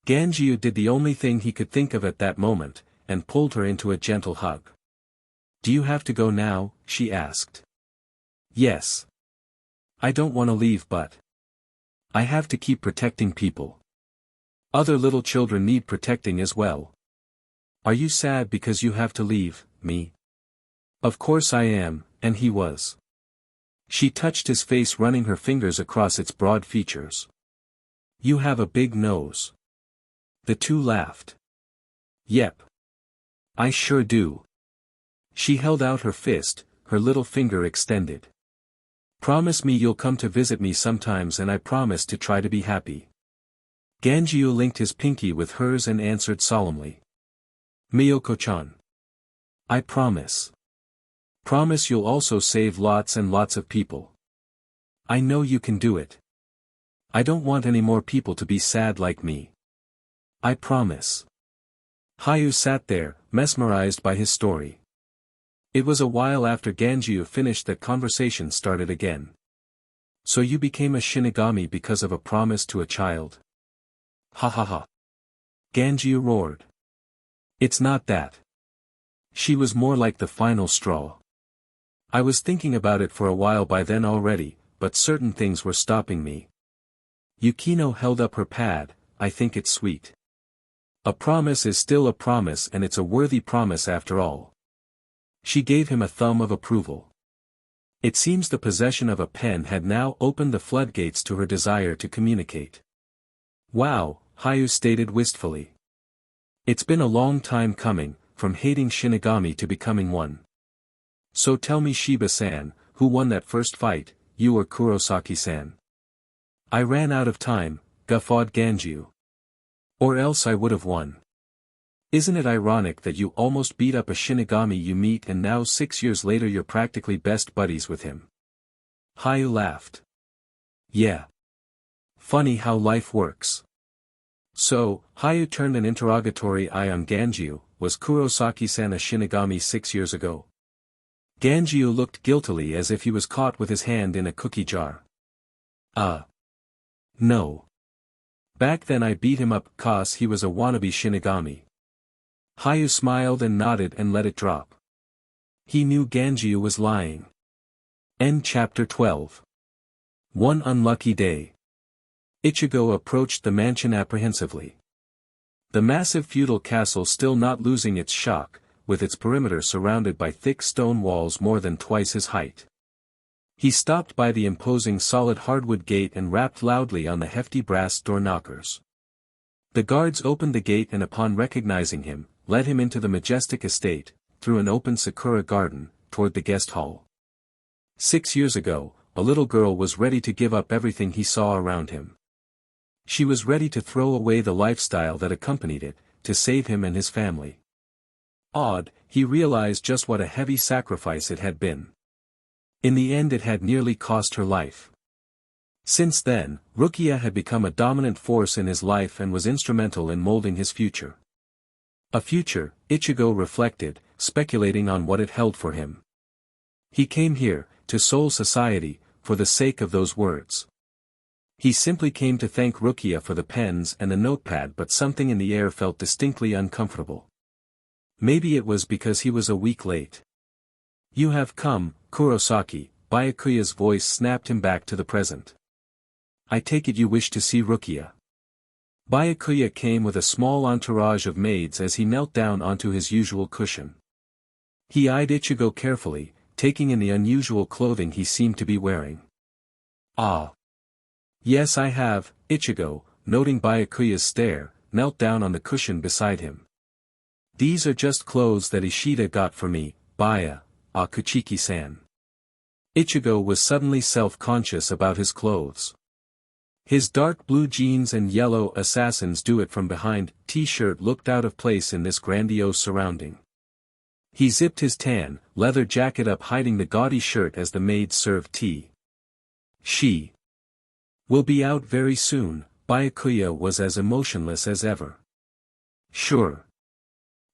Ganjio did the only thing he could think of at that moment, and pulled her into a gentle hug. Do you have to go now? She asked. Yes. I don't want to leave, but I have to keep protecting people. Other little children need protecting as well. Are you sad because you have to leave me? Of course I am, and he was. She touched his face, running her fingers across its broad features. You have a big nose. The two laughed. Yep. I sure do. She held out her fist, her little finger extended. Promise me you'll come to visit me sometimes and I promise to try to be happy. Ganjio linked his pinky with hers and answered solemnly. Miyoko-chan. I promise. Promise you'll also save lots and lots of people. I know you can do it. I don't want any more people to be sad like me. I promise. Hayu sat there, mesmerized by his story. It was a while after Ganjiu finished that conversation started again. So you became a Shinigami because of a promise to a child? Ha ha ha. Ganjiu roared. It's not that. She was more like the final straw. I was thinking about it for a while by then already, but certain things were stopping me. Yukino held up her pad. I think it's sweet. A promise is still a promise, and it's a worthy promise after all. She gave him a thumb of approval. It seems the possession of a pen had now opened the floodgates to her desire to communicate. Wow, Hayu stated wistfully. It's been a long time coming, from hating Shinigami to becoming one. So tell me, Shiba-san, who won that first fight, you or Kurosaki-san? I ran out of time, guffawed Ganjiu. Or else I would have won. Isn't it ironic that you almost beat up a Shinigami you meet and now 6 years later you're practically best buddies with him? Hayu laughed. Yeah. Funny how life works. So, Hayu turned an interrogatory eye on Ganjiu. Was Kurosaki-san a Shinigami 6 years ago? Ganjiu looked guiltily as if he was caught with his hand in a cookie jar. No. Back then I beat him up 'cause he was a wannabe Shinigami. Hayu smiled and nodded and let it drop. He knew Ganjiu was lying. End chapter 12. One unlucky day. Ichigo approached the mansion apprehensively. The massive feudal castle still not losing its shock, with its perimeter surrounded by thick stone walls more than twice his height. He stopped by the imposing solid hardwood gate and rapped loudly on the hefty brass door knockers. The guards opened the gate and upon recognizing him, led him into the majestic estate, through an open sakura garden, toward the guest hall. 6 years ago, a little girl was ready to give up everything he saw around him. She was ready to throw away the lifestyle that accompanied it, to save him and his family. Awed, he realized just what a heavy sacrifice it had been. In the end it had nearly cost her life. Since then, Rukia had become a dominant force in his life and was instrumental in molding his future. A future, Ichigo reflected, speculating on what it held for him. He came here, to Seoul Society, for the sake of those words. He simply came to thank Rukia for the pens and the notepad, but something in the air felt distinctly uncomfortable. Maybe it was because he was a week late. You have come, Kurosaki, Byakuya's voice snapped him back to the present. I take it you wish to see Rukia. Byakuya came with a small entourage of maids as he knelt down onto his usual cushion. He eyed Ichigo carefully, taking in the unusual clothing he seemed to be wearing. Ah. Yes, I have, Ichigo, noting Byakuya's stare, knelt down on the cushion beside him. These are just clothes that Ishida got for me, Baya, Kuchiki-san. Ichigo was suddenly self-conscious about his clothes. His dark blue jeans and yellow assassin's do-it from behind t-shirt looked out of place in this grandiose surrounding. He zipped his tan, leather jacket up, hiding the gaudy shirt as the maids served tea. She will be out very soon. Byakuya was as emotionless as ever. Sure.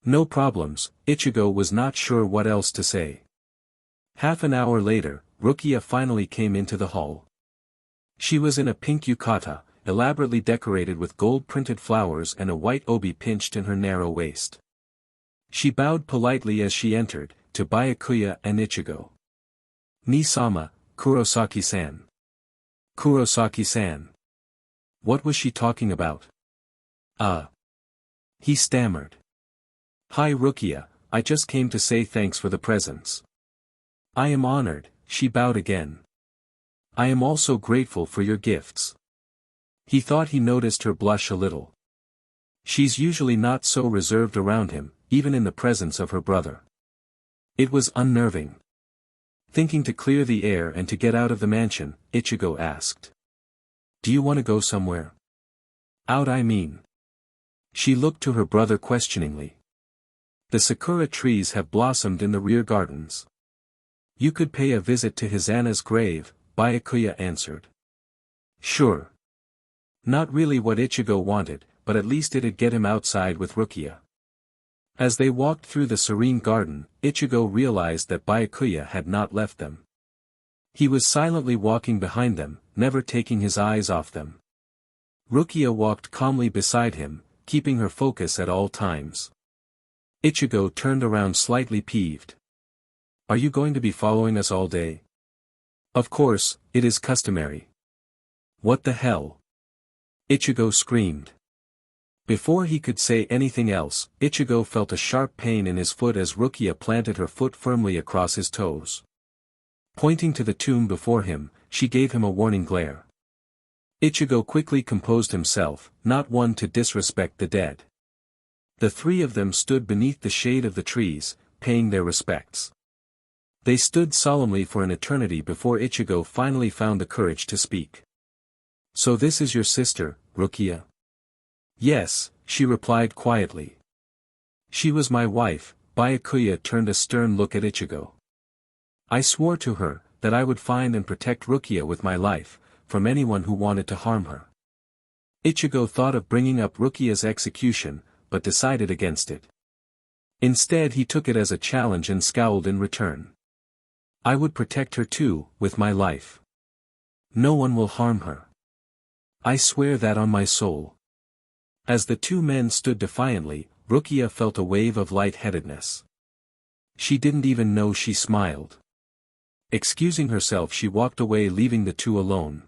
No problems. Ichigo was not sure what else to say. Half an hour later, Rukia finally came into the hall. She was in a pink yukata, elaborately decorated with gold-printed flowers, and a white obi pinched in her narrow waist. She bowed politely as she entered, to Byakuya and Ichigo. Ni-sama, Kurosaki-san. Kurosaki-san. What was she talking about? He stammered. Hi Rukia, I just came to say thanks for the presents. I am honored, she bowed again. I am also grateful for your gifts. He thought he noticed her blush a little. She's usually not so reserved around him, even in the presence of her brother. It was unnerving. Thinking to clear the air and to get out of the mansion, Ichigo asked. Do you want to go somewhere? Out, I mean. She looked to her brother questioningly. The sakura trees have blossomed in the rear gardens. You could pay a visit to Hisana's grave, Byakuya answered. Sure. Not really what Ichigo wanted, but at least it'd get him outside with Rukia. As they walked through the serene garden, Ichigo realized that Byakuya had not left them. He was silently walking behind them, never taking his eyes off them. Rukia walked calmly beside him, keeping her focus at all times. Ichigo turned around slightly peeved. "Are you going to be following us all day?" "Of course, it is customary." "What the hell?" Ichigo screamed. Before he could say anything else, Ichigo felt a sharp pain in his foot as Rukia planted her foot firmly across his toes. Pointing to the tomb before him, she gave him a warning glare. Ichigo quickly composed himself, not one to disrespect the dead. The three of them stood beneath the shade of the trees, paying their respects. They stood solemnly for an eternity before Ichigo finally found the courage to speak. "So this is your sister, Rukia?" "Yes," she replied quietly. "She was my wife." Byakuya turned a stern look at Ichigo. "I swore to her, that I would find and protect Rukia with my life, from anyone who wanted to harm her." Ichigo thought of bringing up Rukia's execution, but decided against it. Instead he took it as a challenge and scowled in return. "I would protect her too, with my life. No one will harm her. I swear that on my soul." As the two men stood defiantly, Rukia felt a wave of lightheadedness. She didn't even know she smiled. Excusing herself, she walked away, leaving the two alone.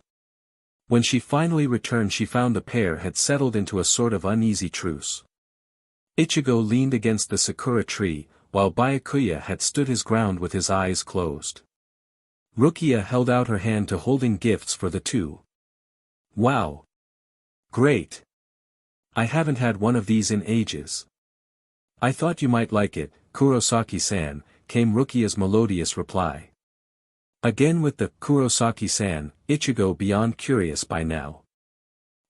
When she finally returned, she found the pair had settled into a sort of uneasy truce. Ichigo leaned against the sakura tree, while Byakuya had stood his ground with his eyes closed. Rukia held out her hand to holding gifts for the two. "Wow! Great! I haven't had one of these in ages." "I thought you might like it, Kurosaki-san," came Rukia's melodious reply. Again with the Kurosaki-san, Ichigo beyond curious by now.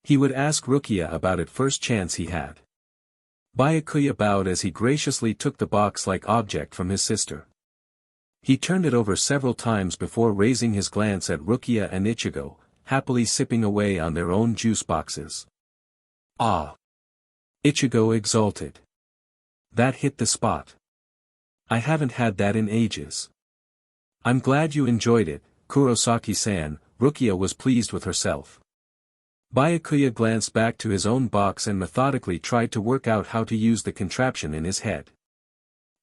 He would ask Rukia about it first chance he had. Byakuya bowed as he graciously took the box-like object from his sister. He turned it over several times before raising his glance at Rukia and Ichigo, happily sipping away on their own juice boxes. "Ah!" Ichigo exulted. "That hit the spot. I haven't had that in ages." "I'm glad you enjoyed it, Kurosaki-san." Rukia was pleased with herself. Byakuya glanced back to his own box and methodically tried to work out how to use the contraption in his head.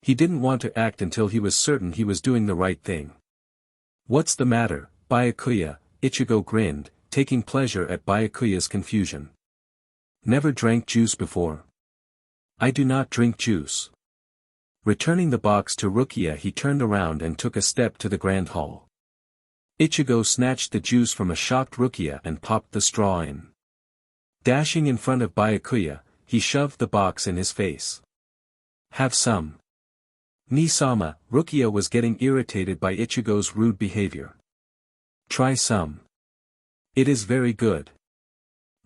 He didn't want to act until he was certain he was doing the right thing. "What's the matter, Byakuya?" Ichigo grinned, taking pleasure at Byakuya's confusion. "Never drank juice before." "I do not drink juice." Returning the box to Rukia, he turned around and took a step to the grand hall. Ichigo snatched the juice from a shocked Rukia and popped the straw in. Dashing in front of Byakuya, he shoved the box in his face. "Have some." "Ni-sama," Rukia was getting irritated by Ichigo's rude behavior. "Try some. It is very good."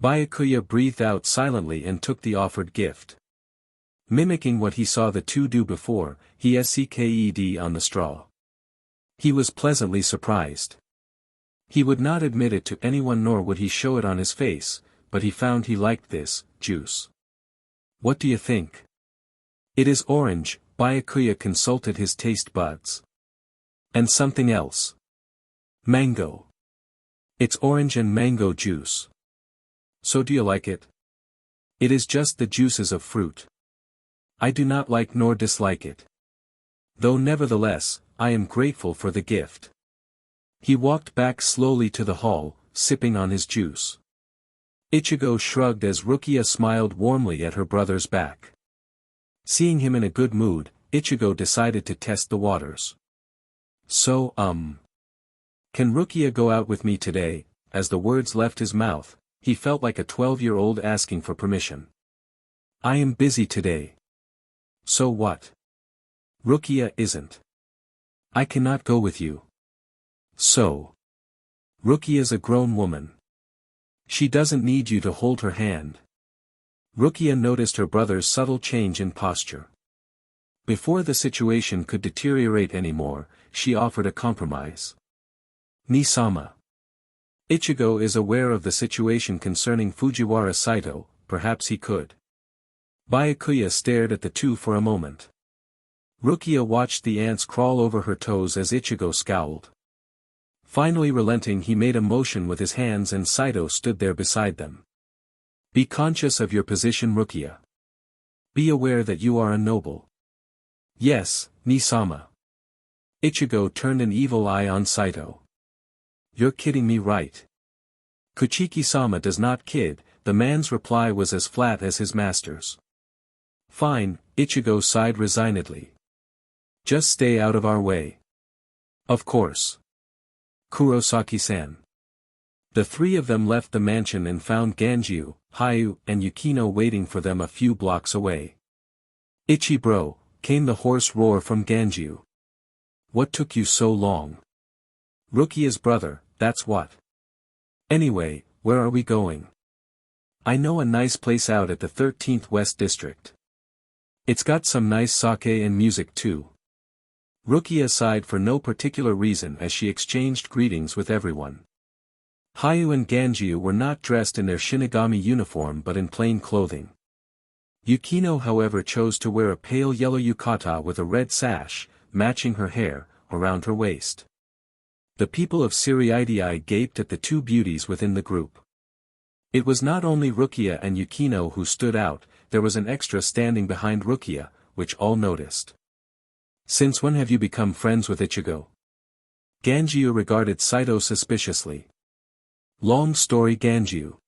Byakuya breathed out silently and took the offered gift. Mimicking what he saw the two do before, he sucked on the straw. He was pleasantly surprised. He would not admit it to anyone nor would he show it on his face, but he found he liked this juice. "What do you think?" "It is orange," Byakuya consulted his taste buds. "And something else." "Mango." "It's orange and mango juice." "So do you like it?" "It is just the juices of fruit. I do not like nor dislike it. Though nevertheless, I am grateful for the gift." He walked back slowly to the hall, sipping on his juice. Ichigo shrugged as Rukia smiled warmly at her brother's back. Seeing him in a good mood, Ichigo decided to test the waters. "So, can Rukia go out with me today?" As the words left his mouth, he felt like a 12-year-old asking for permission. "I am busy today." "So what?" "Rukia isn't. I cannot go with you." "So? Rukia's a grown woman. She doesn't need you to hold her hand." Rukia noticed her brother's subtle change in posture. Before the situation could deteriorate anymore, she offered a compromise. "Ni-sama. Ichigo is aware of the situation concerning Fujiwara Saito, perhaps he could. Byakuya stared at the two for a moment. Rukia watched the ants crawl over her toes as Ichigo scowled. Finally relenting, he made a motion with his hands and Saito stood there beside them. Be conscious of your position, Rukia. Be aware that you are a noble. Yes, Ni-sama. Ichigo turned an evil eye on Saito. You're kidding me, right? Kuchiki-sama does not kid, the man's reply was as flat as his master's. Fine, Ichigo sighed resignedly. Just stay out of our way. Of course. Kurosaki-san. The three of them left the mansion and found Ganjiu, Hayu, and Yukino waiting for them a few blocks away. Ichi bro, came the hoarse roar from Ganjiu. What took you so long? Rukia's brother, that's what. Anyway, where are we going? I know a nice place out at the 13th West District. It's got some nice sake and music too. Rukia sighed for no particular reason as she exchanged greetings with everyone. Hayu and Ganjiu were not dressed in their Shinigami uniform but in plain clothing. Yukino however chose to wear a pale yellow yukata with a red sash, matching her hair, around her waist. The people of Siriidii gaped at the two beauties within the group. It was not only Rukia and Yukino who stood out, there was an extra standing behind Rukia, which all noticed. Since when have you become friends with Ichigo? Ganjiu regarded Saito suspiciously. Long story, Ganjiu.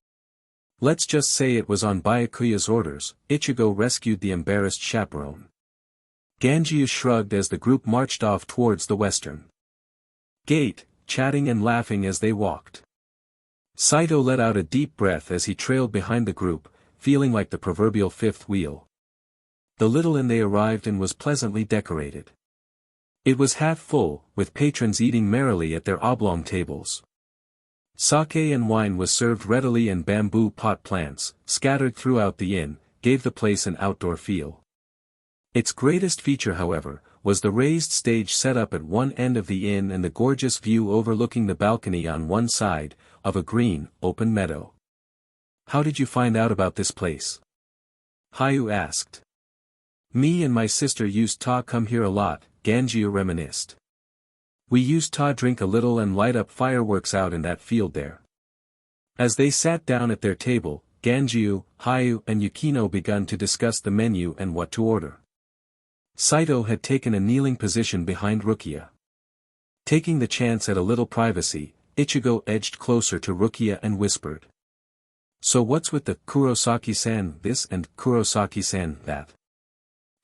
Let's just say it was on Byakuya's orders. Ichigo rescued the embarrassed chaperone. Ganjiu shrugged as the group marched off towards the western gate, chatting and laughing as they walked. Saito let out a deep breath as he trailed behind the group, feeling like the proverbial fifth wheel. The little inn they arrived in was pleasantly decorated. It was half full, with patrons eating merrily at their oblong tables. Sake and wine was served readily and bamboo pot plants, scattered throughout the inn, gave the place an outdoor feel. Its greatest feature, however, was the raised stage set up at one end of the inn and the gorgeous view overlooking the balcony on one side, of a green, open meadow. How did you find out about this place? Hayu asked. Me and my sister used to come here a lot, Ganjiu reminisced. We used to drink a little and light up fireworks out in that field there. As they sat down at their table, Ganjiu, Hayu and Yukino began to discuss the menu and what to order. Saito had taken a kneeling position behind Rukia. Taking the chance at a little privacy, Ichigo edged closer to Rukia and whispered. So what's with the Kurosaki-san this and Kurosaki-san that?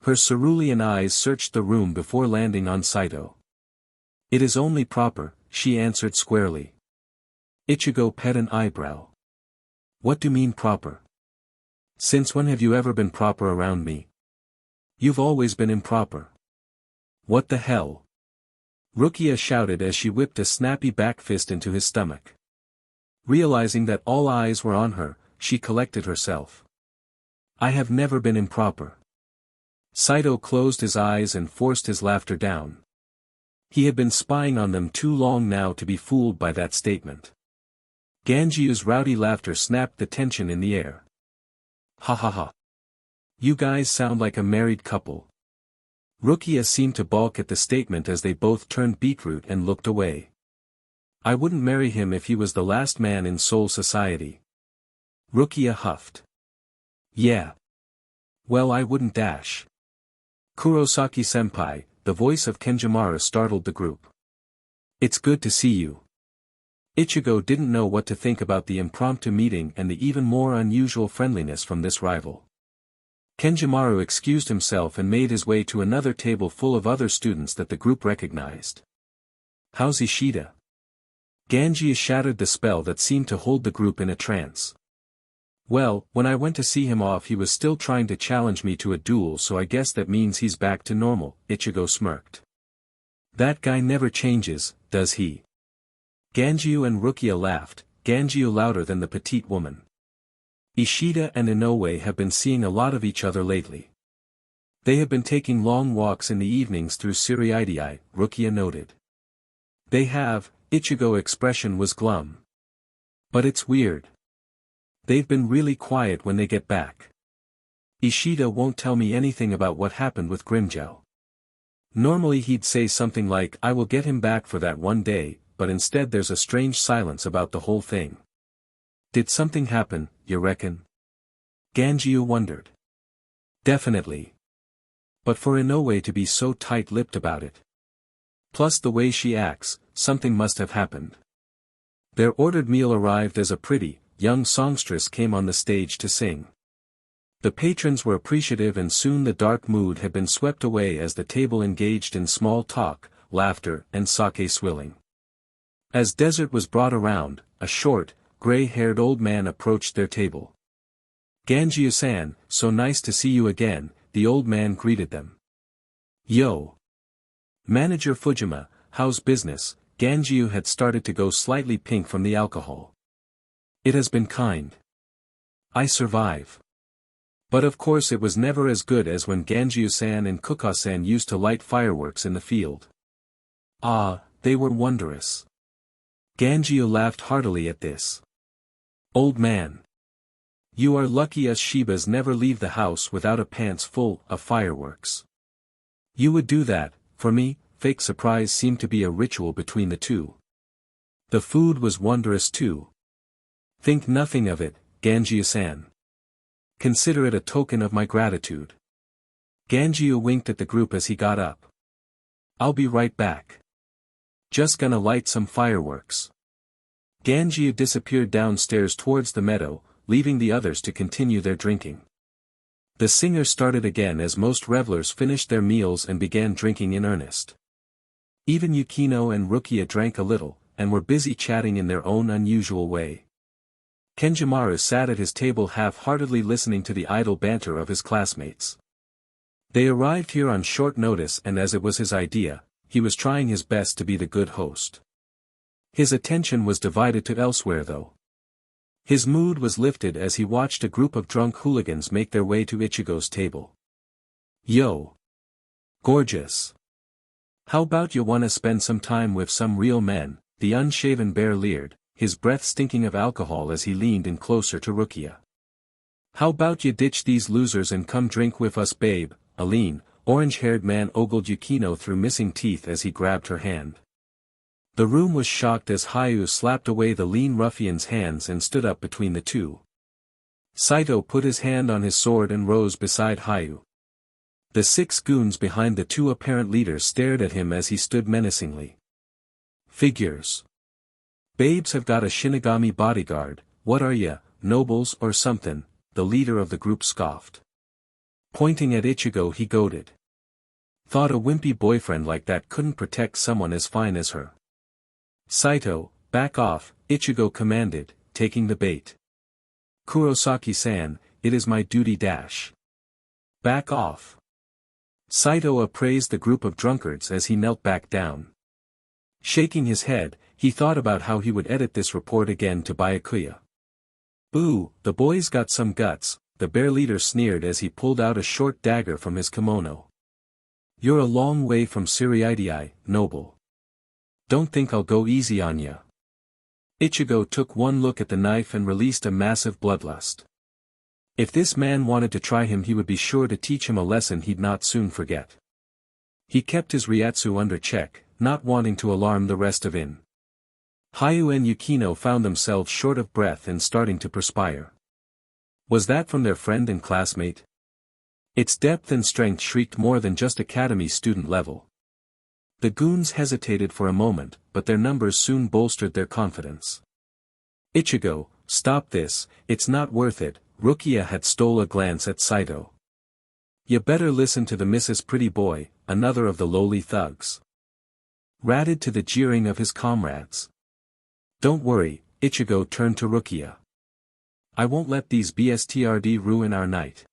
Her cerulean eyes searched the room before landing on Saito. It is only proper, she answered squarely. Ichigo pet an eyebrow. What do you mean proper? Since when have you ever been proper around me? You've always been improper. What the hell? Rukia shouted as she whipped a snappy back fist into his stomach. Realizing that all eyes were on her, she collected herself. I have never been improper. Saito closed his eyes and forced his laughter down. He had been spying on them too long now to be fooled by that statement. Ganjiu's rowdy laughter snapped the tension in the air. Ha ha ha. You guys sound like a married couple. Rukia seemed to balk at the statement as they both turned beetroot and looked away. I wouldn't marry him if he was the last man in Soul Society. Rukia huffed. Yeah. Well, I wouldn't dash. Kurosaki-senpai, the voice of Kenjimara startled the group. It's good to see you. Ichigo didn't know what to think about the impromptu meeting and the even more unusual friendliness from this rival. Kenjimaru excused himself and made his way to another table full of other students that the group recognized. How's Ishida? Ganji shattered the spell that seemed to hold the group in a trance. Well, when I went to see him off he was still trying to challenge me to a duel, so I guess that means he's back to normal, Ichigo smirked. That guy never changes, does he? Ganjiu and Rukia laughed, Ganjiu louder than the petite woman. Ishida and Inoue have been seeing a lot of each other lately. They have been taking long walks in the evenings through Siriidii, Rukia noted. They have. Ichigo's expression was glum. But it's weird. They've been really quiet when they get back. Ishida won't tell me anything about what happened with Grimjow. Normally he'd say something like, I will get him back for that one day, but instead there's a strange silence about the whole thing. Did something happen, you reckon? Ganjiu wondered. Definitely. But for Inoue to be so tight-lipped about it. Plus the way she acts, something must have happened. Their ordered meal arrived as a pretty, young songstress came on the stage to sing. The patrons were appreciative and soon the dark mood had been swept away as the table engaged in small talk, laughter and sake swilling. As dessert was brought around, a short, gray-haired old man approached their table. Ganjiu-san, so nice to see you again, the old man greeted them. Yo! Manager Fujima, how's business? Ganjiu had started to go slightly pink from the alcohol. It has been kind. I survive. But of course it was never as good as when Ganjiu-san and Kuka-san used to light fireworks in the field. Ah, they were wondrous. Ganjiu laughed heartily at this. Old man. You are lucky us Shibas never leave the house without a pants full of fireworks. You would do that, for me, fake surprise seemed to be a ritual between the two. The food was wondrous too. Think nothing of it, Ganjiu-san. Consider it a token of my gratitude. Ganjiu winked at the group as he got up. I'll be right back. Just gonna light some fireworks. Ganjiu disappeared downstairs towards the meadow, leaving the others to continue their drinking. The singer started again as most revelers finished their meals and began drinking in earnest. Even Yukino and Rukia drank a little, and were busy chatting in their own unusual way. Kenjimaru sat at his table half-heartedly listening to the idle banter of his classmates. They arrived here on short notice and as it was his idea, he was trying his best to be the good host. His attention was divided to elsewhere though. His mood was lifted as he watched a group of drunk hooligans make their way to Ichigo's table. Yo! Gorgeous! How about you wanna spend some time with some real men? The unshaven bear leered, his breath stinking of alcohol as he leaned in closer to Rukia. How about you ditch these losers and come drink with us babe? A lean, orange-haired man ogled Yukino through missing teeth as he grabbed her hand. The room was shocked as Hayu slapped away the lean ruffian's hands and stood up between the two. Saito put his hand on his sword and rose beside Hayu. The 6 goons behind the 2 apparent leaders stared at him as he stood menacingly. Figures. Babes have got a Shinigami bodyguard, what are ya, nobles or something? The leader of the group scoffed. Pointing at Ichigo he goaded. Thought a wimpy boyfriend like that couldn't protect someone as fine as her. Saito, back off, Ichigo commanded, taking the bait. Kurosaki-san, it is my duty dash. Back off. Saito appraised the group of drunkards as he knelt back down. Shaking his head, he thought about how he would edit this report again to Byakuya. Ooh, the boy's got some guts, the bear leader sneered as he pulled out a short dagger from his kimono. You're a long way from Suriidii, noble. Don't think I'll go easy on ya. Ichigo took one look at the knife and released a massive bloodlust. If this man wanted to try him he would be sure to teach him a lesson he'd not soon forget. He kept his Ryatsu under check, not wanting to alarm the rest of In. Hayu and Yukino found themselves short of breath and starting to perspire. Was that from their friend and classmate? Its depth and strength shrieked more than just academy student level. The goons hesitated for a moment, but their numbers soon bolstered their confidence. Ichigo, stop this, it's not worth it, Rukia had stole a glance at Saito. You better listen to the Mrs. Pretty Boy, another of the lowly thugs. Ratted to the jeering of his comrades. Don't worry, Ichigo turned to Rukia. I won't let these BSTRD ruin our night.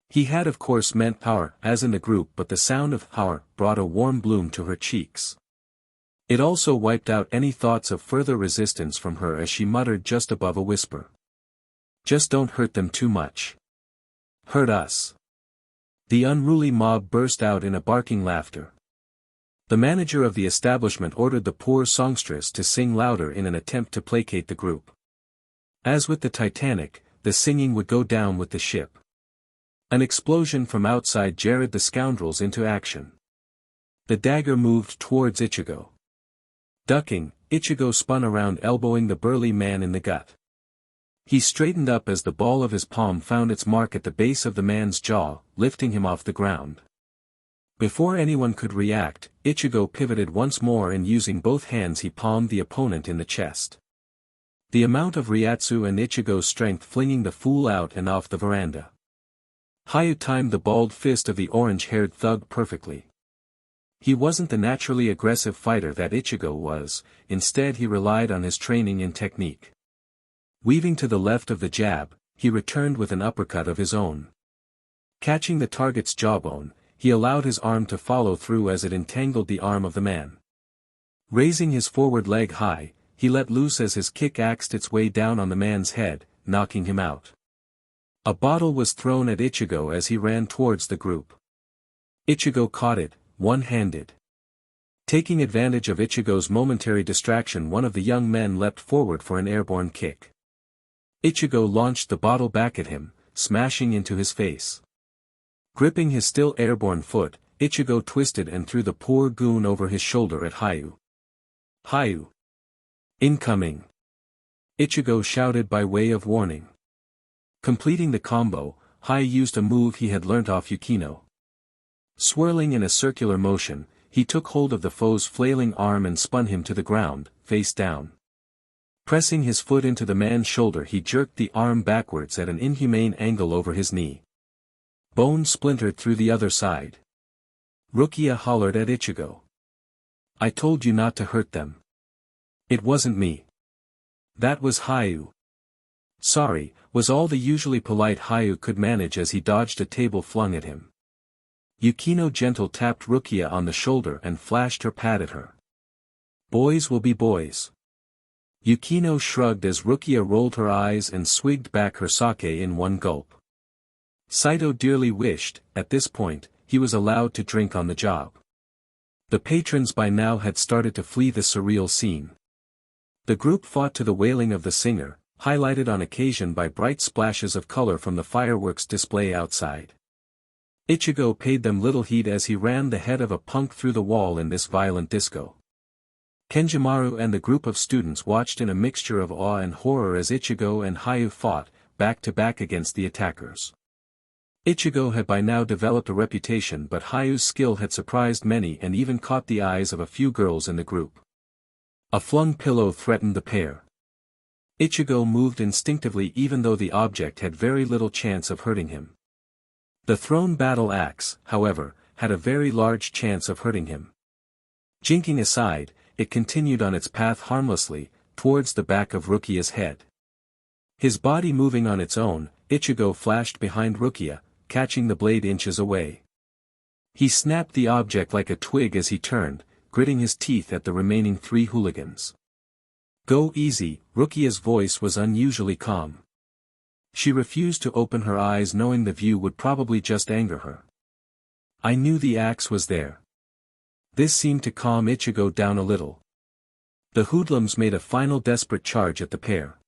He had of course meant power as in the group but the sound of power brought a warm bloom to her cheeks. It also wiped out any thoughts of further resistance from her as she muttered just above a whisper. Just don't hurt them too much. Hurt us. The unruly mob burst out in a barking laughter. The manager of the establishment ordered the poor songstress to sing louder in an attempt to placate the group. As with the Titanic, the singing would go down with the ship. An explosion from outside jarred the scoundrels into action. The dagger moved towards Ichigo. Ducking, Ichigo spun around, elbowing the burly man in the gut. He straightened up as the ball of his palm found its mark at the base of the man's jaw, lifting him off the ground. Before anyone could react, Ichigo pivoted once more and using both hands he palmed the opponent in the chest. The amount of Ryatsu and Ichigo's strength flinging the fool out and off the veranda. Hayu timed the balled fist of the orange-haired thug perfectly. He wasn't the naturally aggressive fighter that Ichigo was, instead he relied on his training and technique. Weaving to the left of the jab, he returned with an uppercut of his own. Catching the target's jawbone, he allowed his arm to follow through as it entangled the arm of the man. Raising his forward leg high, he let loose as his kick axed its way down on the man's head, knocking him out. A bottle was thrown at Ichigo as he ran towards the group. Ichigo caught it, one-handed. Taking advantage of Ichigo's momentary distraction, one of the young men leapt forward for an airborne kick. Ichigo launched the bottle back at him, smashing into his face. Gripping his still airborne foot, Ichigo twisted and threw the poor goon over his shoulder at Hayu. Hayu! Incoming! Ichigo shouted by way of warning. Completing the combo, Hayu used a move he had learnt off Yukino. Swirling in a circular motion, he took hold of the foe's flailing arm and spun him to the ground, face down. Pressing his foot into the man's shoulder, he jerked the arm backwards at an inhumane angle over his knee. Bone splintered through the other side. Rukia hollered at Ichigo. "I told you not to hurt them." "It wasn't me. That was Hayu." "Sorry," was all the usually polite Hayu could manage as he dodged a table flung at him. Yukino gentle tapped Rukia on the shoulder and flashed her pad at her. "Boys will be boys." Yukino shrugged as Rukia rolled her eyes and swigged back her sake in one gulp. Saito dearly wished, at this point, he was allowed to drink on the job. The patrons by now had started to flee the surreal scene. The group fought to the wailing of the singer, highlighted on occasion by bright splashes of color from the fireworks display outside. Ichigo paid them little heed as he ran the head of a punk through the wall in this violent disco. Kenjimaru and the group of students watched in a mixture of awe and horror as Ichigo and Hayu fought, back to back against the attackers. Ichigo had by now developed a reputation, but Hayu's skill had surprised many and even caught the eyes of a few girls in the group. A flung pillow threatened the pair. Ichigo moved instinctively even though the object had very little chance of hurting him. The thrown battle axe, however, had a very large chance of hurting him. Jinking aside, it continued on its path harmlessly, towards the back of Rukia's head. His body moving on its own, Ichigo flashed behind Rukia, catching the blade inches away. He snapped the object like a twig as he turned, gritting his teeth at the remaining three hooligans. "Go easy," Rukia's voice was unusually calm. She refused to open her eyes knowing the view would probably just anger her. "I knew the axe was there." This seemed to calm Ichigo down a little. The hoodlums made a final desperate charge at the pair.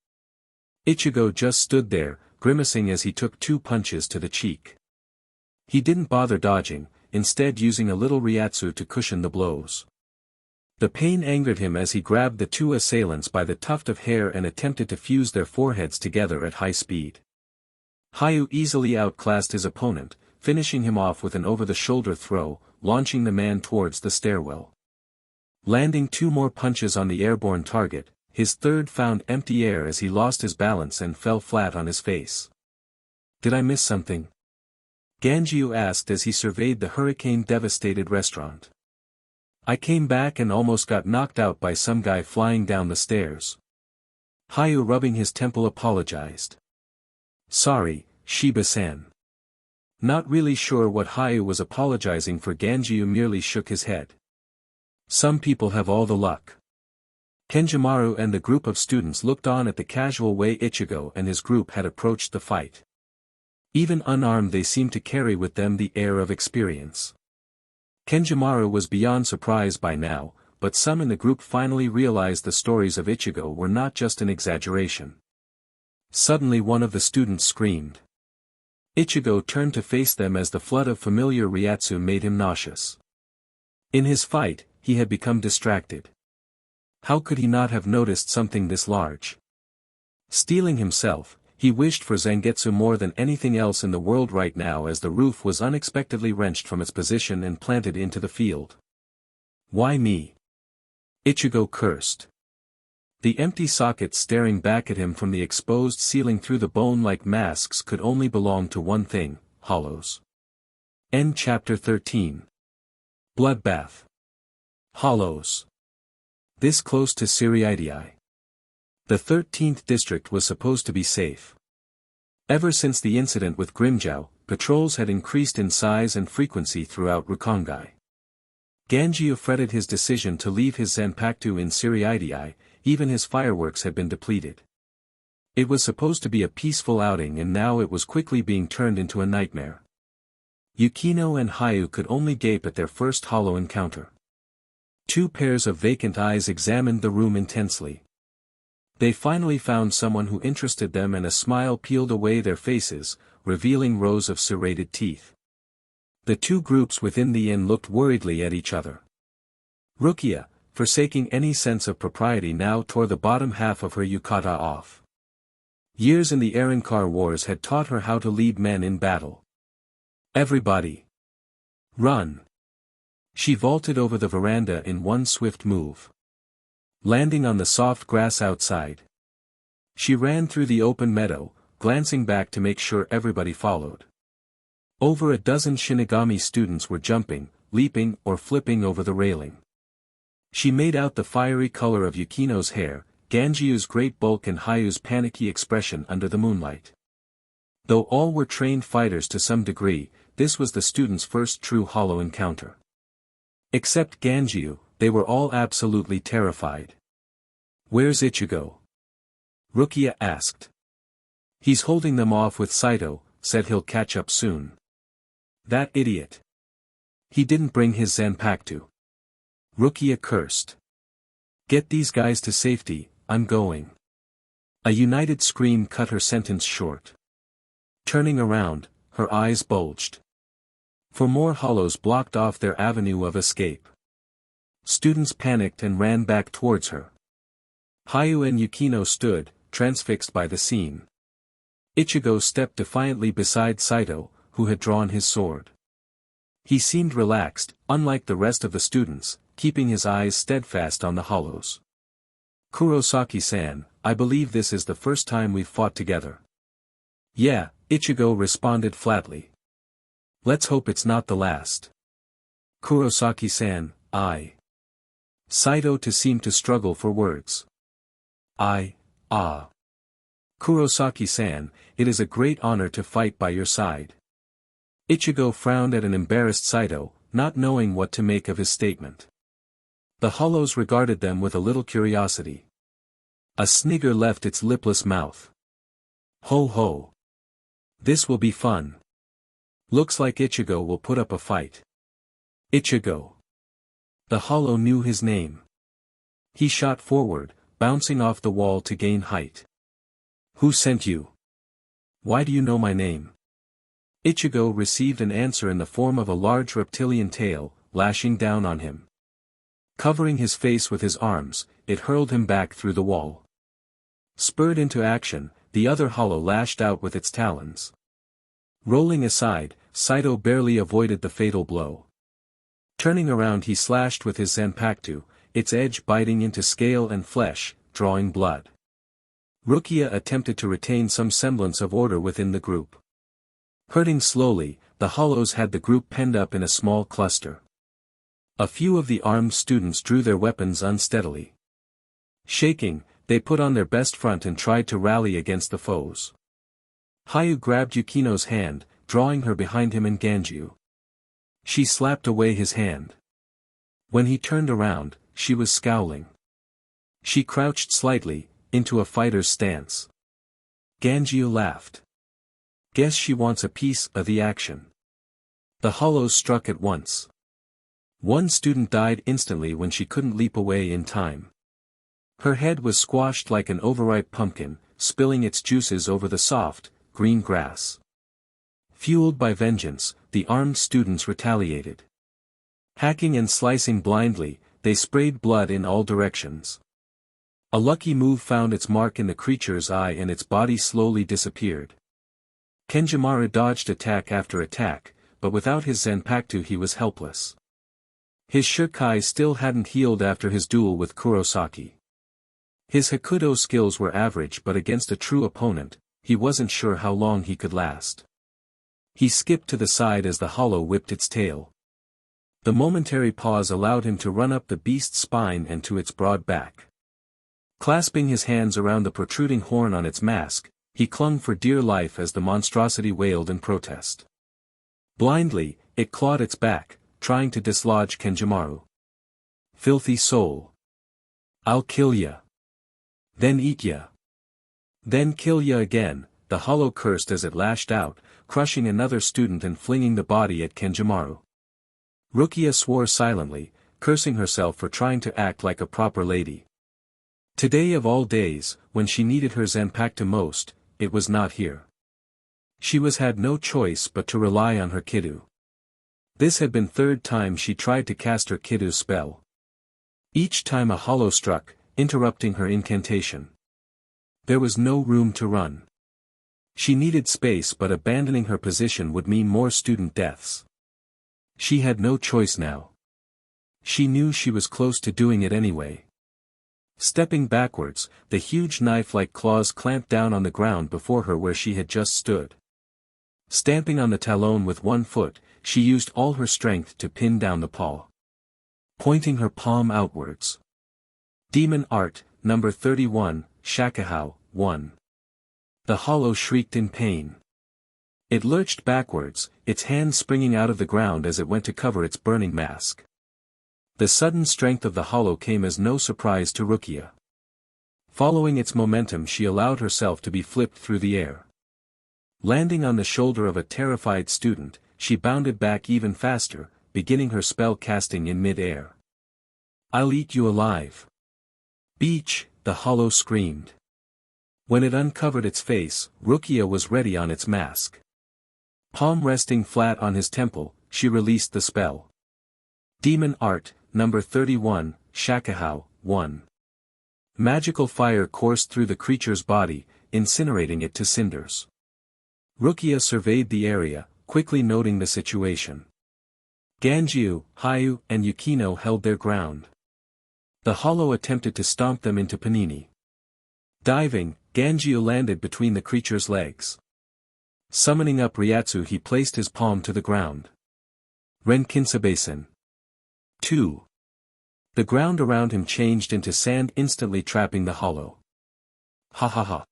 Ichigo just stood there, grimacing as he took 2 punches to the cheek. He didn't bother dodging, instead using a little Ryatsu to cushion the blows. The pain angered him as he grabbed the 2 assailants by the tuft of hair and attempted to fuse their foreheads together at high speed. Hayu easily outclassed his opponent, finishing him off with an over-the-shoulder throw, launching the man towards the stairwell. Landing 2 more punches on the airborne target, his third found empty air as he lost his balance and fell flat on his face. "Did I miss something?" Ganjiu asked as he surveyed the hurricane-devastated restaurant. "I came back and almost got knocked out by some guy flying down the stairs." Hayu rubbing his temple apologized. "Sorry, Shiba-san." Not really sure what Hayu was apologizing for, Ganjiu merely shook his head. "Some people have all the luck." Kenjimaru and the group of students looked on at the casual way Ichigo and his group had approached the fight. Even unarmed they seemed to carry with them the air of experience. Kenjimaru was beyond surprise by now, but some in the group finally realized the stories of Ichigo were not just an exaggeration. Suddenly one of the students screamed. Ichigo turned to face them as the flood of familiar Ryatsu made him nauseous. In his fight, he had become distracted. How could he not have noticed something this large? Steeling himself, he wished for Zangetsu more than anything else in the world right now as the roof was unexpectedly wrenched from its position and planted into the field. Why me? Ichigo cursed. The empty sockets staring back at him from the exposed ceiling through the bone-like masks could only belong to one thing, hollows. End chapter 13. Bloodbath. Hollows. This close to Siriidii. The 13th district was supposed to be safe. Ever since the incident with Grimmjow, patrols had increased in size and frequency throughout Rukongai. Ganjyu fretted his decision to leave his Zanpakuto in Siriidii. Even his fireworks had been depleted. It was supposed to be a peaceful outing and now it was quickly being turned into a nightmare. Yukino and Hayu could only gape at their first hollow encounter. Two pairs of vacant eyes examined the room intensely. They finally found someone who interested them and a smile peeled away their faces, revealing rows of serrated teeth. The two groups within the inn looked worriedly at each other. Rukia, forsaking any sense of propriety, now tore the bottom half of her yukata off. Years in the Arrancar wars had taught her how to lead men in battle. Everybody! Run! She vaulted over the veranda in one swift move. Landing on the soft grass outside. She ran through the open meadow, glancing back to make sure everybody followed. Over a dozen Shinigami students were jumping, leaping, or flipping over the railing. She made out the fiery color of Yukino's hair, Ganjiu's great bulk and Hayu's panicky expression under the moonlight. Though all were trained fighters to some degree, this was the students' first true hollow encounter. Except Ganjiu, they were all absolutely terrified. "Where's Ichigo?" Rukia asked. "He's holding them off with Saito," said he'll catch up soon. "That idiot. He didn't bring his Zanpakuto." Rukia cursed. "Get these guys to safety, I'm going." A united scream cut her sentence short. Turning around, her eyes bulged. For more hollows blocked off their avenue of escape. Students panicked and ran back towards her. Hayu and Yukino stood, transfixed by the scene. Ichigo stepped defiantly beside Saito, who had drawn his sword. He seemed relaxed, unlike the rest of the students, keeping his eyes steadfast on the hollows. "Kurosaki-san, I believe this is the first time we've fought together." "Yeah," Ichigo responded flatly. "Let's hope it's not the last." "Kurosaki-san, I." Saito seemed to struggle for words. "Kurosaki-san, it is a great honor to fight by your side." Ichigo frowned at an embarrassed Saito, not knowing what to make of his statement. The hollows regarded them with a little curiosity. A snigger left its lipless mouth. "Ho ho! This will be fun. Looks like Ichigo will put up a fight." "Ichigo." The hollow knew his name. He shot forward, bouncing off the wall to gain height. "Who sent you? Why do you know my name?" Ichigo received an answer in the form of a large reptilian tail, lashing down on him. Covering his face with his arms, it hurled him back through the wall. Spurred into action, the other hollow lashed out with its talons. Rolling aside, Saito barely avoided the fatal blow. Turning around, he slashed with his Zanpakuto, its edge biting into scale and flesh, drawing blood. Rukia attempted to retain some semblance of order within the group. Hurting slowly, the hollows had the group penned up in a small cluster. A few of the armed students drew their weapons unsteadily. Shaking, they put on their best front and tried to rally against the foes. Hayu grabbed Yukino's hand, drawing her behind him and Ganjiu. She slapped away his hand. When he turned around, she was scowling. She crouched slightly, into a fighter's stance. Ganjiu laughed. "Guess she wants a piece of the action." The hollows struck at once. One student died instantly when she couldn't leap away in time. Her head was squashed like an overripe pumpkin, spilling its juices over the soft, green grass. Fueled by vengeance, the armed students retaliated. Hacking and slicing blindly, they sprayed blood in all directions. A lucky move found its mark in the creature's eye and its body slowly disappeared. Kenjimaru dodged attack after attack, but without his Zanpakuto he was helpless. His Shikai still hadn't healed after his duel with Kurosaki. His Hakuto skills were average, but against a true opponent, he wasn't sure how long he could last. He skipped to the side as the hollow whipped its tail. The momentary pause allowed him to run up the beast's spine and to its broad back. Clasping his hands around the protruding horn on its mask, he clung for dear life as the monstrosity wailed in protest. Blindly, it clawed its back, trying to dislodge Kenjimaru. "Filthy soul. I'll kill ya. Then eat ya. Then kill ya again," the hollow cursed as it lashed out, crushing another student and flinging the body at Kenjimaru. Rukia swore silently, cursing herself for trying to act like a proper lady. Today of all days, when she needed her Zanpakuto most, it was not here. She had no choice but to rely on her Kidu. This had been third time she tried to cast her Kidu's spell. Each time a hollow struck, interrupting her incantation. There was no room to run. She needed space, but abandoning her position would mean more student deaths. She had no choice now. She knew she was close to doing it anyway. Stepping backwards, the huge knife-like claws clamped down on the ground before her where she had just stood. Stamping on the talon with one foot, she used all her strength to pin down the paw. Pointing her palm outwards. Demon Art, number 31, Shakahou, 1. The hollow shrieked in pain. It lurched backwards, its hand springing out of the ground as it went to cover its burning mask. The sudden strength of the hollow came as no surprise to Rukia. Following its momentum, she allowed herself to be flipped through the air. Landing on the shoulder of a terrified student, she bounded back even faster, beginning her spell casting in mid-air. "I'll eat you alive." "Bleach," the hollow screamed. When it uncovered its face, Rukia was ready on its mask. Palm resting flat on his temple, she released the spell. Demon Art, number 31, Shakahou, 1. Magical fire coursed through the creature's body, incinerating it to cinders. Rukia surveyed the area, quickly noting the situation. Ganjiu, Hayu, and Yukino held their ground. The hollow attempted to stomp them into panini. Diving, Ganjiu landed between the creature's legs. Summoning up Ryatsu, he placed his palm to the ground. Renkinsabasen. 2. The ground around him changed into sand, instantly trapping the hollow. "Ha ha ha."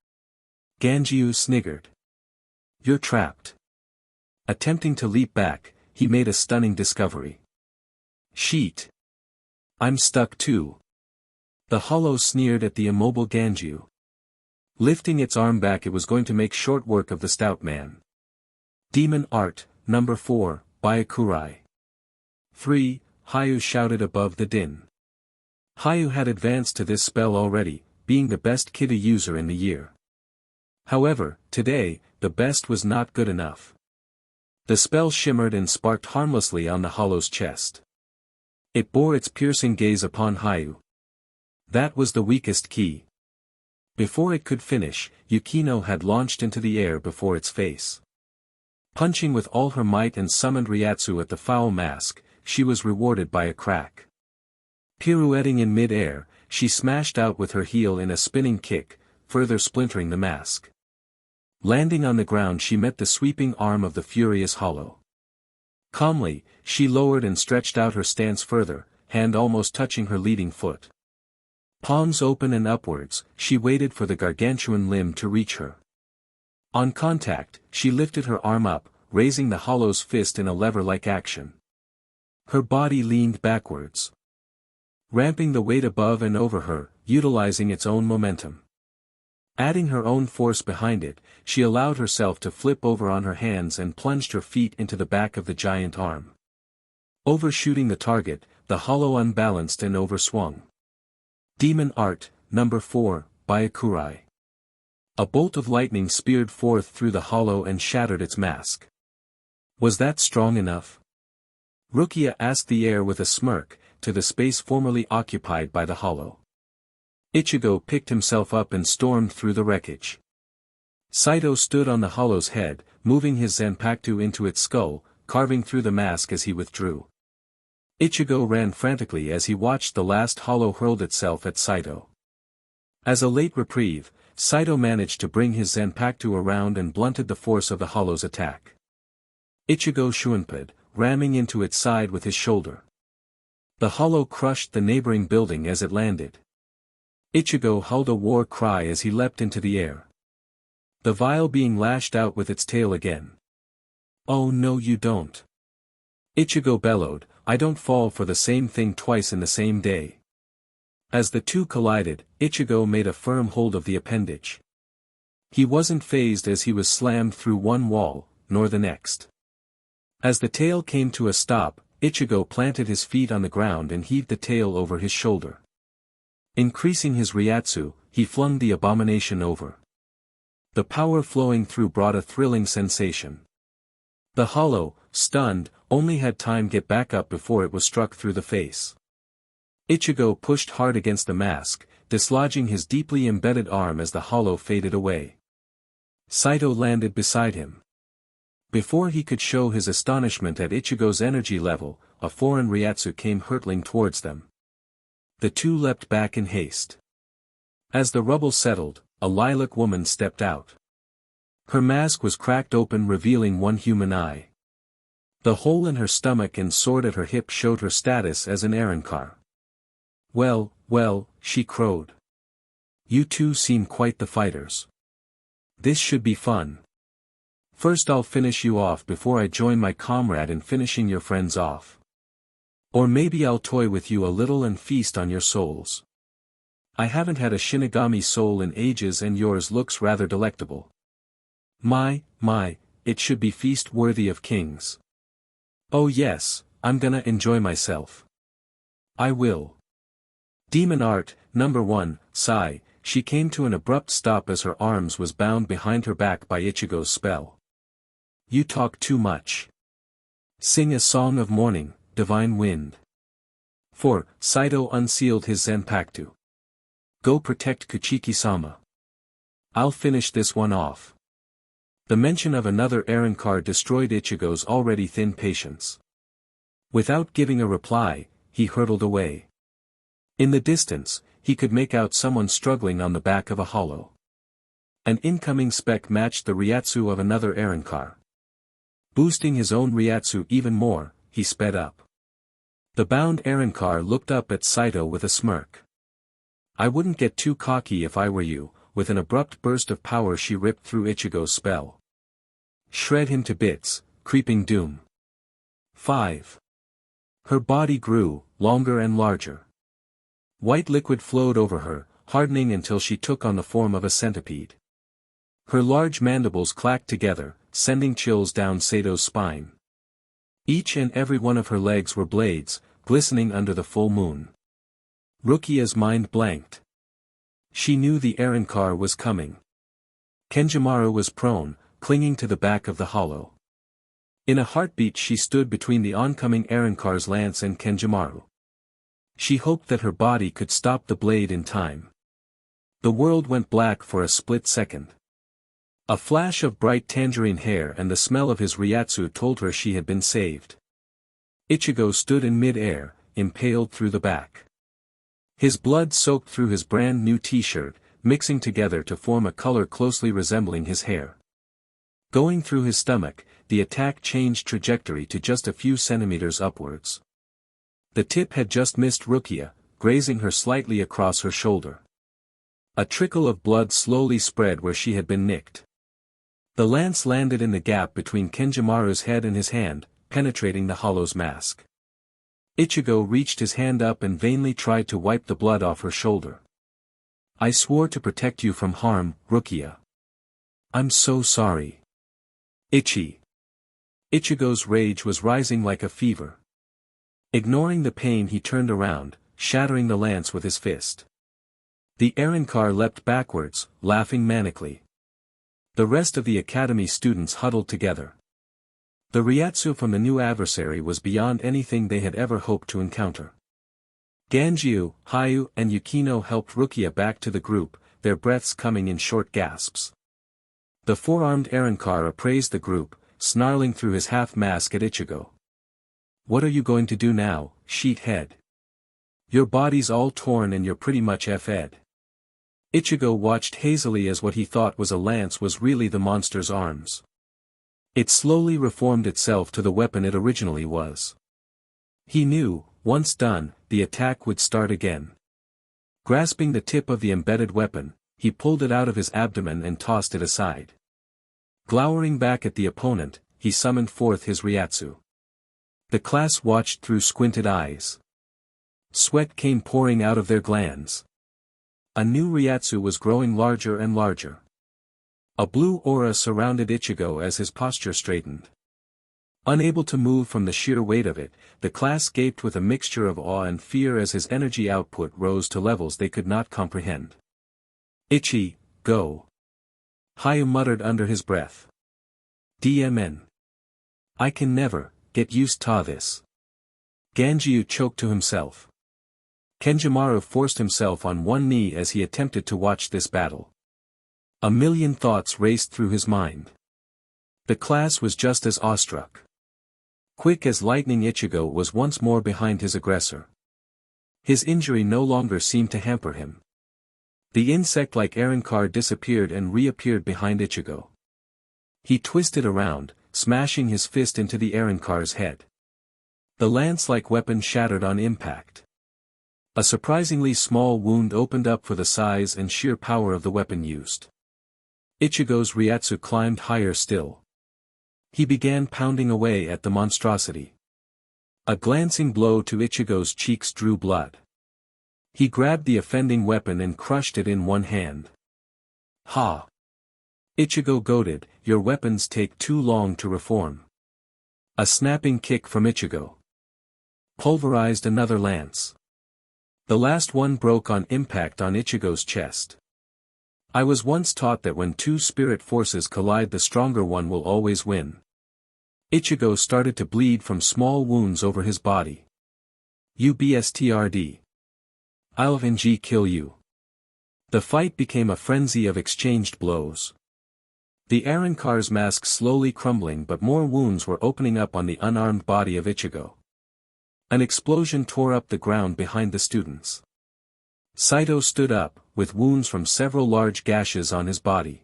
Ganjiu sniggered. "You're trapped." Attempting to leap back, he made a stunning discovery. "Sheet. I'm stuck too." The hollow sneered at the immobile Ganjiu. Lifting its arm back, it was going to make short work of the stout man. Demon Art, number 4, Byakurai. 3, Hayu shouted above the din. Hayu had advanced to this spell already, being the best Kidu user in the year. However, today, the best was not good enough. The spell shimmered and sparked harmlessly on the hollow's chest. It bore its piercing gaze upon Hayu. That was the weakest key. Before it could finish, Yukino had launched into the air before its face. Punching with all her might and summoned Ryatsu at the foul mask, she was rewarded by a crack. Pirouetting in mid-air, she smashed out with her heel in a spinning kick, further splintering the mask. Landing on the ground, she met the sweeping arm of the furious hollow. Calmly, she lowered and stretched out her stance further, hand almost touching her leading foot. Palms open and upwards, she waited for the gargantuan limb to reach her. On contact, she lifted her arm up, raising the hollow's fist in a lever-like action. Her body leaned backwards, ramping the weight above and over her, utilizing its own momentum. Adding her own force behind it, she allowed herself to flip over on her hands and plunged her feet into the back of the giant arm. Overshooting the target, the hollow unbalanced and overswung. Demon Art, number 4, Byakurai. A bolt of lightning speared forth through the hollow and shattered its mask. Was that strong enough? Rukia asked the air with a smirk, to the space formerly occupied by the hollow. Ichigo picked himself up and stormed through the wreckage. Saito stood on the hollow's head, moving his Zanpakuto into its skull, carving through the mask as he withdrew. Ichigo ran frantically as he watched the last hollow hurled itself at Saito. As a late reprieve, Saito managed to bring his Zanpakuto around and blunted the force of the hollow's attack. Ichigo shunped, ramming into its side with his shoulder. The hollow crushed the neighboring building as it landed. Ichigo howled a war cry as he leapt into the air. The vile being lashed out with its tail again. "Oh no you don't!" Ichigo bellowed, "I don't fall for the same thing twice in the same day." As the two collided, Ichigo made a firm hold of the appendage. He wasn't fazed as he was slammed through one wall, nor the next. As the tail came to a stop, Ichigo planted his feet on the ground and heaved the tail over his shoulder. Increasing his Ryatsu, he flung the abomination over. The power flowing through brought a thrilling sensation. The hollow, stunned, only had time get back up before it was struck through the face. Ichigo pushed hard against the mask, dislodging his deeply embedded arm as the hollow faded away. Saito landed beside him. Before he could show his astonishment at Ichigo's energy level, a foreign Ryatsu came hurtling towards them. The two leapt back in haste. As the rubble settled, a lilac woman stepped out. Her mask was cracked open revealing one human eye. The hole in her stomach and sword at her hip showed her status as an Arrancar. "Well, well," she crowed. "You two seem quite the fighters. This should be fun. First I'll finish you off before I join my comrade in finishing your friends off. Or maybe I'll toy with you a little and feast on your souls. I haven't had a Shinigami soul in ages and yours looks rather delectable. My, it should be feast worthy of kings. Oh yes, I'm gonna enjoy myself. I will." Demon Art, Number 1, Sigh, she came to an abrupt stop as her arms was bound behind her back by Ichigo's spell. "You talk too much. Sing a song of mourning, divine wind." 4. Saito unsealed his Zanpakuto. "Go protect Kuchiki-sama. I'll finish this one off." The mention of another Arrancar destroyed Ichigo's already thin patience. Without giving a reply, he hurtled away. In the distance, he could make out someone struggling on the back of a hollow. An incoming speck matched the Ryatsu of another Arrancar. Boosting his own Ryatsu even more, he sped up. The bound Arrancar looked up at Saito with a smirk. "I wouldn't get too cocky if I were you." With an abrupt burst of power she ripped through Ichigo's spell. "Shred him to bits, creeping doom." 5. Her body grew, longer and larger. White liquid flowed over her, hardening until she took on the form of a centipede. Her large mandibles clacked together, sending chills down Sato's spine. Each and every one of her legs were blades, glistening under the full moon. Rukia's mind blanked. She knew the Arrancar was coming. Kenjimaru was prone, clinging to the back of the hollow. In a heartbeat she stood between the oncoming Arrancar's lance and Kenjimaru. She hoped that her body could stop the blade in time. The world went black for a split second. A flash of bright tangerine hair and the smell of his Ryatsu told her she had been saved. Ichigo stood in mid-air, impaled through the back. His blood soaked through his brand new t-shirt, mixing together to form a color closely resembling his hair. Going through his stomach, the attack changed trajectory to just a few centimeters upwards. The tip had just missed Rukia, grazing her slightly across her shoulder. A trickle of blood slowly spread where she had been nicked. The lance landed in the gap between Kenjimaru's head and his hand, penetrating the hollow's mask. Ichigo reached his hand up and vainly tried to wipe the blood off her shoulder. "I swore to protect you from harm, Rukia. I'm so sorry." Ichigo's rage was rising like a fever. Ignoring the pain he turned around, shattering the lance with his fist. The Arrancar leapt backwards, laughing manically. The rest of the academy students huddled together. The Ryatsu from the new adversary was beyond anything they had ever hoped to encounter. Ganjiu, Hayu, and Yukino helped Rukia back to the group, their breaths coming in short gasps. The four-armed Arrancar appraised the group, snarling through his half-mask at Ichigo. "What are you going to do now, sheet head? Your body's all torn and you're pretty much F-ed." Ichigo watched hazily as what he thought was a lance was really the monster's arms. It slowly reformed itself to the weapon it originally was. He knew, once done, the attack would start again. Grasping the tip of the embedded weapon, he pulled it out of his abdomen and tossed it aside. Glowering back at the opponent, he summoned forth his Ryatsu. The class watched through squinted eyes. Sweat came pouring out of their glands. A new Ryatsu was growing larger and larger. A blue aura surrounded Ichigo as his posture straightened. Unable to move from the sheer weight of it, the class gaped with a mixture of awe and fear as his energy output rose to levels they could not comprehend. "Ichi, go!" Hayu muttered under his breath. "DMN. I can never get used to this." Ganjiu choked to himself. Kenjimaru forced himself on one knee as he attempted to watch this battle. A million thoughts raced through his mind. The class was just as awestruck. Quick as lightning, Ichigo was once more behind his aggressor. His injury no longer seemed to hamper him. The insect-like Arrancar disappeared and reappeared behind Ichigo. He twisted around, smashing his fist into the Arrancar's head. The lance-like weapon shattered on impact. A surprisingly small wound opened up for the size and sheer power of the weapon used. Ichigo's Ryatsu climbed higher still. He began pounding away at the monstrosity. A glancing blow to Ichigo's cheeks drew blood. He grabbed the offending weapon and crushed it in one hand. "Ha!" Ichigo goaded, "Your weapons take too long to reform." A snapping kick from Ichigo pulverized another lance. The last one broke on impact on Ichigo's chest. "I was once taught that when two spirit forces collide, the stronger one will always win." Ichigo started to bleed from small wounds over his body. "UBSTRD. I'll NG kill you." The fight became a frenzy of exchanged blows. The Arrancar's mask slowly crumbling, but more wounds were opening up on the unarmed body of Ichigo. An explosion tore up the ground behind the students. Saito stood up, with wounds from several large gashes on his body.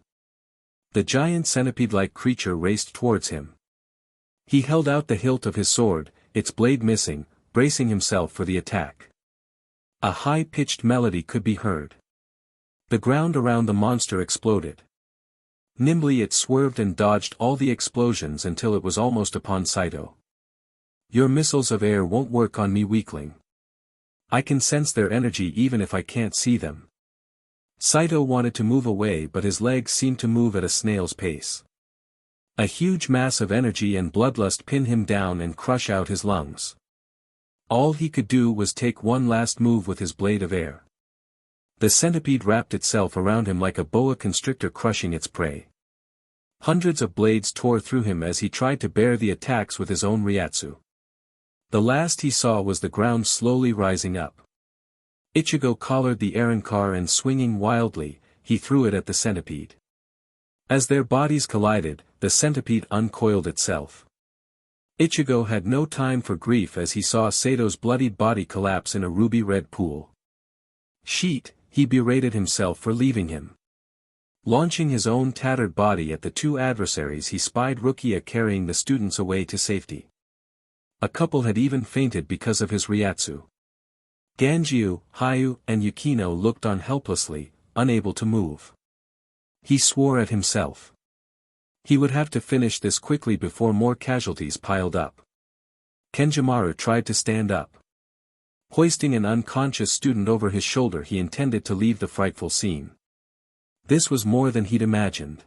The giant centipede-like creature raced towards him. He held out the hilt of his sword, its blade missing, bracing himself for the attack. A high-pitched melody could be heard. The ground around the monster exploded. Nimbly it swerved and dodged all the explosions until it was almost upon Saito. "Your missiles of air won't work on me, weakling. I can sense their energy even if I can't see them." Saito wanted to move away, but his legs seemed to move at a snail's pace. A huge mass of energy and bloodlust pinned him down and crush out his lungs. All he could do was take one last move with his blade of air. The centipede wrapped itself around him like a boa constrictor crushing its prey. Hundreds of blades tore through him as he tried to bear the attacks with his own Ryatsu. The last he saw was the ground slowly rising up. Ichigo collared the Arrancar and swinging wildly, he threw it at the centipede. As their bodies collided, the centipede uncoiled itself. Ichigo had no time for grief as he saw Sato's bloodied body collapse in a ruby-red pool. "Sheet," he berated himself for leaving him. Launching his own tattered body at the two adversaries, he spied Rukia carrying the students away to safety. A couple had even fainted because of his Ryatsu. Ganjiu, Hayu, and Yukino looked on helplessly, unable to move. He swore at himself. He would have to finish this quickly before more casualties piled up. Kenjimaru tried to stand up. Hoisting an unconscious student over his shoulder, he intended to leave the frightful scene. This was more than he'd imagined.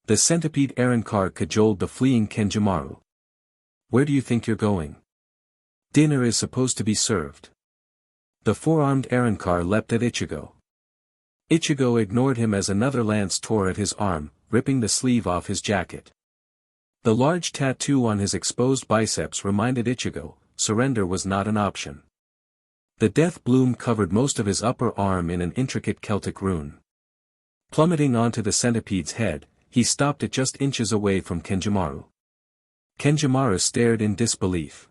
The centipede Arrancar cajoled the fleeing Kenjimaru. "Where do you think you're going? Dinner is supposed to be served." The four-armed Arrancar leapt at Ichigo. Ichigo ignored him as another lance tore at his arm, ripping the sleeve off his jacket. The large tattoo on his exposed biceps reminded Ichigo, surrender was not an option. The death bloom covered most of his upper arm in an intricate Celtic rune. Plummeting onto the centipede's head, he stopped it just inches away from Kenjimaru. Kenjimaru stared in disbelief.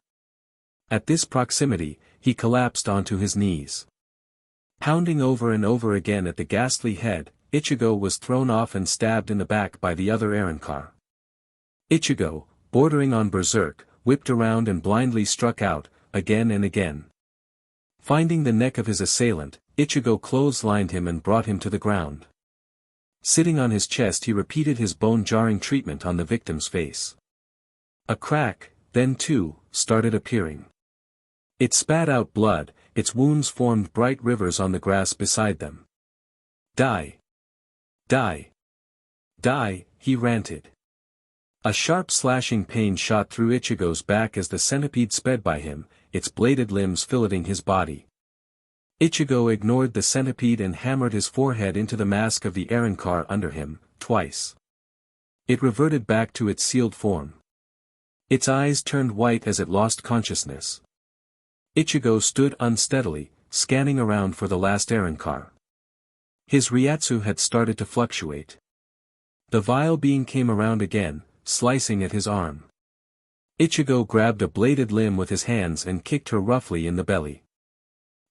At this proximity, he collapsed onto his knees. Pounding over and over again at the ghastly head, Ichigo was thrown off and stabbed in the back by the other Arrancar. Ichigo, bordering on berserk, whipped around and blindly struck out, again and again. Finding the neck of his assailant, Ichigo clotheslined him and brought him to the ground. Sitting on his chest he repeated his bone-jarring treatment on the victim's face. A crack, then two, started appearing. It spat out blood, its wounds formed bright rivers on the grass beside them. Die! Die! Die, he ranted. A sharp slashing pain shot through Ichigo's back as the centipede sped by him, its bladed limbs filleting his body. Ichigo ignored the centipede and hammered his forehead into the mask of the Arrancar under him, twice. It reverted back to its sealed form. Its eyes turned white as it lost consciousness. Ichigo stood unsteadily, scanning around for the last Arrancar. His Ryatsu had started to fluctuate. The vile being came around again, slicing at his arm. Ichigo grabbed a bladed limb with his hands and kicked her roughly in the belly.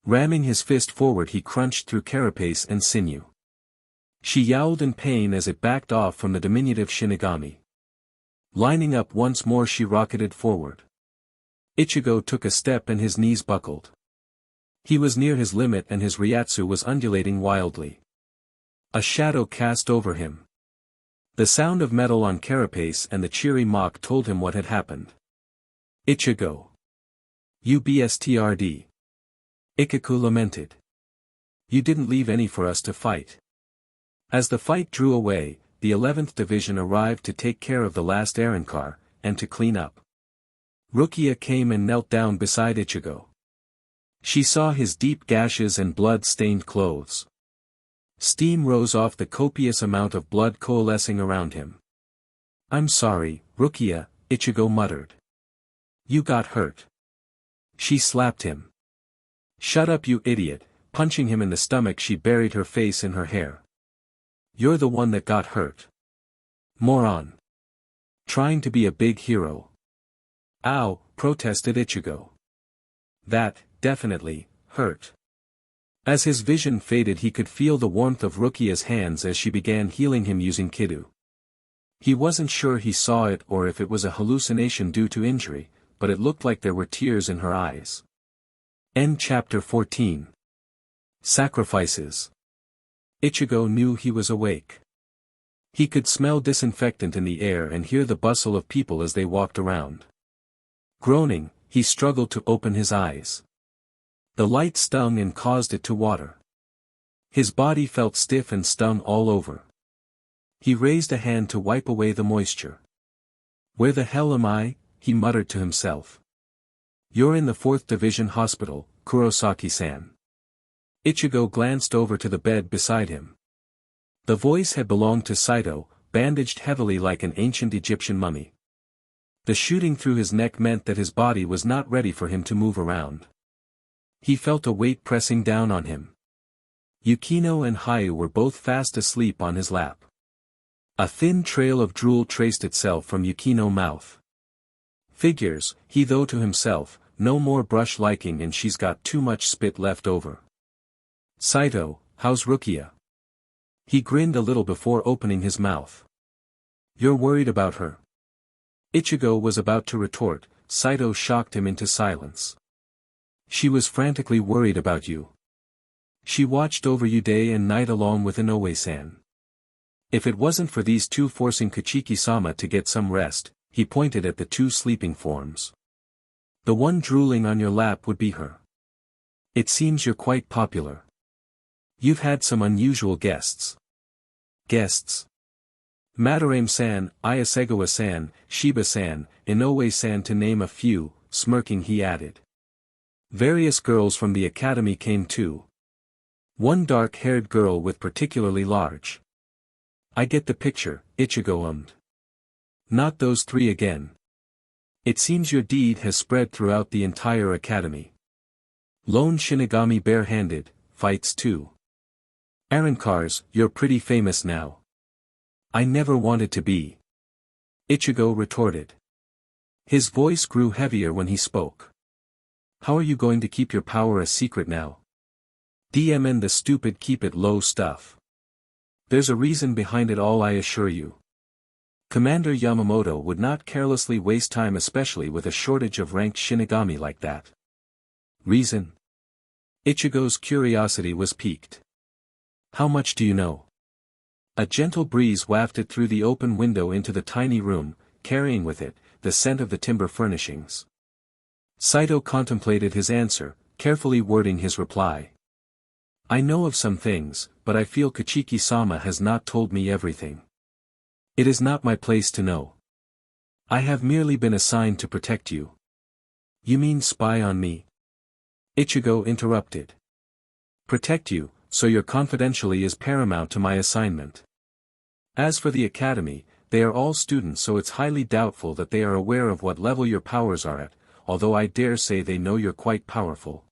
Ramming his fist forward he crunched through carapace and sinew. She yowled in pain as it backed off from the diminutive Shinigami. Lining up once more she rocketed forward. Ichigo took a step and his knees buckled. He was near his limit and his Ryatsu was undulating wildly. A shadow cast over him. The sound of metal on carapace and the cheery mock told him what had happened. Ichigo. UBSTRD. Ikaku lamented. You didn't leave any for us to fight. As the fight drew away, the 11th Division arrived to take care of the last Arrancar, and to clean up. Rukia came and knelt down beside Ichigo. She saw his deep gashes and blood-stained clothes. Steam rose off the copious amount of blood coalescing around him. I'm sorry, Rukia, Ichigo muttered. You got hurt. She slapped him. Shut up you idiot, punching him in the stomach she buried her face in her hair. You're the one that got hurt. Moron. Trying to be a big hero. Ow, protested Ichigo. That, definitely, hurt. As his vision faded he could feel the warmth of Rukia's hands as she began healing him using Kidu. He wasn't sure he saw it or if it was a hallucination due to injury, but it looked like there were tears in her eyes. End chapter 14. Sacrifices. Ichigo knew he was awake. He could smell disinfectant in the air and hear the bustle of people as they walked around. Groaning, he struggled to open his eyes. The light stung and caused it to water. His body felt stiff and stung all over. He raised a hand to wipe away the moisture. Where the hell am I? He muttered to himself. You're in the 4th Division Hospital, Kurosaki-san. Ichigo glanced over to the bed beside him. The voice had belonged to Saito, bandaged heavily like an ancient Egyptian mummy. The shooting through his neck meant that his body was not ready for him to move around. He felt a weight pressing down on him. Yukino and Hayu were both fast asleep on his lap. A thin trail of drool traced itself from Yukino's mouth. Figures, he thought to himself, no more brush liking and she's got too much spit left over. Saito, how's Rukia? He grinned a little before opening his mouth. You're worried about her? Ichigo was about to retort, Saito shocked him into silence. She was frantically worried about you. She watched over you day and night along with Inoue-san. If it wasn't for these two forcing Kuchiki-sama to get some rest, he pointed at the two sleeping forms. The one drooling on your lap would be her. It seems you're quite popular. You've had some unusual guests. Guests? Madarame-san, Ayasegawa-san, Shiba-san, Inoue-san to name a few, smirking he added. Various girls from the academy came too. One dark-haired girl with particularly large I get the picture, Ichigo ummed. Not those three again. It seems your deed has spread throughout the entire academy. Lone Shinigami barehanded, fights too. Arrancars, you're pretty famous now. I never wanted to be. Ichigo retorted. His voice grew heavier when he spoke. How are you going to keep your power a secret now? DMN the stupid keep it low stuff. There's a reason behind it all, I assure you. Commander Yamamoto would not carelessly waste time, especially with a shortage of ranked Shinigami like that. Reason? Ichigo's curiosity was piqued. How much do you know? A gentle breeze wafted through the open window into the tiny room, carrying with it the scent of the timber furnishings. Saito contemplated his answer, carefully wording his reply. I know of some things, but I feel Kachiki-sama has not told me everything. It is not my place to know. I have merely been assigned to protect you. You mean spy on me? Ichigo interrupted. Protect you, so your confidentiality is paramount to my assignment. As for the academy, they are all students, so it's highly doubtful that they are aware of what level your powers are at, although I dare say they know you're quite powerful.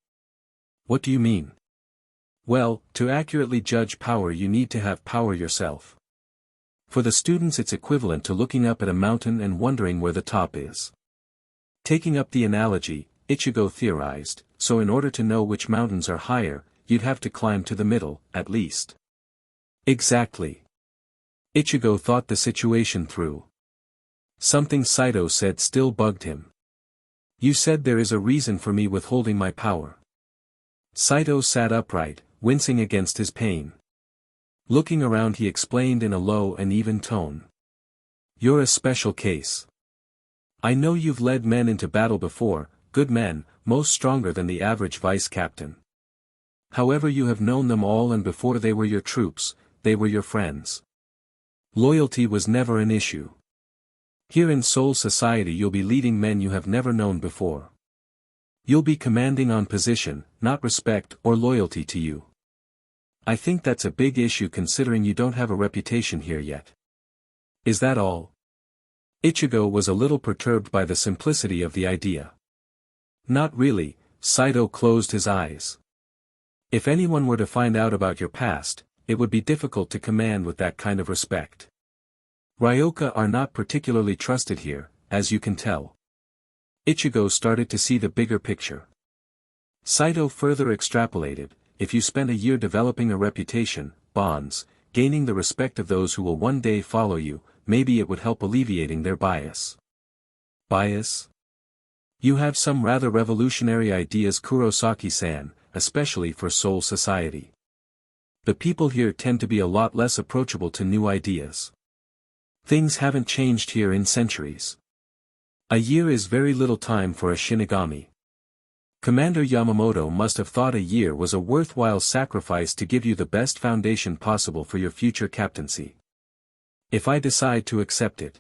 What do you mean? Well, to accurately judge power you need to have power yourself. For the students it's equivalent to looking up at a mountain and wondering where the top is. Taking up the analogy, Ichigo theorized, so in order to know which mountains are higher, you'd have to climb to the middle, at least. Exactly. Ichigo thought the situation through. Something Saito said still bugged him. You said there is a reason for me withholding my power. Saito sat upright, wincing against his pain. Looking around he explained in a low and even tone. You're a special case. I know you've led men into battle before, good men, most stronger than the average vice captain. However, you have known them all, and before they were your troops, they were your friends. Loyalty was never an issue. Here in Soul Society you'll be leading men you have never known before. You'll be commanding on position, not respect or loyalty to you. I think that's a big issue considering you don't have a reputation here yet. Is that all? Ichigo was a little perturbed by the simplicity of the idea. Not really, Saito closed his eyes. If anyone were to find out about your past, it would be difficult to command with that kind of respect. Ryoka are not particularly trusted here, as you can tell. Ichigo started to see the bigger picture. Saito further extrapolated, if you spend a year developing a reputation, bonds, gaining the respect of those who will one day follow you, maybe it would help alleviating their bias. Bias? You have some rather revolutionary ideas, Kurosaki-san, especially for Soul Society. The people here tend to be a lot less approachable to new ideas. Things haven't changed here in centuries. A year is very little time for a Shinigami. Commander Yamamoto must have thought a year was a worthwhile sacrifice to give you the best foundation possible for your future captaincy. If I decide to accept it.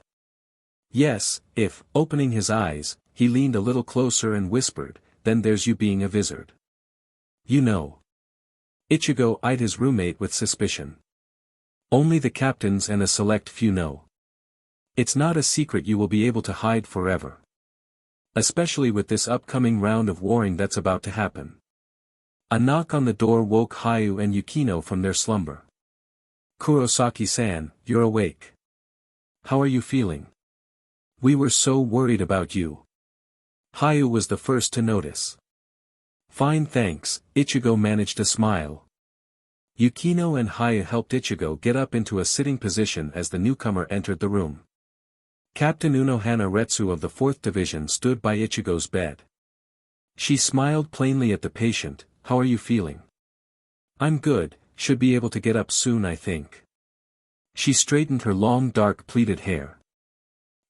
Yes, if, opening his eyes, he leaned a little closer and whispered, then there's you being a wizard. You know. Ichigo eyed his roommate with suspicion. Only the captains and a select few know. It's not a secret you will be able to hide forever. Especially with this upcoming round of warring that's about to happen. A knock on the door woke Hayu and Yukino from their slumber. Kurosaki-san, you're awake. How are you feeling? We were so worried about you. Hayu was the first to notice. Fine, thanks, Ichigo managed a smile. Yukino and Hayu helped Ichigo get up into a sitting position as the newcomer entered the room. Captain Unohana Retsu of the 4th Division stood by Ichigo's bed. She smiled plainly at the patient. How are you feeling? I'm good, should be able to get up soon, I think. She straightened her long dark pleated hair.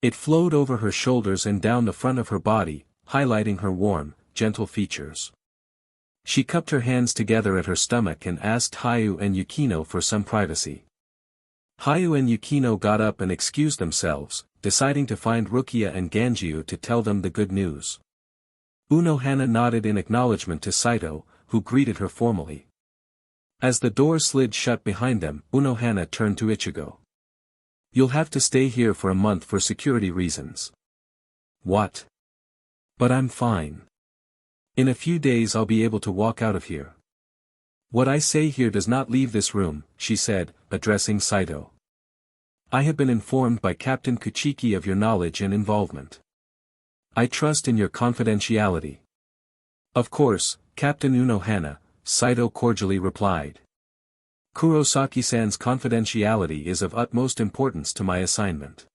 It flowed over her shoulders and down the front of her body, highlighting her warm, gentle features. She cupped her hands together at her stomach and asked Hayu and Yukino for some privacy. Hayu and Yukino got up and excused themselves, deciding to find Rukia and Ganjiu to tell them the good news. Unohana nodded in acknowledgement to Saito, who greeted her formally. As the door slid shut behind them, Unohana turned to Ichigo. You'll have to stay here for a month for security reasons. What? But I'm fine. In a few days I'll be able to walk out of here. What I say here does not leave this room, she said, addressing Saito. I have been informed by Captain Kuchiki of your knowledge and involvement. I trust in your confidentiality. Of course, Captain Unohana, Saito cordially replied. Kurosaki-san's confidentiality is of utmost importance to my assignment.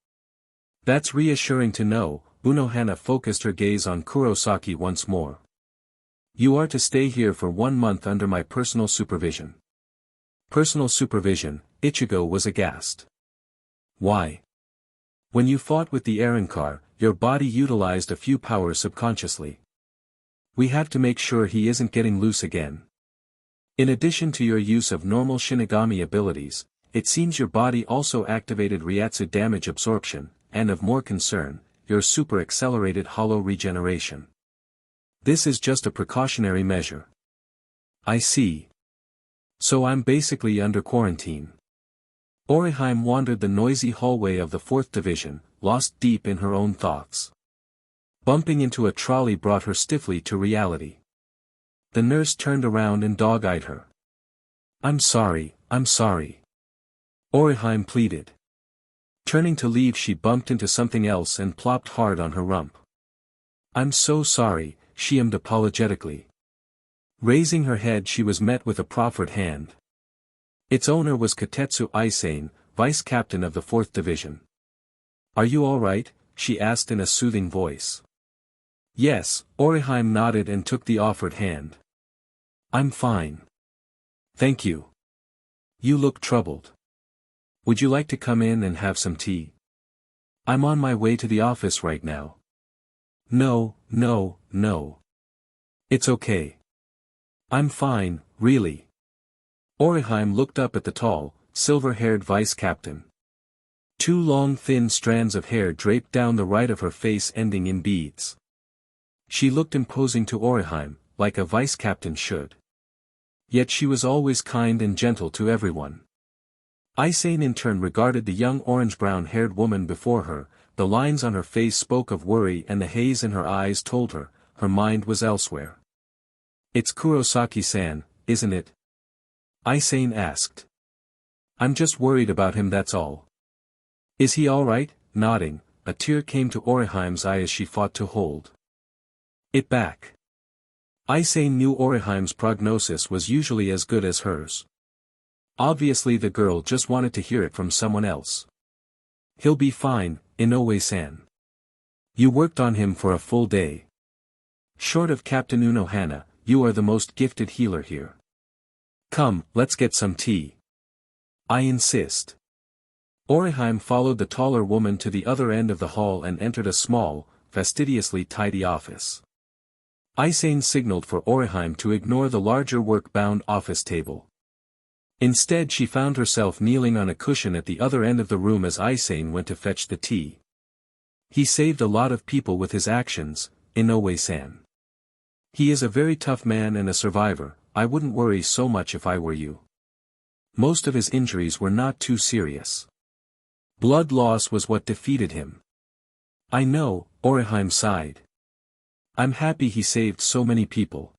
That's reassuring to know. Unohana focused her gaze on Kurosaki once more. You are to stay here for 1 month under my personal supervision. Personal supervision, Ichigo was aghast. Why? When you fought with the Arrancar, your body utilized a few powers subconsciously. We have to make sure he isn't getting loose again. In addition to your use of normal Shinigami abilities, it seems your body also activated Ryatsu damage absorption, and of more concern, your super accelerated hollow regeneration. This is just a precautionary measure. I see. So I'm basically under quarantine. Orihime wandered the noisy hallway of the 4th Division, lost deep in her own thoughts. Bumping into a trolley brought her stiffly to reality. The nurse turned around and dog-eyed her. I'm sorry. Orihime pleaded. Turning to leave, she bumped into something else and plopped hard on her rump. I'm so sorry, she ummed apologetically. Raising her head, she was met with a proffered hand. Its owner was Katetsu Aisane, vice captain of the 4th Division. Are you all right? She asked in a soothing voice. Yes, Orihime nodded and took the offered hand. I'm fine. Thank you. You look troubled. Would you like to come in and have some tea? I'm on my way to the office right now. No. It's okay. I'm fine, really. Orihime looked up at the tall, silver-haired vice-captain. 2 long thin strands of hair draped down the right of her face ending in beads. She looked imposing to Orihime, like a vice-captain should. Yet she was always kind and gentle to everyone. Aisane in turn regarded the young orange-brown-haired woman before her. The lines on her face spoke of worry and the haze in her eyes told her, her mind was elsewhere. It's Kurosaki-san, isn't it? Aisane asked. I'm just worried about him, that's all. Is he all right? Nodding, a tear came to Orihime's eye as she fought to hold it back. Aisane knew Orihime's prognosis was usually as good as hers. Obviously the girl just wanted to hear it from someone else. He'll be fine, Inoue-san. You worked on him for a full day. Short of Captain Unohana, you are the most gifted healer here. Come, let's get some tea. I insist. Orihime followed the taller woman to the other end of the hall and entered a small, fastidiously tidy office. Aisane signaled for Orihime to ignore the larger work-bound office table. Instead she found herself kneeling on a cushion at the other end of the room as Aisane went to fetch the tea. He saved a lot of people with his actions, Inoue-san. He is a very tough man and a survivor. I wouldn't worry so much if I were you. Most of his injuries were not too serious. Blood loss was what defeated him. I know, Orihime sighed. I'm happy he saved so many people.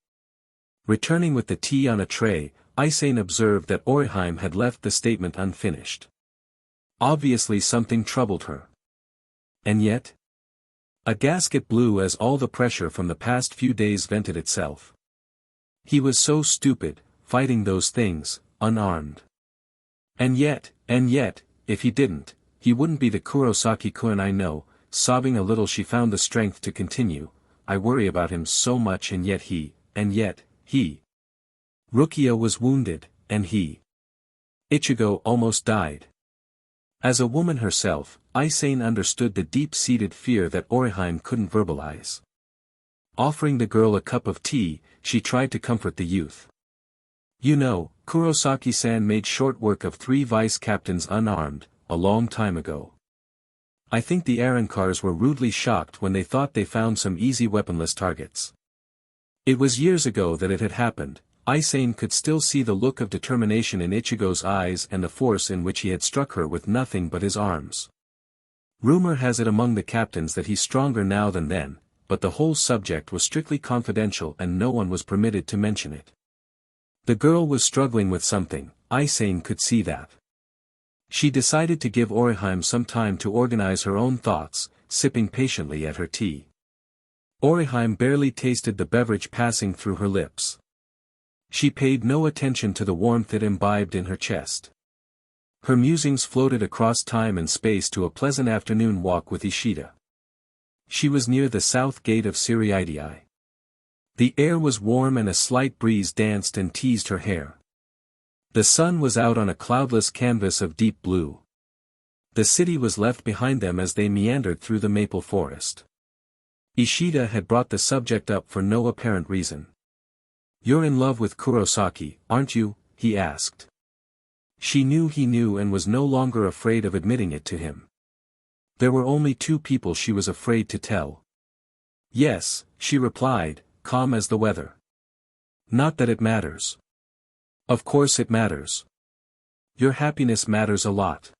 Returning with the tea on a tray, Aisane observed that Orihime had left the statement unfinished. Obviously something troubled her. And yet? A gasket blew as all the pressure from the past few days vented itself. He was so stupid, fighting those things, unarmed. And yet, if he didn't, he wouldn't be the Kurosaki-kun I know. Sobbing a little she found the strength to continue. I worry about him so much and yet he. Rukia was wounded, and he. Ichigo almost died. As a woman herself, Aisane understood the deep-seated fear that Orihime couldn't verbalize. Offering the girl a cup of tea, she tried to comfort the youth. You know, Kurosaki-san made short work of 3 vice-captains unarmed, a long time ago. I think the Arrancars were rudely shocked when they thought they found some easy weaponless targets. It was years ago that it had happened. Isane could still see the look of determination in Ichigo's eyes and the force in which he had struck her with nothing but his arms. Rumor has it among the captains that he's stronger now than then, but the whole subject was strictly confidential and no one was permitted to mention it. The girl was struggling with something, Isane could see that. She decided to give Orihime some time to organize her own thoughts, sipping patiently at her tea. Orihime barely tasted the beverage passing through her lips. She paid no attention to the warmth it imbibed in her chest. Her musings floated across time and space to a pleasant afternoon walk with Ishida. She was near the south gate of Siriidii. The air was warm and a slight breeze danced and teased her hair. The sun was out on a cloudless canvas of deep blue. The city was left behind them as they meandered through the maple forest. Ishida had brought the subject up for no apparent reason. "You're in love with Kurosaki, aren't you?" he asked. She knew he knew and was no longer afraid of admitting it to him. There were only two people she was afraid to tell. "Yes," she replied, calm as the weather. "Not that it matters." "Of course it matters. Your happiness matters a lot."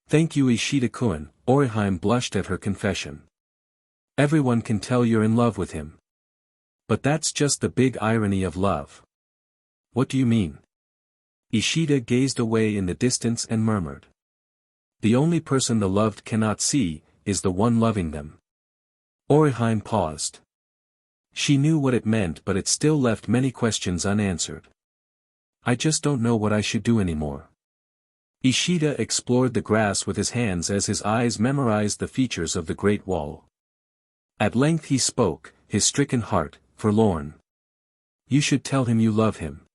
"Thank you Ishida-kun," Orihime blushed at her confession. "Everyone can tell you're in love with him. But that's just the big irony of love." "What do you mean?" Ishida gazed away in the distance and murmured. "The only person the loved cannot see, is the one loving them." Orihime paused. She knew what it meant but it still left many questions unanswered. "I just don't know what I should do anymore." Ishida explored the grass with his hands as his eyes memorized the features of the Great Wall. At length he spoke, his stricken heart, forlorn. "You should tell him you love him."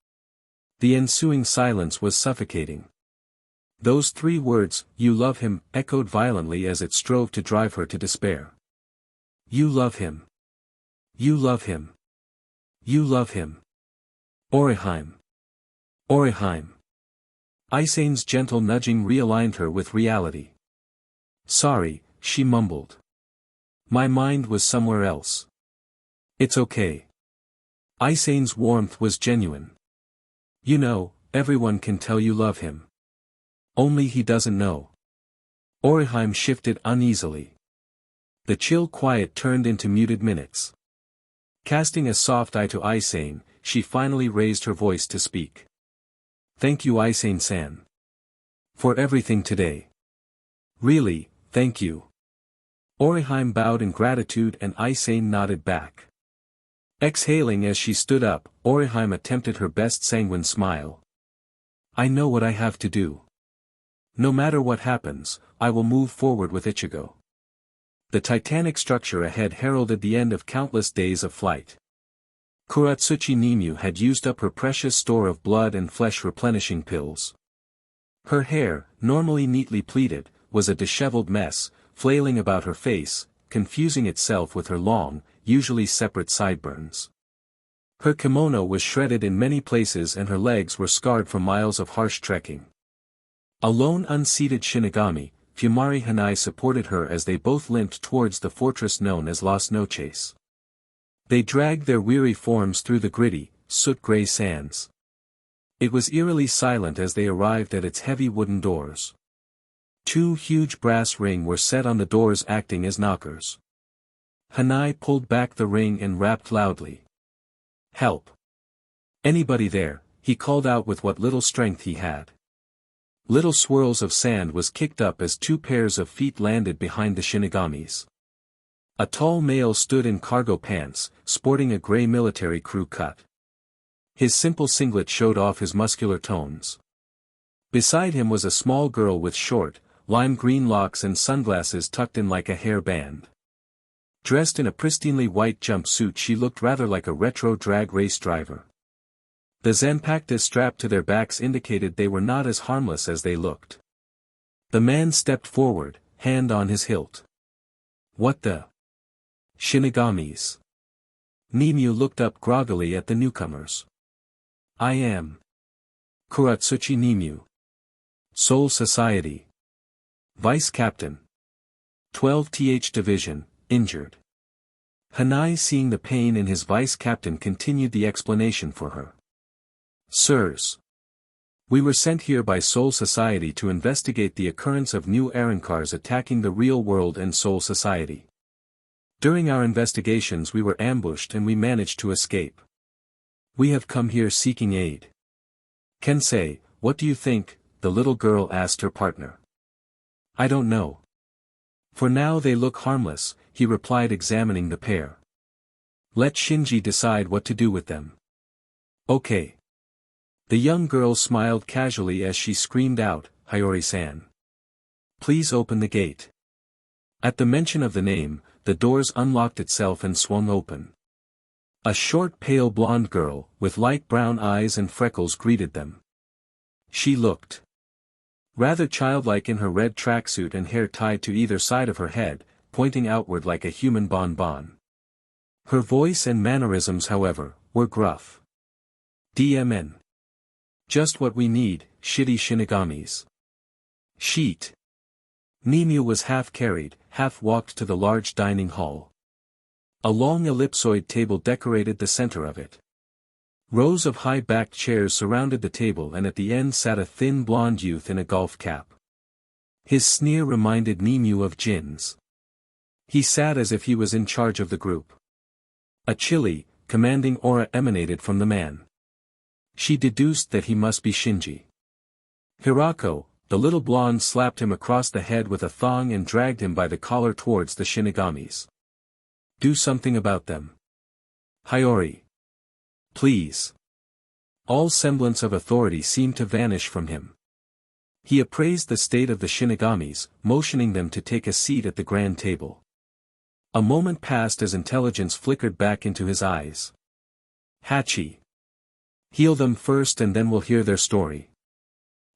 The ensuing silence was suffocating. Those three words, "you love him," echoed violently as it strove to drive her to despair. "You love him. You love him. You love him. Orihime. Orihime." Isane's gentle nudging realigned her with reality. "Sorry," she mumbled. "My mind was somewhere else." "It's okay." Isane's warmth was genuine. "You know, everyone can tell you love him. Only he doesn't know." Orihime shifted uneasily. The chill quiet turned into muted minutes. Casting a soft eye to Isane, she finally raised her voice to speak. "Thank you Isane-san. For everything today. Really, thank you." Orihime bowed in gratitude and Isane nodded back. Exhaling as she stood up, Orihime attempted her best sanguine smile. "I know what I have to do. No matter what happens, I will move forward with Ichigo." The titanic structure ahead heralded the end of countless days of flight. Kuratsuchi Nimue had used up her precious store of blood and flesh-replenishing pills. Her hair, normally neatly pleated, was a disheveled mess, flailing about her face, confusing itself with her long, usually separate sideburns. Her kimono was shredded in many places and her legs were scarred from miles of harsh trekking. A lone unseated Shinigami, Fumari Hanai supported her as they both limped towards the fortress known as Las Noches. They dragged their weary forms through the gritty, soot-gray sands. It was eerily silent as they arrived at its heavy wooden doors. Two huge brass rings were set on the doors acting as knockers. Hanai pulled back the ring and rapped loudly. "Help! Anybody there?" he called out with what little strength he had. Little swirls of sand was kicked up as two pairs of feet landed behind the Shinigamis. A tall male stood in cargo pants, sporting a gray military crew cut. His simple singlet showed off his muscular tones. Beside him was a small girl with short, lime-green locks and sunglasses tucked in like a hair band. Dressed in a pristinely white jumpsuit, she looked rather like a retro drag race driver. The zanpaktas strapped to their backs indicated they were not as harmless as they looked. The man stepped forward, hand on his hilt. "What the?" "Shinigamis." Nimue looked up groggily at the newcomers. "I am Kuratsuchi Nimue. Soul Society. Vice Captain. 12th Division, injured." Hanai, seeing the pain in his vice captain, continued the explanation for her. Sirs. We were sent here by Soul Society to investigate the occurrence of new Arrancars attacking the real world and Soul Society. During our investigations we were ambushed and we managed to escape. We have come here seeking aid. Kensei, what do you think? The little girl asked her partner. I don't know. For now they look harmless, he replied, examining the pair. Let Shinji decide what to do with them. Okay. The young girl smiled casually as she screamed out, Hiyori-san. Please open the gate. At the mention of the name, the doors unlocked itself and swung open. A short pale blonde girl, with light brown eyes and freckles greeted them. She looked rather childlike in her red tracksuit and hair tied to either side of her head, pointing outward like a human bonbon. Her voice and mannerisms, however, were gruff. DMN. Just what we need, shitty Shinigamis. Sheet. Nimue was half carried, half walked to the large dining hall. A long ellipsoid table decorated the center of it. Rows of high-backed chairs surrounded the table and at the end sat a thin blonde youth in a golf cap. His sneer reminded Nimue of Jin's. He sat as if he was in charge of the group. A chilly, commanding aura emanated from the man. She deduced that he must be Shinji. Hirako, the little blonde, slapped him across the head with a thong and dragged him by the collar towards the Shinigamis. Do something about them. Hiyori. Please. All semblance of authority seemed to vanish from him. He appraised the state of the Shinigamis, motioning them to take a seat at the grand table. A moment passed as intelligence flickered back into his eyes. Hachi. Heal them first and then we'll hear their story.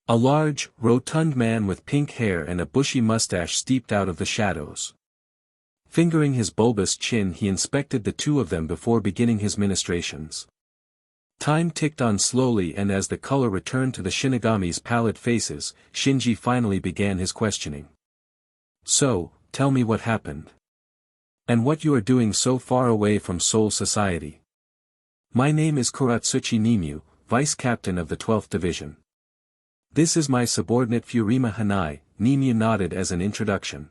A large, rotund man with pink hair and a bushy mustache steeped out of the shadows. Fingering his bulbous chin, he inspected the two of them before beginning his ministrations. Time ticked on slowly, and as the color returned to the Shinigami's pallid faces, Shinji finally began his questioning. So, tell me what happened. And what you are doing so far away from Soul Society. My name is Kuratsuchi Nimue, Vice Captain of the 12th Division. This is my subordinate Furima Hanai. Nimue nodded as an introduction.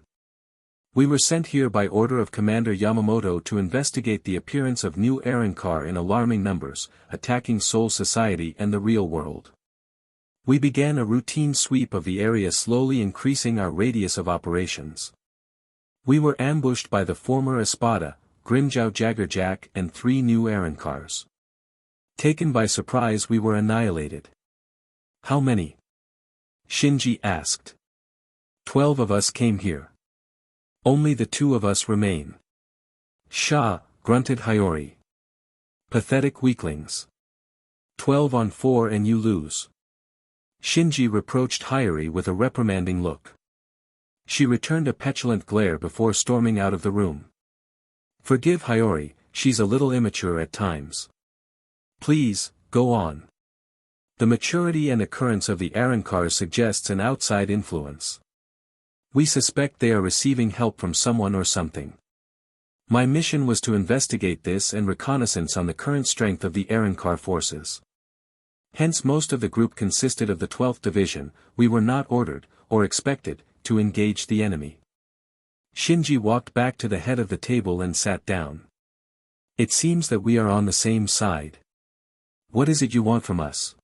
We were sent here by order of Commander Yamamoto to investigate the appearance of new Arrancar in alarming numbers, attacking Soul Society and the real world. We began a routine sweep of the area, slowly increasing our radius of operations. We were ambushed by the former Espada, Grimjow Jaggerjack and 3 new Arrancars. Taken by surprise, we were annihilated. How many? Shinji asked. 12 of us came here. Only the 2 of us remain. Sha, grunted Hiyori. Pathetic weaklings. 12 on 4 and you lose. Shinji reproached Hiyori with a reprimanding look. She returned a petulant glare before storming out of the room. Forgive Hiyori, she's a little immature at times. Please, go on. The maturity and occurrence of the Arrancars suggests an outside influence. We suspect they are receiving help from someone or something. My mission was to investigate this and reconnaissance on the current strength of the Arrancar forces. Hence most of the group consisted of the 12th Division. We were not ordered, or expected, to engage the enemy. Shinji walked back to the head of the table and sat down. It seems that we are on the same side. What is it you want from us?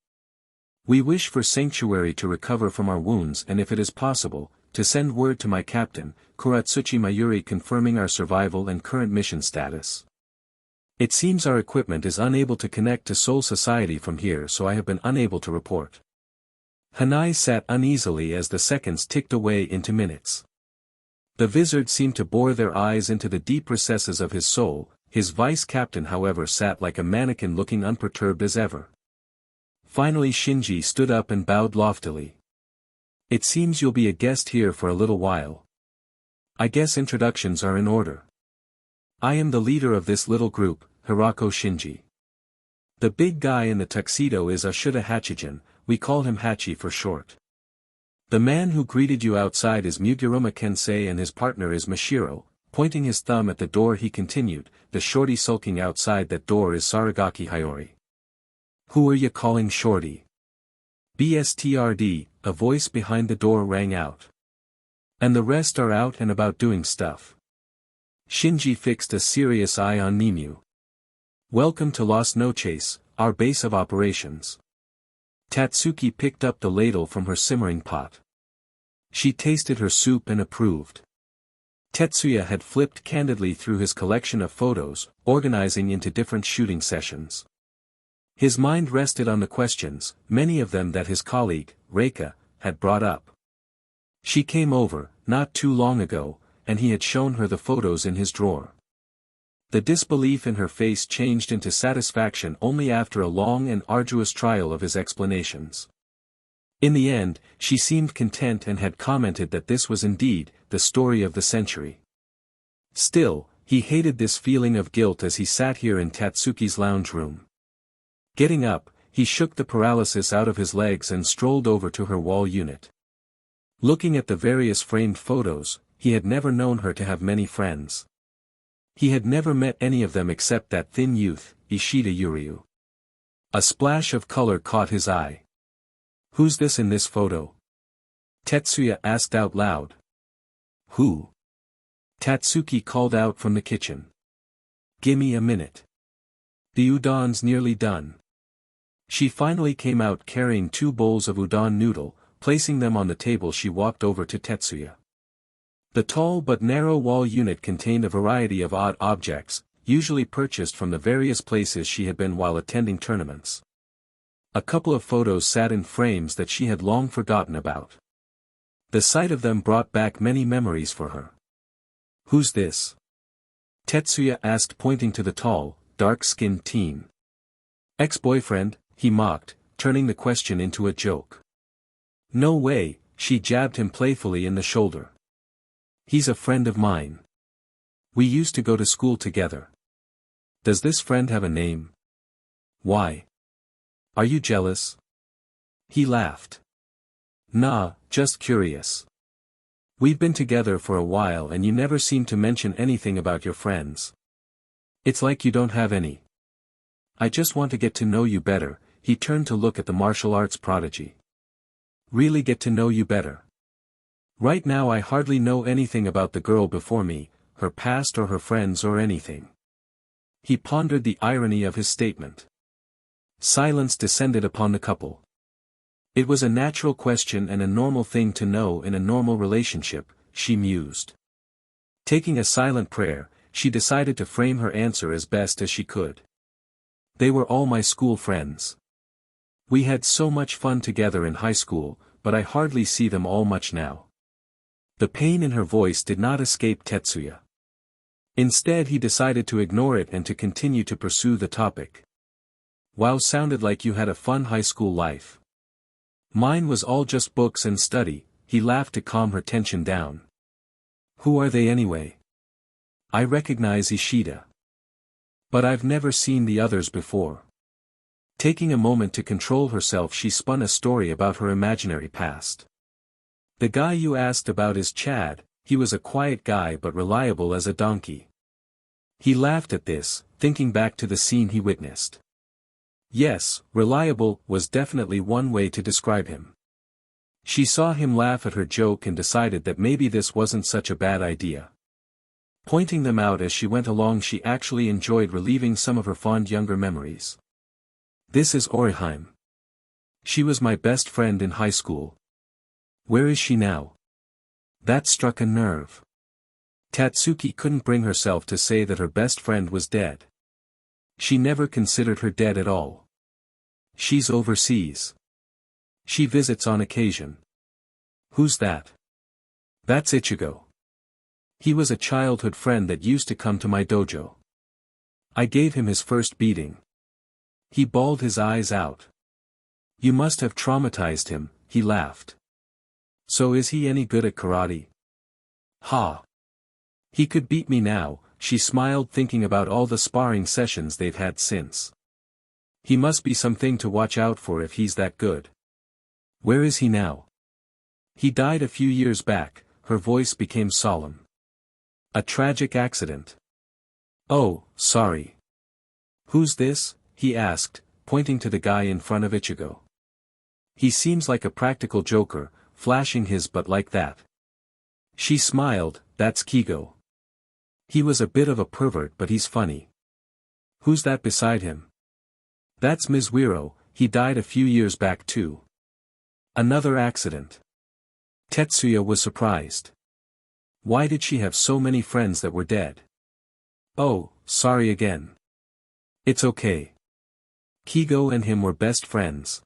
We wish for sanctuary to recover from our wounds and if it is possible, to send word to my captain, Kuratsuchi Mayuri, confirming our survival and current mission status. It seems our equipment is unable to connect to Soul Society from here, so I have been unable to report. Hanai sat uneasily as the seconds ticked away into minutes. The Vizard seemed to bore their eyes into the deep recesses of his soul. His vice captain, however, sat like a mannequin, looking unperturbed as ever. Finally Shinji stood up and bowed loftily. It seems you'll be a guest here for a little while. I guess introductions are in order. I am the leader of this little group, Hirako Shinji. The big guy in the tuxedo is Ashuta Hachigen, we call him Hachi for short. The man who greeted you outside is Muguruma Kensei and his partner is Mashiro. Pointing his thumb at the door he continued, the shorty sulking outside that door is Saragaki Hiyori. Who are you calling shorty? BSTRD, a voice behind the door rang out. And the rest are out and about doing stuff. Shinji fixed a serious eye on Nemu. Welcome to Las Noches, our base of operations. Tatsuki picked up the ladle from her simmering pot. She tasted her soup and approved. Tetsuya had flipped candidly through his collection of photos, organizing into different shooting sessions. His mind rested on the questions, many of them that his colleague, Reika, had brought up. She came over, not too long ago, and he had shown her the photos in his drawer. The disbelief in her face changed into satisfaction only after a long and arduous trial of his explanations. In the end, she seemed content and had commented that this was indeed the story of the century. Still, he hated this feeling of guilt as he sat here in Tatsuki's lounge room. Getting up, he shook the paralysis out of his legs and strolled over to her wall unit. Looking at the various framed photos, he had never known her to have many friends. He had never met any of them except that thin youth, Ishida Yuryu. A splash of color caught his eye. Who's this in this photo? Tetsuya asked out loud. Who? Tatsuki called out from the kitchen. Gimme a minute. The udon's nearly done. She finally came out carrying 2 bowls of udon noodle. Placing them on the table, she walked over to Tetsuya. The tall but narrow wall unit contained a variety of odd objects, usually purchased from the various places she had been while attending tournaments. A couple of photos sat in frames that she had long forgotten about. The sight of them brought back many memories for her. Who's this? Tetsuya asked, pointing to the tall, dark-skinned teen. Ex-boyfriend, he mocked, turning the question into a joke. No way, she jabbed him playfully in the shoulder. He's a friend of mine. We used to go to school together. Does this friend have a name? Why? Are you jealous? He laughed. Nah, just curious. We've been together for a while and you never seem to mention anything about your friends. It's like you don't have any. I just want to get to know you better. He turned to look at the martial arts prodigy. Really get to know you better. Right now I hardly know anything about the girl before me, her past or her friends or anything. He pondered the irony of his statement. Silence descended upon the couple. It was a natural question and a normal thing to know in a normal relationship, she mused. Taking a silent prayer, she decided to frame her answer as best as she could. They were all my school friends. We had so much fun together in high school, but I hardly see them all much now. The pain in her voice did not escape Tetsuya. Instead he decided to ignore it and to continue to pursue the topic. Wow, sounded like you had a fun high school life. Mine was all just books and study, he laughed to calm her tension down. Who are they anyway? I recognize Ishida. But I've never seen the others before. Taking a moment to control herself, she spun a story about her imaginary past. The guy you asked about is Chad. He was a quiet guy but reliable as a donkey. He laughed at this, thinking back to the scene he witnessed. Yes, reliable was definitely one way to describe him. She saw him laugh at her joke and decided that maybe this wasn't such a bad idea. Pointing them out as she went along, she actually enjoyed reliving some of her fond younger memories. This is Oriheim. She was my best friend in high school. Where is she now? That struck a nerve. Tatsuki couldn't bring herself to say that her best friend was dead. She never considered her dead at all. She's overseas. She visits on occasion. Who's that? That's Ichigo. He was a childhood friend that used to come to my dojo. I gave him his first beating. He bawled his eyes out. You must have traumatized him, he laughed. So is he any good at karate? Ha! He could beat me now, she smiled, thinking about all the sparring sessions they've had since. He must be something to watch out for if he's that good. Where is he now? He died a few years back, her voice became solemn. A tragic accident. Oh, sorry. Who's this? He asked, pointing to the guy in front of Ichigo. He seems like a practical joker, flashing his butt like that. She smiled, that's Kigo. He was a bit of a pervert but he's funny. Who's that beside him? That's Mizuiro, he died a few years back too. Another accident. Tetsuya was surprised. Why did she have so many friends that were dead? Oh, sorry again. It's okay. Kigo and him were best friends.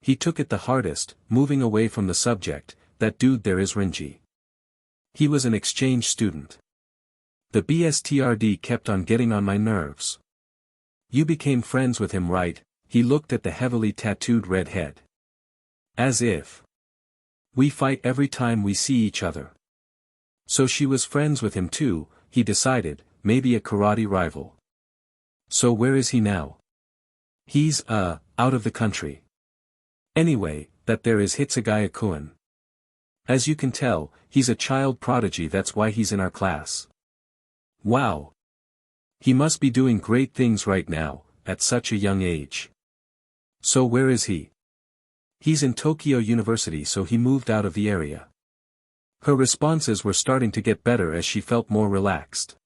He took it the hardest, moving away from the subject. That dude there is Renji. He was an exchange student. The BSTRD kept on getting on my nerves. You became friends with him, right? He looked at the heavily tattooed redhead. As if. We fight every time we see each other. So she was friends with him too, he decided, maybe a karate rival. So where is he now? He's, out of the country. Anyway, that there is Hitsugaya-kun. As you can tell, he's a child prodigy, that's why he's in our class. Wow. He must be doing great things right now, at such a young age. So where is he? He's in Tokyo University, so he moved out of the area. Her responses were starting to get better as she felt more relaxed.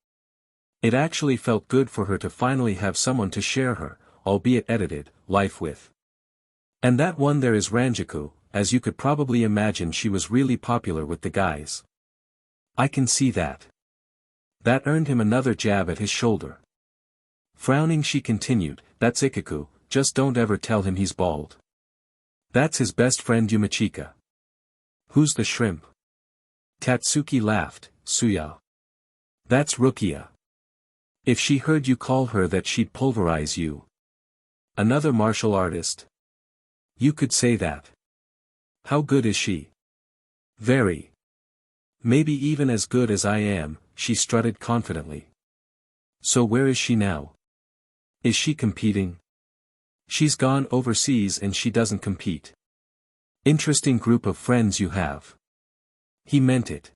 It actually felt good for her to finally have someone to share her, albeit edited, life with. And that one there is Ranjaku, as you could probably imagine she was really popular with the guys. I can see that. That earned him another jab at his shoulder. Frowning she continued, that's Ikaku, just don't ever tell him he's bald. That's his best friend Yumachika. Who's the shrimp? Tatsuki laughed, Suya. That's Rukia. If she heard you call her that she'd pulverize you. Another martial artist? You could say that. How good is she? Very. Maybe even as good as I am, she strutted confidently. So where is she now? Is she competing? She's gone overseas and she doesn't compete. Interesting group of friends you have. He meant it.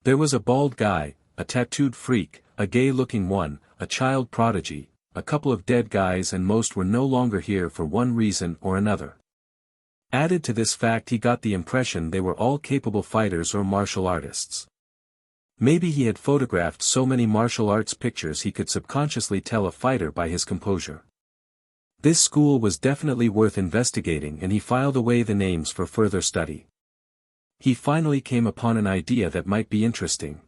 There was a bald guy, a tattooed freak, a gay-looking one, a child prodigy, a couple of dead guys, and most were no longer here for one reason or another. Added to this fact, he got the impression they were all capable fighters or martial artists. Maybe he had photographed so many martial arts pictures he could subconsciously tell a fighter by his composure. This school was definitely worth investigating, and he filed away the names for further study. He finally came upon an idea that might be interesting.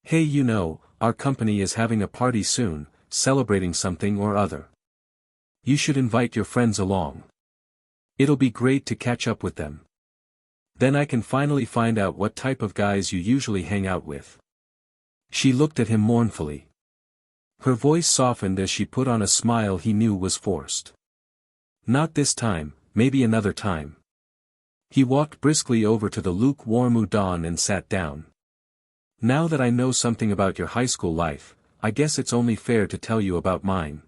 Hey, you know, our company is having a party soon, celebrating something or other. You should invite your friends along. It'll be great to catch up with them. Then I can finally find out what type of guys you usually hang out with. She looked at him mournfully. Her voice softened as she put on a smile he knew was forced. Not this time, maybe another time. He walked briskly over to the lukewarm udon and sat down. Now that I know something about your high school life, I guess it's only fair to tell you about mine.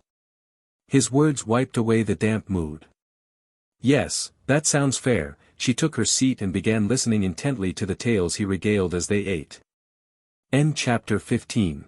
His words wiped away the damp mood. Yes, that sounds fair. She took her seat and began listening intently to the tales he regaled as they ate. End chapter 15.